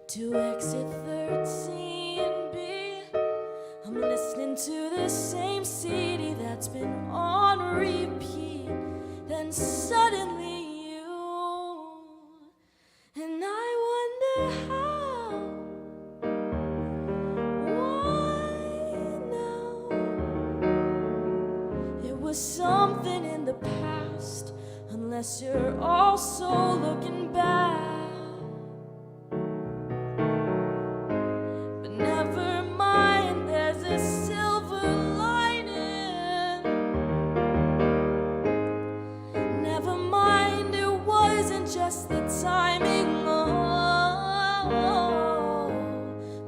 to exit 13B. I'm listening to the same CD that's been on repeat. Then suddenly you, and I wonder how, why now? It was something in the past, unless you're also looking back. But never mind, there's a silver lining. Never mind, it wasn't just the timing. Oh,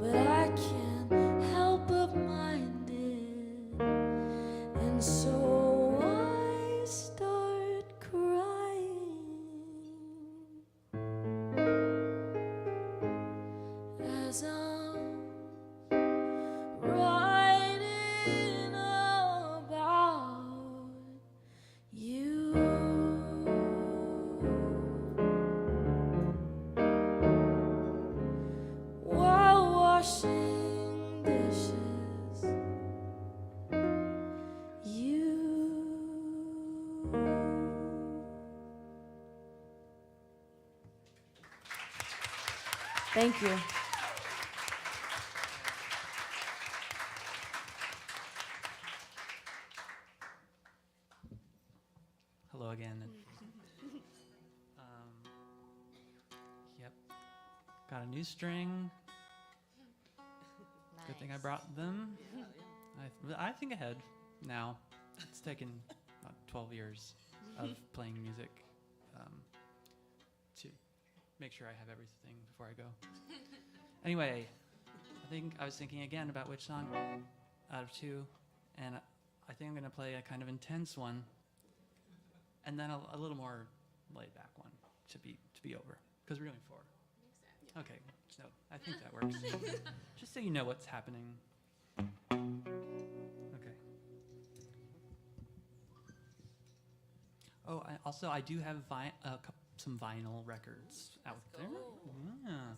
but I can't help but mind it. And so I start crying as I'm writing about you. While washing dishes, you. Thank you. Hello again. Yep. Got a new string. Good thing I brought them. I think ahead now. It's taken about 12 years of playing music to make sure I have everything before I go. Anyway, I was thinking again about which song out of two, and I think I'm going to play a kind of intense one, and then a little more laid back one to be over, because we're doing 4. Okay, so I think that works. Just so you know what's happening. Okay. Oh, I do have some vinyl records out there. Yeah.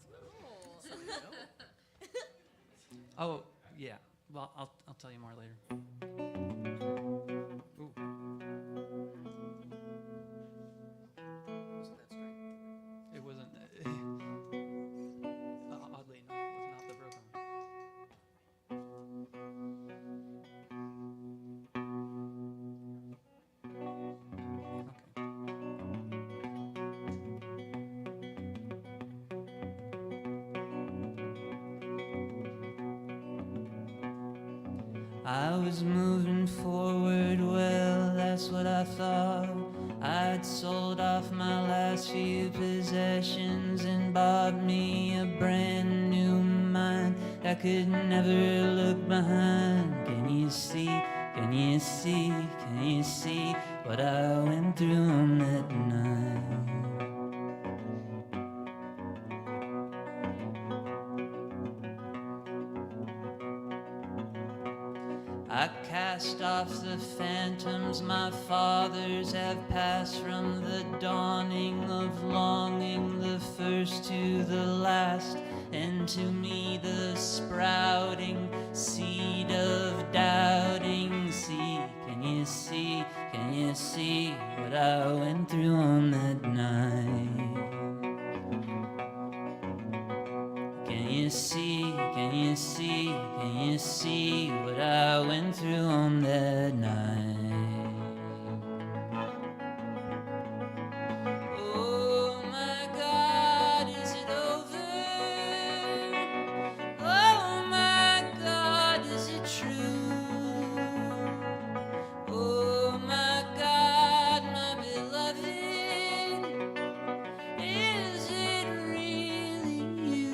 Oh, yeah. Well, I'll tell you more later. Ooh. It wasn't. Oddly enough, it was not the broken one. I was moving forward, well, that's what I thought. I'd sold off my last few possessions and bought me a brand new mind that could never look behind. Can you see, can you see, can you see what I went through on that night? I cast off the phantoms my fathers have passed from the dawning of longing, the first to the last, and to me the sprouting seed of doubting. See, can you see, can you see what I went through on that night? Can you see, can you see, can you see what I went through on that night? Oh my God, is it over? Oh my God, is it true? Oh my God, my beloved, is it really you?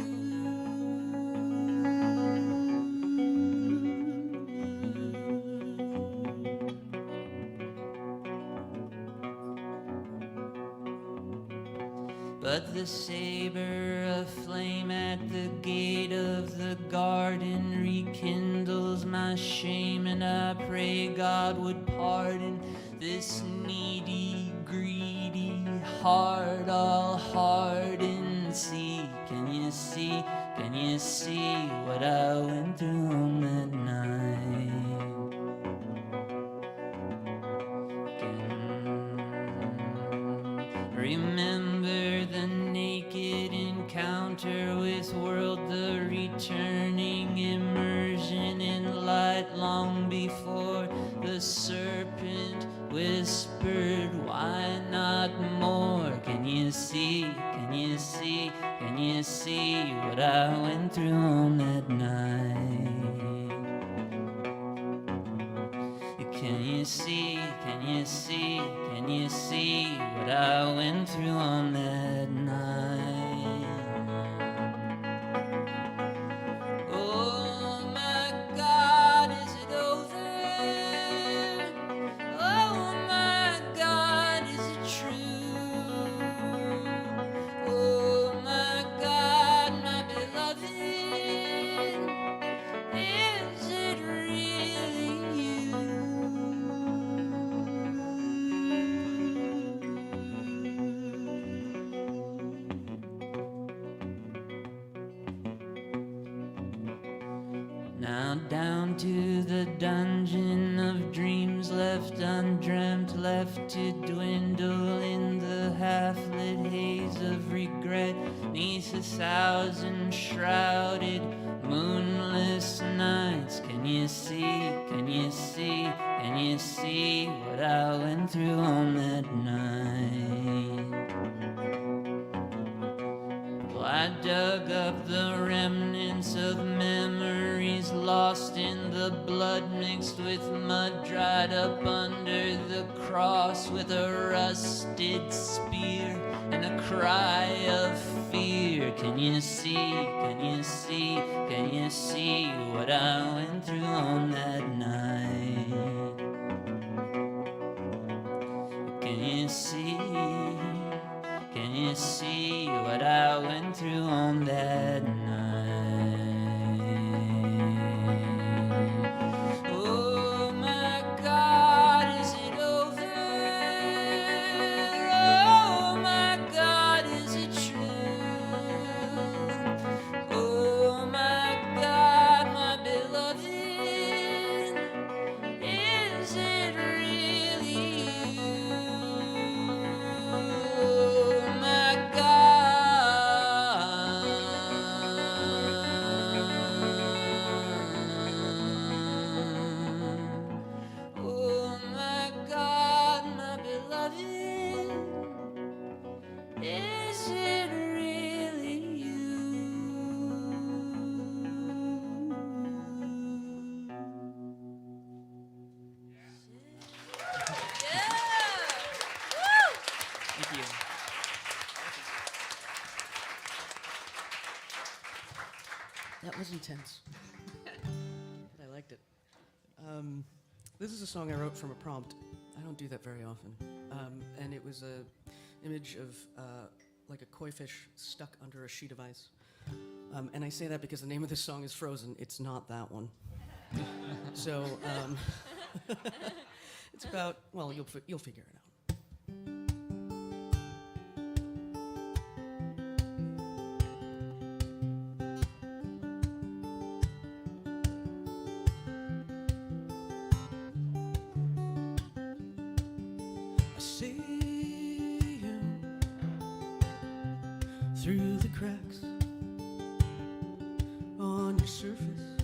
But the saber aflame at the gate of the garden rekindles my shame, and I pray God would pardon this needy, greedy heart all hardened. see, can you see, can you see what I went through on that night? Remember the naked encounter with world, the returning immersion in light long before the serpent whispered, why not more? Can you see, can you see, can you see what I went through on that night? Can you see, can you see, can you see what I went through on that night? Oh my God, is it over? Oh my God, is it true? Oh my God, my beloved, is it really you? Now down to the dungeon of dreams left undreamt, left to dwindle in the half-lit haze of regret, 'neath 1,000 shrouded moonless nights. Can you see, can you see, can you see what I went through on that night? Well, I dug up the remnants of memories lost in the blood mixed with mud, dried up under the cross with a rusted spear and a cry of fear. Can you see, can you see, can you see what I went through on that night? Can you see, can you see what I went through on that night? Oh my God, is it over? Oh my God, is it true? Oh my God, my beloved, is it really you? Oh my God. Oh my God, my beloved, is it really you? Thank you. That was intense. But I liked it. This is a song I wrote from a prompt. I don't do that very often. And it was a image of like a koi fish stuck under a sheet of ice. And I say that because the name of this song is Frozen. It's not that one. So it's about, well, you'll figure it out. I see you through the cracks on your surface.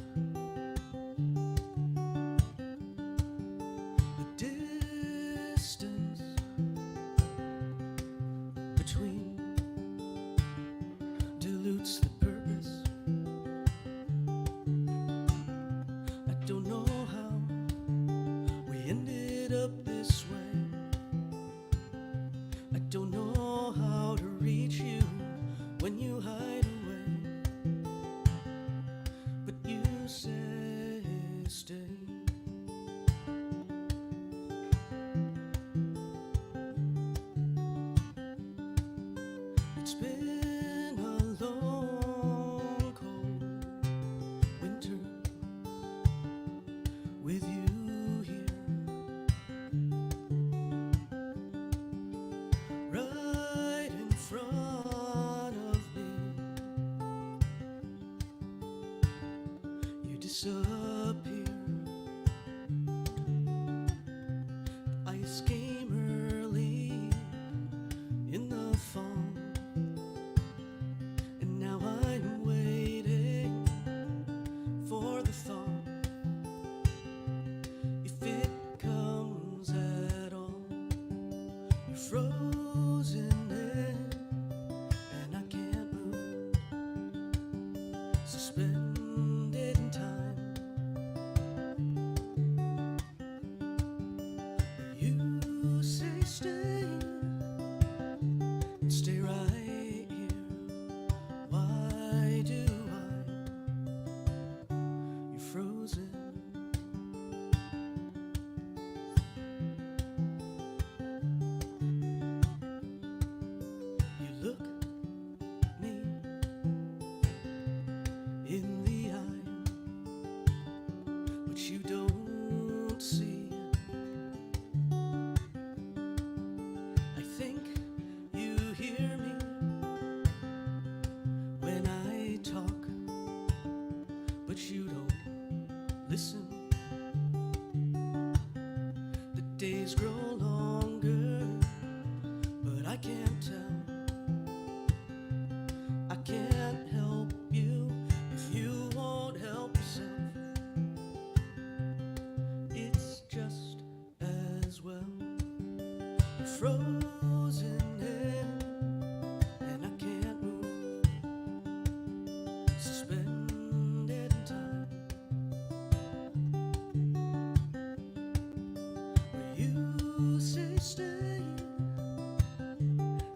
The distance between dilutes the purpose. I don't know how we ended up this way. I don't know how to reach you when you hide away. But you say stay. It's been a long, cold winter with you here. Right in front of me, disappear. The ice came early in the fall, and now I'm waiting for the thaw. If it comes at all, you're frozen in, and I can't move, suspended in time. You say stay, and stay right here. Why do you're frozen? You look me in the eye, but you don't see. I think you hear me when I talk, but you don't listen. The days grow longer, but I can't tell. I can't help you if you won't help yourself. It's just as well. You're frozen in, and I can't move, suspended in time. Where you say stay,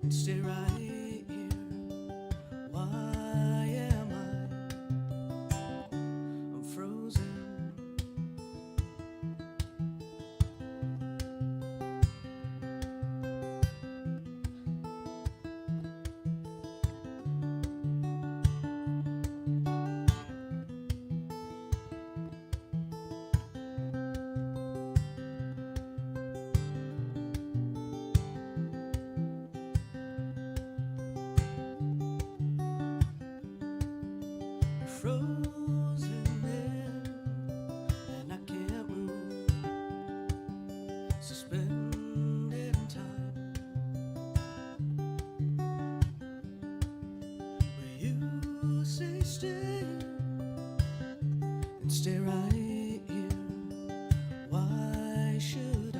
and stay right here. Why am I'm frozen. Frozen in, and I can't move, suspended in time. Where you say stay, and stay right here. Why should I?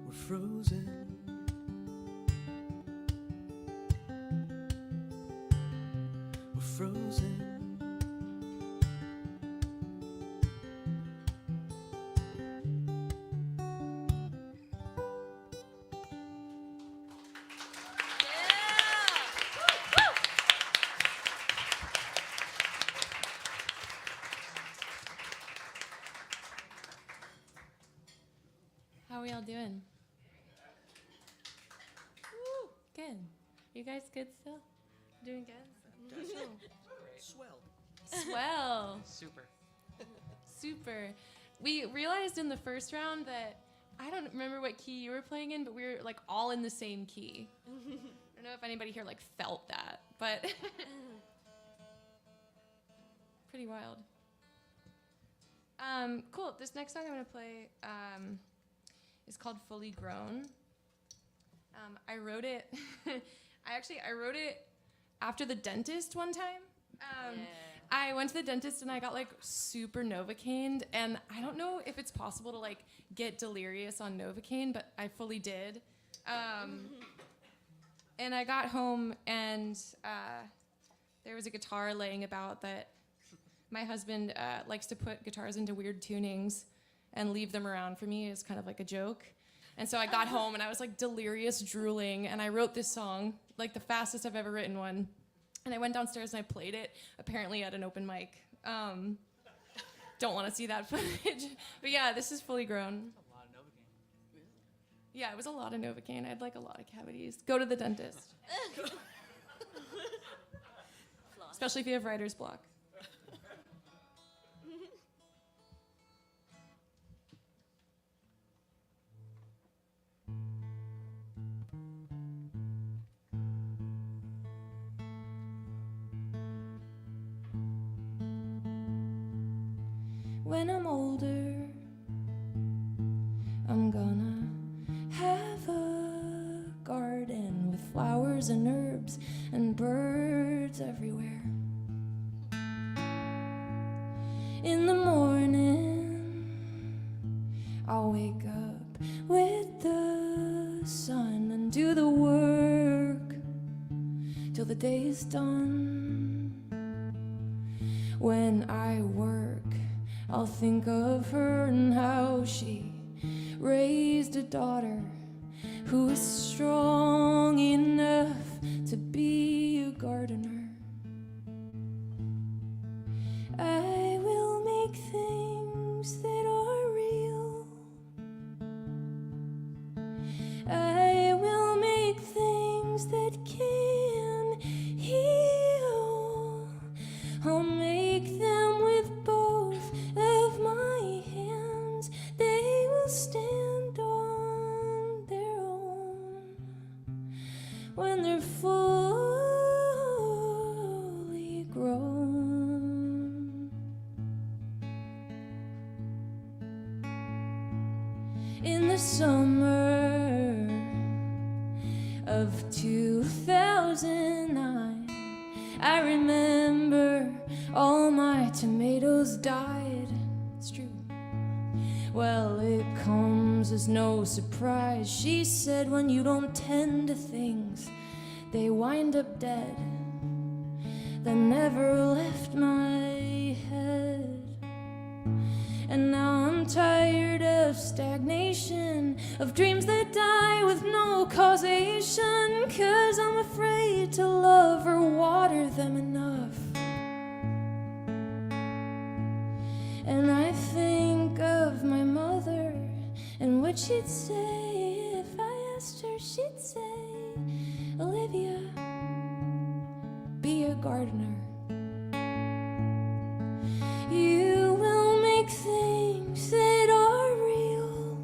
We're frozen. We're frozen. How are we all doing? Woo, good. You guys good still? Doing good? Swell. Swell. Super. Super. We realized in the first round that I don't remember what key you were playing in, but we were like all in the same key. I don't know if anybody here like felt that, but pretty wild. Cool. This next song I'm gonna play is called "Fully Grown." I wrote it. I wrote it after the dentist one time. I went to the dentist and I got like super Novocained, and I don't know if it's possible to like get delirious on Novocaine, but I fully did. And I got home and there was a guitar laying about that my husband likes to put guitars into weird tunings and leave them around for me as kind of like a joke. And so I got home and I was like delirious drooling, and I wrote this song, like the fastest I've ever written one. And I went downstairs and I played it, apparently at an open mic. Don't want to see that footage. But yeah, this is Fully Grown. That's a lot of Novocaine. Yeah, it was a lot of Novocaine. I had like a lot of cavities. Go to the dentist. Especially if you have writer's block. when I'm older, I'm gonna have a garden with flowers and herbs and birds everywhere. In the morning, I'll wake up with the sun and do the work till the day is done. When I work, I'll think of her and how she raised a daughter who is strong enough to be a gardener. I will make things that are real. I will make things that can heal. I'll make them with both of my hands. They will stand on their own when they're fully grown. In the summer of 2009, I remember all my tomatoes died. It's true. Well, it comes as no surprise. She said when you don't tend to things, they wind up dead. That never left my head. And now I'm tired of stagnation, of dreams that die with no causation, 'cause I'm afraid to love or water them enough. And I think of my mother and what she'd say if I asked her. She'd say, Olivia, be a gardener. You will make things that are real.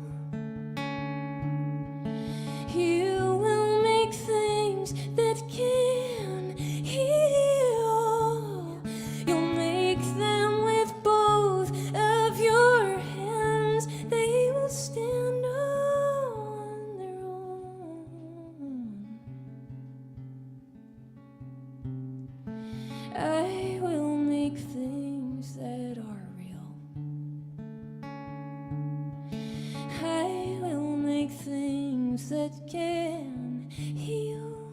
You will make things that can heal. You'll make them with both of your hands. They will stand on their own. I will make things that are real. I will make things that can heal.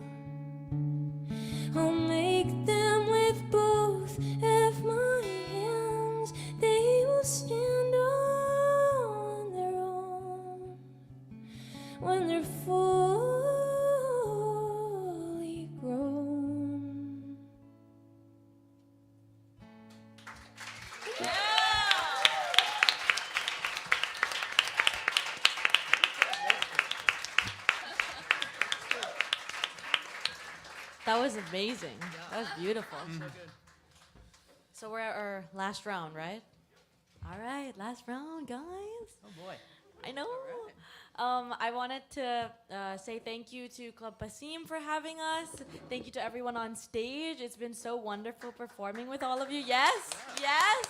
I'll make them with both of my hands. They will stand on their own when they're fully grown. That was amazing. That was beautiful. So we're at our last round, right? All right, last round, guys. Oh boy. I know. I wanted to say thank you to Club Passim for having us. Thank you to everyone on stage. It's been so wonderful performing with all of you. Yes, yes.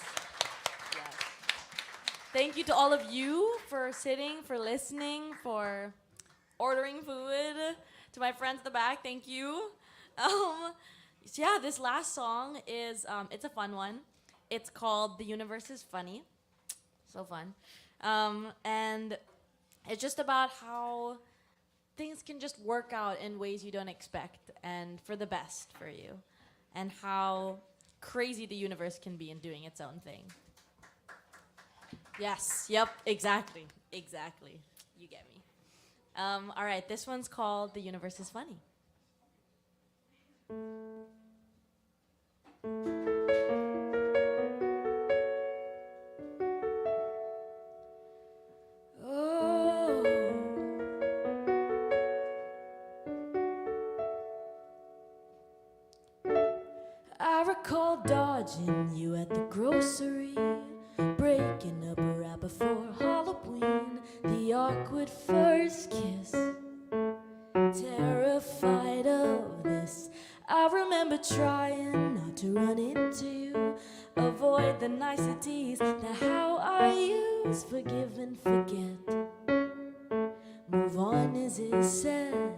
Thank you to all of you for sitting, for listening, for ordering food. To my friends at the back, thank you. So yeah, this last song is, it's a fun one. It's called The Universe is Funny. So fun. And it's just about how things can just work out in ways you don't expect and for the best for you. And how crazy the universe can be in doing its own thing. Yes, yep, exactly. Exactly. You get me. All right, this one's called The Universe is Funny. Oh, I recall dodging you at the grocery, breaking up a wrap before Halloween, the awkward first kiss. Terrified of this, I remember trying not to run into you, avoid the niceties the how I use, forgive and forget. Move on as it said.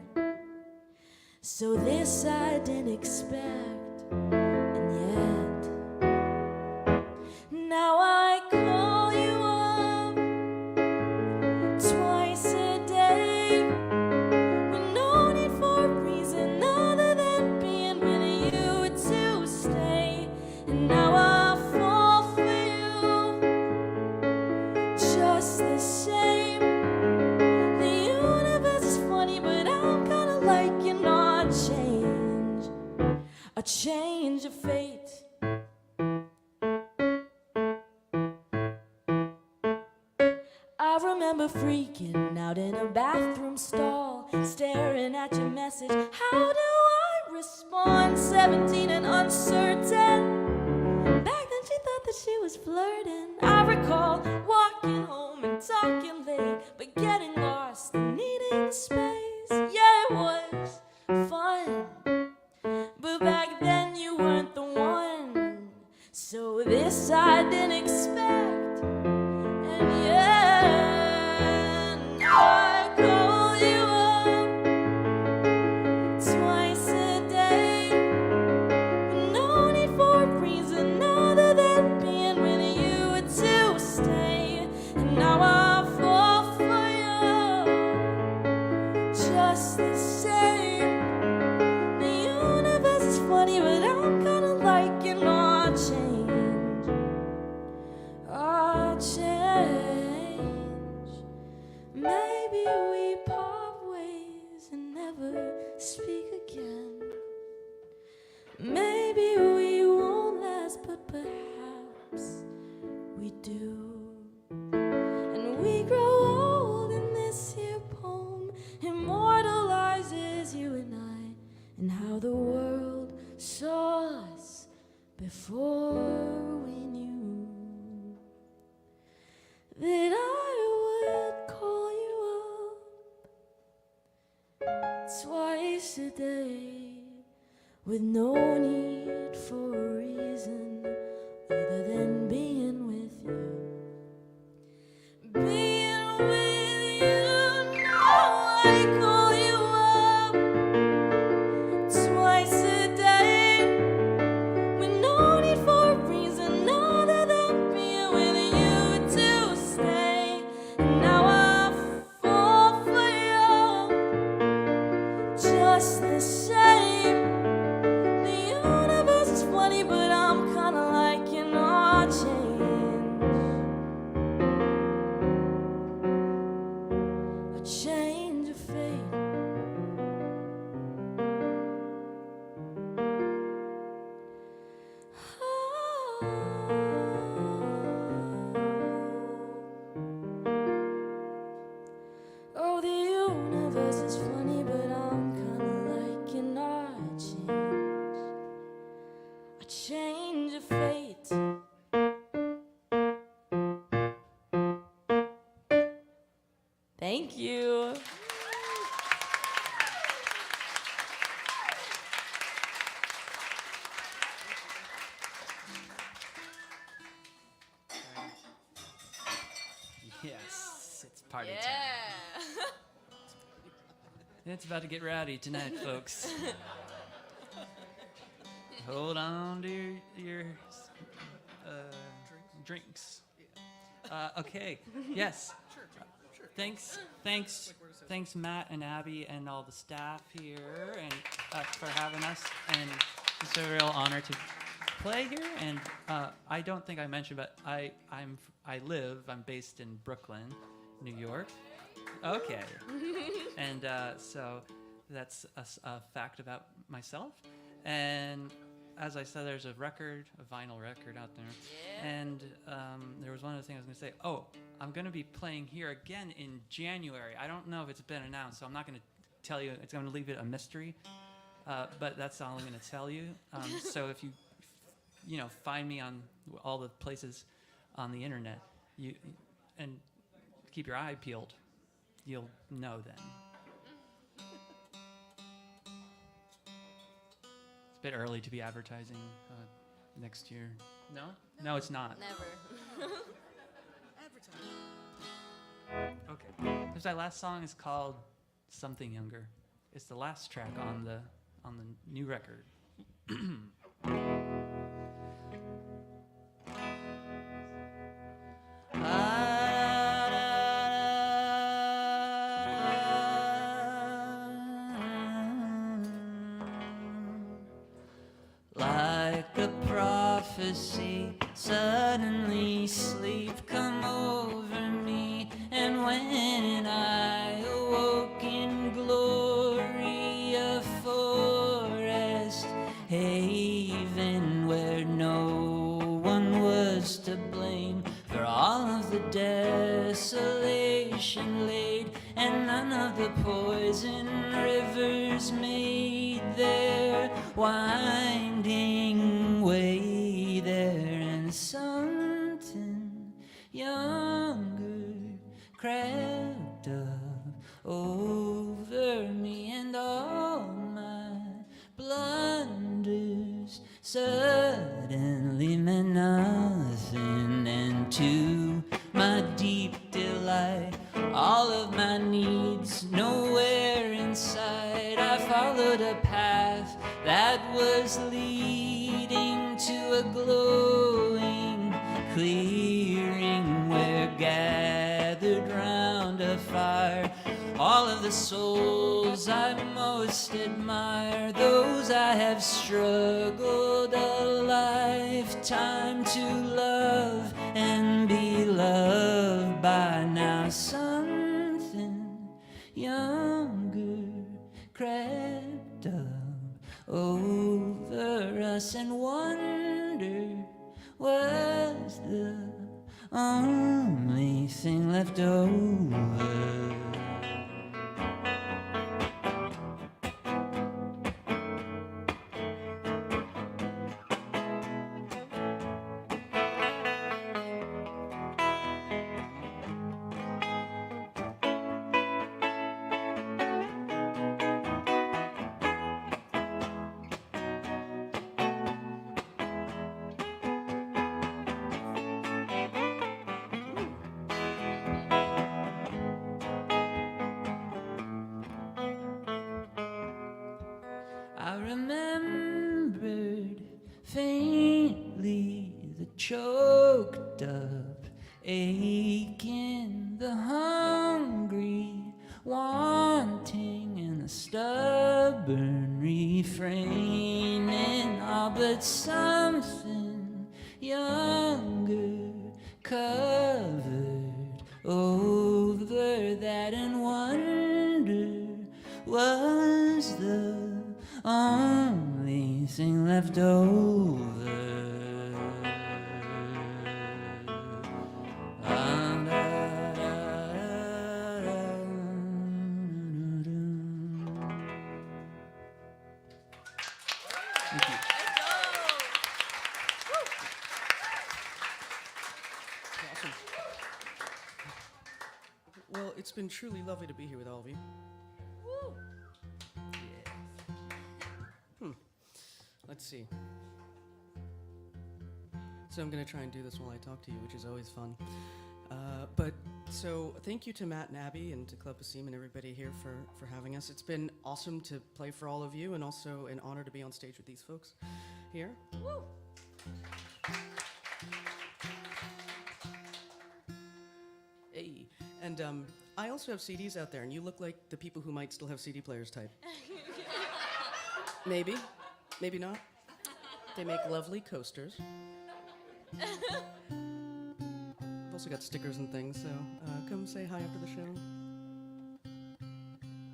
So this I didn't expect, and yet now I call you up twice a day with no need for a reason other than being with you to stay. And now I fall for you just the same. The universe is funny, but I'm kinda liking our change, a change of fate. I remember freaking out in a bathroom stall, staring at your message. How do I respond? 17 and uncertain. Back then she thought that she was flirting. I recall walking home and talking late, but getting lost and needing space. Yeah, it was fun, but back then you weren't the one. So this I didn't expect, and yeah, I call you up twice a day. No need for a reason other than being with you to stay. And now I fall for you just the same. The universe is funny, but I'm kinda liking our change. Our change. Maybe we part ways and never speak again. Maybe we won't last, but perhaps we do. And we grow old, and this here poem immortalizes you and I, and how the world saw us before we knew that I would call you up twice a day with no need for a reason other than being with you. Being with you, now I call you up twice a day with no need for a reason other than being with you to stay. And now I fall for you just the same. The universe is funny, but I'm kinda liking our change, a change of fate. Oh, the universe is funny, but I'm kinda liking our change, a change of fate. Thank you. Yes, it's party time. It's about to get rowdy tonight, folks. Hold on to your drinks. Okay. Yes. Thanks, Matt and Abby and all the staff here, and for having us. And it's a real honor to play here. And I don't think I mentioned, but I'm based in Brooklyn, New York. Okay. And so that's a fact about myself. And as I said, there's a vinyl record out there. Yeah. And there was one other thing I was going to say. Oh, I'm going to be playing here again in January. I don't know if it's been announced, so I'm not going to tell you. It's going to leave it a mystery. But that's all I'm going to tell you. So if you find me on all the places on the internet, and keep your eye peeled, you'll know then. It's a bit early to be advertising next year No? No, it's not. Never. Okay. There's that last song is called Something Younger. It's the last track on the new record. Like a prophecy, suddenly sleep come over me, and when I awoke in glory, a forest haven where no one was to blame for all of the desolation laid, and none of the poison rivers made their winding way there, and something younger crept up over me, and all my blunders suddenly meant nothing, and to my deep delight, all of my needs nowhere in sight, I followed a path that was leading to a glowing clearing where gathered round a fire all of the souls I most admire, those I have struggled a lifetime to love and be loved by. Now something younger crept up over us, and wonder was the only thing left over. I remembered faintly the choked up aching, the hungry wanting, and the stubborn refraining, all but something younger covered over that, and wonder was the only thing left over. Thank you. Awesome. Well, it's been truly lovely to be here with all of you. Let's see. So I'm going to try and do this while I talk to you, which is always fun. So thank you to Matt and Abby and to Club Passim and everybody here for having us. It's been awesome to play for all of you, and also an honor to be on stage with these folks here. Woo! Hey. And I also have CDs out there, and you look like the people who might still have CD players type. Maybe. Maybe not. They make lovely coasters. I've also got stickers and things, so come say hi after the show.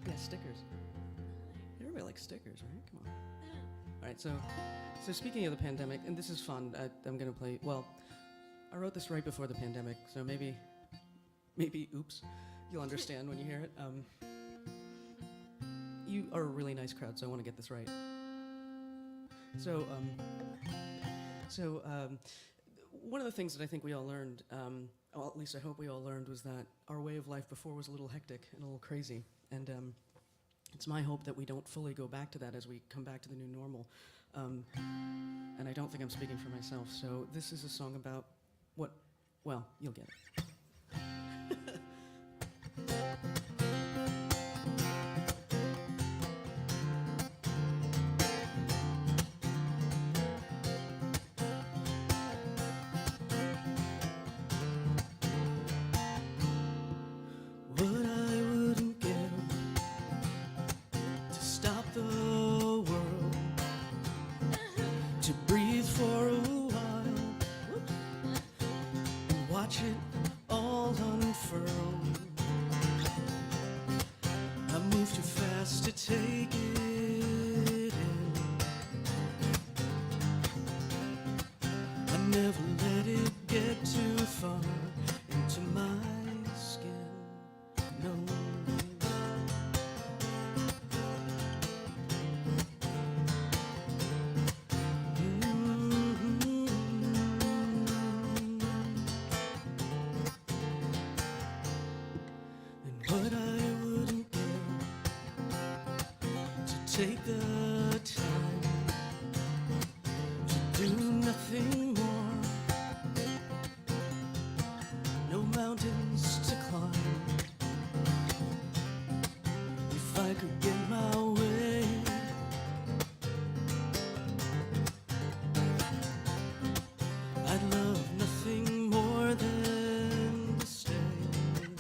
Yeah, stickers. Everybody likes stickers, right? Come on. All right, so speaking of the pandemic, and this is fun, I'm going to play, well, I wrote this right before the pandemic, so maybe, oops, you'll understand when you hear it. You are a really nice crowd, so I want to get this right. So one of the things that I think we all learned, well, at least I hope we all learned, was that our way of life before was a little hectic and a little crazy. And it's my hope that we don't fully go back to that as we come back to the new normal. And I don't think I'm speaking for myself, so this is a song about what, well, you'll get it. What I wouldn't give to stop the world, to breathe for a while and watch it all unfurl. I move too fast to take it in. I never let it get too far into my skin. No. And what I wouldn't give to take the time to do nothing more, no mountains to climb. If I could get my way, I'd love nothing more than to stay here.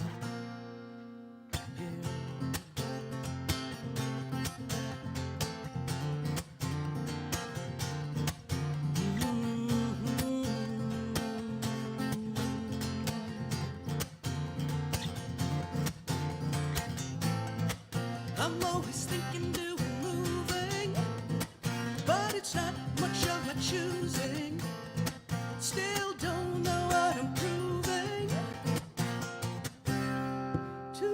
I'm always thinking, doing, moving, but it's not much of my choosing. Still don't know what I'm proving to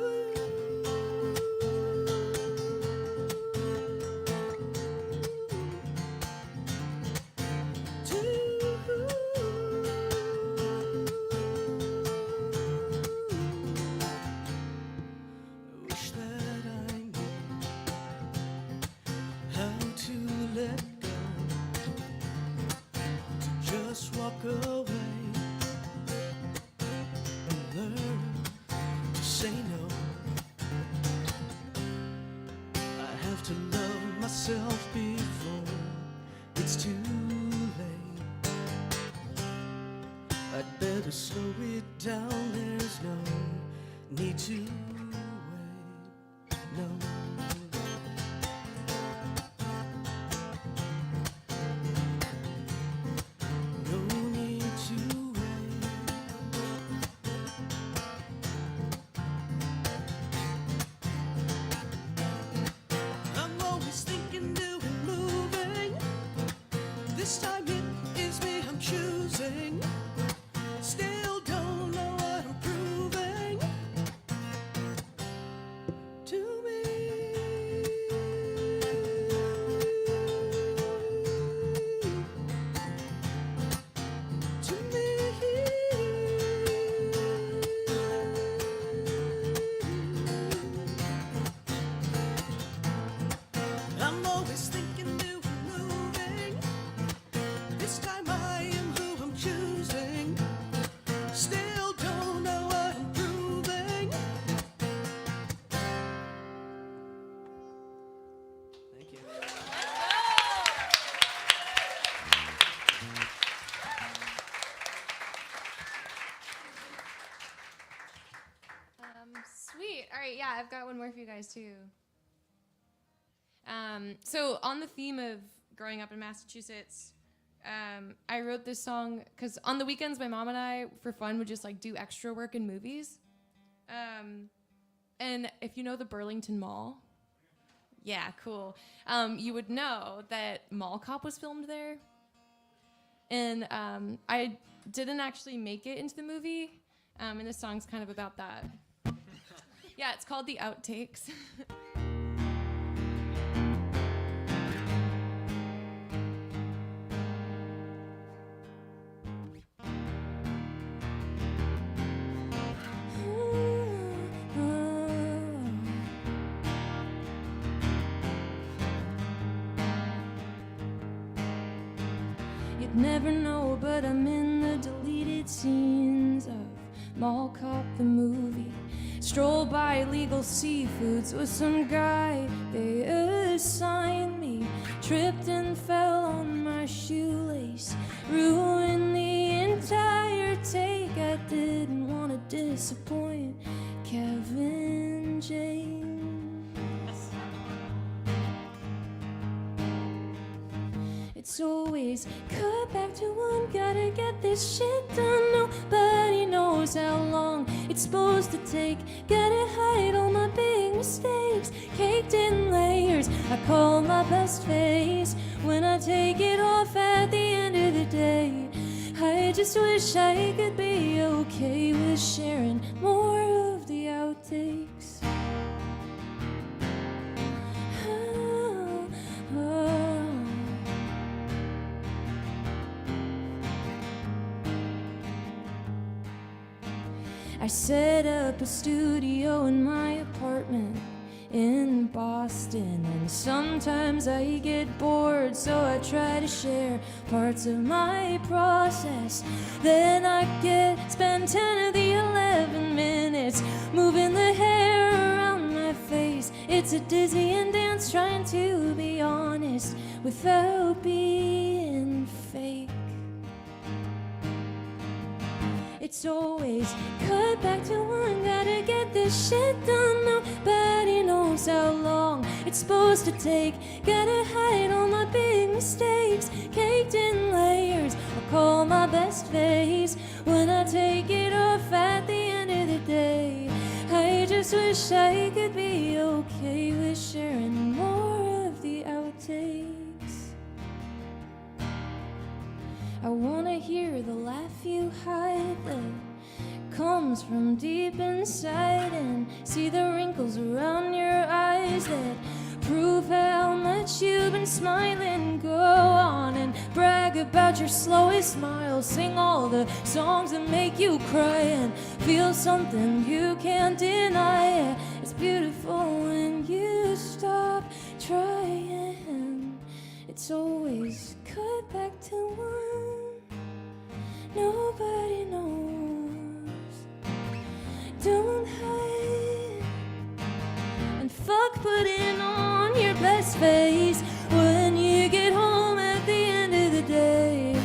I wish that I knew how to let go, to just walk away and learn to say no. I have to love myself before it's too late. I'd better slow it down, there's no need to wait, no. No need to wait. I'm always thinking, doing, moving. This time it is me I'm choosing. Still don't know what I'm proving to me. To me. I'm always thinking, doing, moving. This time I am who I'm choosing. Still don't know what I'm proving. Thank you. Sweet. All right, yeah, I've got one more for you guys too. So on the theme of growing up in Massachusetts, I wrote this song because on the weekends my mom and I, for fun, would just like do extra work in movies. And if you know the Burlington Mall, yeah, cool. You would know that Mall Cop was filmed there. And I didn't actually make it into the movie, and this song's kind of about that. Yeah, it's called The Outtakes. never know, but I'm in the deleted scenes of Mall Cop the movie. Stroll by legal seafoods with some guy they assigned me. Tripped and fell on my shoelace, ruined the entire take. I didn't want to disappoint Kevin James. It's always cut back to one, gotta get this shit done. Nobody knows how long it's supposed to take. Gotta hide all my big mistakes, caked in layers. I call my best face when I take it off at the end of the day. I just wish I could be okay with sharing more of the outtakes. Oh, oh. I set up a studio in my apartment in Boston, and sometimes I get bored, so I try to share parts of my process. Then I spend 10 of the 11 minutes moving the hair around my face. It's a dizzying dance trying to be honest without being fake. It's always cut back to one, gotta get this shit done. Nobody knows how long it's supposed to take. Gotta hide all my big mistakes, caked in layers. I call my best face when I take it off at the end of the day. I just wish I could be okay with sharing more of the outtakes. I wanna hear the laugh you hide that comes from deep inside, and see the wrinkles around your eyes that prove how much you've been smiling. Go on and brag about your slowest smile. Sing all the songs that make you cry and feel something you can't deny. It's beautiful when you stop trying. It's always cut back to one. Nobody knows. Don't hide. And fuck putting on your best face when you get home at the end of the day.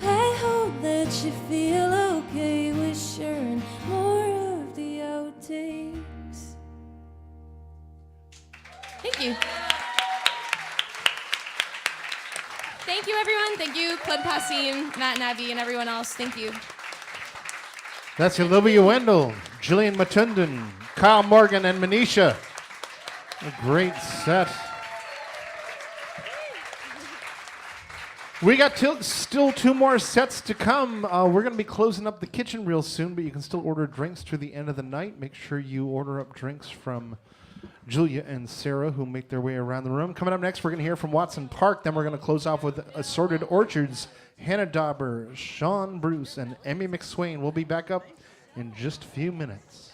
I hope that you feel okay with sharing more of the outtakes. Thank you. Thank you, everyone. Thank you, Club Passim, Matt and Abby, and everyone else. Thank you. That's Olivia Wendell, Jillian Matundan, Kyle Morgan, and Manisha. A great set. We got still 2 more sets to come. We're going to be closing up the kitchen real soon, but you can still order drinks through the end of the night. Make sure you order up drinks from Julia and Sarah, who make their way around the room. Coming up next, we're going to hear from Watson Park. Then we're going to close off with Assorted Orchards, Hannah Dauber, Sean Bruce, and Emmy McSwain. We'll be back up in just a few minutes.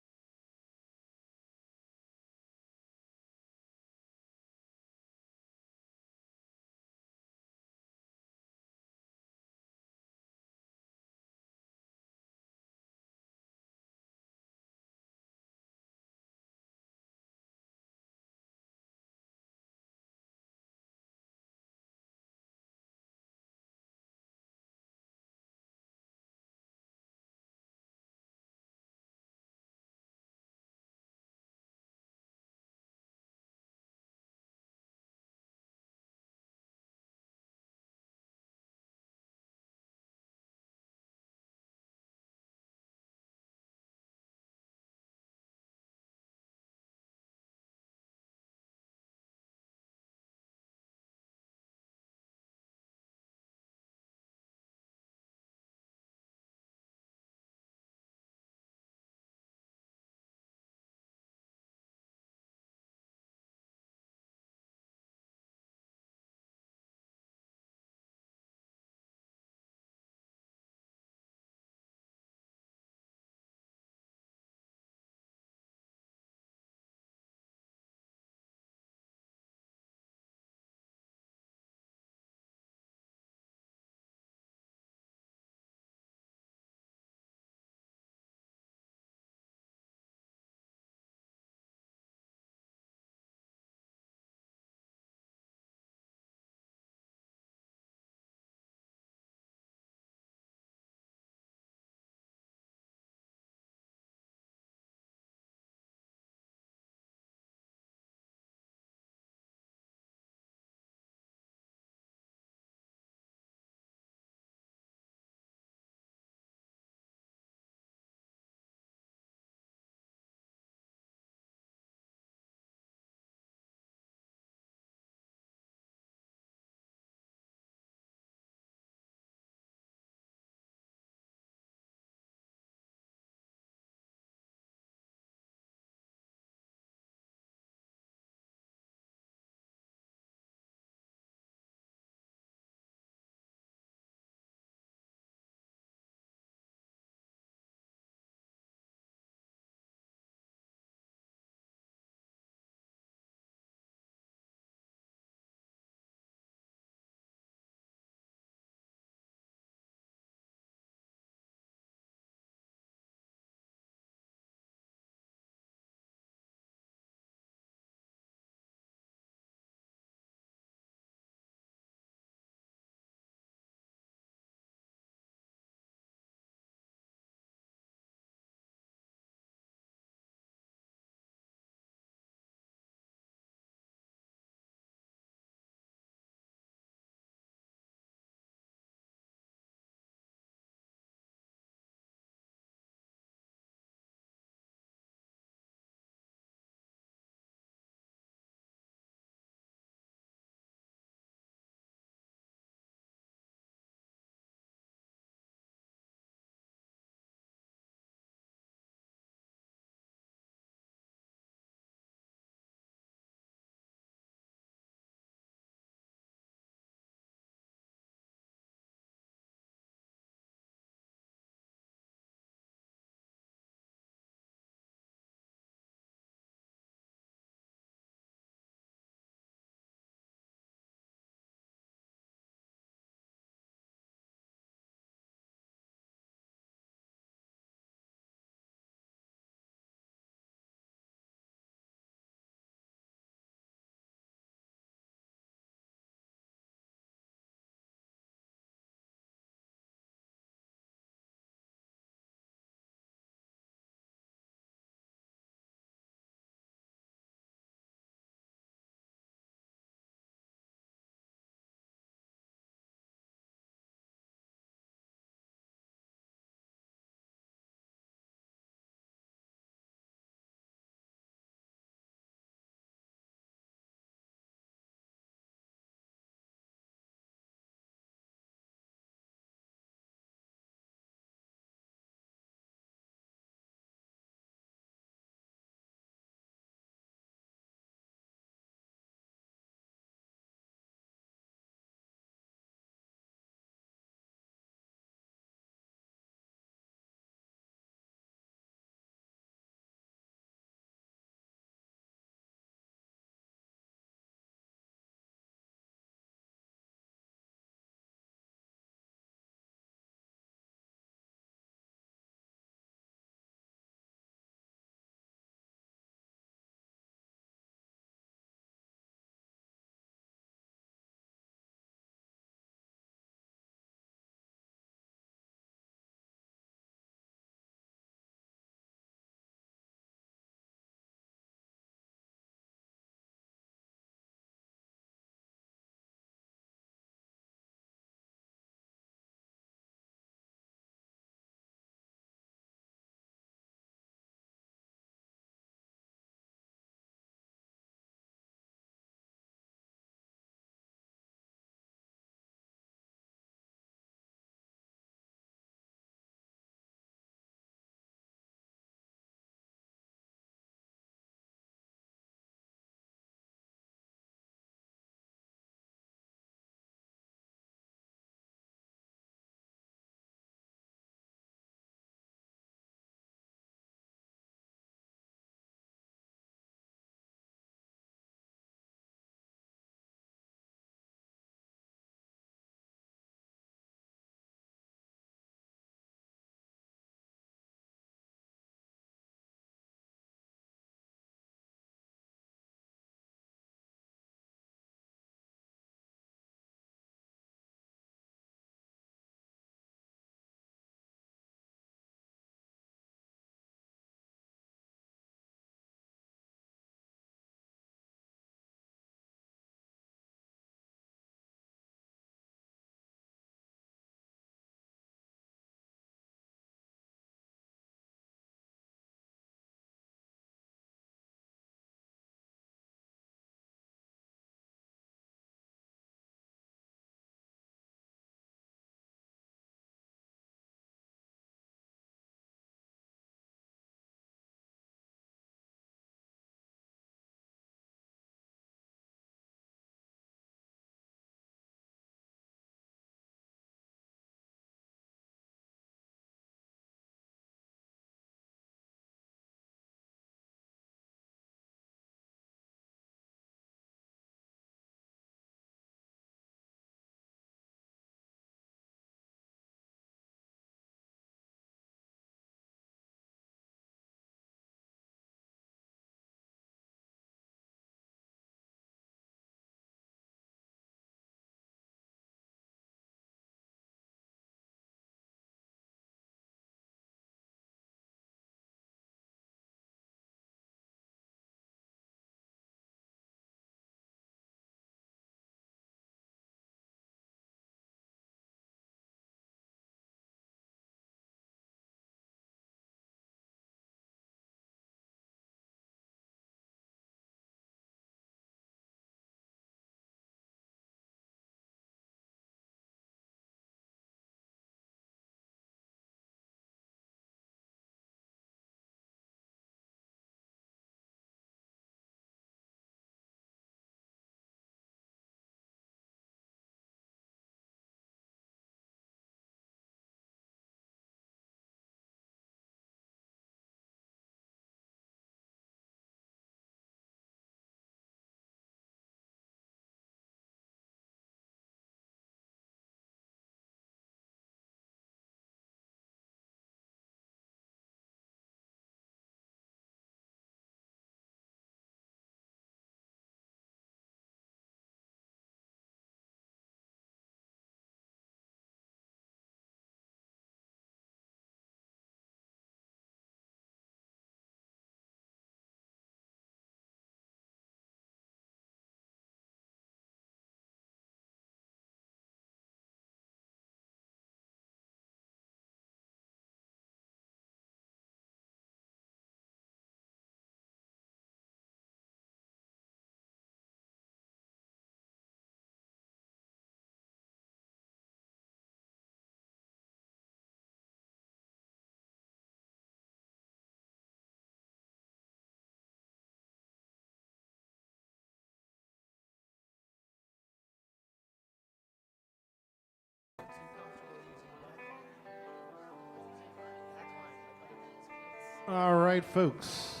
All right, folks.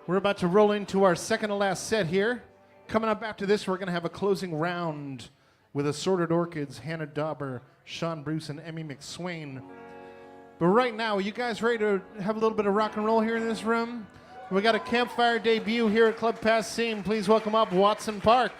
We're about to roll into our second to last set here. Coming up after this, we're going to have a closing round with Assorted Orchids, Hannah Dauber, Sean Bruce, and Emmy McSwain. But right now, are you guys ready to have a little bit of rock and roll here in this room? We got a campfire debut here at Club Passim. Please welcome up Watson Park.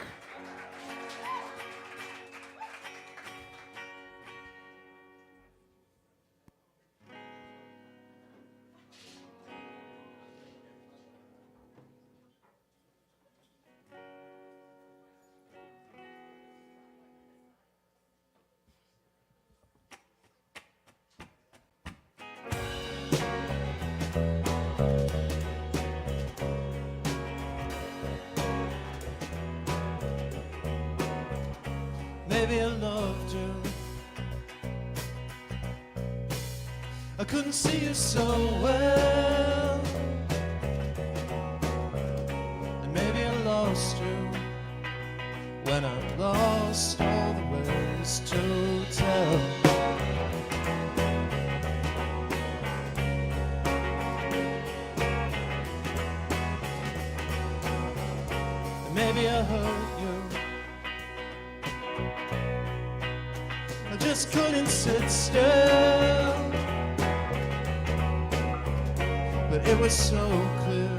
Maybe I loved you. I couldn't see you so well. And maybe I lost you when I lost all the ways to tell. And maybe I hurt you. I just couldn't sit still. But it was so clear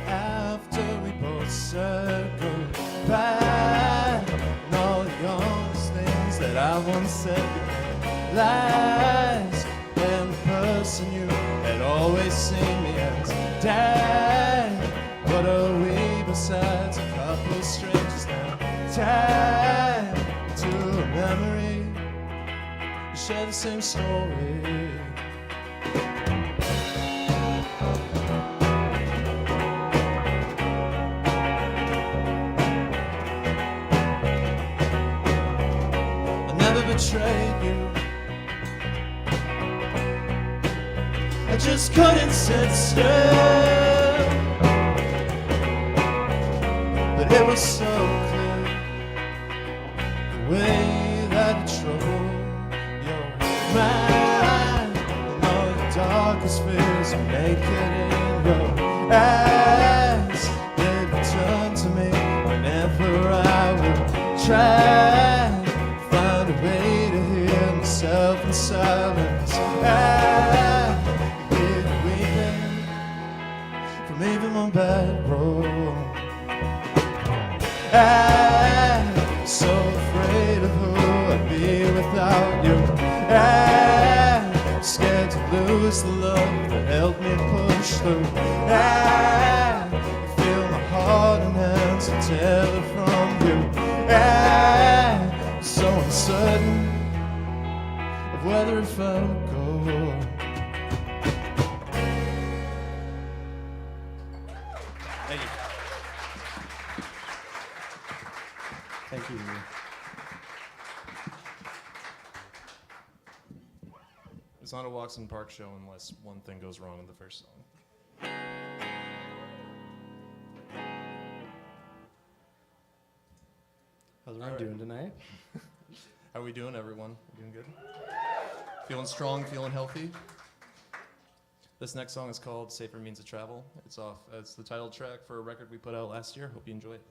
after we both said goodbye, and all the honest things that I once said became lies, and the person you had always seen me as died. What are we besides a couple of strangers now, tied to a memory? We share the same story. Betrayed you. I just couldn't sit still. But it was so clear the way that it troubled your mind, and all your darkest fears are naked in your eyes. They return to me whenever I will try. Find a way to hear myself in silence. I get weeping from even my back row. I'm so afraid of who I'd be without you. I'm scared to lose the love that helped me push through. I feel my heart and hands are tethered from you. I'm so uncertain of whether if I'll go. Thank you. Thank you. It's not a Watson Park show unless one thing goes wrong in the first song. How's everyone doing tonight? How are we doing, everyone? Doing good? Feeling strong, feeling healthy? This next song is called Safer Means of Travel. It's the title track for a record we put out last year. Hope you enjoy it.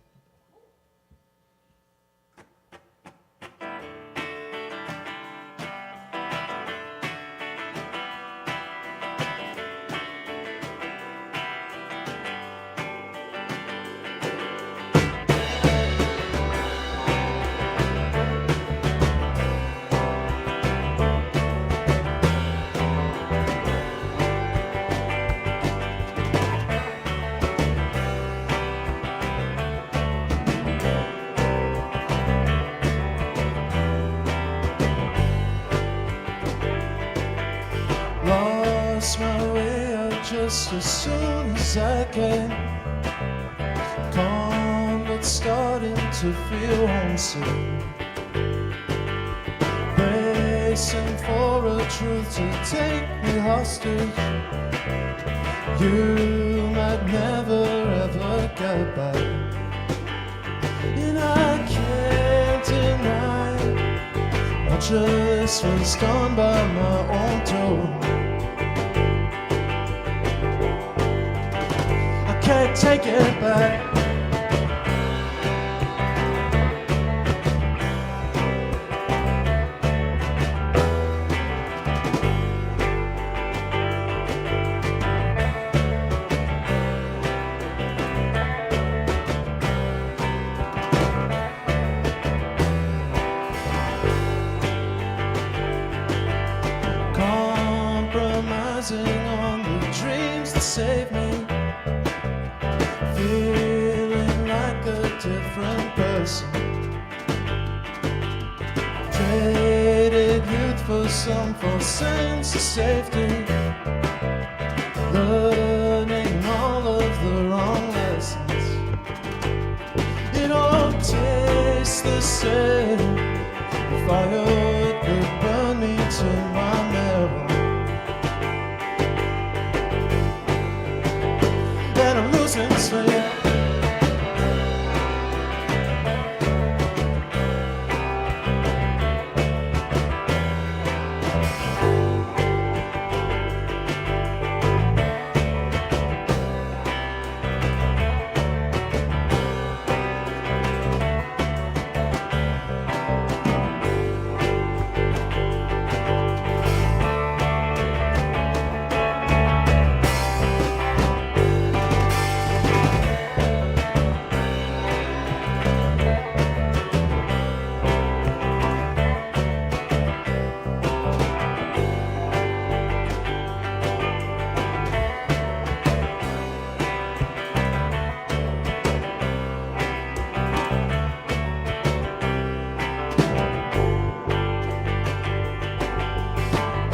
Lost my way out just as soon as I can. Calm but starting to feel homesick. Bracing for a truth to take me hostage. You might never ever get back. And I can't deny Much of this was done by my own toe. I can't take it back. Compromising on the dreams that save me, feeling like a different person. Traded youth for some false sense of safety, learning all of the wrong lessons. It all tastes the same. The fire could burn me to my marrow. And I'm losing sleep.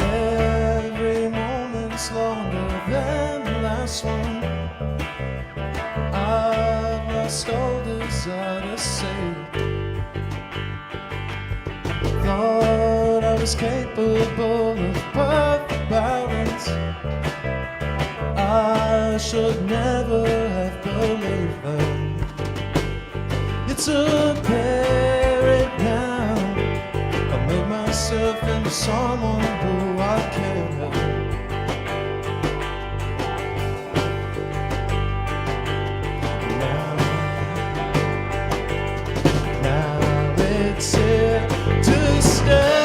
Every moment's longer than the last one. I've lost all desire to save. Thought I was capable of perfect balance. I should never have believed that. It's apparent now I made myself into someone who I can't help. Now it's here to stay.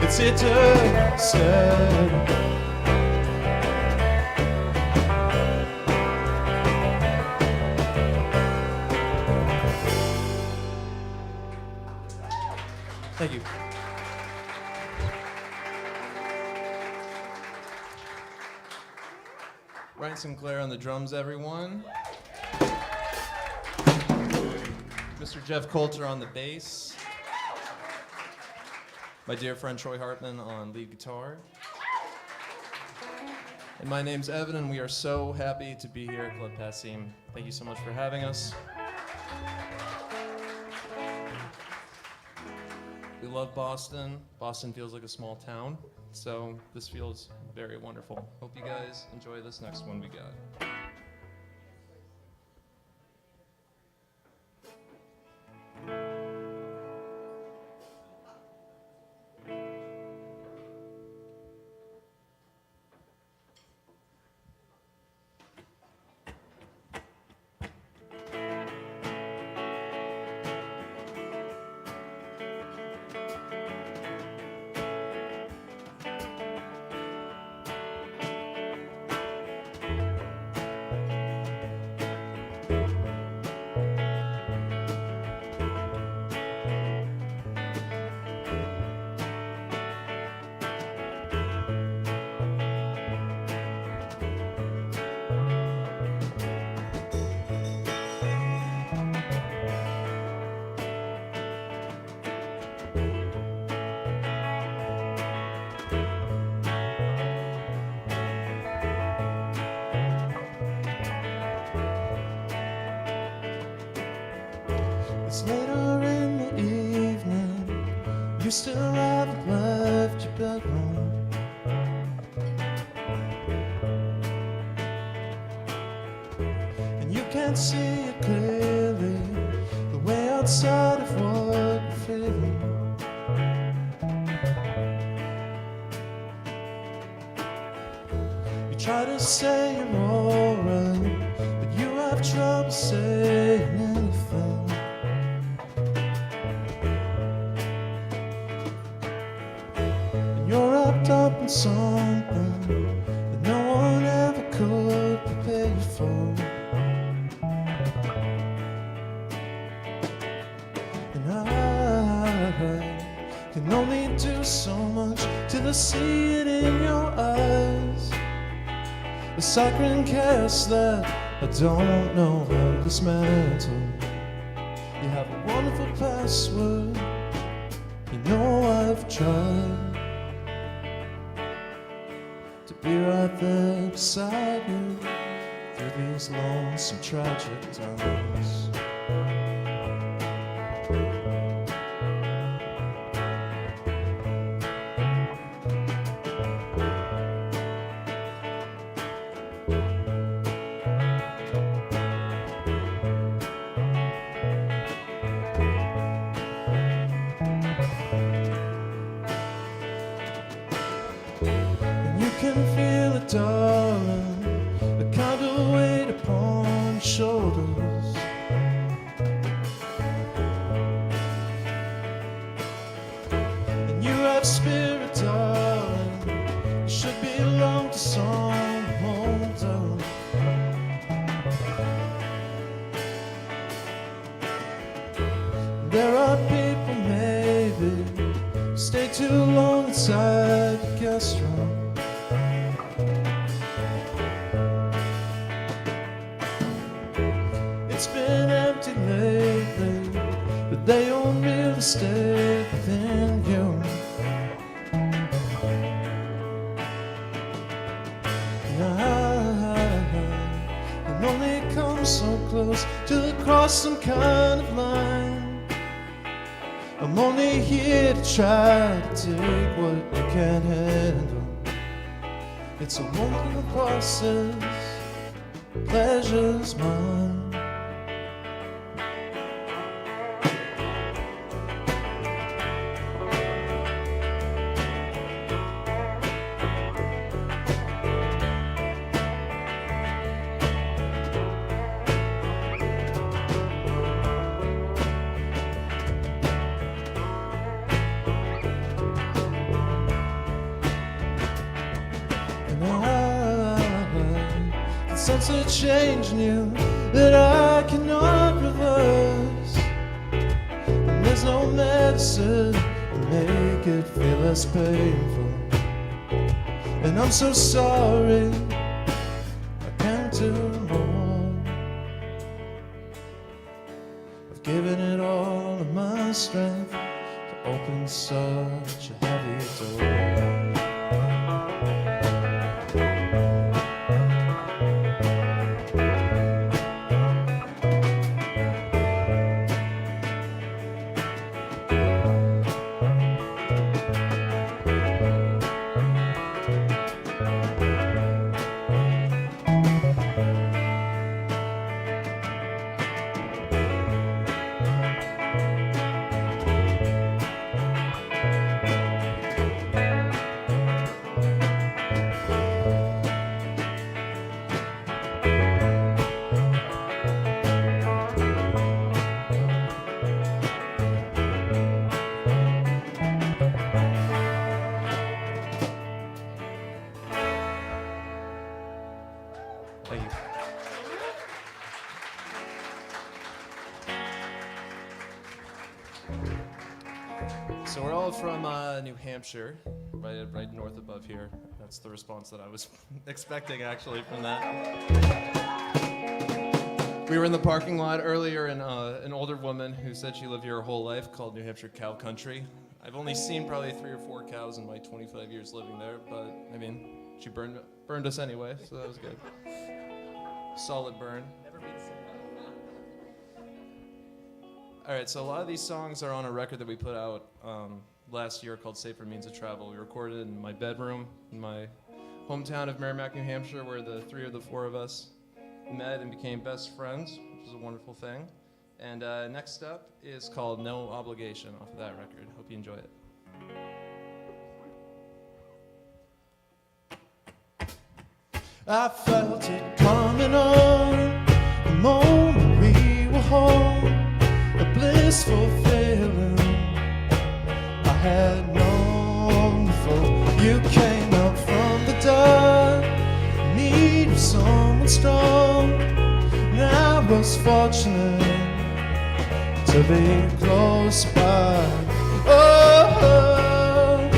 It's here to stay. Thank you. Ryan Sinclair on the drums, everyone. Mr. Jeff Coulter on the bass. My dear friend Troy Hartman on lead guitar. And my name's Evan, and we are so happy to be here at Club Passim. Thank you so much for having us. We love Boston. Boston feels like a small town, so this feels very wonderful. Hope you guys enjoy this next one we got. It's later in the evening. You still haven't left your bedroom. can't see it clearly, the way outside of what you're feeling. You try to say you're alright, but you have trouble saying anything. And you're wrapped up in something that no one ever could prepare you for. And I can only do so much till I see it in your eyes. The sacred chaos that I don't know how to dismantle. You have a wonderful password, you know I've tried to be right there beside you through these lonesome tragic times. Can feel it, darling, the kind of weight upon your shoulders. And you have spirit, darling, you should belong to someone, darling. There are people, maybe, who stay too long inside the guest room. It's been empty lately, but they own real estate within you. And I can only come so close to cross some kind of line. I'm only here to try to take what you can't handle. It's a wonderful process, pleasure's mine. Sense a change new that I cannot reverse, and there's no medicine to make it feel less painful. And I'm so sorry I can't do more. I've given it all of my strength to open such a heavy door. Thank you. So we're all from New Hampshire, right north above here. That's the response that I was expecting, actually, from that. We were in the parking lot earlier, and an older woman who said she lived here her whole life called New Hampshire cow country. I've only seen probably 3 or 4 cows in my 25 years living there, but I mean, she burned us anyway, so that was good. Solid burn. All right, so a lot of these songs are on a record that we put out last year called Safer Means of Travel. We recorded it in my bedroom in my hometown of Merrimack, New Hampshire, where the 3 or the 4 of us met and became best friends, which is a wonderful thing. And next up is called No Obligation off of that record. Hope you enjoy it. I felt it coming on the moment we were home, a blissful feeling I had known before. You came out from the dark, in need of someone strong, and I was fortunate to be close by. Oh,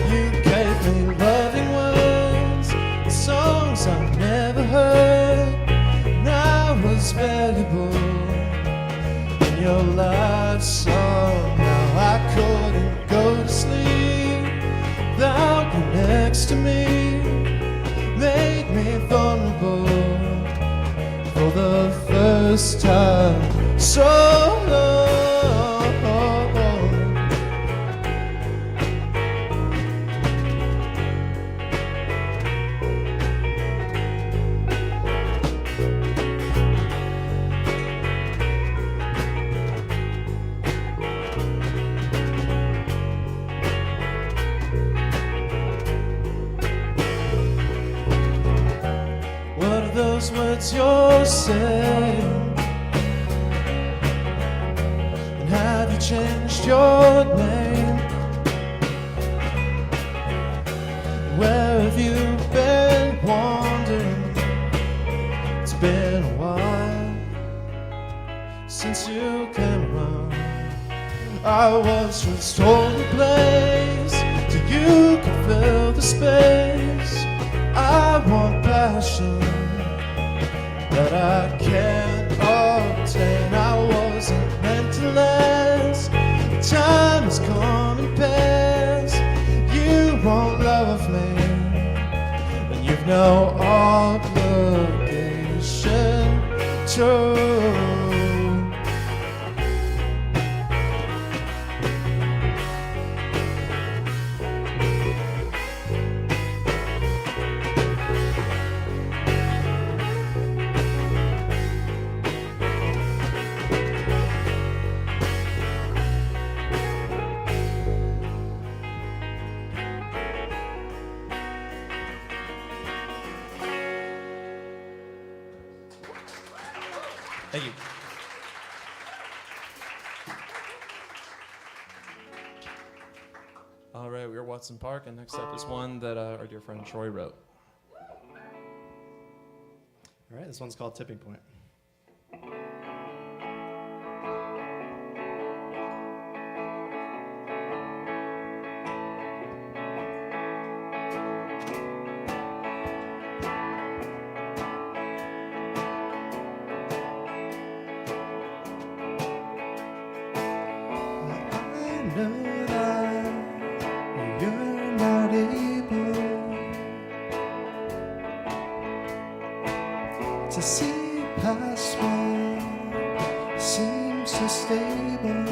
you gave me loving words, songs I've never heard, and I was valuable in your life song. Now I couldn't go to sleep without you next to me, made me vulnerable for the first time. So long. What are those words you're saying? And have you changed your name? Where have you been wandering? It's been a while since you came around. I was just holding place till you could fill the space. I want passion that I can't obtain. I wasn't meant to last. Time has come and passed. You won't love me, and you've no obligation to. Thank you. All right, we're Watson Park, and next up is one that our dear friend Troy wrote. All right, this one's called Tipping Point. I know that you're not able to see past what seems so stable,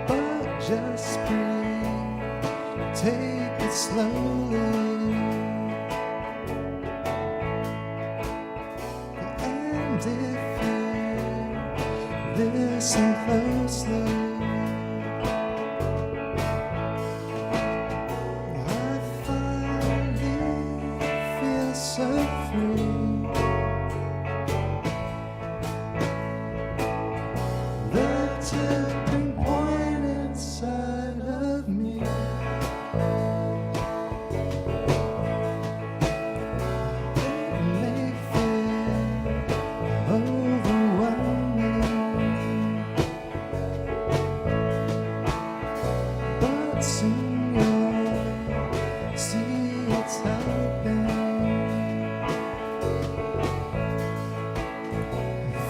but just breathe, take it slowly. And if you listen closely, I finally feel so free. The tipping point inside of me. It may feel overwhelming, but soon you'll see it's happening.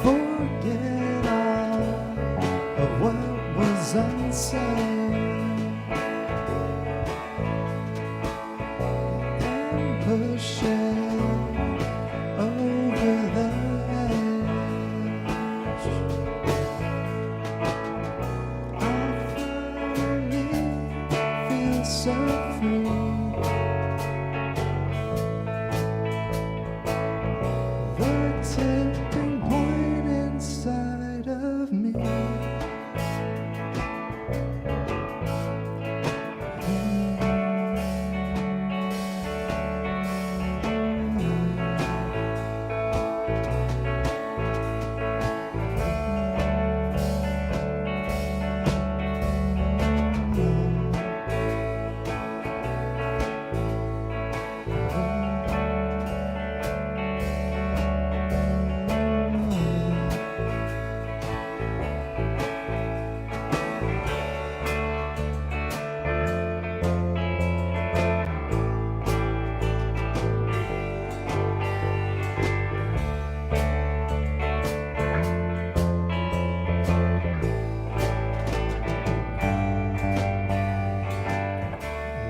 Forget all of what was unsaid, and push it over the edge. set free. The tipping point inside of me.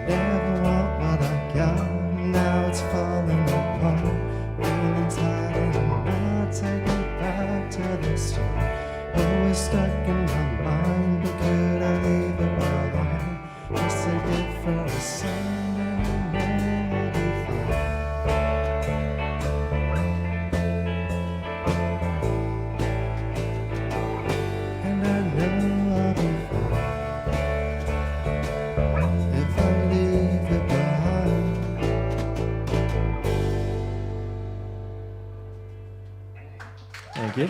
Never want what I got, now it's falling apart. Feeling tired and I'll take me back to the start. Always stuck in my mind, but could I leave it behind? Just to get for a Sunday night before. And I know I'll be fine if I leave it behind. Thank you.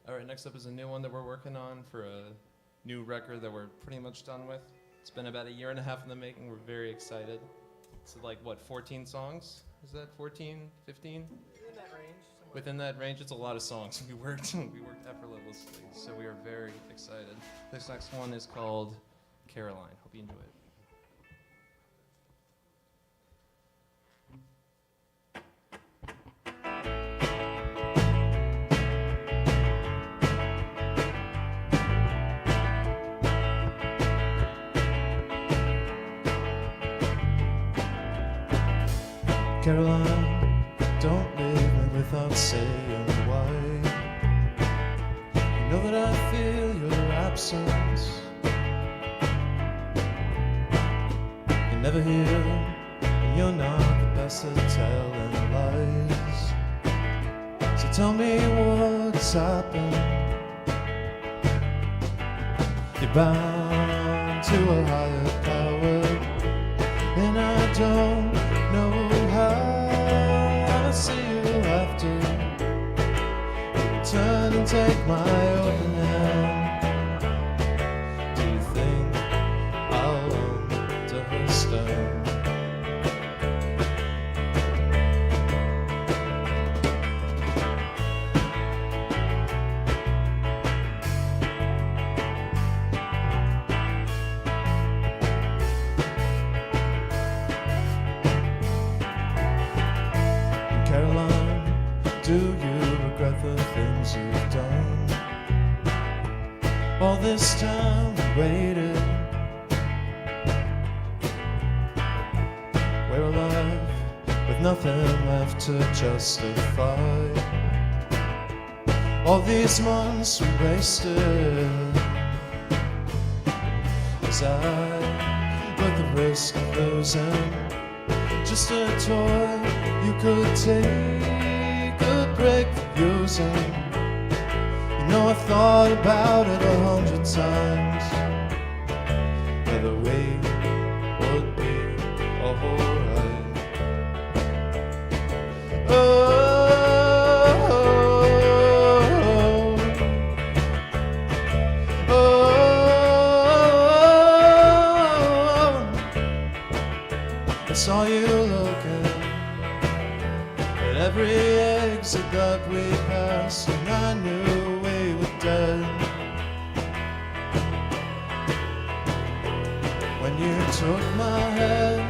All right, next up is a new one that we're working on for a new record that we're pretty much done with. It's been about 1.5 years in the making. We're very excited. It's like, what, 14 songs? Is that 14, 15? In that range. Within that range, it's a lot of songs. We worked effortlessly, so we are very excited. This next one is called Caroline. Hope you enjoy it. Caroline, don't leave me without saying why. You know that I feel your absence. You're never here, and you're not the best at telling lies. So tell me what's happened. You're bound to a higher power, and I don't know how to see you after you return and take my open hand. Do you think I'll understand? Caroline, do you regret the things you've done? All this time we waited, we're alive with nothing left to justify. All these months we wasted, as I, with the risk of losing just a toy you could take a break for using. You know I've thought about it 100 times, whether we would be alright. I saw you looking at every exit that we passed, and I knew we were dead. When you took my hand,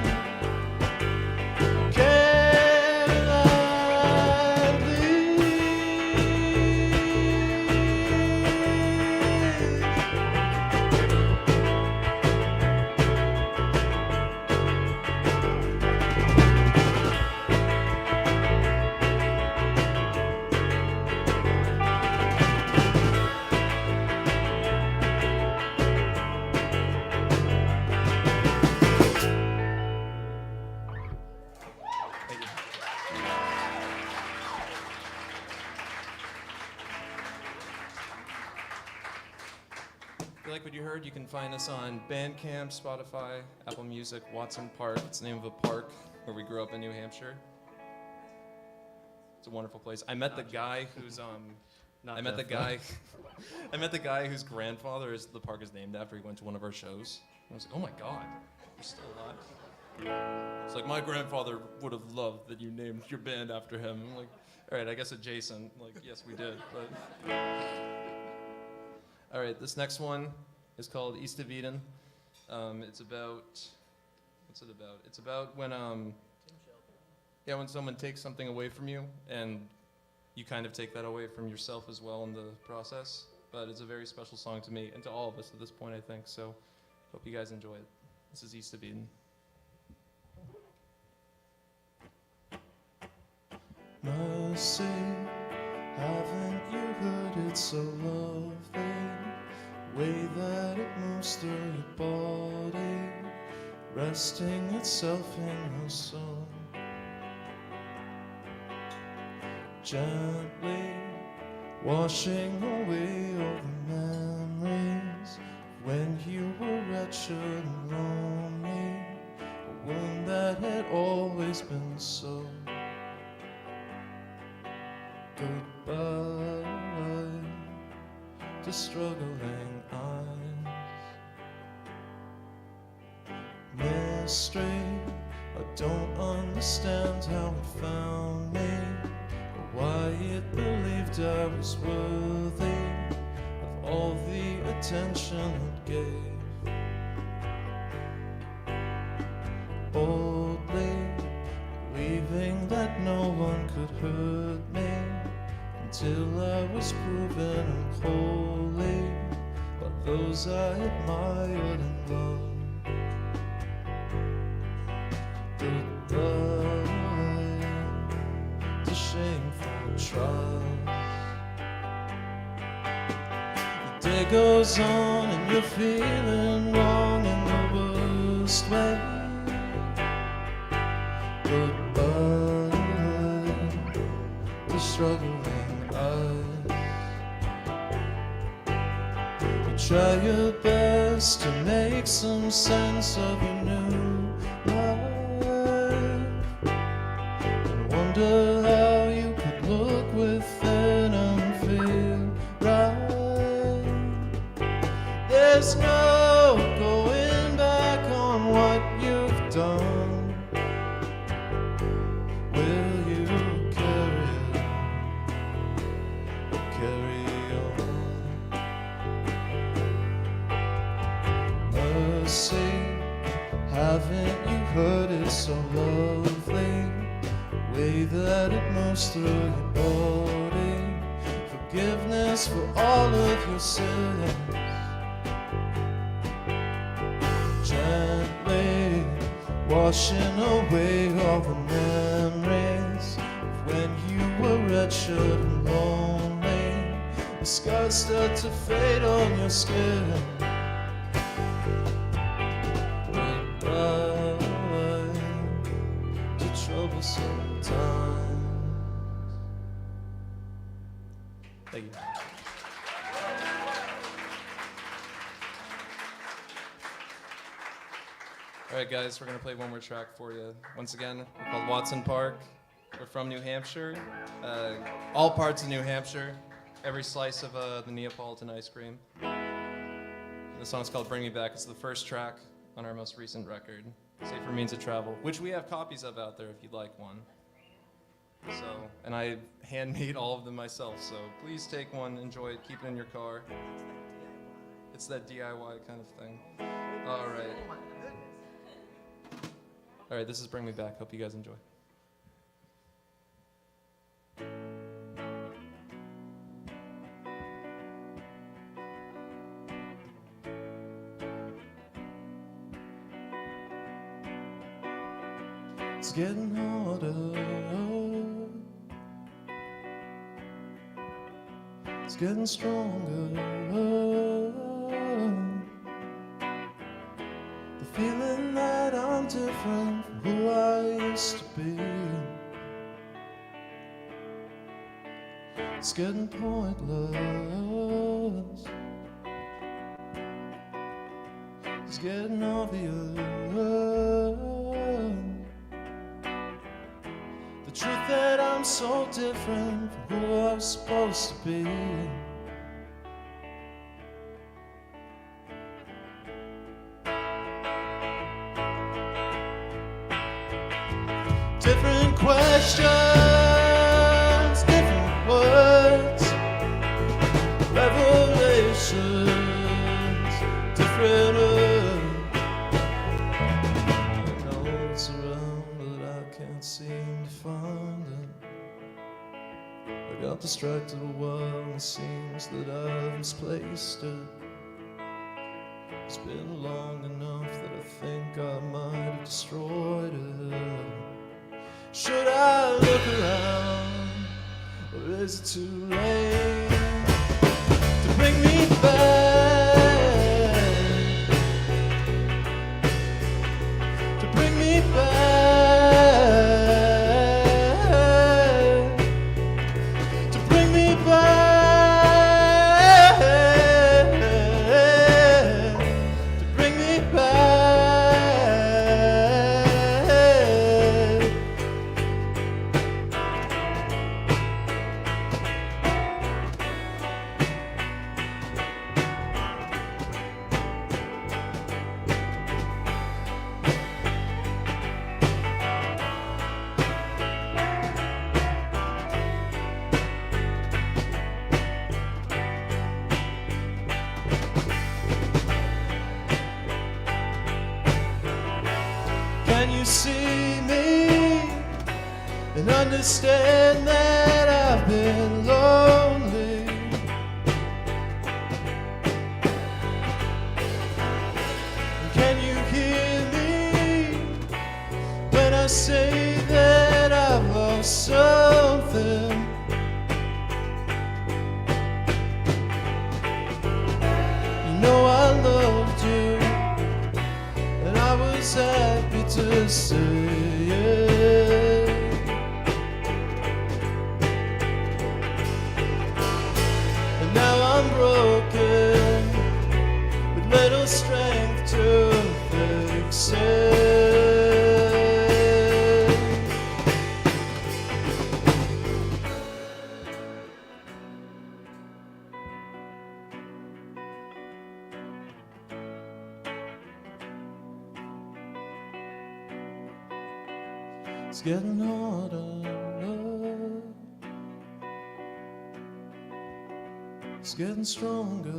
you like what you heard, you can find us on Bandcamp, Spotify, Apple Music, Watson Park. It's the name of a park where we grew up in New Hampshire. It's a wonderful place. I met the guy who's I met the guy whose grandfather the park is named after. He went to one of our shows. I was like, oh my God, you're still alive. It's like, my grandfather would have loved that you named your band after him. I'm like, all right, I guess adjacent. Like, yes, we did. But all right, this next one is called East of Eden. It's about, what's it about? It's about when when someone takes something away from you, and you kind of take that away from yourself as well in the process. But it's a very special song to me and to all of us at this point, I think. So hope you guys enjoy it. This is East of Eden. Mercy, haven't you heard it so lovely? Way that it moves through your body, resting itself in your soul. Gently washing away all the memories of when you were wretched and lonely, a wound that had always been so. Goodbye to struggling eyes. Mystery, I don't understand how it found me, or why it believed I was worthy of all the attention it gave. Boldly believing that no one could hurt me, until I was proven unholy by those I admired and loved. Goodbye to shameful trust. The day goes on and you're feeling wrong in the worst way. Goodbye to struggling eyes. You try your best to make some sense of your new life, and wonder how you could look within and feel right. There's no going back on what you've done. Will you carry on? Mercy, haven't you heard it so lovely? The way that it moves through your body. Forgiveness for all of your sins. Gently washing away all the memories of when you were wretched and lonely. The scars start to fade on your skin. Goodbye to troublesome times. Thank you. All right, guys, we're going to play one more track for you. Once again, we're called Watson Park. We're from New Hampshire. All parts of New Hampshire. Every slice of the Neapolitan ice cream. The song's called Bring Me Back. It's the first track on our most recent record, Safer Means of Travel, which we have copies of out there if you'd like one. So, and I hand-made all of them myself, so please take one, enjoy it, keep it in your car. It's that DIY kind of thing. All right. All right, this is Bring Me Back. Hope you guys enjoy. It's getting harder. It's getting stronger. The feeling that I'm different from who I used to be. It's getting pointless. It's getting obvious. The truth that I'm so different from who I was supposed to be. Different questions, different words, revelations, different earth. I know it's around, but I can't seem to find it. I got distracted a while, it seems that I've misplaced it. It's been long enough that I think I might have destroyed it. Should I look around, or is it too late to bring me back? To bring me back? To bring me back? To bring me back? Can you see me and understand that I've been lonely? Can you hear me when I say that I've lost something? You know I loved you, and I was happy to say it. And now I'm broken, with little strength to fix it. It's getting harder. It's getting stronger.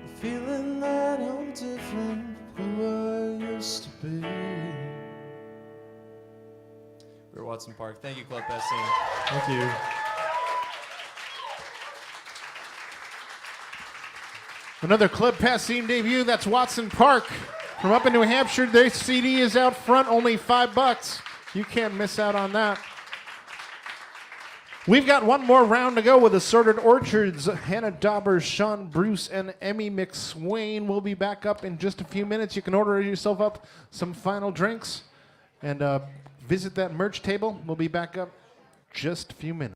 The feeling that I'm different from who I used to be. We're Watson Park. Thank you, Club Passim. Thank you. Another Club Passim debut. That's Watson Park from up in New Hampshire. Their CD is out front, only $5. You can't miss out on that. We've got one more round to go with Assorted Orchards. Hannah Dauber, Sean Bruce, and Emmy McSwain will be back up in just a few minutes. You can order yourself up some final drinks and visit that merch table. We'll be back up just a few minutes.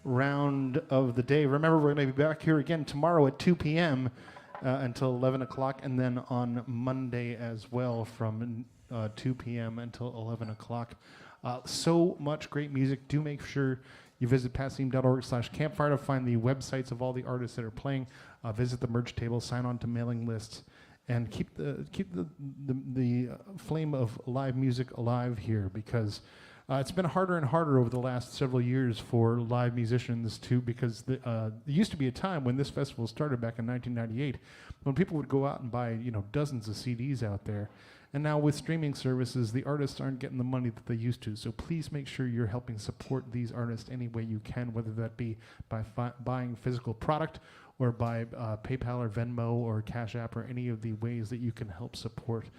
round of the day. Remember, we're going to be back here again tomorrow at 2 p.m. Until 11 o'clock, and then on Monday as well from 2 p.m. until 11 o'clock. So much great music. Do make sure you visit passim.org/campfire to find the websites of all the artists that are playing. Visit the merch table, sign on to mailing lists, and keep the flame of live music alive here, because it's been harder and harder over the last several years for live musicians too, because there used to be a time when this festival started back in 1998 when people would go out and buy dozens of CDs out there. And now with streaming services, the artists aren't getting the money that they used to. So please make sure you're helping support these artists any way you can, whether that be by buying physical product or by PayPal or Venmo or Cash App, or any of the ways that you can help support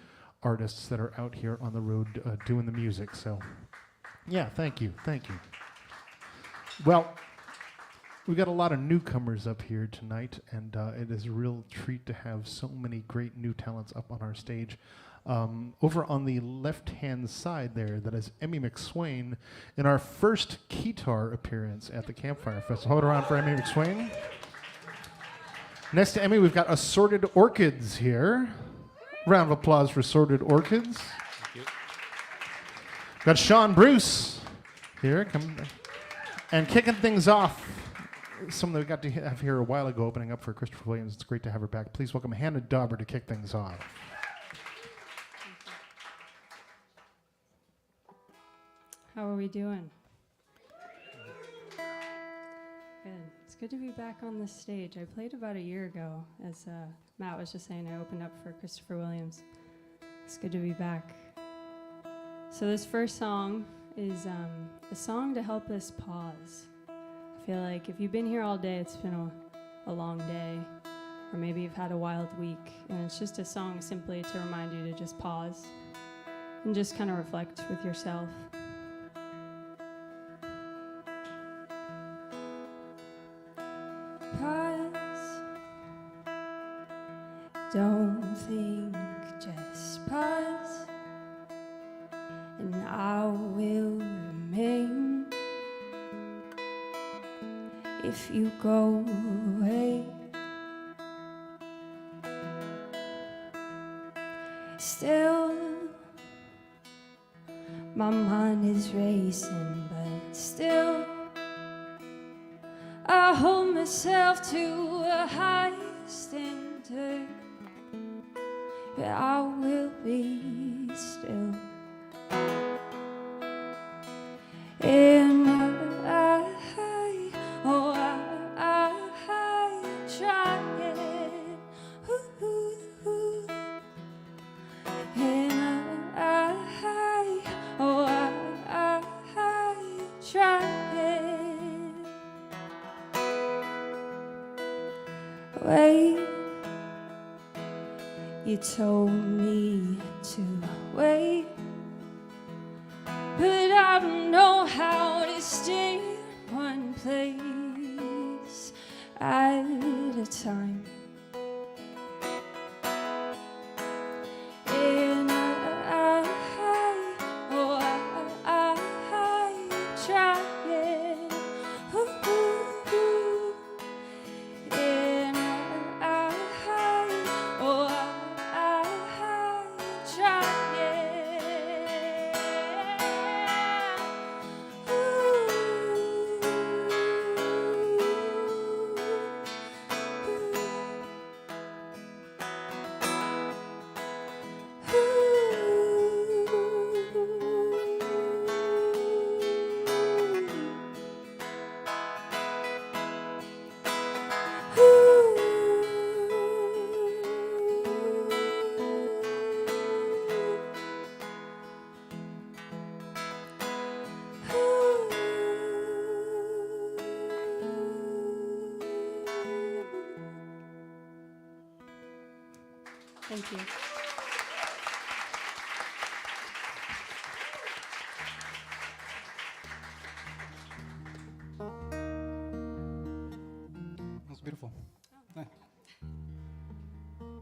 artists that are out here on the road doing the music. So yeah, thank you. Well, we got a lot of newcomers up here tonight, and it is a real treat to have so many great new talents up on our stage. Over on the left-hand side there, that is Emmy McSwain in our first Keytar appearance at the Campfire Festival. Hold around for Emmy McSwain. Next to Emmy, we've got Assorted Orchids here. Round of applause for Assorted Orchids. Thank you. Got Sean Bruce here, and kicking things off, someone that we got to have here a while ago, opening up for Christopher Williams. It's great to have her back. Please welcome Hannah Dauber to kick things off. How are we doing? Good. It's good to be back on this stage. I played about a year ago, as Matt was just saying. I opened up for Christopher Williams. It's good to be back. So this first song is a song to help us pause. I feel like if you've been here all day, it's been a long day, or maybe you've had a wild week, and it's just a song simply to remind you to just pause and just kind of reflect with yourself. Pause. Don't think, just pause, and I will remain. If you go away, still my mind is racing, but still I hold myself to a high standard. But I will be still. And I try it. And I try it. Wait, you told me to wait, but I don't know how to stay in one place at a time. And I try it. And I try it. Thank you. That was beautiful. Hi.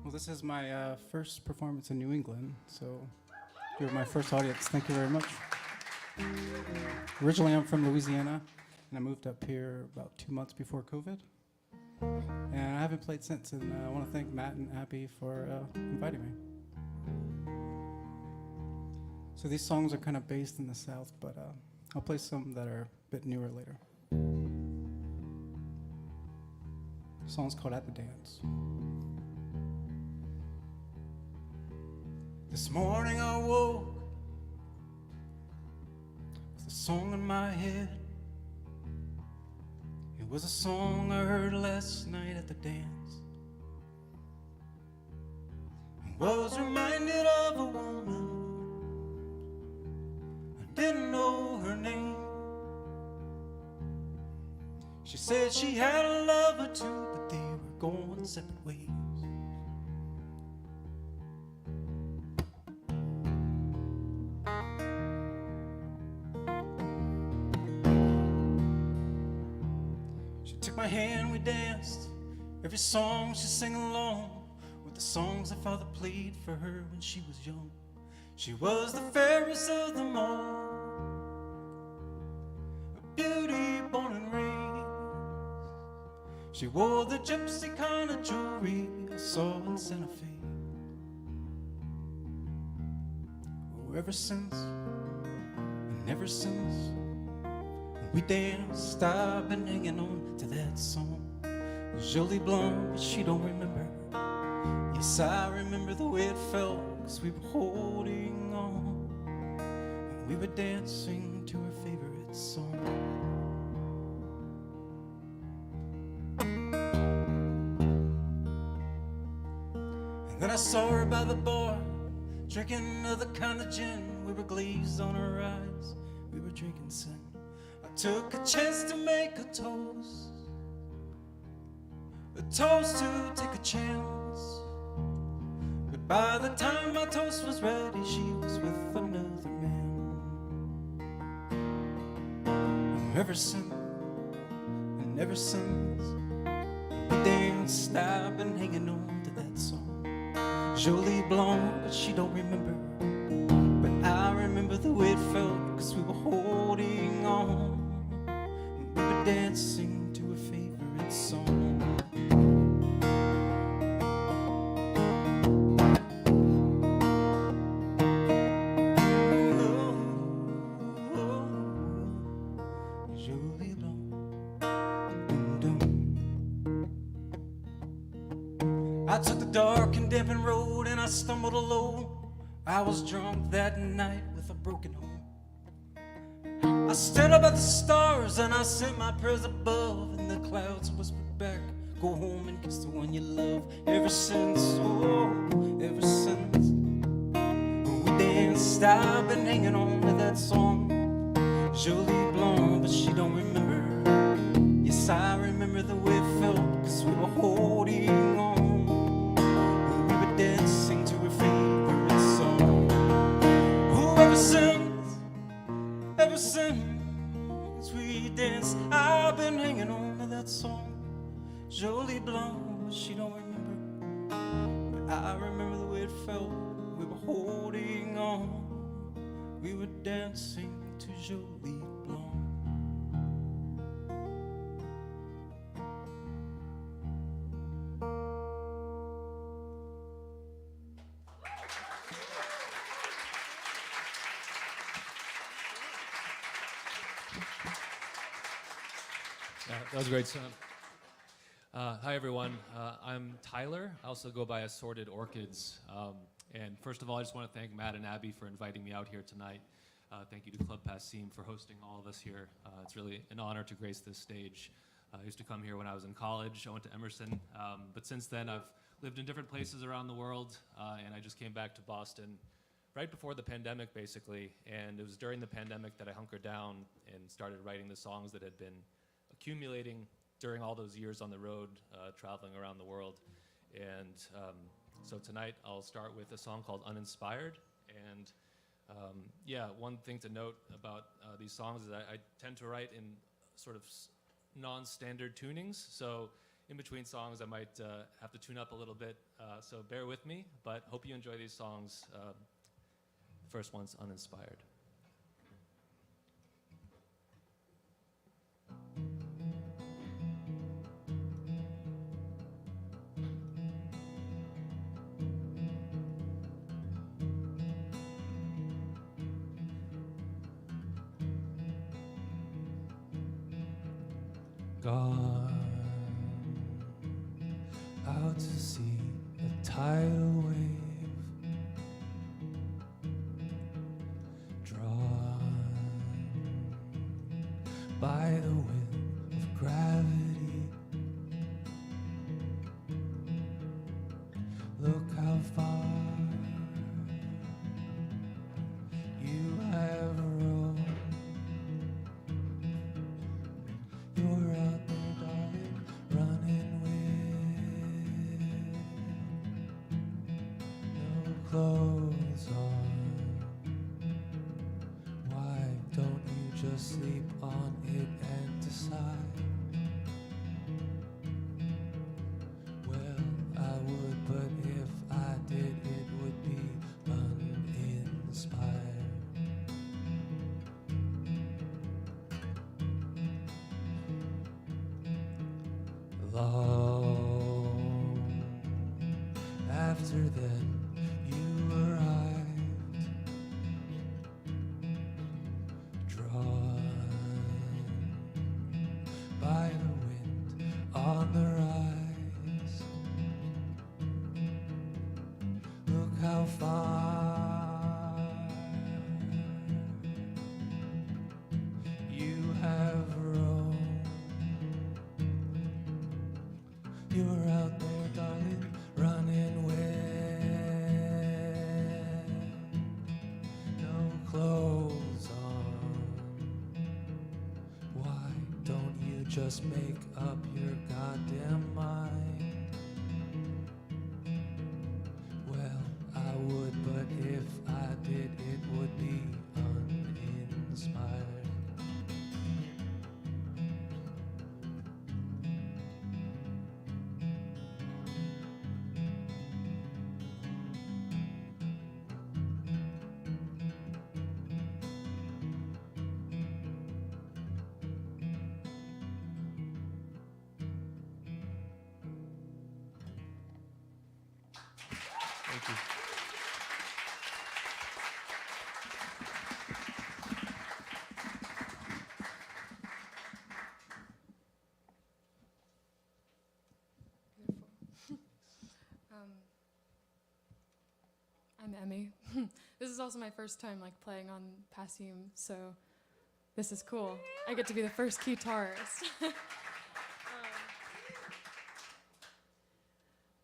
Well, this is my first performance in New England, so you're my first audience. Thank you very much. Originally, I'm from Louisiana, and I moved up here about 2 months before COVID. And I haven't played since, and I want to thank Matt and Abby for inviting me. So these songs are kind of based in the South, but I'll play some that are a bit newer later. The song's called At the Dance. This morning I woke with a song in my head. It was a song I heard last night at the dance. I was reminded of a woman. I didn't know her name. She said she had a lover too, but they were going separate ways. My hand, we danced. Every song she sang along with the songs her father played for her when she was young. She was the fairest of them all, a beauty born and raised. She wore the gypsy kind of jewelry I saw in Santa Fe. Oh, ever since, and ever since we danced, I've been hanging on to that song. Jolie Blonde, but she don't remember. Yes, I remember the way it felt, 'cause we were holding on, and we were dancing to her favorite song. And then I saw her by the bar, drinking another kind of gin. We were glazed on our eyes, we were drinking sin. I took a chance to make a toast to take a chance. But by the time my toast was ready, she was with another man. And ever since, we danced, I've been hanging on to that song. Jolie Blonde, but she don't remember. But I remember the way it felt, 'cause we were holding on, and we were dancing to her favorite song. I took the dark and dampened road and I stumbled alone. I was drunk that night with a broken home. I stared up at the stars and I said my prayers above, and the clouds whispered back, go home and kiss the one you love. Ever since, oh, ever since we danced, I've been hanging on to that song. Jolie Blonde, but she don't remember. Yes, I remember the way it felt, 'cause we were holding on, and we were dancing to her favorite song. Oh, ever since we danced, I've been hanging on to that song. Jolie Blonde, but she don't remember. But I remember the way it felt, we were holding on, we were dancing to Jolie Blonde. That was a great song. Hi, everyone. I'm Tyler. I also go by Assorted Orchids. And first of all, I just want to thank Matt and Abby for inviting me out here tonight. Thank you to Club Passim for hosting all of us here. It's really an honor to grace this stage. I used to come here when I was in college. I went to Emerson. But since then, I've lived in different places around the world. And I just came back to Boston right before the pandemic, basically. And it was during the pandemic that I hunkered down and started writing the songs that had been accumulating during all those years on the road, traveling around the world. And so tonight I'll start with a song called Uninspired. And yeah, one thing to note about these songs is that I tend to write in sort of non-standard tunings. So in between songs I might have to tune up a little bit. So bear with me, but hope you enjoy these songs. First one's Uninspired. gone out to see a tidal wave, drawn by the wind of gravity. Look how far you have rolled. You're out there, darling, running with no clothes on. Why don't you just sleep on it and decide? Well, I would, but if I did, it would be uninspired. Long after then, you arrived, drawn by the wind on the rise. Look how far you have roamed. You're out there, darling, running with no clothes on. Why don't you just make up your goddamn mind? Well, I would, but if I did, it would be uninspired. Thank you. I'm Emmy. This is also my first time playing on Passim, so this is cool. I get to be the first guitarist.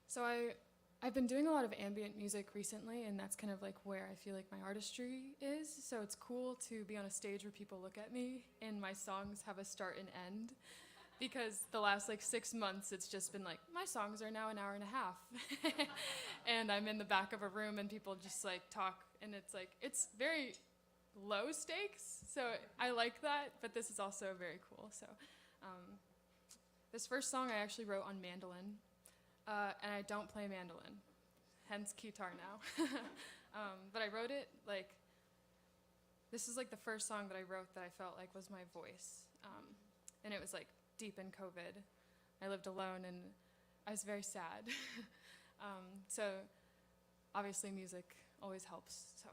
So I've been doing a lot of ambient music recently, and that's kind of where I feel like my artistry is. So it's cool to be on a stage where people look at me and my songs have a start and end. Because the last 6 months, it's just been my songs are now an hour and a half. And I'm in the back of a room and people just talk, and it's very low stakes. So I like that, but this is also very cool. So this first song I actually wrote on mandolin, and I don't play mandolin, hence guitar now. But I wrote it this is the first song that I wrote that I felt was my voice. And it was deep in COVID. I lived alone and I was very sad. So obviously music always helps. So.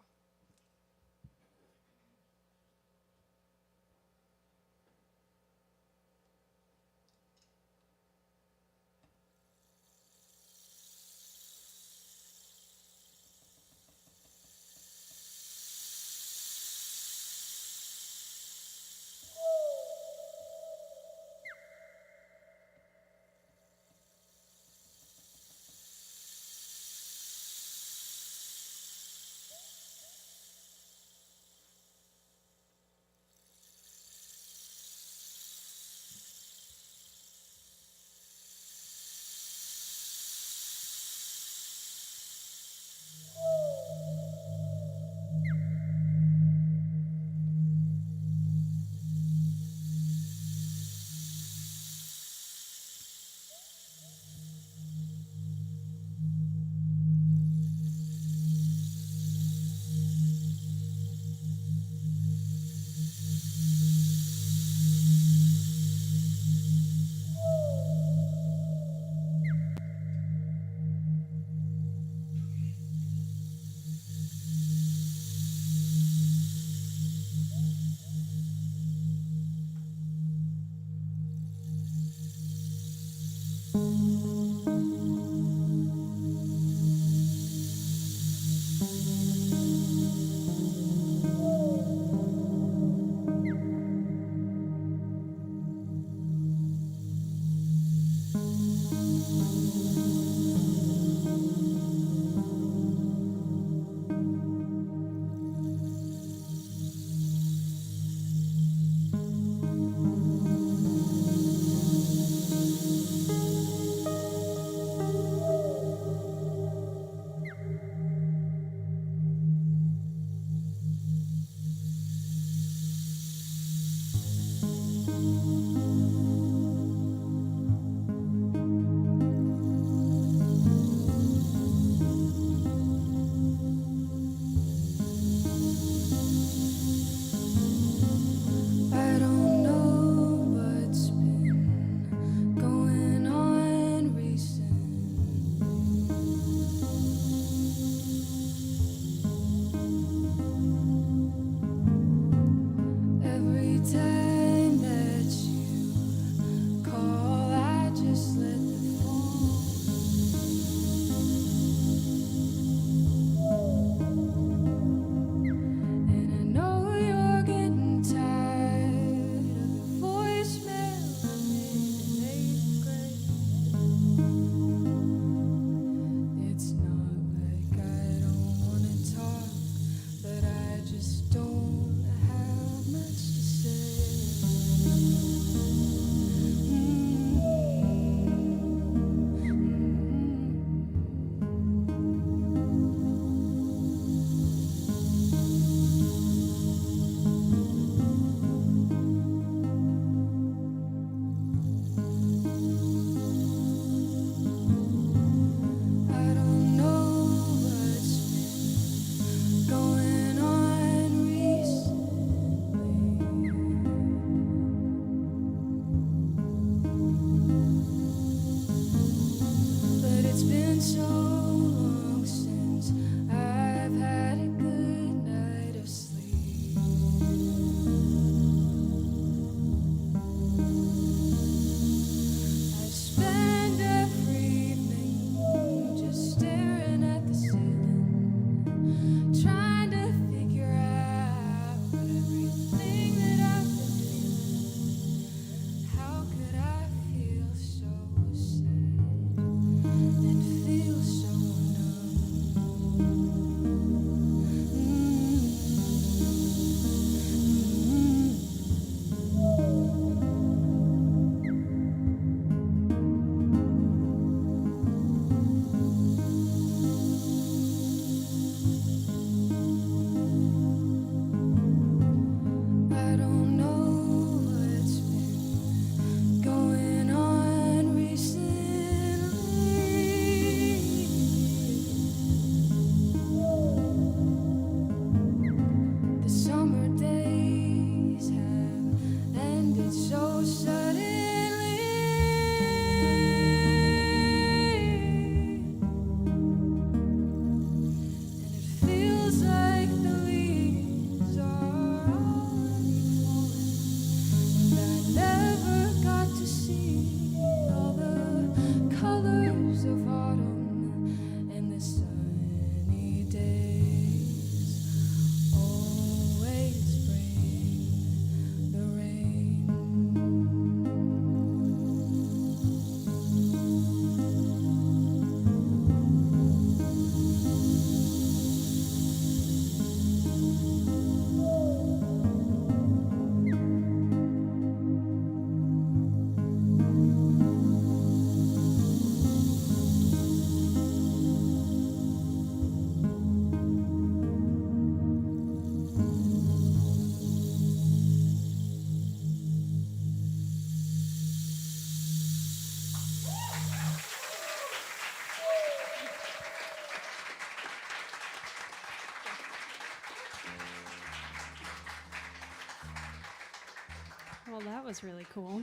Well, that was really cool.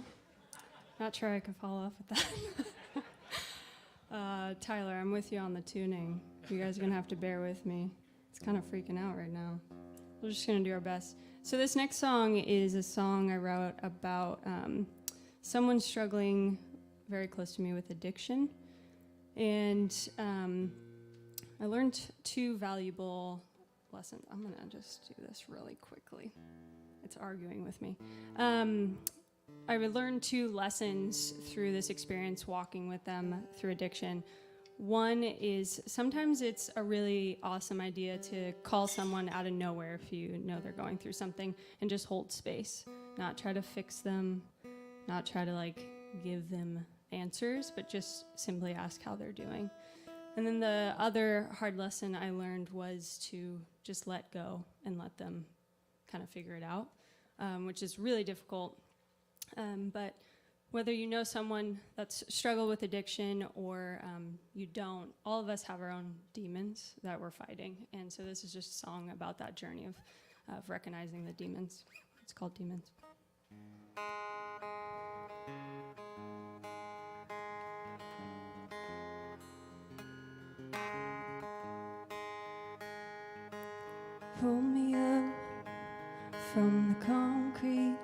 Not sure I could follow up with that. Tyler, I'm with you on the tuning. You guys are going to have to bear with me. It's kind of freaking out right now. We're just going to do our best. So this next song is a song I wrote about someone struggling very close to me with addiction. And I learned 2 valuable lessons. I'm going to just do this really quickly. It's arguing with me. I learned 2 lessons through this experience walking with them through addiction. One is sometimes it's a really awesome idea to call someone out of nowhere if you know they're going through something and just hold space, not try to fix them, not try to like give them answers, but just simply ask how they're doing. And then the other hard lesson I learned was to just let go and let them kind of figure it out, which is really difficult. But whether you know someone that's struggled with addiction or you don't, all of us have our own demons that we're fighting. And so this is just a song about that journey of recognizing the demons. It's called Demons. Pull me up from the concrete,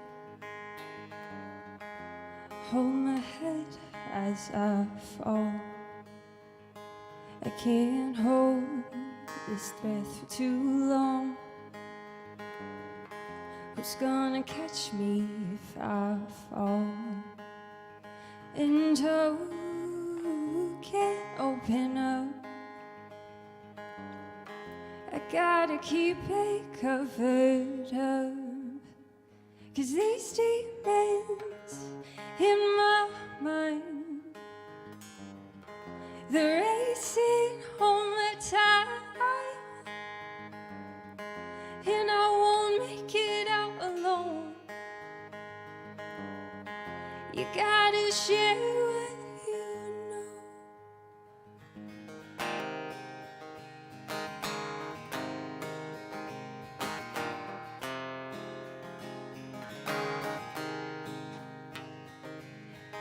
hold my head as I fall. I can't hold this breath for too long. Who's gonna catch me if I fall? And oh, can't open up. I gotta keep it covered up, 'cause these demons in my mind, they're racing all the time, and I won't make it out alone. You gotta share what you know.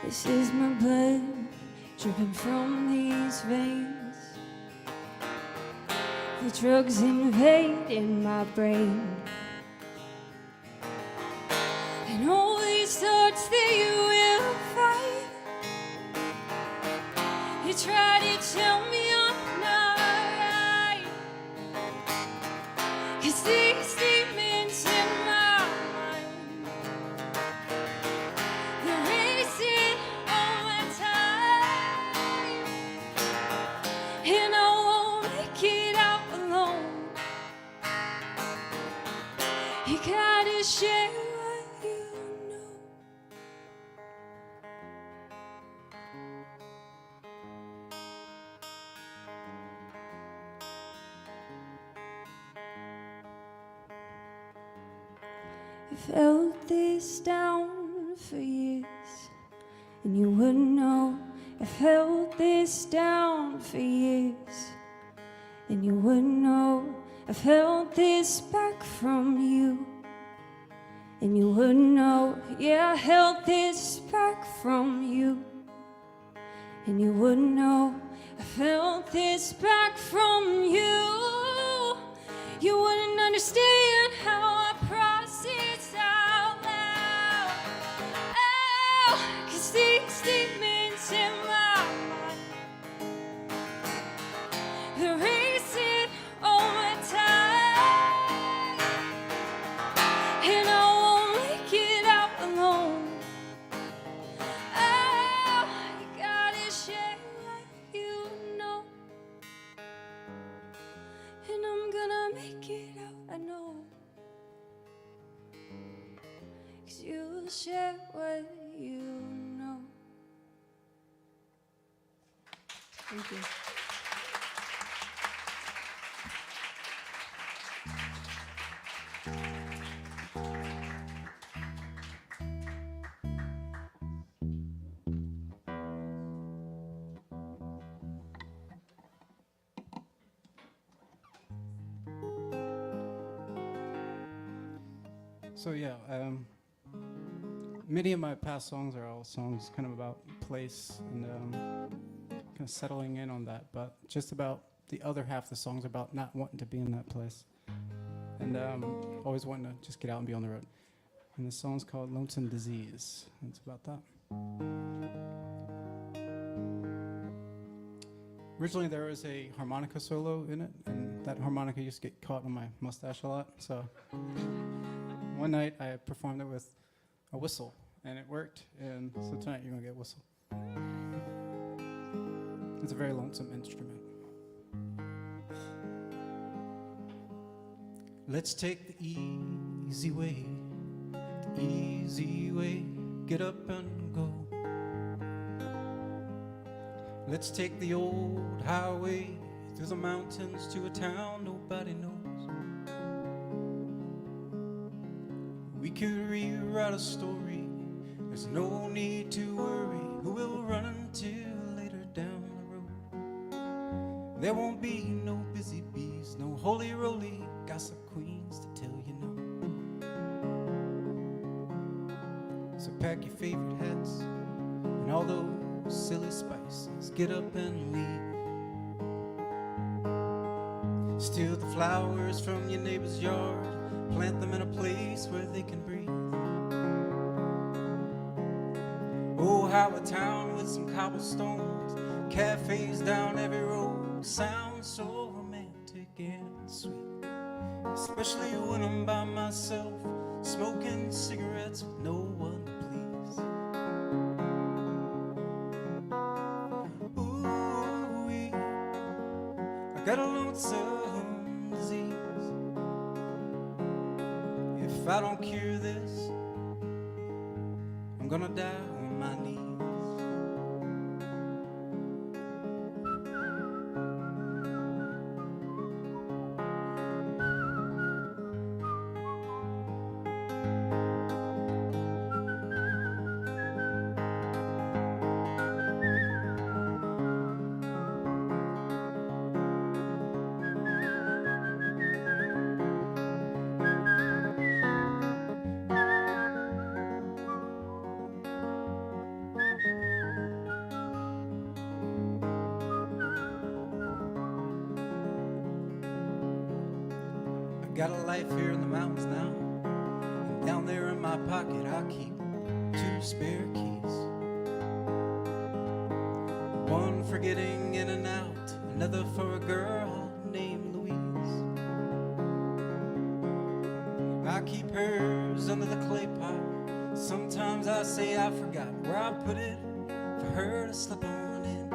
This is my blood dripping from these veins. The drugs invading my brain, and all these thoughts that you will fight. You try to tell me I'm not right, 'cause these demons in my mind, they're racing all the time, and I won't make it out alone. You gotta share what you know. I've held this down for years, and you wouldn't know. I've held this down for years, and you wouldn't know. I've held this back from you, and you wouldn't know. Yeah, I held this back from you, and you wouldn't know. I've held this back from you. You wouldn't understand how I process out loud. Oh, 'cause these demons in my mind, they're racing all the time, and I won't make it out alone. Oh, you gotta share what you know, and I'm gonna make it out, I know, 'cause you'll share what you know. Thank you. So yeah, many of my past songs are all songs kind of about place and kind of settling in on that. But just about the other half of the songs are about not wanting to be in that place and always wanting to just get out and be on the road. And the song's called Lonesome Disease. And it's about that. Originally, there was a harmonica solo in it, and that harmonica used to get caught on my mustache a lot. So one night, I performed it with a whistle, and it worked. And so tonight, you're going to get a whistle. It's a very lonesome instrument. Let's take the easy way, get up and go. Let's take the old highway through the mountains to a town nobody knows. We could rewrite a story, there's no need to worry who we'll run into later down the road. There won't be no busy bees, no holy roly gossip queens to tell you no. So pack your favorite hats and all those silly spices, get up and leave. Steal the flowers from your neighbor's yard, plant them in a place where they can breathe. Oh, how a town with some cobblestones, cafes down every road, sounds so romantic and sweet. Especially when I'm by myself, smoking cigarettes with no one to please. Ooh-wee, I got a lonesome disease. If I don't cure this, I'm gonna die on my knees. Got a life here in the mountains now, and down there in my pocket I keep 2 spare keys. One for getting in and out, another for a girl named Louise. I keep hers under the clay pot. Sometimes I say I forgot where I put it for her to slip on in.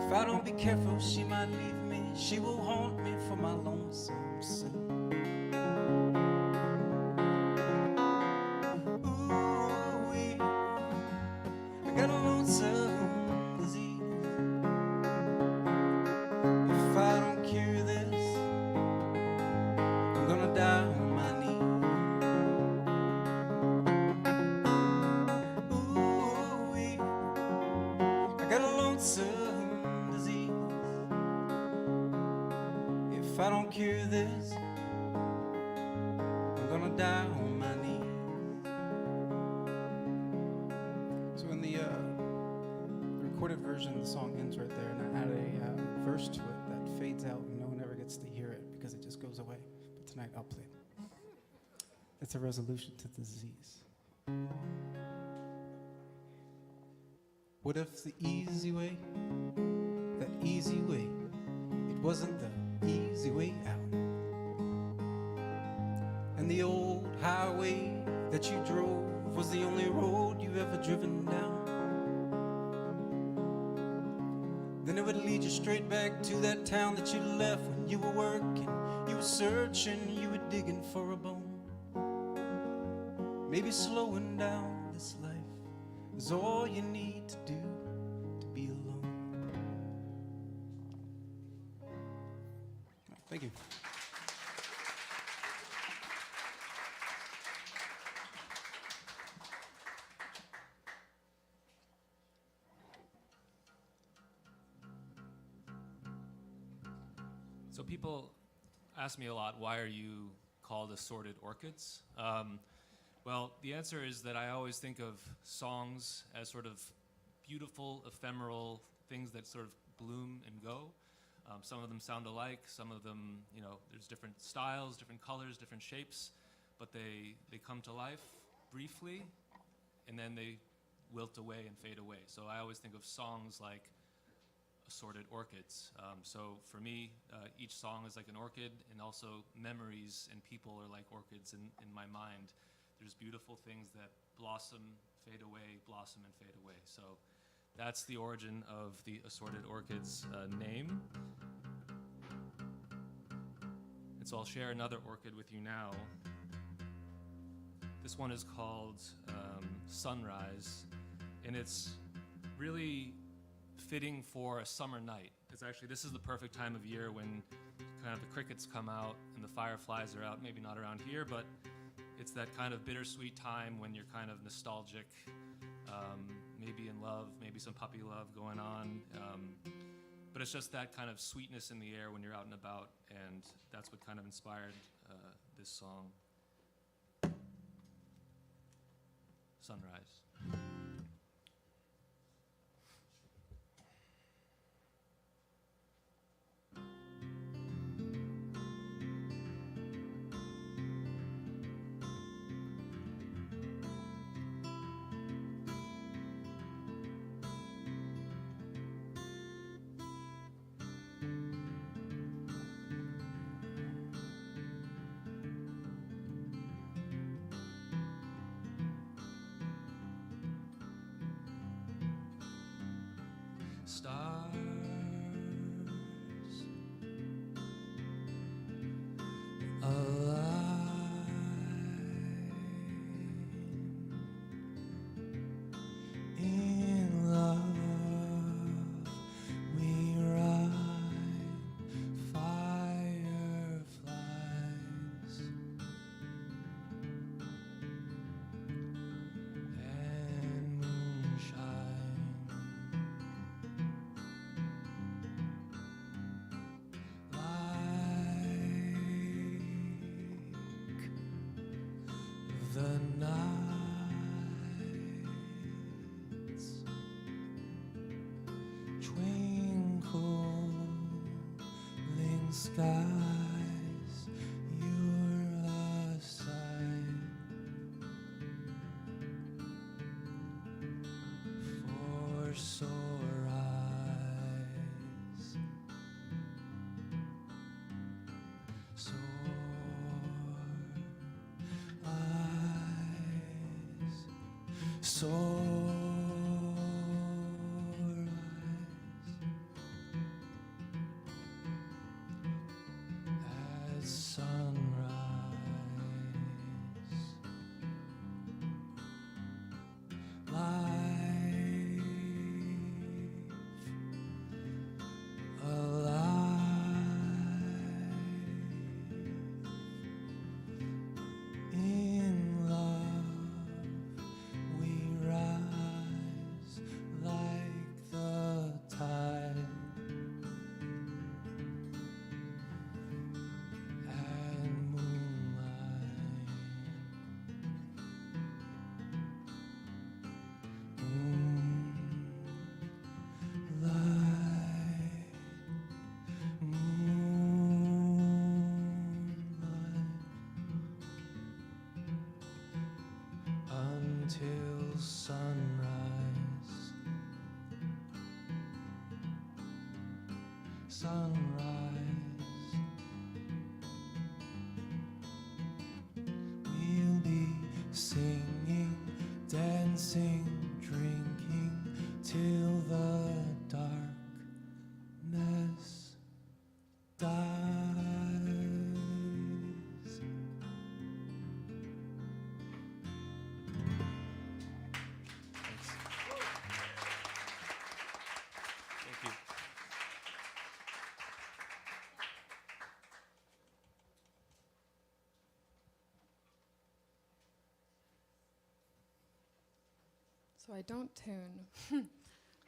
If I don't be careful, she might leave me. She will haunt me for my lonesome sin. Ooh-wee, I got a lonesome disease. If I don't cure this, I'm gonna die on my knees. Ooh-wee, I got a lonesome disease. If I don't cure this, I'm gonna die on my knees. So in the recorded version, the song ends right there, and I add a verse to it that fades out and no one ever gets to hear it because it just goes away. But tonight I'll play it. It's a resolution to the disease. What if the easy way, that easy way, it wasn't the easy way out? And the old highway that you drove was the only road you've ever driven down. Then it would lead you straight back to that town that you left when you were working, you were searching, you were digging for a bone. Maybe slowing down this life is all you need to do to be alone. Thank you. So people ask me a lot, why are you called Assorted Orchids? Well, the answer is that I always think of songs as sort of beautiful, ephemeral things that sort of bloom and go. Some of them sound alike, some of them, you know, there's different styles, different colors, different shapes, but they come to life briefly, and then they wilt away and fade away. So I always think of songs like assorted orchids. So for me, each song is like an orchid, and also memories and people are like orchids in my mind. There's beautiful things that blossom, fade away, blossom and fade away. So that's the origin of the Assorted Orchids name. And so I'll share another orchid with you now. This one is called Sunrise, and it's really fitting for a summer night. It's actually, this is the perfect time of year when kind of the crickets come out and the fireflies are out, maybe not around here, but it's that kind of bittersweet time when you're kind of nostalgic, maybe in love, maybe some puppy love going on. But it's just that kind of sweetness in the air when you're out and about, and that's what kind of inspired this song, Sunrise. Stars align in love, we ride fireflies and moonshine. The night's twinkling skies, you're a sight for sore eyes. Sore eyes as sunrise, life alive in love. We rise like the tide and moonlight. Moonlight until sunrise. Sunrise, we'll be singing, dancing, drinking till the darkness dies. Thank you. So I don't tune,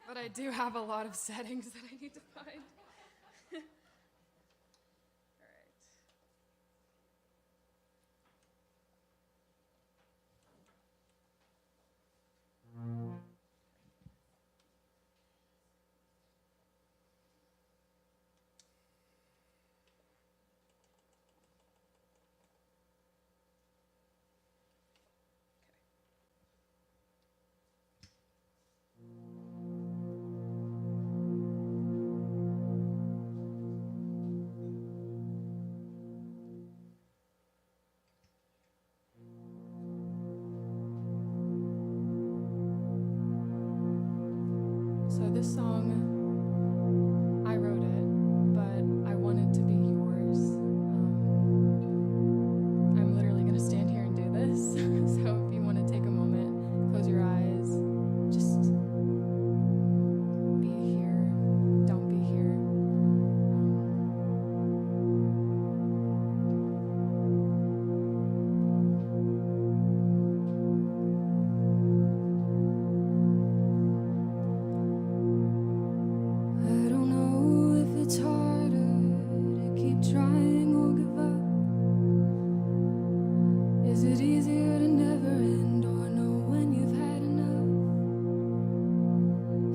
but I do have a lot of settings that I need to find. All right. So this song, I wrote it, but I want it to be yours. I'm literally going to stand here and do this. So if you want to take a moment, close your eyes, just be here, don't be here. I don't know if it's harder to keep trying or give up. Is it easier to never end or know when you've had enough?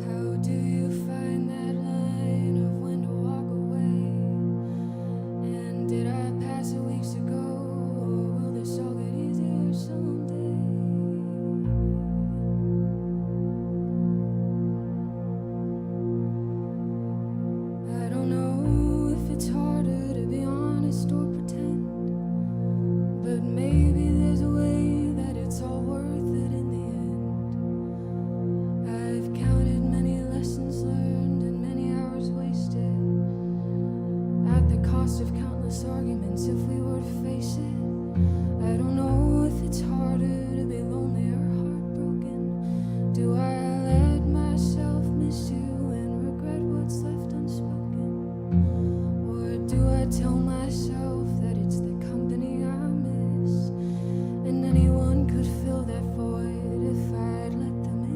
How do you find that line of when to walk away? And did I pass it weeks ago, or will this all get easier someday? I don't know if it's harder to be honest or pretend, but maybe there's a way that it's all worth it in the end. I've counted many lessons learned and many hours wasted at the cost of countless arguments if we were to face it. I don't know if it's harder to be lonely or heartbroken. Do I let myself miss you and regret what's left unspoken? Or do I tell myself that it's the company I miss, and anyone could fill that void if I'd let them in?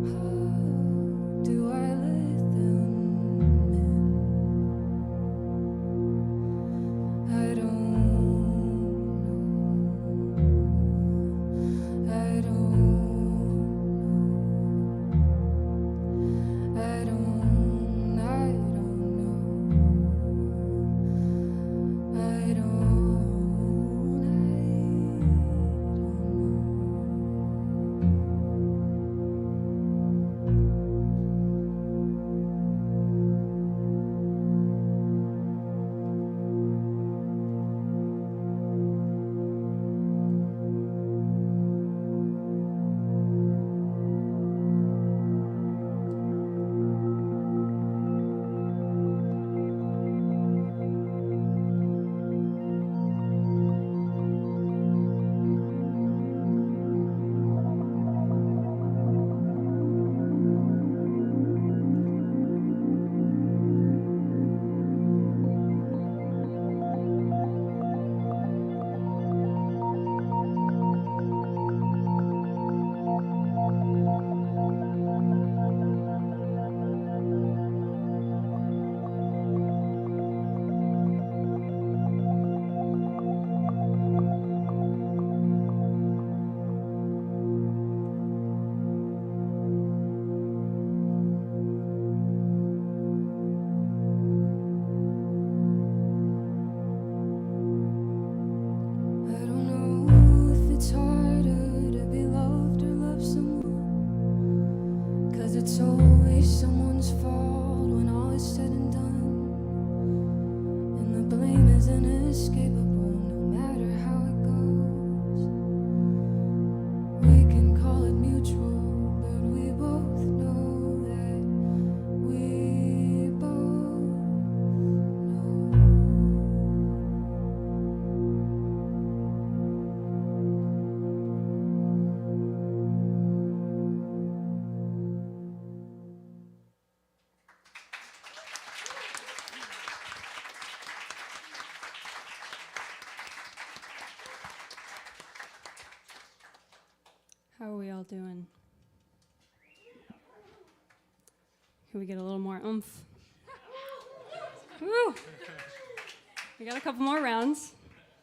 Oh, do I let them in? I don't know. I don't know. I don't know. I don't. I don't know if it's harder to be loved or love someone, 'cause it's always someone's fault when all is said and done, and the blame is inescapable no matter how it goes. We can call it mutual, but we both know that we both know. How are we all doing? Can we get a little more oomph? Woo! We got a couple more rounds.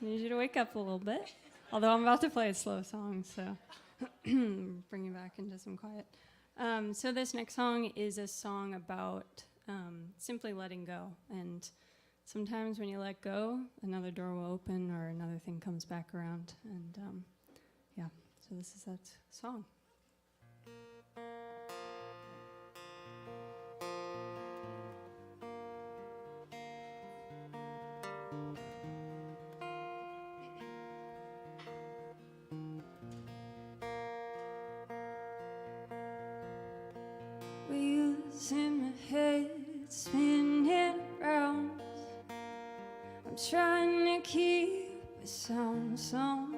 I need you to wake up a little bit. Although I'm about to play a slow song, so bring you back into some quiet. So this next song is a song about simply letting go. And sometimes when you let go, another door will open or another thing comes back around. And yeah, so this is that song. voices in my head spinning around. I'm trying to keep a sound song,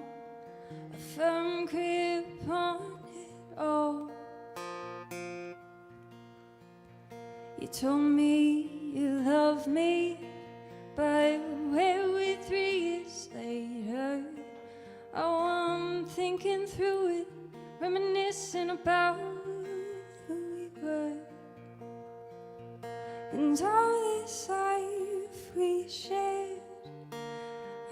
a firm grip on it all. You told me you love me, but where we 3 years later? Oh, I'm thinking through it, reminiscing about who we were, and all this life we shared,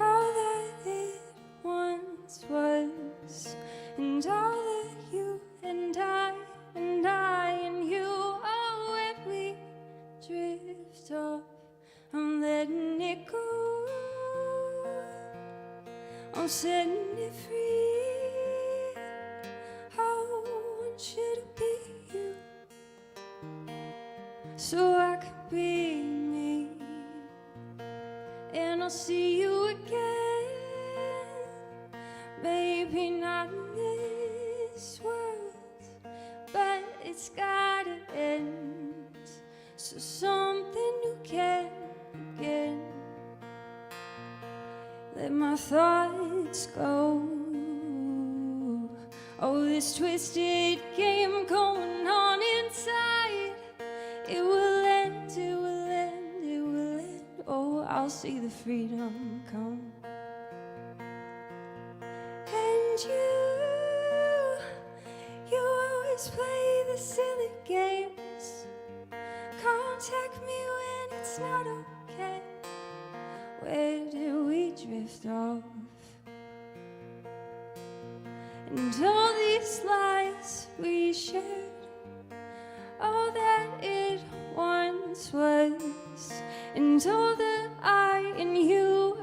all that it once was, and all that you and I and you, oh, when we drift off, I'm letting it go, I'm setting it free. I want you to be you, so I could be me, and I'll see you again. Maybe not in this world, but it's gotta end, so something new can begin. Let my thoughts go. Oh, this twisted game going on inside, it will end, it will end, it will end. Oh, I'll see the freedom come. And you always play the silly games. Contact me when it's not okay. Where did we drift off? And all these lies we shared, all that it once was, and all that I and you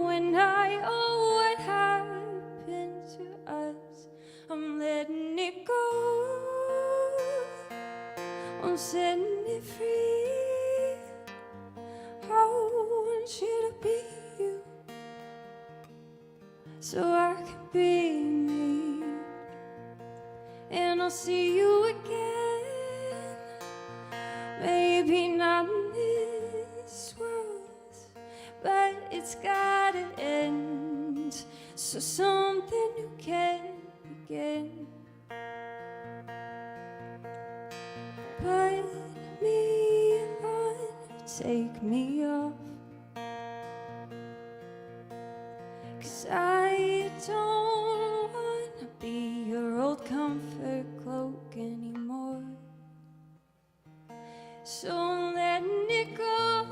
and I, oh, what happened to us? I'm letting it go, I'm setting it free. I want you to be you, so I can be me, and I'll see you again. Maybe not in this world, but it's gotta end, so something new can begin. Put me on, take me off, 'cause I don't wanna be your old comfort cloak anymore. So I'm letting it go.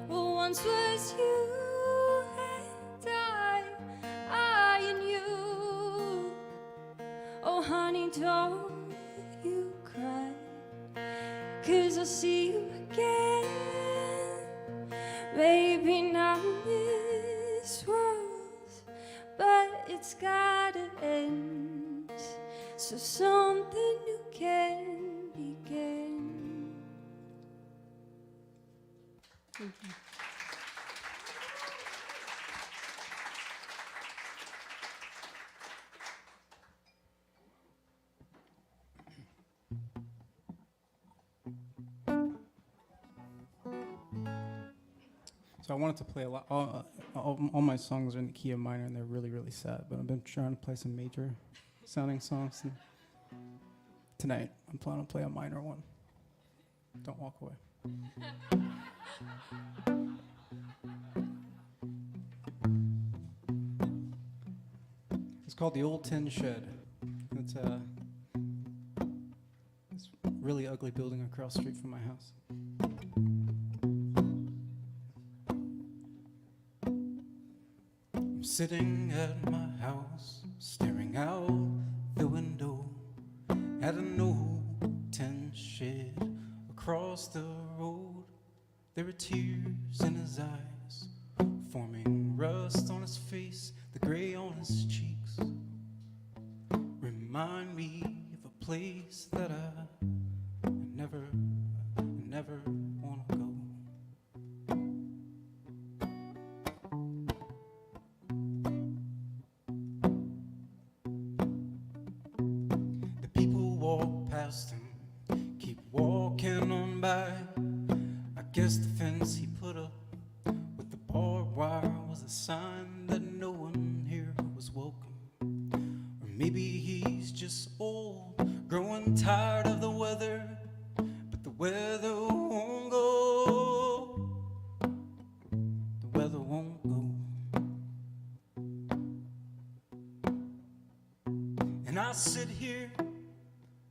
What once was you and I and you. Oh honey, don't you cry, 'cause I'll see you again. Maybe not in this world, but it's gotta end, so something new can begin. Thank you. So I wanted to play a lot. All my songs are in the key of minor, and they're really, really sad. But I've been trying to play some major sounding songs. And tonight, I'm planning to play a minor one. Don't walk away. It's called The Old Tin Shed. It's a really ugly building across the street from my house. I'm sitting at my house, staring out the window at an old tin shed across the road. There are tears in his eyes, forming rust on his face, the gray on his cheeks remind me of a place that I never wanna go. The people walk past him sign that no one here was welcome. Or maybe he's just old, growing tired of the weather, but the weather won't go. The weather won't go. And I sit here,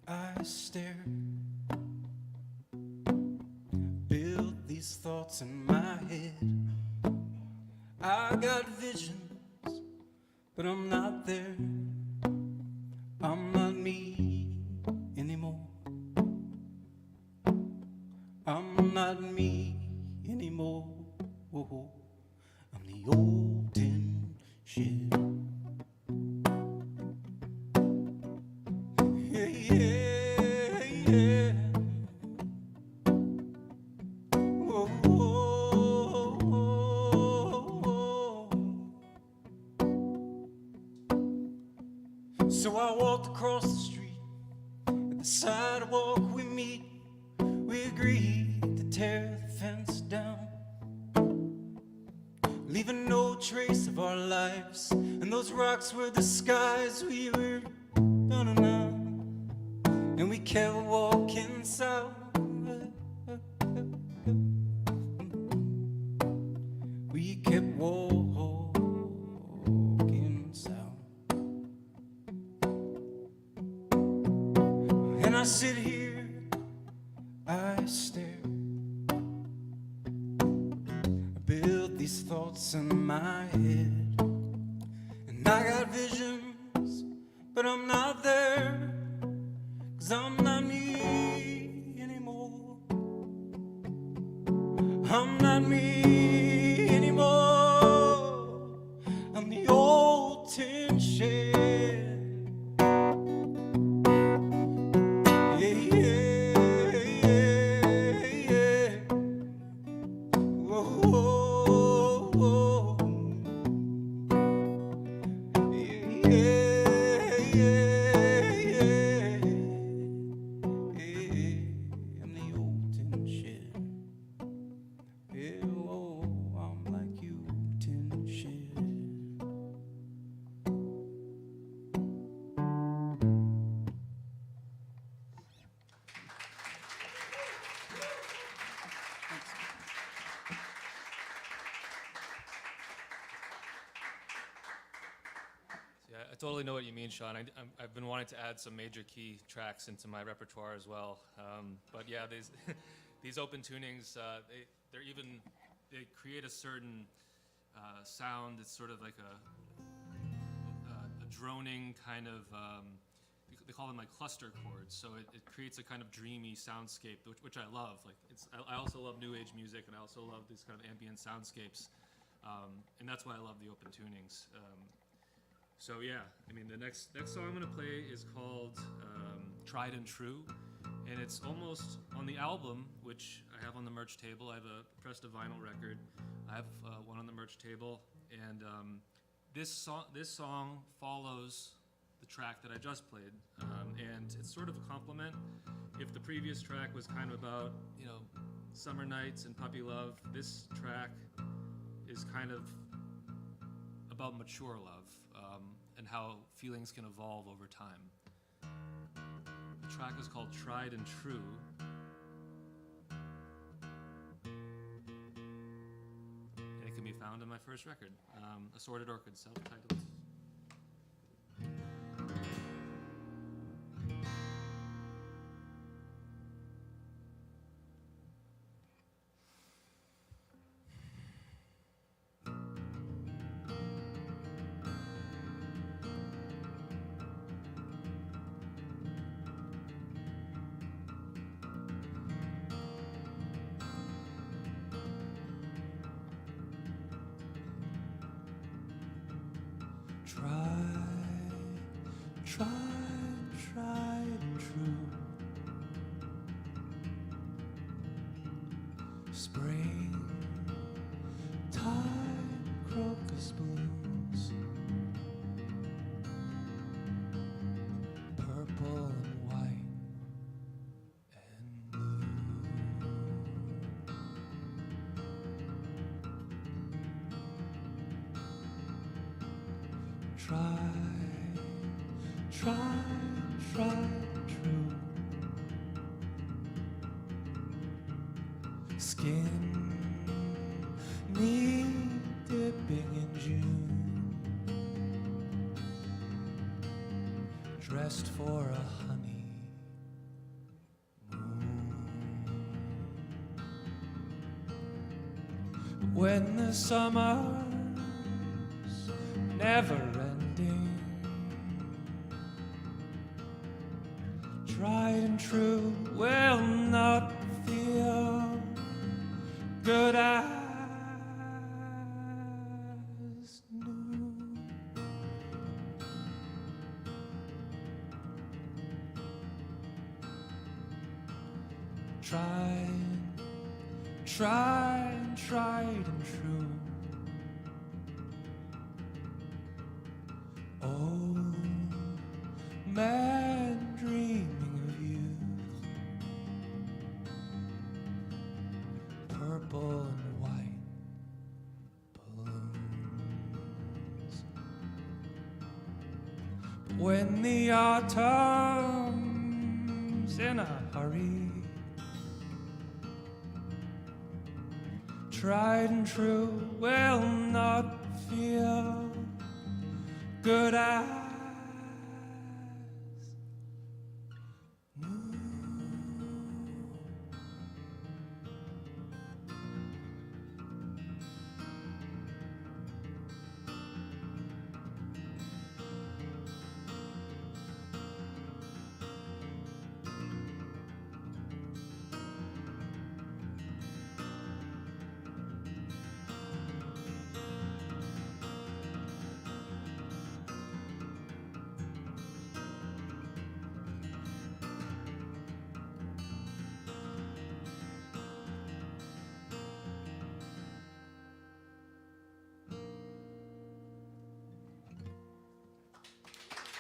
I stare, build these thoughts in my head. I got visions, but I'm not there. I'm not me anymore. I'm not me anymore. Whoa. I'm the old tin shed. Yeah, yeah, yeah. Whoa, whoa, whoa. So I walked across the street. At the sidewalk we meet. We agreed to tear the fence down, leaving no trace of our lives. And those rocks were the skies. We were na-na-na, and we kept walking south. We kept walking south. And I sit here, I stare, I build these thoughts in my head. And I got visions, but I'm not there. 'Cause I'm not me anymore. I'm not me anymore. I'm the old tin shed. Yeah, yeah, yeah, yeah. Whoa, whoa, whoa. Yeah, yeah, yeah. I'm the old tin shed. Yeah, oh, I'm like you, tin shed. Yeah, I totally know what you mean, Sean. I've been wanting to add some major key tracks into my repertoire as well. But yeah, these these open tunings, they create a certain sound. It's sort of like a droning kind of. They call them like cluster chords. So it creates a kind of dreamy soundscape, which I love. Like I also love new age music, and I also love these kind of ambient soundscapes, and that's why I love the open tunings. So yeah, I mean the next song I'm gonna play is called Tried and True, and it's almost on the album, which I have on the merch table. I have pressed a vinyl record. I have one on the merch table, and this song follows the track that I just played, and it's sort of a compliment. If the previous track was kind of about summer nights and puppy love, this track is kind of about mature love. And how feelings can evolve over time. The track is called Tried and True. And it can be found on my first record, Assorted Orchids, self-titled. Tried and true. Spring, time, crocus blooms, purple and white and blue. true. Skin knee dipping in June, dressed for a honey moon. When the summer's never ending, tried and true will not feel good as new. Tried and true. Oh, man dreaming of youth, purple and white balloons. When the autumn's in a hurry, tried and true will not feel good as new.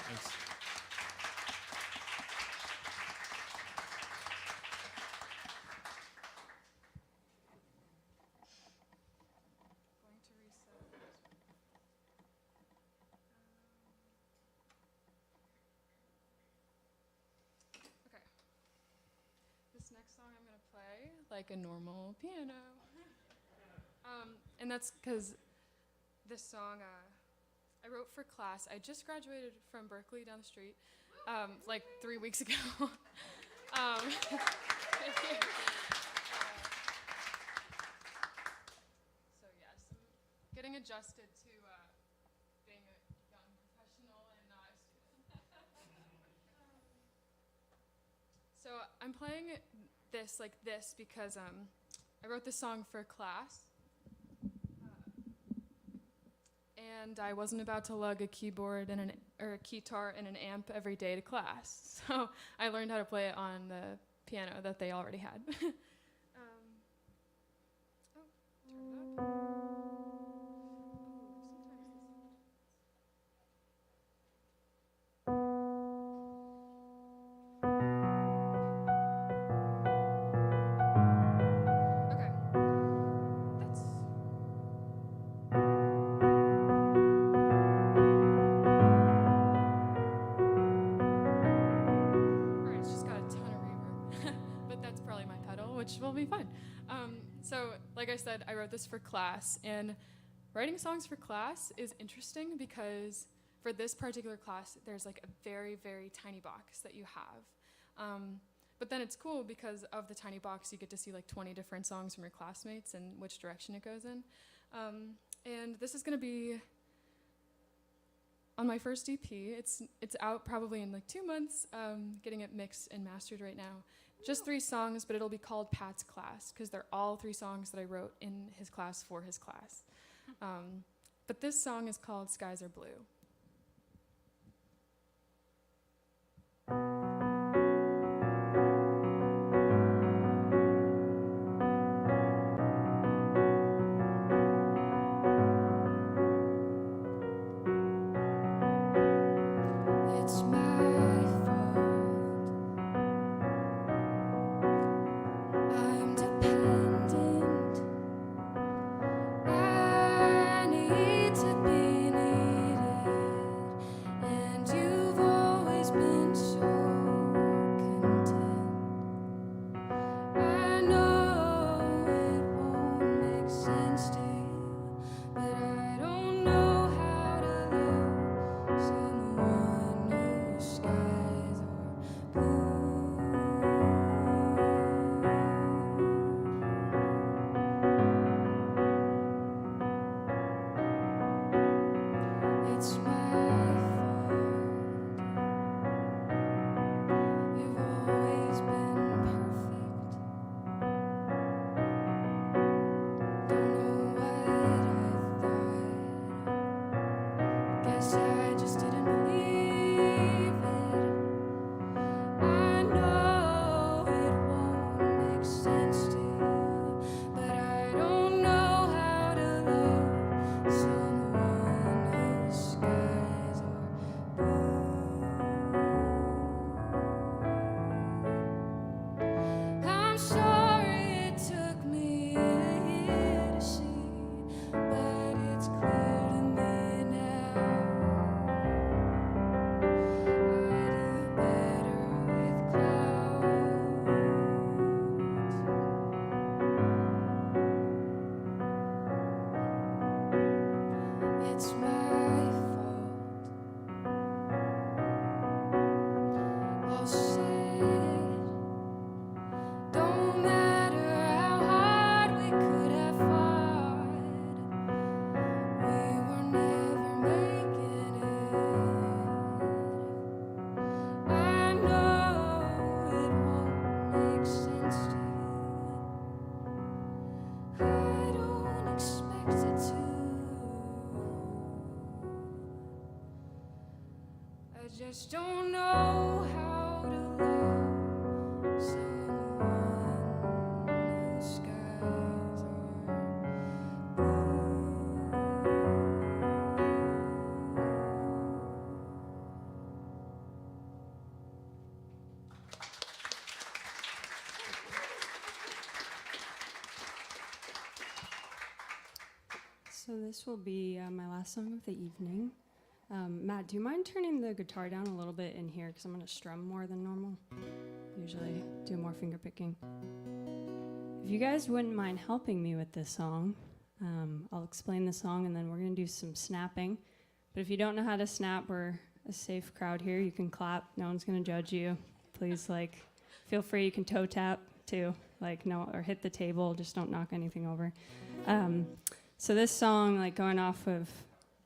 Thanks. Going to reset. Okay. This next song I'm going to play like a normal piano. And that's because this song I wrote for class. I just graduated from Berkeley down the street like 3 weeks ago. So yes, I'm getting adjusted to being a young professional and not a student. So I'm playing this like this because I wrote this song for class. And I wasn't about to lug a keyboard and a guitar and an amp every day to class. So I learned how to play it on the piano that they already had. Turn it up. Which will be fun. So, like I said, I wrote this for class, and writing songs for class is interesting because for this particular class, there's like a very, very tiny box that you have. But then it's cool because of the tiny box, you get to see like 20 different songs from your classmates and which direction it goes in. And this is going to be on my first EP. It's out probably in like 2 months, getting it mixed and mastered right now. Just 3 songs, but it'll be called Pat's Class because they're all 3 songs that I wrote in his class for his class. But this song is called Skies Are Blue. It's my fault. I'm dependent. I need to be needed. 'cause I just didn't believe it. I know it won't make sense to you, but I don't know how to love someone whose skies are blue. I'm sorry it took me a year to see, but it's clear to me now. I do better with clouds. It's my fault. All said, don't matter how hard we could have fought, we were never making it. I know it won't make sense to you. I don't expect it to. I just don't know how to love someone whose skies are So this will be my last song of the evening. Matt, do you mind turning the guitar down a little bit in here? Because I'm going to strum more than normal. Usually do more finger picking. If you guys wouldn't mind helping me with this song, I'll explain the song and then we're going to do some snapping. But if you don't know how to snap, we're a safe crowd here. You can clap. No one's going to judge you. Please, feel free. You can toe tap too. Or hit the table. Just don't knock anything over. So this song, going off of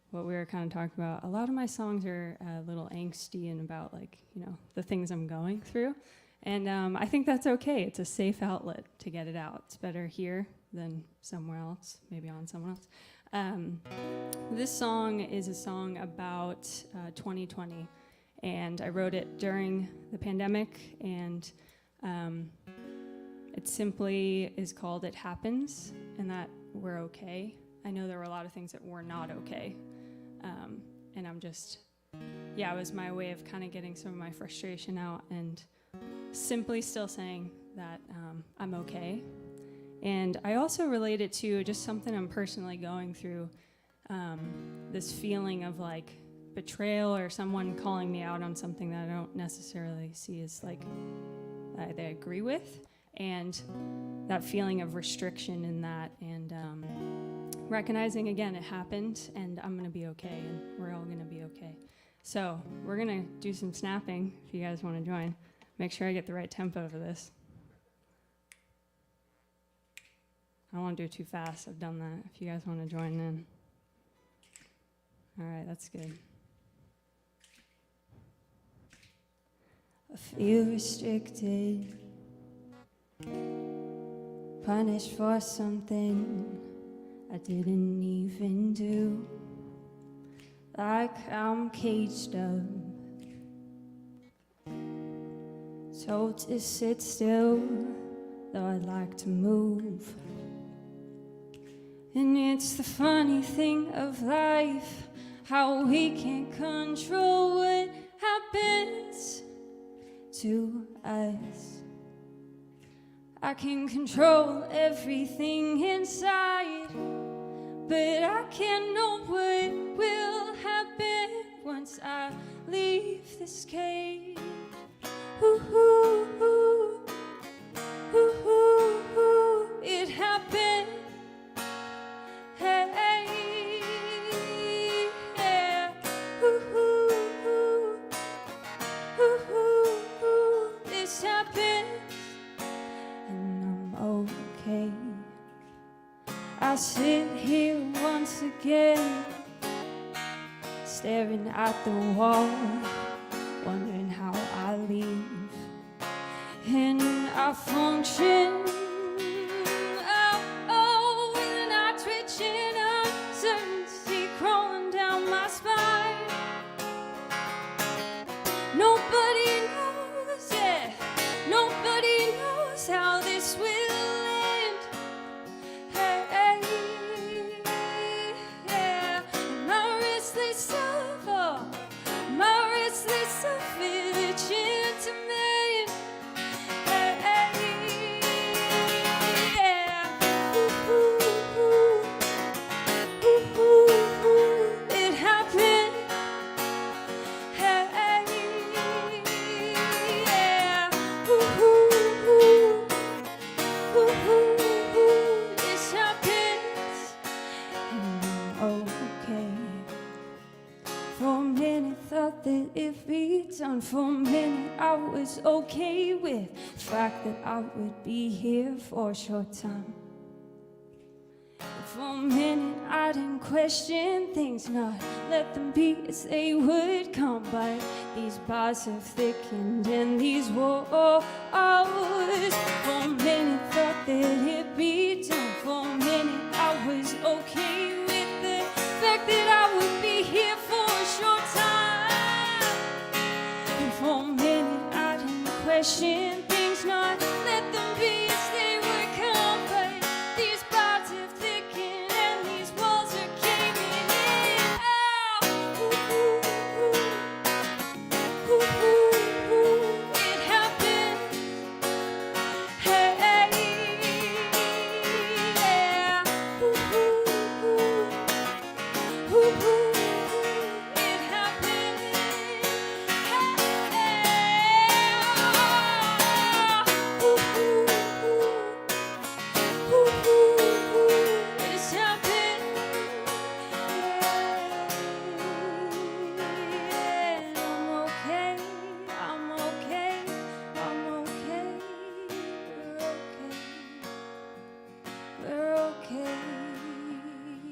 what we were kind of talking about, a lot of my songs are a little angsty and about the things I'm going through. And I think that's okay. It's a safe outlet to get it out. It's better here than somewhere else, maybe on someone else. This song is a song about 2020, and I wrote it during the pandemic, and it simply is called It Happens, and that we're okay. I know there were a lot of things that were not okay, and I'm just, it was my way of kind of getting some of my frustration out and simply still saying that I'm okay. And I also relate it to just something I'm personally going through, this feeling of betrayal or someone calling me out on something that I don't necessarily see as they agree with, and that feeling of restriction in that, and recognizing again it happened and I'm gonna be okay and we're all gonna be okay. So we're gonna do some snapping if you guys want to join. Make sure I get the right tempo for this. I don't want to do it too fast. I've done that. If you guys want to join in. All right, that's good. I feel restricted, punished for something I didn't even do. Like I'm caged up, told to sit still, though I'd like to move. And it's the funny thing of life, how we can't control what happens to us. I can control everything inside, but I can't know what will happen once I leave this cage. Ooh, ooh, ooh, ooh, ooh, ooh, it happened. Hey, yeah. Ooh, ooh, ooh, ooh, ooh, ooh, this happened, and I'm okay. I sit here once again, staring at the wall, wondering how I leave, and I function. Oh, and I twitch in uncertainty, crawling down my spine. thought that it'd be done. For a minute I was okay with the fact that I would be here for a short time. For a minute I didn't question things, not let them be as they would come. But these bars have thickened and these walls, for a minute thought that it'd be done. For a minute I was okay with the fact that I would be here for a short time. And for a minute I didn't question things, not let them be as they would come. But these bars have thickened and these walls are caving in. Ow! It happened. Hey, yeah. It happened. It's happened. I'm okay. I'm okay. I'm okay. We're okay.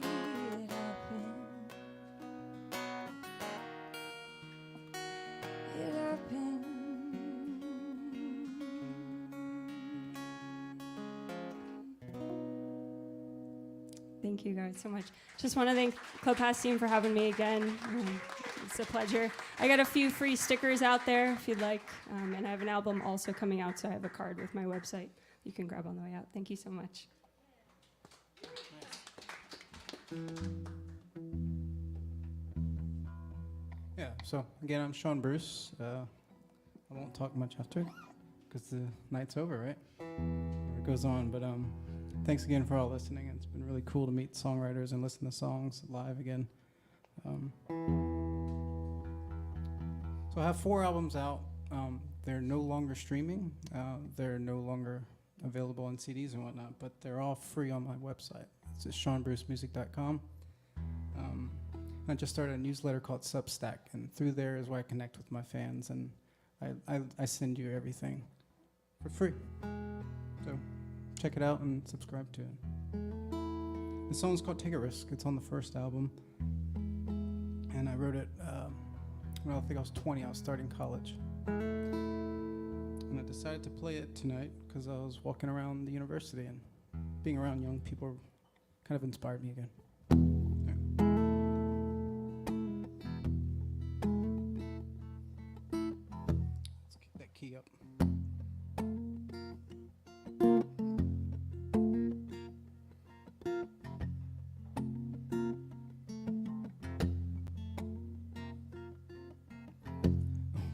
It happened. It happened. Thank you guys so much. Just want to thank Club Passim for having me again. It's a pleasure. I got a few free stickers out there if you'd like, and I have an album also coming out, so I have a card with my website you can grab on the way out. Thank you so much. Yeah, so again, I'm Sean Bruce. I won't talk much after because the night's over, right? Or it goes on, but thanks again for all listening. It's been really cool to meet songwriters and listen to songs live again. So I have 4 albums out. They're no longer streaming. They're no longer available on CDs and whatnot, but they're all free on my website. It's just SeanBruceMusic.com. I just started a newsletter called Substack, and through there is where I connect with my fans, and I send you everything for free. So check it out and subscribe to it. The song's called Take a Risk. It's on the first album, and I wrote it, I think I was 20. I was starting college. And I decided to play it tonight because I was walking around the university, and being around young people kind of inspired me again. Let's keep that key up.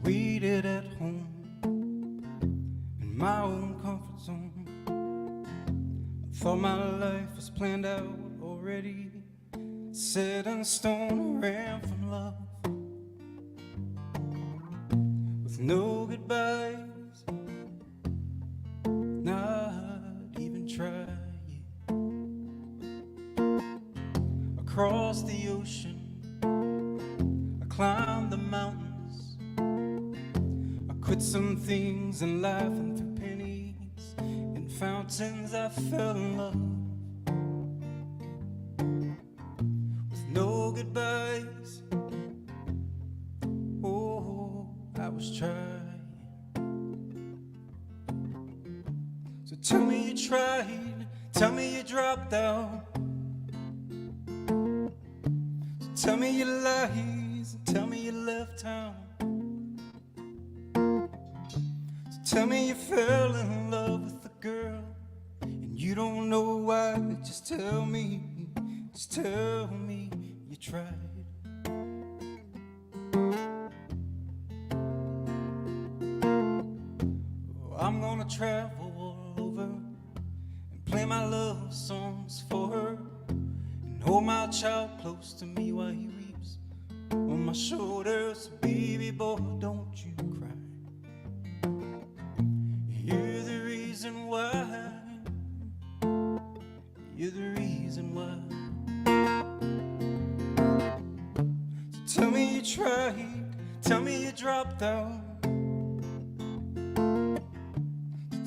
Waited at home in my own comfort zone. I thought my life was planned out already, set in stone. I ran from love with no goodbyes, not even try. Across the ocean, I climbed the mountains. Quit some things in life and threw pennies in fountains. I fell in love with no goodbyes. Oh, I was trying. So tell me you tried, tell me you dropped out. So tell me your lies, and tell me you left town. Tell me you fell in love with a girl and you don't know why. Just tell me you tried. Oh, I'm gonna travel all over and play my love songs for her, and hold my child close to me while he weeps on my shoulders. Baby boy, don't you cry. You're the reason why. You're the reason why. So tell me you tried, tell me you dropped out.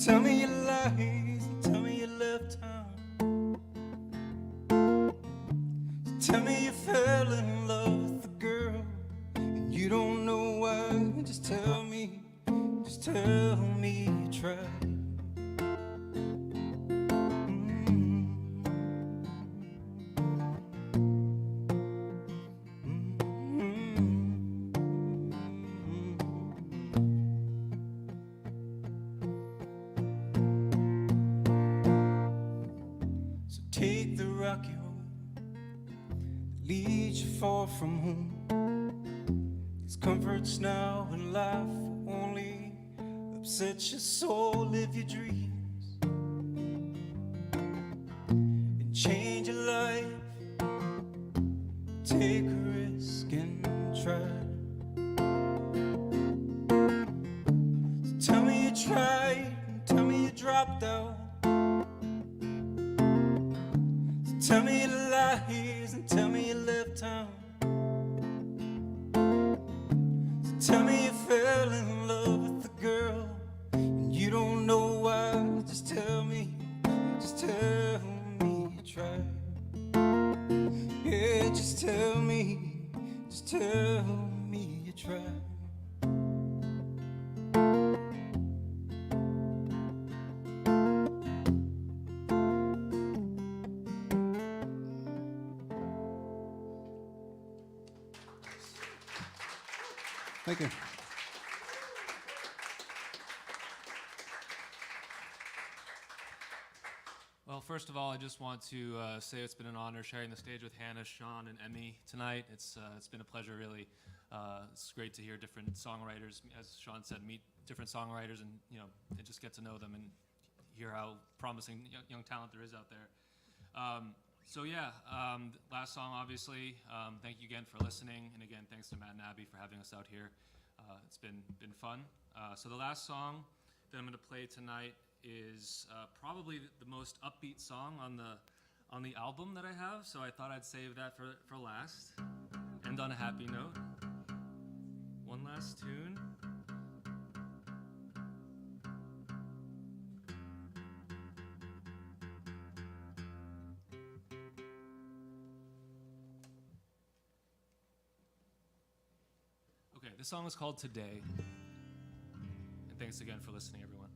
Tell me your lies, tell me you left town. Tell me you fell in love with a girl and you don't know why. Just tell me you tried. So take the rocky road that leads you far from home. These comforts now in life only upset your soul. Live your dreams and change your life. Take a risk and try. So tell me you tried, and tell me you dropped out. So tell me your lies and tell me you left town. So tell me you fell in love with a girl and you don't know why. Just tell me you tried. Yeah, just tell me you tried. Thank you. Well, first of all, I just want to say it's been an honor sharing the stage with Hannah, Sean, and Emmy tonight. It's been a pleasure, really. It's great to hear different songwriters, as Sean said, meet different songwriters, and and just get to know them and hear how promising young talent there is out there. Last song, obviously. Thank you again for listening, and again, thanks to Matt and Abby for having us out here. It's been fun. So the last song that I'm going to play tonight is probably the most upbeat song on the album that I have. So I thought I'd save that for last. End on a happy note. One last tune. Okay, this song is called Today. And thanks again for listening, everyone.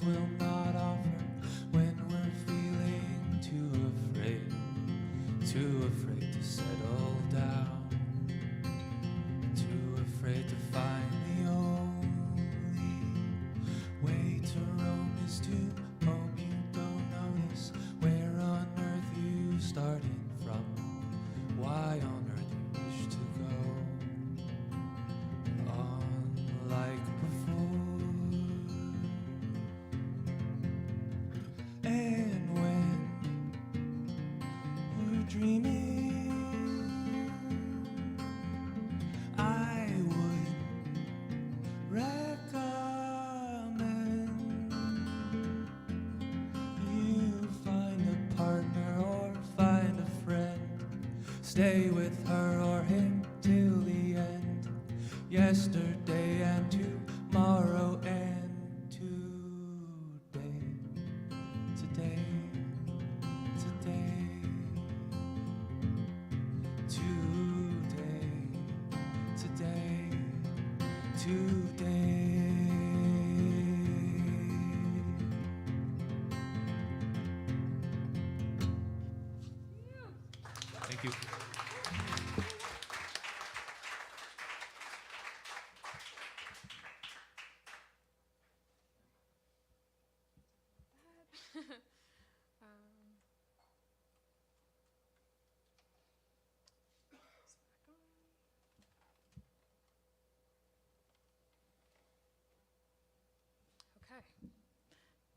Will not offer when we're feeling too afraid to settle down, too afraid to find the only way to roam is to hope you don't notice where on earth you started from, why on earth you wish to go on like before. And when we're dreaming, I would recommend you find a partner or find a friend. Stay with her or him till the end. Yesterday and tomorrow and today, Thank you.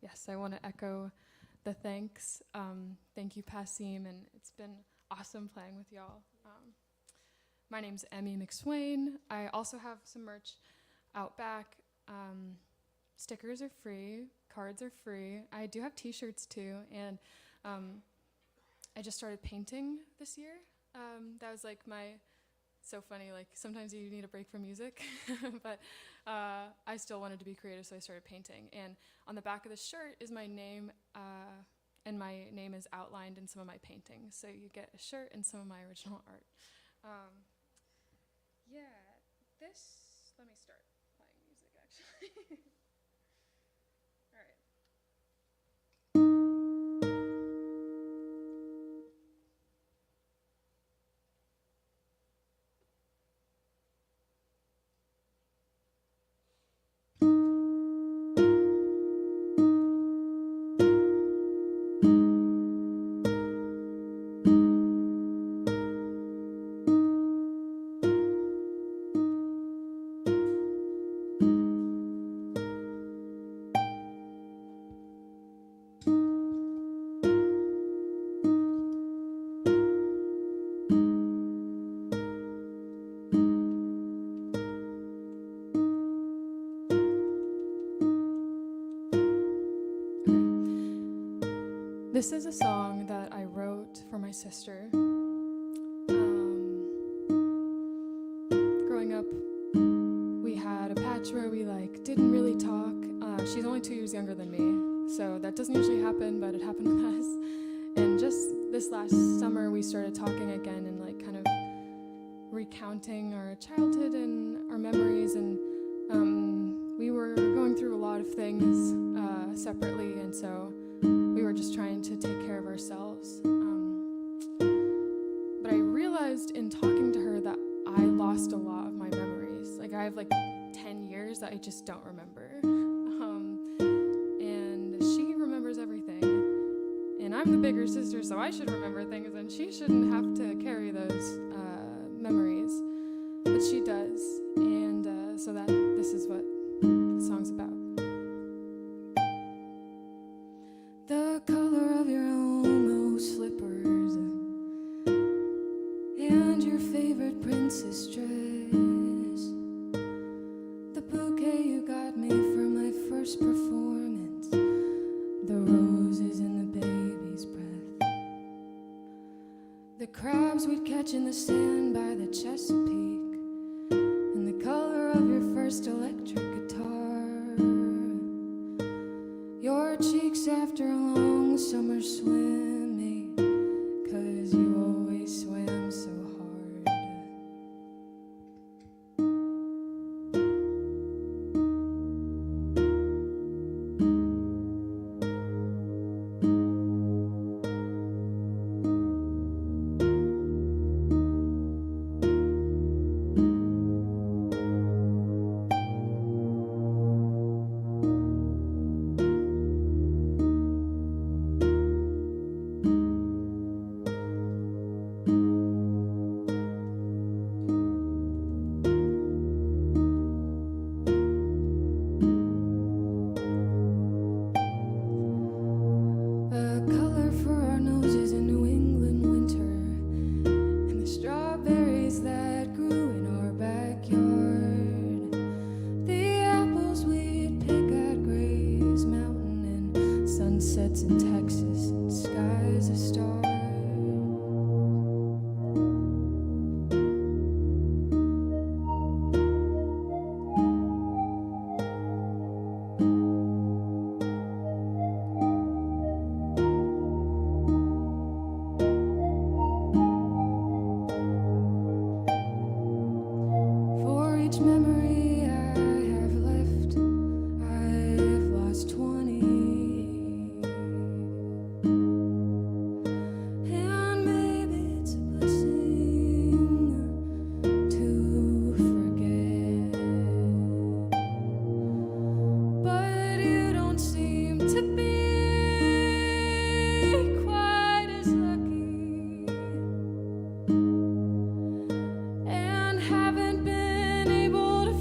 yes, I want to echo the thanks. Thank you, Passim, and it's been awesome playing with y'all. My name's Emmy McSwain. I also have some merch out back. Stickers are free, cards are free. I do have t-shirts too, and I just started painting this year. That was like so funny, like sometimes you need a break from music, but I still wanted to be creative, so I started painting. And on the back of the shirt is my name, and my name is outlined in some of my paintings. So you get a shirt and some of my original art. Let me start playing music actually. All right. This is a song that I wrote for my sister. Growing up, we had a patch where we didn't really talk. She's only 2 years younger than me, so that doesn't usually happen, but it happened with us. And just this last summer, we started talking again and kind of recounting our childhood and our memories. And we were going through a lot of things separately, and so we were just trying to take care of ourselves. But I realized in talking to her that I lost a lot of my memories. I have 10 years that I just don't remember. And she remembers everything. And I'm the bigger sister, so I should remember things, and she shouldn't have to carry those memories. But she does. And so this is what the song's about. The color of your almost slippers and your favorite princess dress, the bouquet you got me for my first performance, the roses in the baby's breath, the crabs we'd catch in the sand by the Chesapeake, and the color of your first electric guitar, your cheeks after a long summer swim, mate, 'cause you always swam so hard. Sunsets in Texas and skies of stars. For each memory I have left, I've lost 20. And maybe it's a blessing to forget. But you don't seem to be quite as lucky, and haven't been able to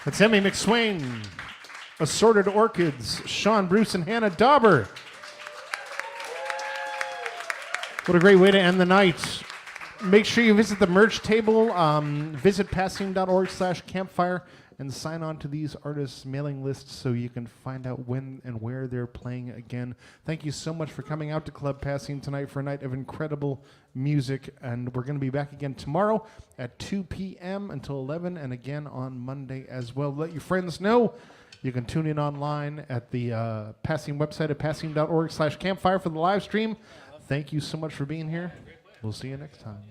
That's Emmy McSwain, Assorted Orchids, Sean, Bruce, and Hannah Dauber. What a great way to end the night. Make sure you visit the merch table. Visit passim.org/campfire and sign on to these artists' mailing lists so you can find out when and where they're playing again. Thank you so much for coming out to Club Passim tonight for a night of incredible music. And we're going to be back again tomorrow at 2 p.m. until 11 and again on Monday as well. Let your friends know. You can tune in online at the Passim website at passim.org/campfire for the live stream. Thank you so much for being here. We'll see you next time.